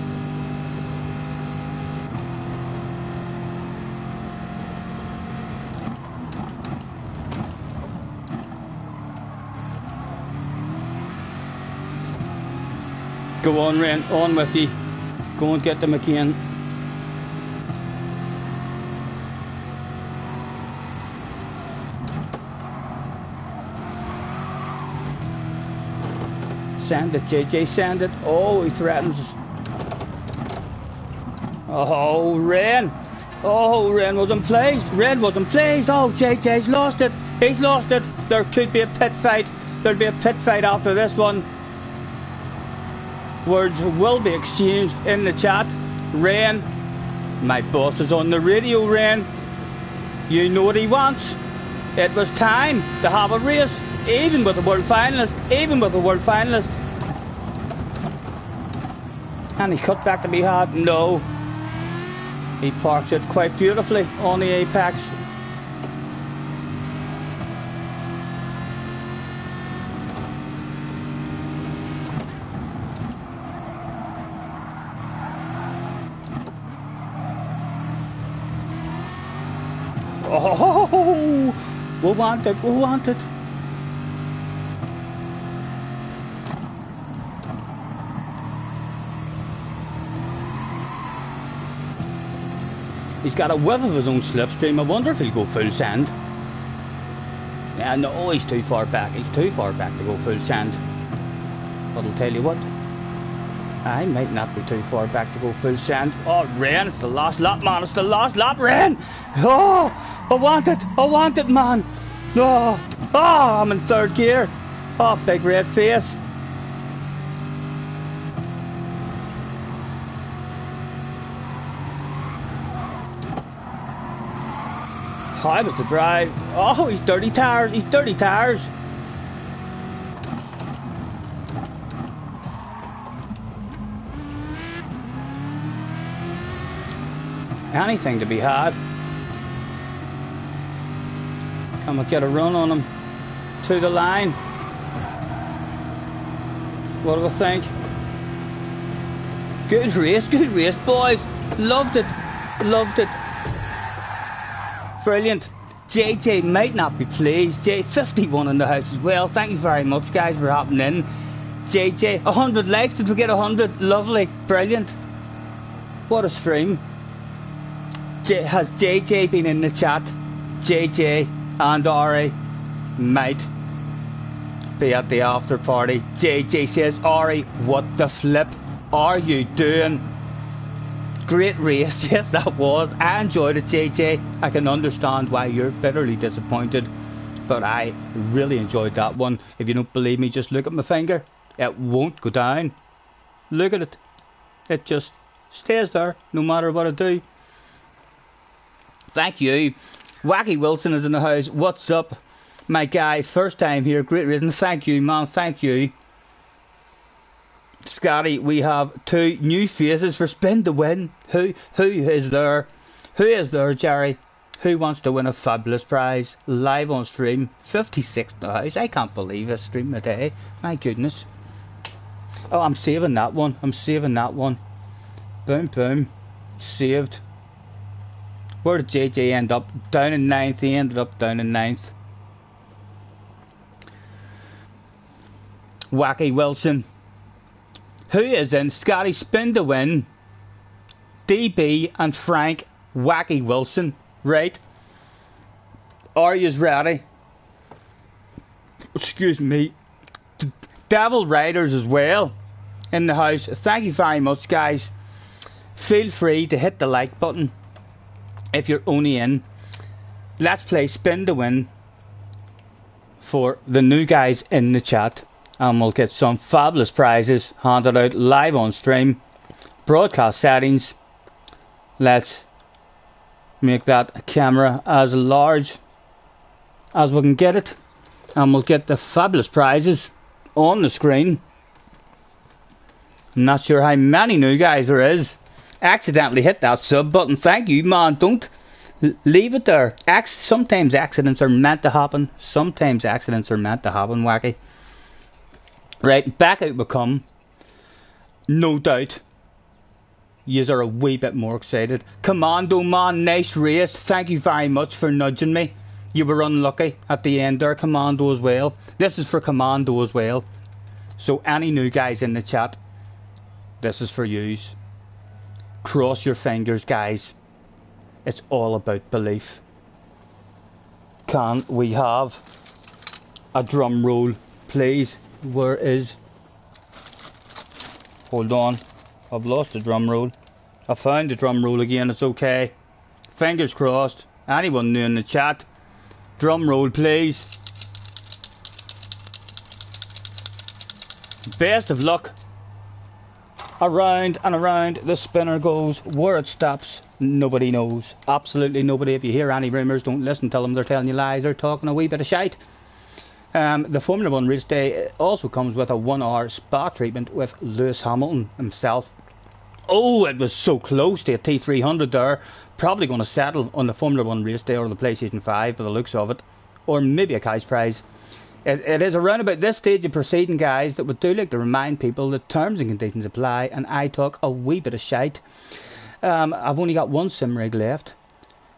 Go on, Ren, on with you. Go and get them again. Send it, JJ, send it. Oh, he threatens. Oh, Ren. Oh, Ren wasn't pleased. Ren wasn't pleased. Oh, JJ's lost it. He's lost it. There could be a pit fight. There'll be a pit fight after this one. Words will be exchanged in the chat. Ren, my boss is on the radio, Ren. You know what he wants. It was time to have a race. Even with a world finalist, And he cut back to be hard. No. He parks it quite beautifully on the apex. Oh, we want it. He's got a whiff of his own slipstream. I wonder if he'll go full send. Yeah, no, he's too far back. He's too far back to go full send. But I'll tell you what, I might not be too far back to go full send. Oh, Ren, it's the last lap, man. It's the last lap, Ren. Oh, I want it, man. Oh, I'm in third gear. Oh, big red face. How was the drive? Oh, he's dirty tires. anything to be had. Can we get a run on him to the line? What do we think? Good race, boys. Loved it. Brilliant. JJ might not be pleased. 51 in the house as well. Thank you very much, guys, for hopping in. JJ, 100 likes. Did we get 100? Lovely. Brilliant. What a stream. Has JJ been in the chat? JJ and Ari might be at the after party. JJ says, Ari, what the flip are you doing? Great race. Yes, that was. I enjoyed it, JJ. I can understand why you're bitterly disappointed, but I really enjoyed that one. If you don't believe me, just look at my finger. It won't go down. Look at it. It just stays there no matter what I do. Thank you. Wacky Wilson is in the house. What's up, my guy? First time here. Great reason. Thank you, man. Thank you. Scotty, we have 2 new faces for Spin to Win. Who is there? Who is there, Jerry? Who wants to win a fabulous prize? Live on stream. 56 in the house. I can't believe a stream a day. My goodness. Oh, I'm saving that one. Boom, boom. Saved. Where did JJ end up? Down in 9th. He ended up down in 9th. Wacky Wilson. Who is in? Scotty, Spin to Win. DB and Frank. Wacky Wilson. Right. Are you ready? Excuse me. Devil Riders as well in the house. Thank you very much, guys. Feel free to hit the like button if you're only in. Let's play Spin to Win for the new guys in the chat, and we'll get some fabulous prizes handed out live on stream. Broadcast settings. Let's make that camera as large as we can get it, and we'll get the fabulous prizes on the screen. I'm not sure how many new guys there is. Accidentally hit that sub button. Thank you, man. Don't leave it there. Sometimes accidents are meant to happen. Wacky. Right, back out we come. No doubt yous are a wee bit more excited. Commando man, nice race. Thank you very much for nudging me. You were unlucky at the end there, Commando, as well. This is for Commando as well. So any new guys in the chat, this is for yous. Cross your fingers, guys. It's all about belief. Can we have a drum roll, please? Where is... Hold on. I've lost the drum roll. I found the drum roll again. It's okay. Fingers crossed. Anyone new in the chat? Drum roll, please. Best of luck. Around and around the spinner goes. Where it stops, nobody knows. Absolutely nobody. If you hear any rumours, don't listen to them. They're telling you lies. They're talking a wee bit of shite. The Formula 1 race day also comes with a 1 hour spa treatment with Lewis Hamilton himself. Oh, it was so close to a T300 there. Probably going to settle on the Formula 1 race day or the PlayStation 5 by the looks of it. Or maybe a cash prize. It is around about this stage of proceeding, guys, that we do like to remind people that terms and conditions apply, and I talk a wee bit of shite. I've only got one sim rig left.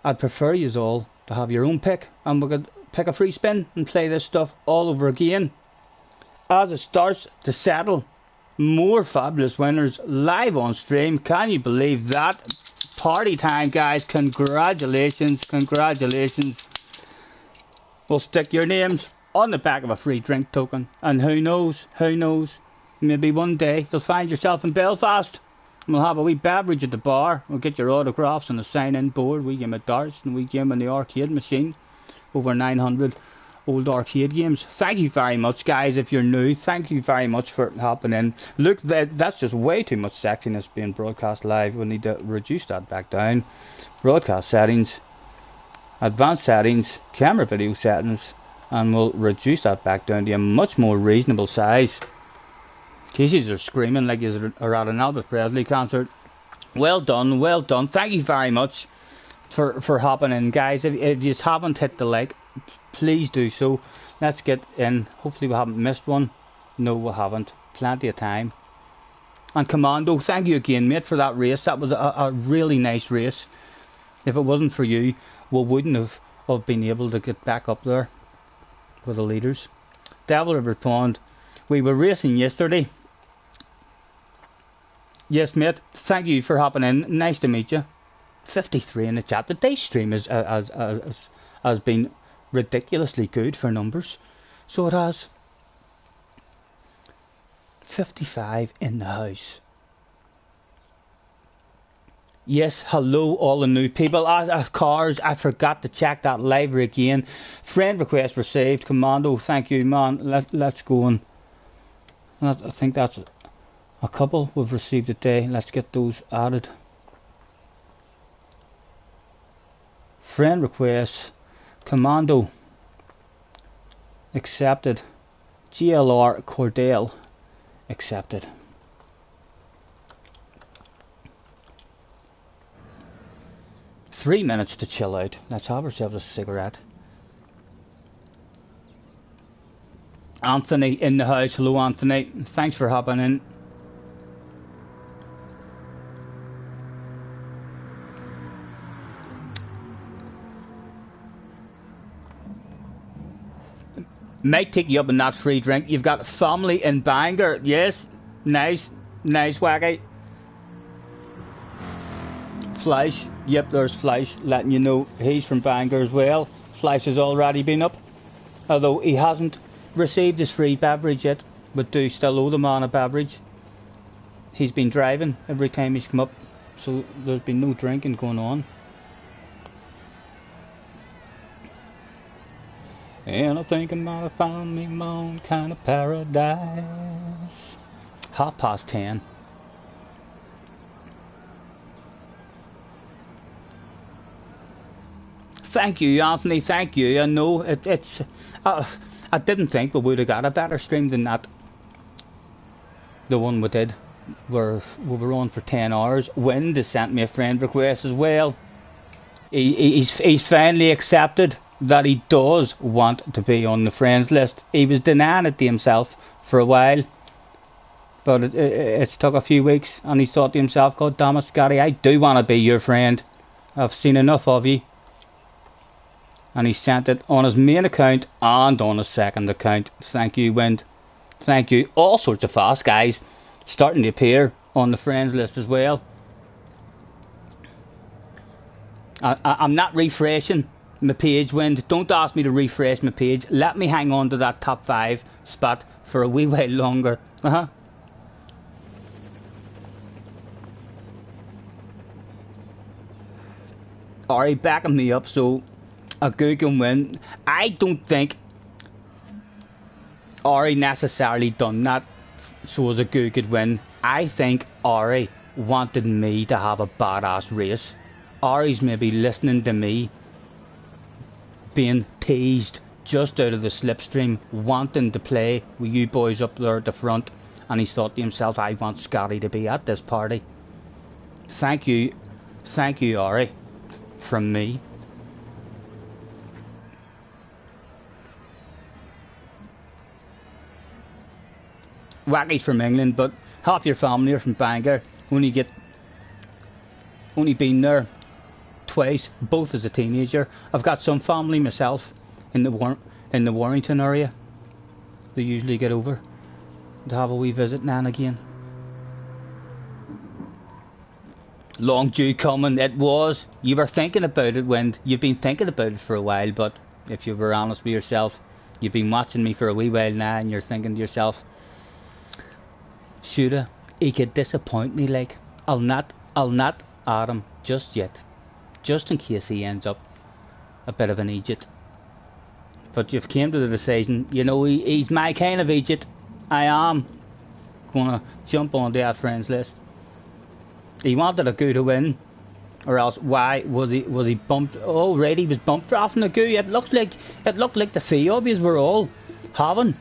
I'd prefer you all to have your own pick, and we could pick a free spin and play this stuff all over again. As it starts to settle, more fabulous winners live on stream. Can you believe that? Party time, guys. Congratulations. We'll stick your names on the back of a free drink token, and who knows, maybe one day you'll find yourself in Belfast and we'll have a wee beverage at the bar. We'll get your autographs on a sign-in board. We game at darts and we game on the arcade machine. Over 900 old arcade games. Thank you very much, guys. If you're new, thank you very much for hopping in. Look, that's just way too much sexiness being broadcast live. We need to reduce that back down. Broadcast settings, advanced settings, camera video settings, and we'll reduce that back down to a much more reasonable size. Cases are screaming like you are at an Elvis Presley concert. Well done, well done. Thank you very much for hopping in, guys. If you haven't hit the like, please do so. Let's get in. Hopefully we haven't missed one. No, we haven't. Plenty of time. And Commando, thank you again, mate, for that race. That was a really nice race. If it wasn't for you, we wouldn't have been able to get back up there with the leaders. Devil River Pond, we were racing yesterday. Yes, mate, thank you for hopping in. Nice to meet you. 53 in the chat. The day stream has been ridiculously good for numbers. So it has. 55 in the house. Yes, hello all the new people. Cars, I forgot to check that library again. Friend requests received. Commando, thank you, man. Let's go on. I think that's a couple we've received today. Let's get those added. Friend requests. Commando. Accepted. GLR Cordell. Accepted. Three minutes to chill out. Let's have ourselves a cigarette. Anthony in the house. Hello, Anthony. Thanks for hopping in. Might take you up on that free drink. You've got family in Bangor. Yes. Nice. Nice, Wacky. Flash. Yep, there's Flash letting you know he's from Bangor as well. Flash has already been up. Although he hasn't received his free beverage yet. But do still owe the man a beverage. He's been driving every time he's come up. So there's been no drinking going on. And I think I might have found me my own kind of paradise. 10:30. Thank you, Anthony. Thank you. I know it's. I didn't think we would have got a better stream than that. The one we did, where we were on for 10 hours. Wind has sent me a friend request as well. He's finally accepted that he does want to be on the friends list. He was denying it to himself for a while, but it's took a few weeks, and he thought to himself, God damn it, Scotty, I do want to be your friend. I've seen enough of you. And he sent it on his main account and on his second account. Thank you, Wind. Thank you. All sorts of fast guys starting to appear on the friends list as well. I'm not refreshing my page, Wind. Don't ask me to refresh my page. Let me hang on to that top 5 spot for a wee while longer. Alright, backing me up, so a good can win. I don't think Ari necessarily done that so as a good could win. I think Ari wanted me to have a badass race. Ari's maybe listening to me being teased just out of the slipstream, wanting to play with you boys up there at the front, and he thought to himself, I want Scotty to be at this party. Thank you, Ari, from me. Wacky's from England, but half your family are from Bangor. Only been there twice, both as a teenager. I've got some family myself in the Warrington area. They usually get over to have a wee visit now and again. Long due coming, it was. You were thinking about it when you've been thinking about it for a while, but if you were honest with yourself, you've been watching me for a wee while now, and you're thinking to yourself, shoulda, he could disappoint me, like I'll not add him just yet, just in case he ends up a bit of an idiot. But you've came to the decision, you know, he's my kind of idiot. I am gonna jump on that friends list. He wanted a goo to win, or else why was he bumped? Oh, right, he was bumped off in the goo. It looked like the three of yous were all having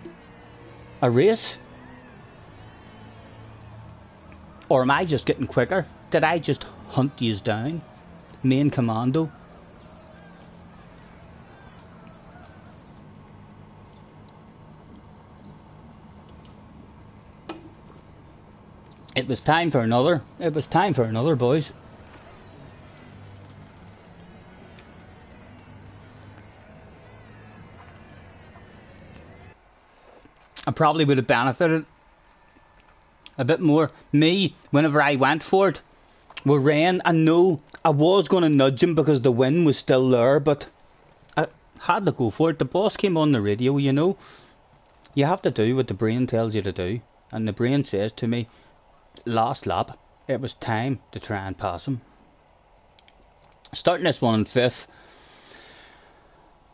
a race. Or am I just getting quicker Did I just hunt yous down? Main commando. It was time for another. It was time for another, boys. I probably would have benefited a bit more. Me, whenever I went for it, we ran. I know I was going to nudge him because the wind was still there, but I had to go for it. The boss came on the radio, you know. You have to do what the brain tells you to do. And the brain says to me, last lap, it was time to try and pass him. Starting this one in 5th.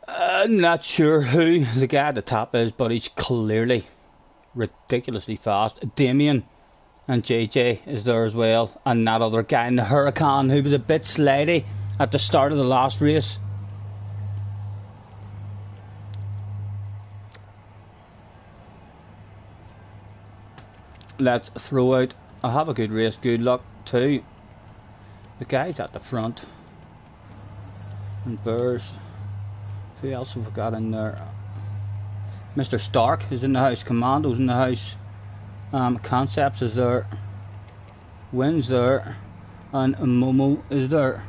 I'm not sure who the guy at the top is, but he's clearly ridiculously fast. Damien and JJ is there as well, and that other guy in the Huracan who was a bit slidey at the start of the last race. Let's throw out. I'll have a good race. Good luck to the guys at the front. And Bears. Who else have we got in there? Mr. Stark is in the house. Commando's in the house. Concepts is there. Wynn's there. And Momo is there.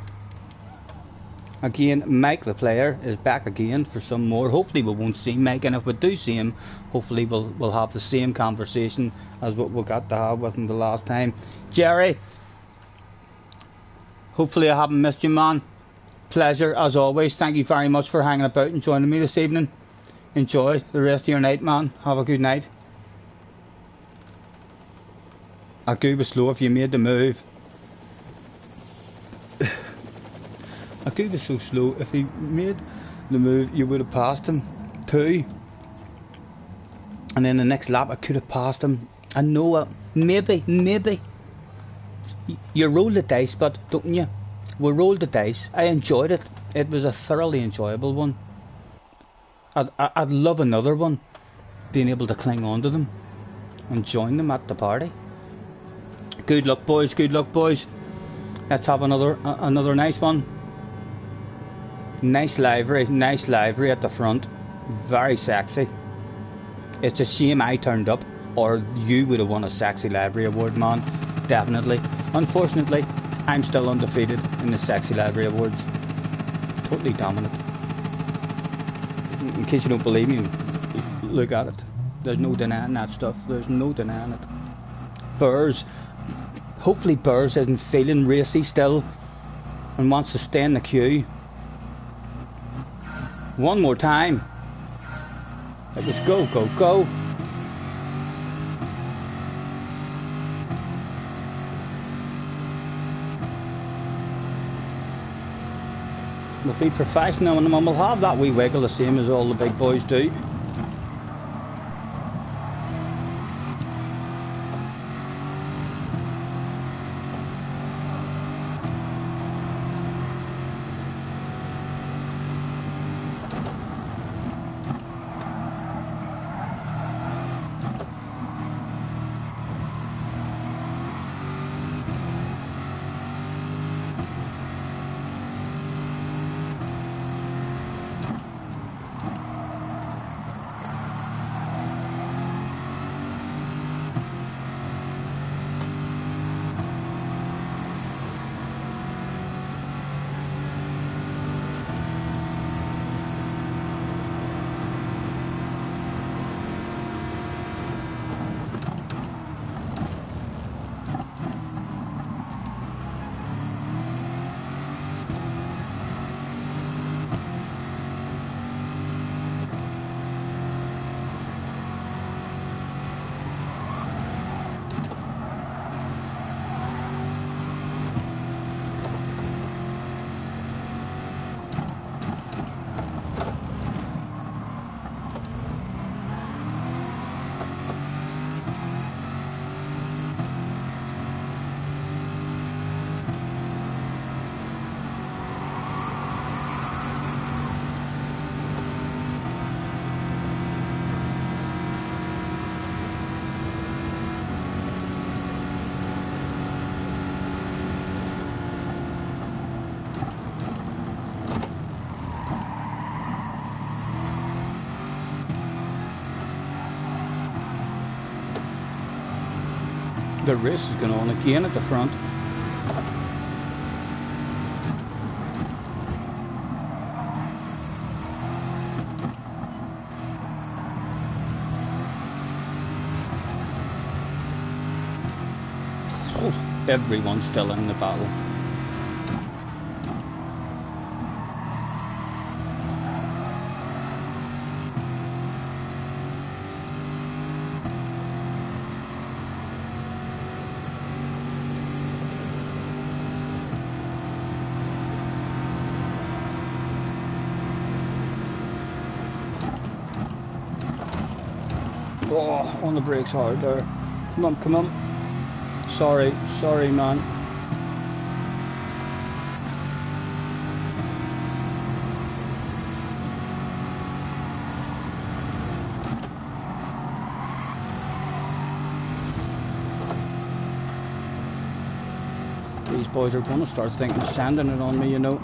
Again, Mike the player is back again for some more. Hopefully we won't see Mike, and if we do see him, hopefully we'll have the same conversation as what we got to have with him the last time. Jerry, hopefully I haven't missed you, man. Pleasure as always. Thank you very much for hanging about and joining me this evening. Enjoy the rest of your night, man. Have a good night. I go was slow if you made the move. Aku was so slow. If he made the move, you would have passed him too. And then the next lap, I could have passed him. I know, maybe. You roll the dice, but don't you? We rolled the dice. I enjoyed it. It was a thoroughly enjoyable one. I'd love another one. Being able to cling on to them and join them at the party. Good luck, boys. Good luck, boys. Let's have another nice one. Nice livery at the front. Very sexy. It's a shame I turned up, or you would have won a sexy livery award, man. Definitely. Unfortunately, I'm still undefeated in the sexy livery awards. Totally dominant. In case you don't believe me, look at it. There's no denying that stuff. There's no denying it. Burrs. Hopefully Burrs isn't feeling racy still and wants to stay in the queue. One more time. It was go. We'll be professional and we'll have that wee wiggle the same as all the big boys do. The race is going on again at the front. Oh, everyone's still in the battle. Oh, on the brakes hard there. Come on, come on. Sorry, man. These boys are going to start thinking of sanding it on me, you know.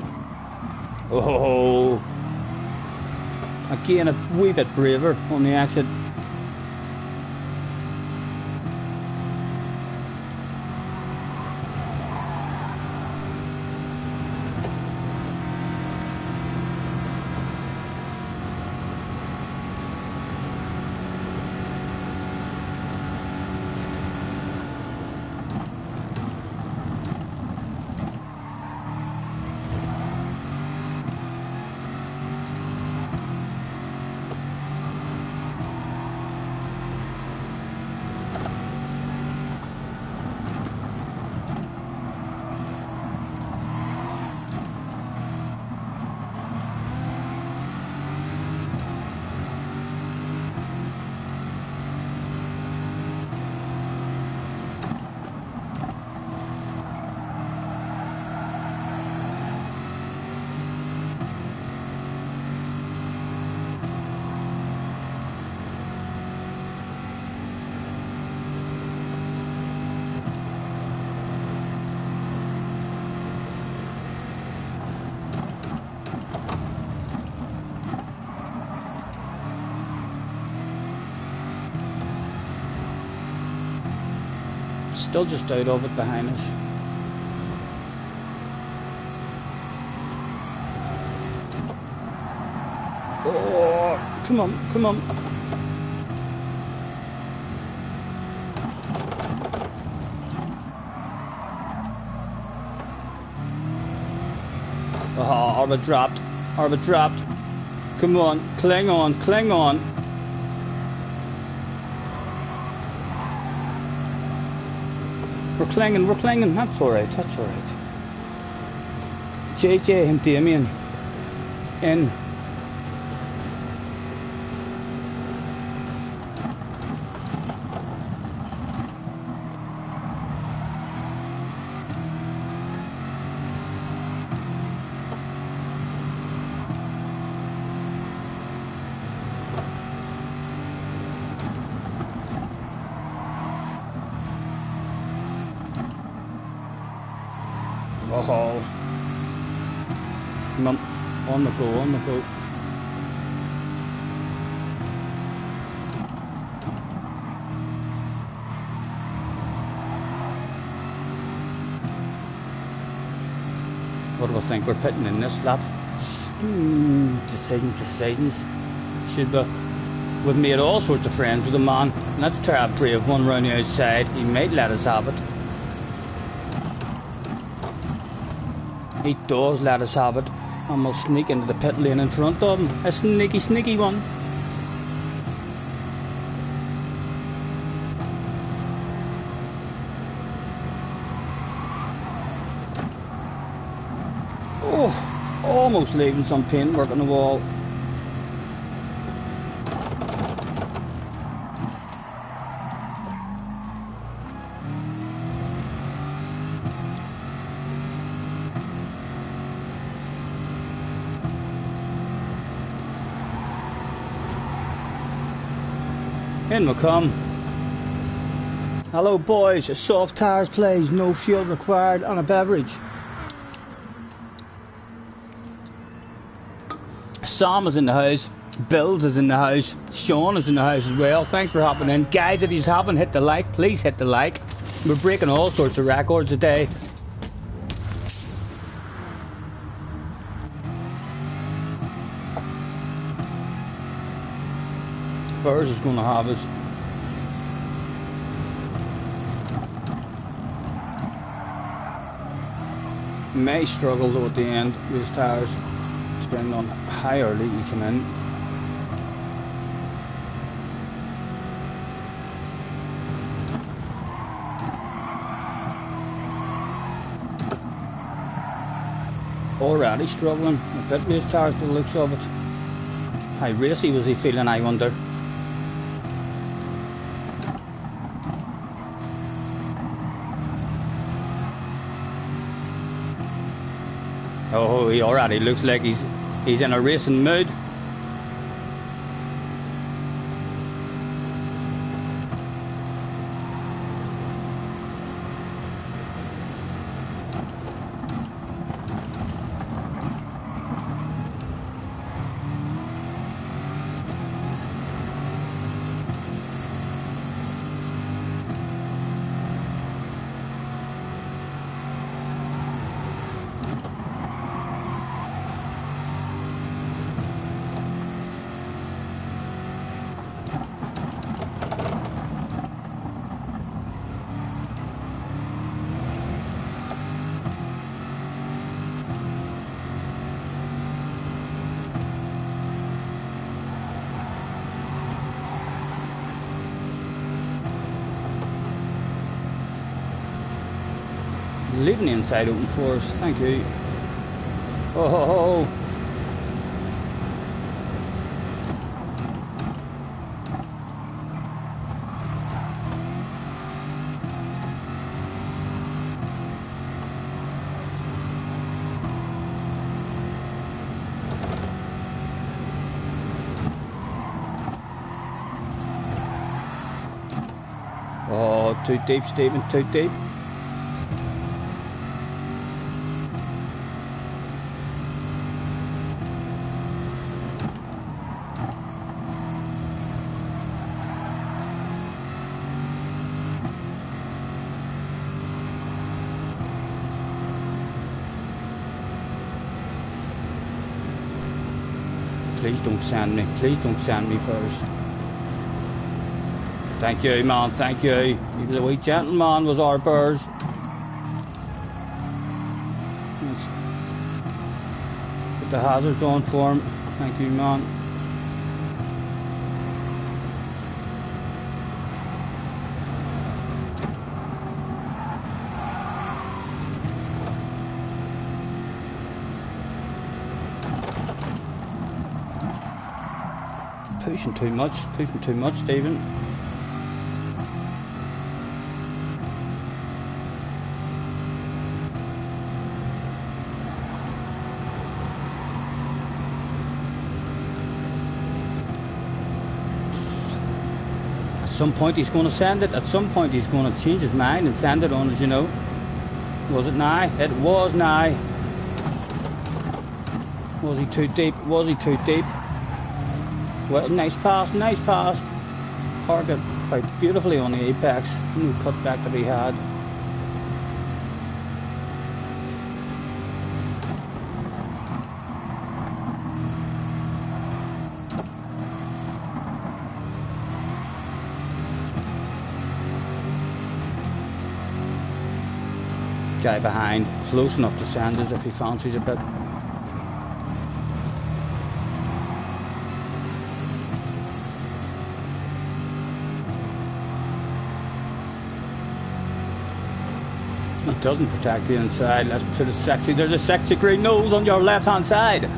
Oh, again a wee bit braver on the exit. Still just out of it behind us. Oh, come on, come on. Oh, orbit dropped. Orbit dropped. Come on, cling on, cling on. We're clinging, that's alright, that's alright. JJ and Damien in. Oh, come on the go, on the go. What do I think we're pitting in this lap? Decisions. Should be. We've made all sorts of friends with the man, and that's terrible brave one round the outside. He might let us have it. He does let us have it, and we'll sneak into the pit lane in front of him. A sneaky one. Oh, almost leaving some paintwork on the wall. In we come. Hello boys, soft tires please, no fuel required and a beverage. Sam is in the house. Bills is in the house. Sean is in the house as well. Thanks for hopping in. Guys, if you haven't hit the like, please hit the like. We're breaking all sorts of records today. Burrs is going to have us. May struggle though at the end with his tires, depending on how early you come in. Already struggling a bit with his tires by the looks of it. How racy was he feeling, I wonder? Oh, he already looks like he's in a racing mood. Leaving the inside open for us, thank you. Oh, ho, ho. Oh, too deep, Stephen, too deep. Please don't send me. Please don't send me, Burrs. Thank you, man. Thank you. He was a wee gentleman, was our Burrs. Let's put the hazards on for him. Thank you, man. Pushing too much, Stephen. At some point he's going to send it, at some point he's going to change his mind and send it on us, you know. Was it nigh? It was nigh. Was he too deep? Was he too deep? Well, nice pass, nice pass. Target quite beautifully on the apex. No cutback that he had. Guy behind, close enough to Sanders if he fancies a bit. It doesn't protect the inside. Let's put it sexy. There's a sexy green nose on your left hand side.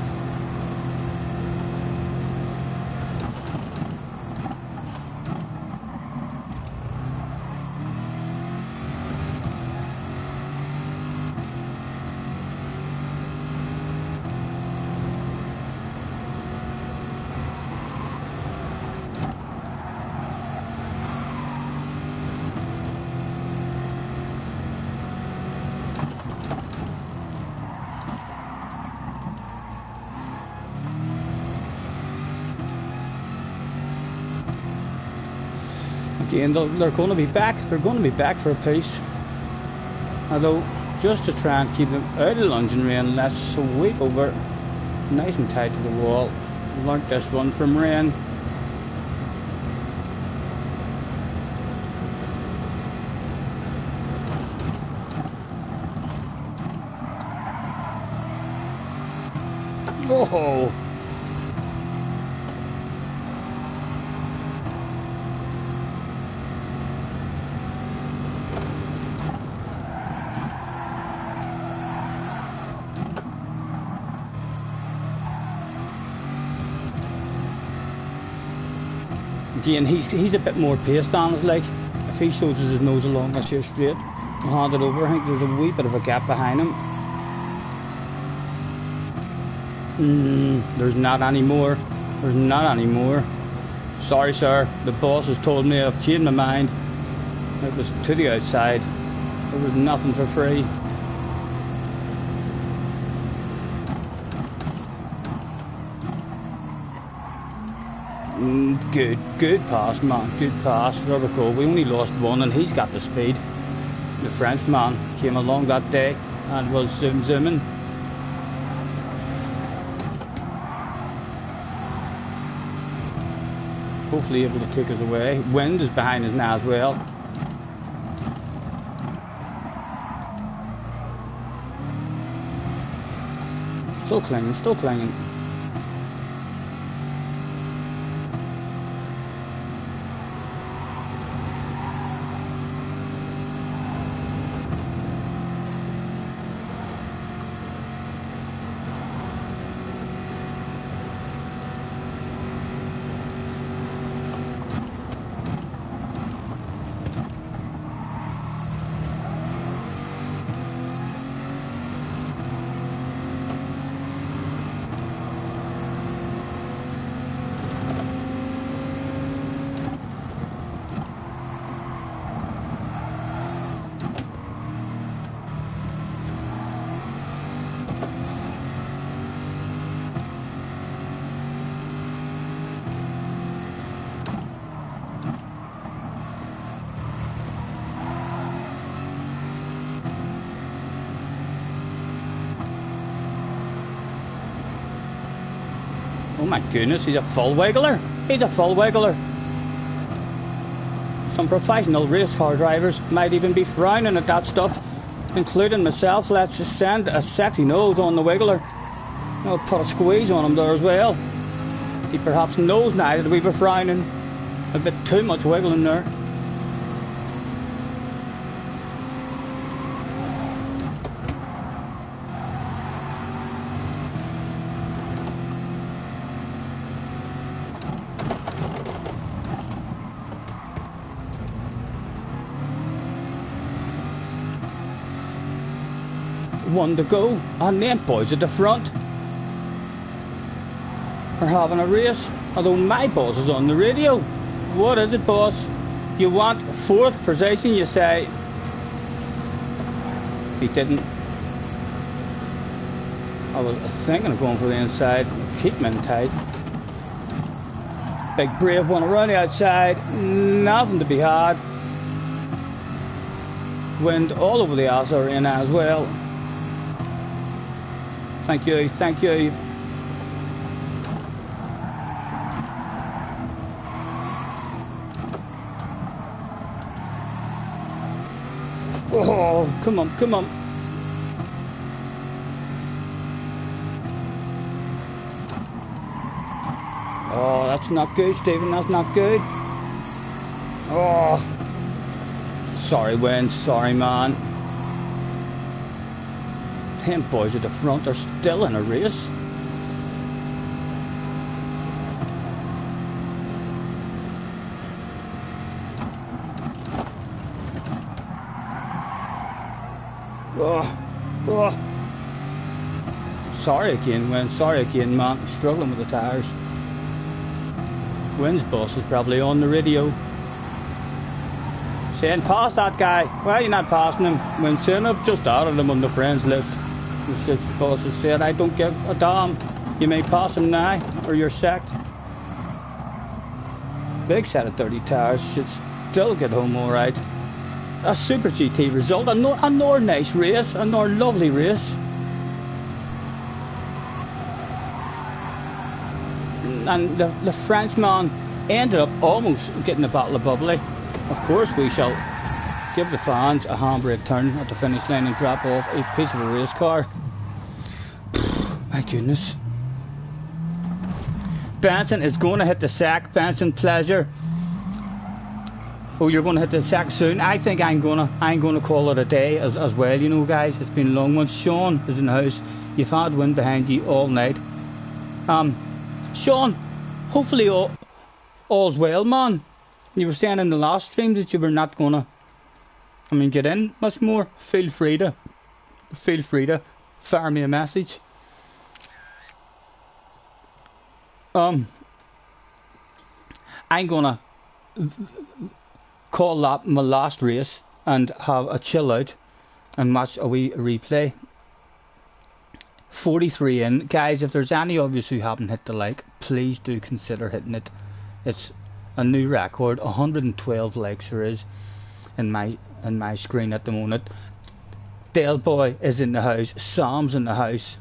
Again, they're going to be back. They're going to be back for a piece. Although, just to try and keep them out of lunging rain, let's sweep over nice and tight to the wall. Learnt this one from rain. Oh! Again, he's a bit more paced, honestly. If he shows his nose along this here straight, I'll hand it over. I think there's a wee bit of a gap behind him. There's not any more. There's not any more. Sorry, sir. The boss has told me I've changed my mind. It was to the outside. There was nothing for free. Good pass, man. Good pass. There we go. We only lost one, and he's got the speed. The Frenchman came along that day and was zooming. Hopefully able to take us away. Wind is behind us now as well. Still clinging, still clinging. Oh my goodness, he's a full wiggler. He's a full wiggler. Some professional race car drivers might even be frowning at that stuff, including myself. Let's just send a sexy nose on the wiggler. I'll put a squeeze on him there as well. He perhaps knows now that we were frowning. A bit too much wiggling there. One to go, and them boys at the front are having a race. Although my boss is on the radio. What is it, boss? You want 4th position, you say? He didn't. I was thinking of going for the inside. Keep him in tight. Big brave one around the outside. Nothing to be had. Wind all over the Asa arena as well. Thank you, thank you. Oh, come on, come on. Oh, that's not good, Stephen, that's not good. Oh. Sorry, Wind, sorry, man. Them boys at the front are still in a race. Oh. Sorry again, Win. Sorry again, man. Struggling with the tyres. Win's boss is probably on the radio. Saying, pass that guy. Why are you not passing him? When saying, I've just added him on the friends list. The boss has said, I don't give a damn. You may pass him now, or you're sacked. Big set of dirty tyres. still get home alright. A Super GT result, another nice race, another lovely race. And the Frenchman ended up almost getting a bottle of bubbly. Of course, we shall give the fans a handbrake turn at the finish line and drop off a piece of a race car. My goodness. Benson is going to hit the sack. Benson, pleasure. Oh, you're going to hit the sack soon. I think I'm gonna call it a day as well. You know, guys, it's been a long one. Sean is in the house. You've had wind behind you all night. Sean, hopefully all's well, man. You were saying in the last stream that you were not gonna, get in much more. Feel free to fire me a message. I'm gonna call that my last race and have a chill out and watch a wee replay. 43 in. Guys, if there's any of you who haven't hit the like, please do consider hitting it. It's a new record. 112 likes there is in my screen at the moment. Dale Boy is in the house. Sam's in the house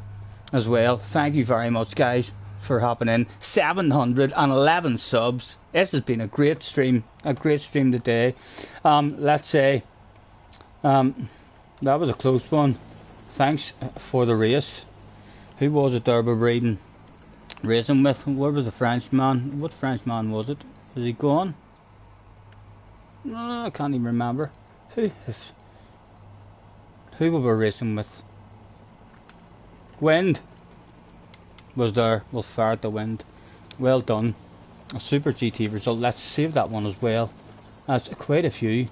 as well. Thank you very much, guys, for hopping in. 711 subs. This has been a great stream today. Let's say that was a close one. Thanks for the race. Who was it there we were racing with? Where was the Frenchman? What Frenchman was it? Was he gone? No, I can't even remember. Who we were racing with? Wind was there. We'll fire at the Wind. Well done. A Super GT result. Let's save that one as well. That's quite a few.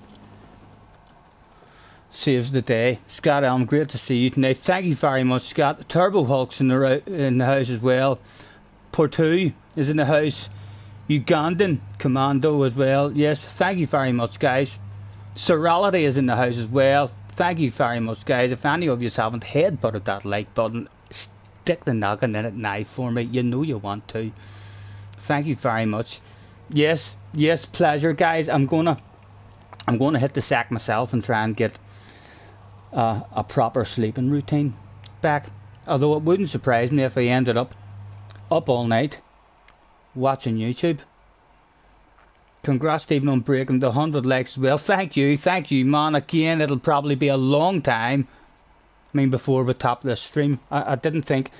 Saves the day. Scott Elm, great to see you tonight. Thank you very much, Scott. Turbo Hulk's in the house as well. Portu is in the house. Ugandan Commando as well. Yes, thank you very much, guys. Serality is in the house as well. Thank you very much, guys. If any of you haven't headbutted that like button, stick the noggin in it now for me. You know you want to. Thank you very much. Yes, pleasure, guys. I'm gonna hit the sack myself and try and get a proper sleeping routine back. Although it wouldn't surprise me if I ended up all night watching YouTube. Congrats, Stephen, on breaking the 100 likes as well. Thank you, man. Again, it'll probably be a long time, before we top this stream. I didn't think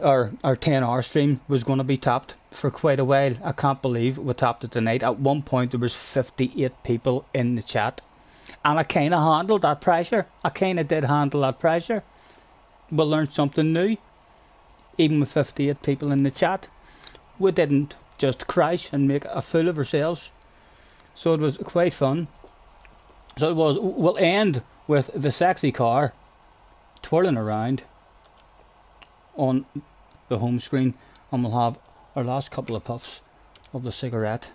our 10-hour stream was going to be topped for quite a while. I can't believe we topped it tonight. At one point there was 58 people in the chat, and I kind of handled that pressure. We learned something new. Even with 58 people in the chat, we didn't just crash and make a fool of ourselves. So it was quite fun. So it was. We'll end with the sexy car twirling around on the home screen, and we'll have our last couple of puffs of the cigarette.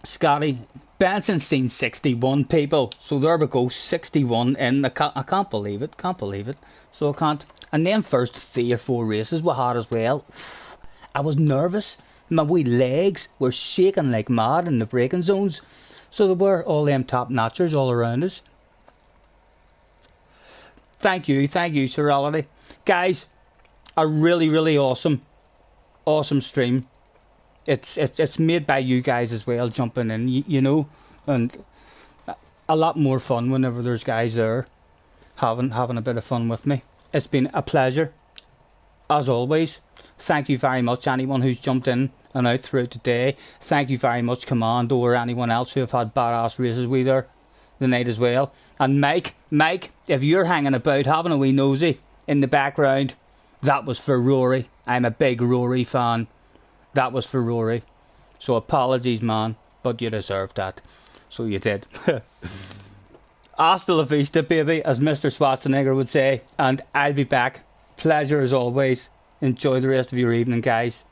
Scotty, Benson's seen 61 people, so there we go, 61 in. I can't believe it, so I can't. And then first 3 or 4 races we had as well. I was nervous, my wee legs were shaking like mad in the braking zones, so there were all them top notchers all around us. Thank you, Serality. Guys, a really awesome stream. It's made by you guys as well, jumping in, you know, and a lot more fun whenever there's guys there having a bit of fun with me. It's been a pleasure, as always. Thank you very much, anyone who's jumped in and out throughout the day. Thank you very much, Commando, or anyone else who have had badass races with her the night as well. And Mike, if you're hanging about having a wee nosy in the background, that was for Rory. I'm a big Rory fan. That was for Rory. So apologies, man, but you deserved that. So you did. Hasta la vista, baby, as Mr. Schwarzenegger would say. And I'll be back. Pleasure as always. Enjoy the rest of your evening, guys.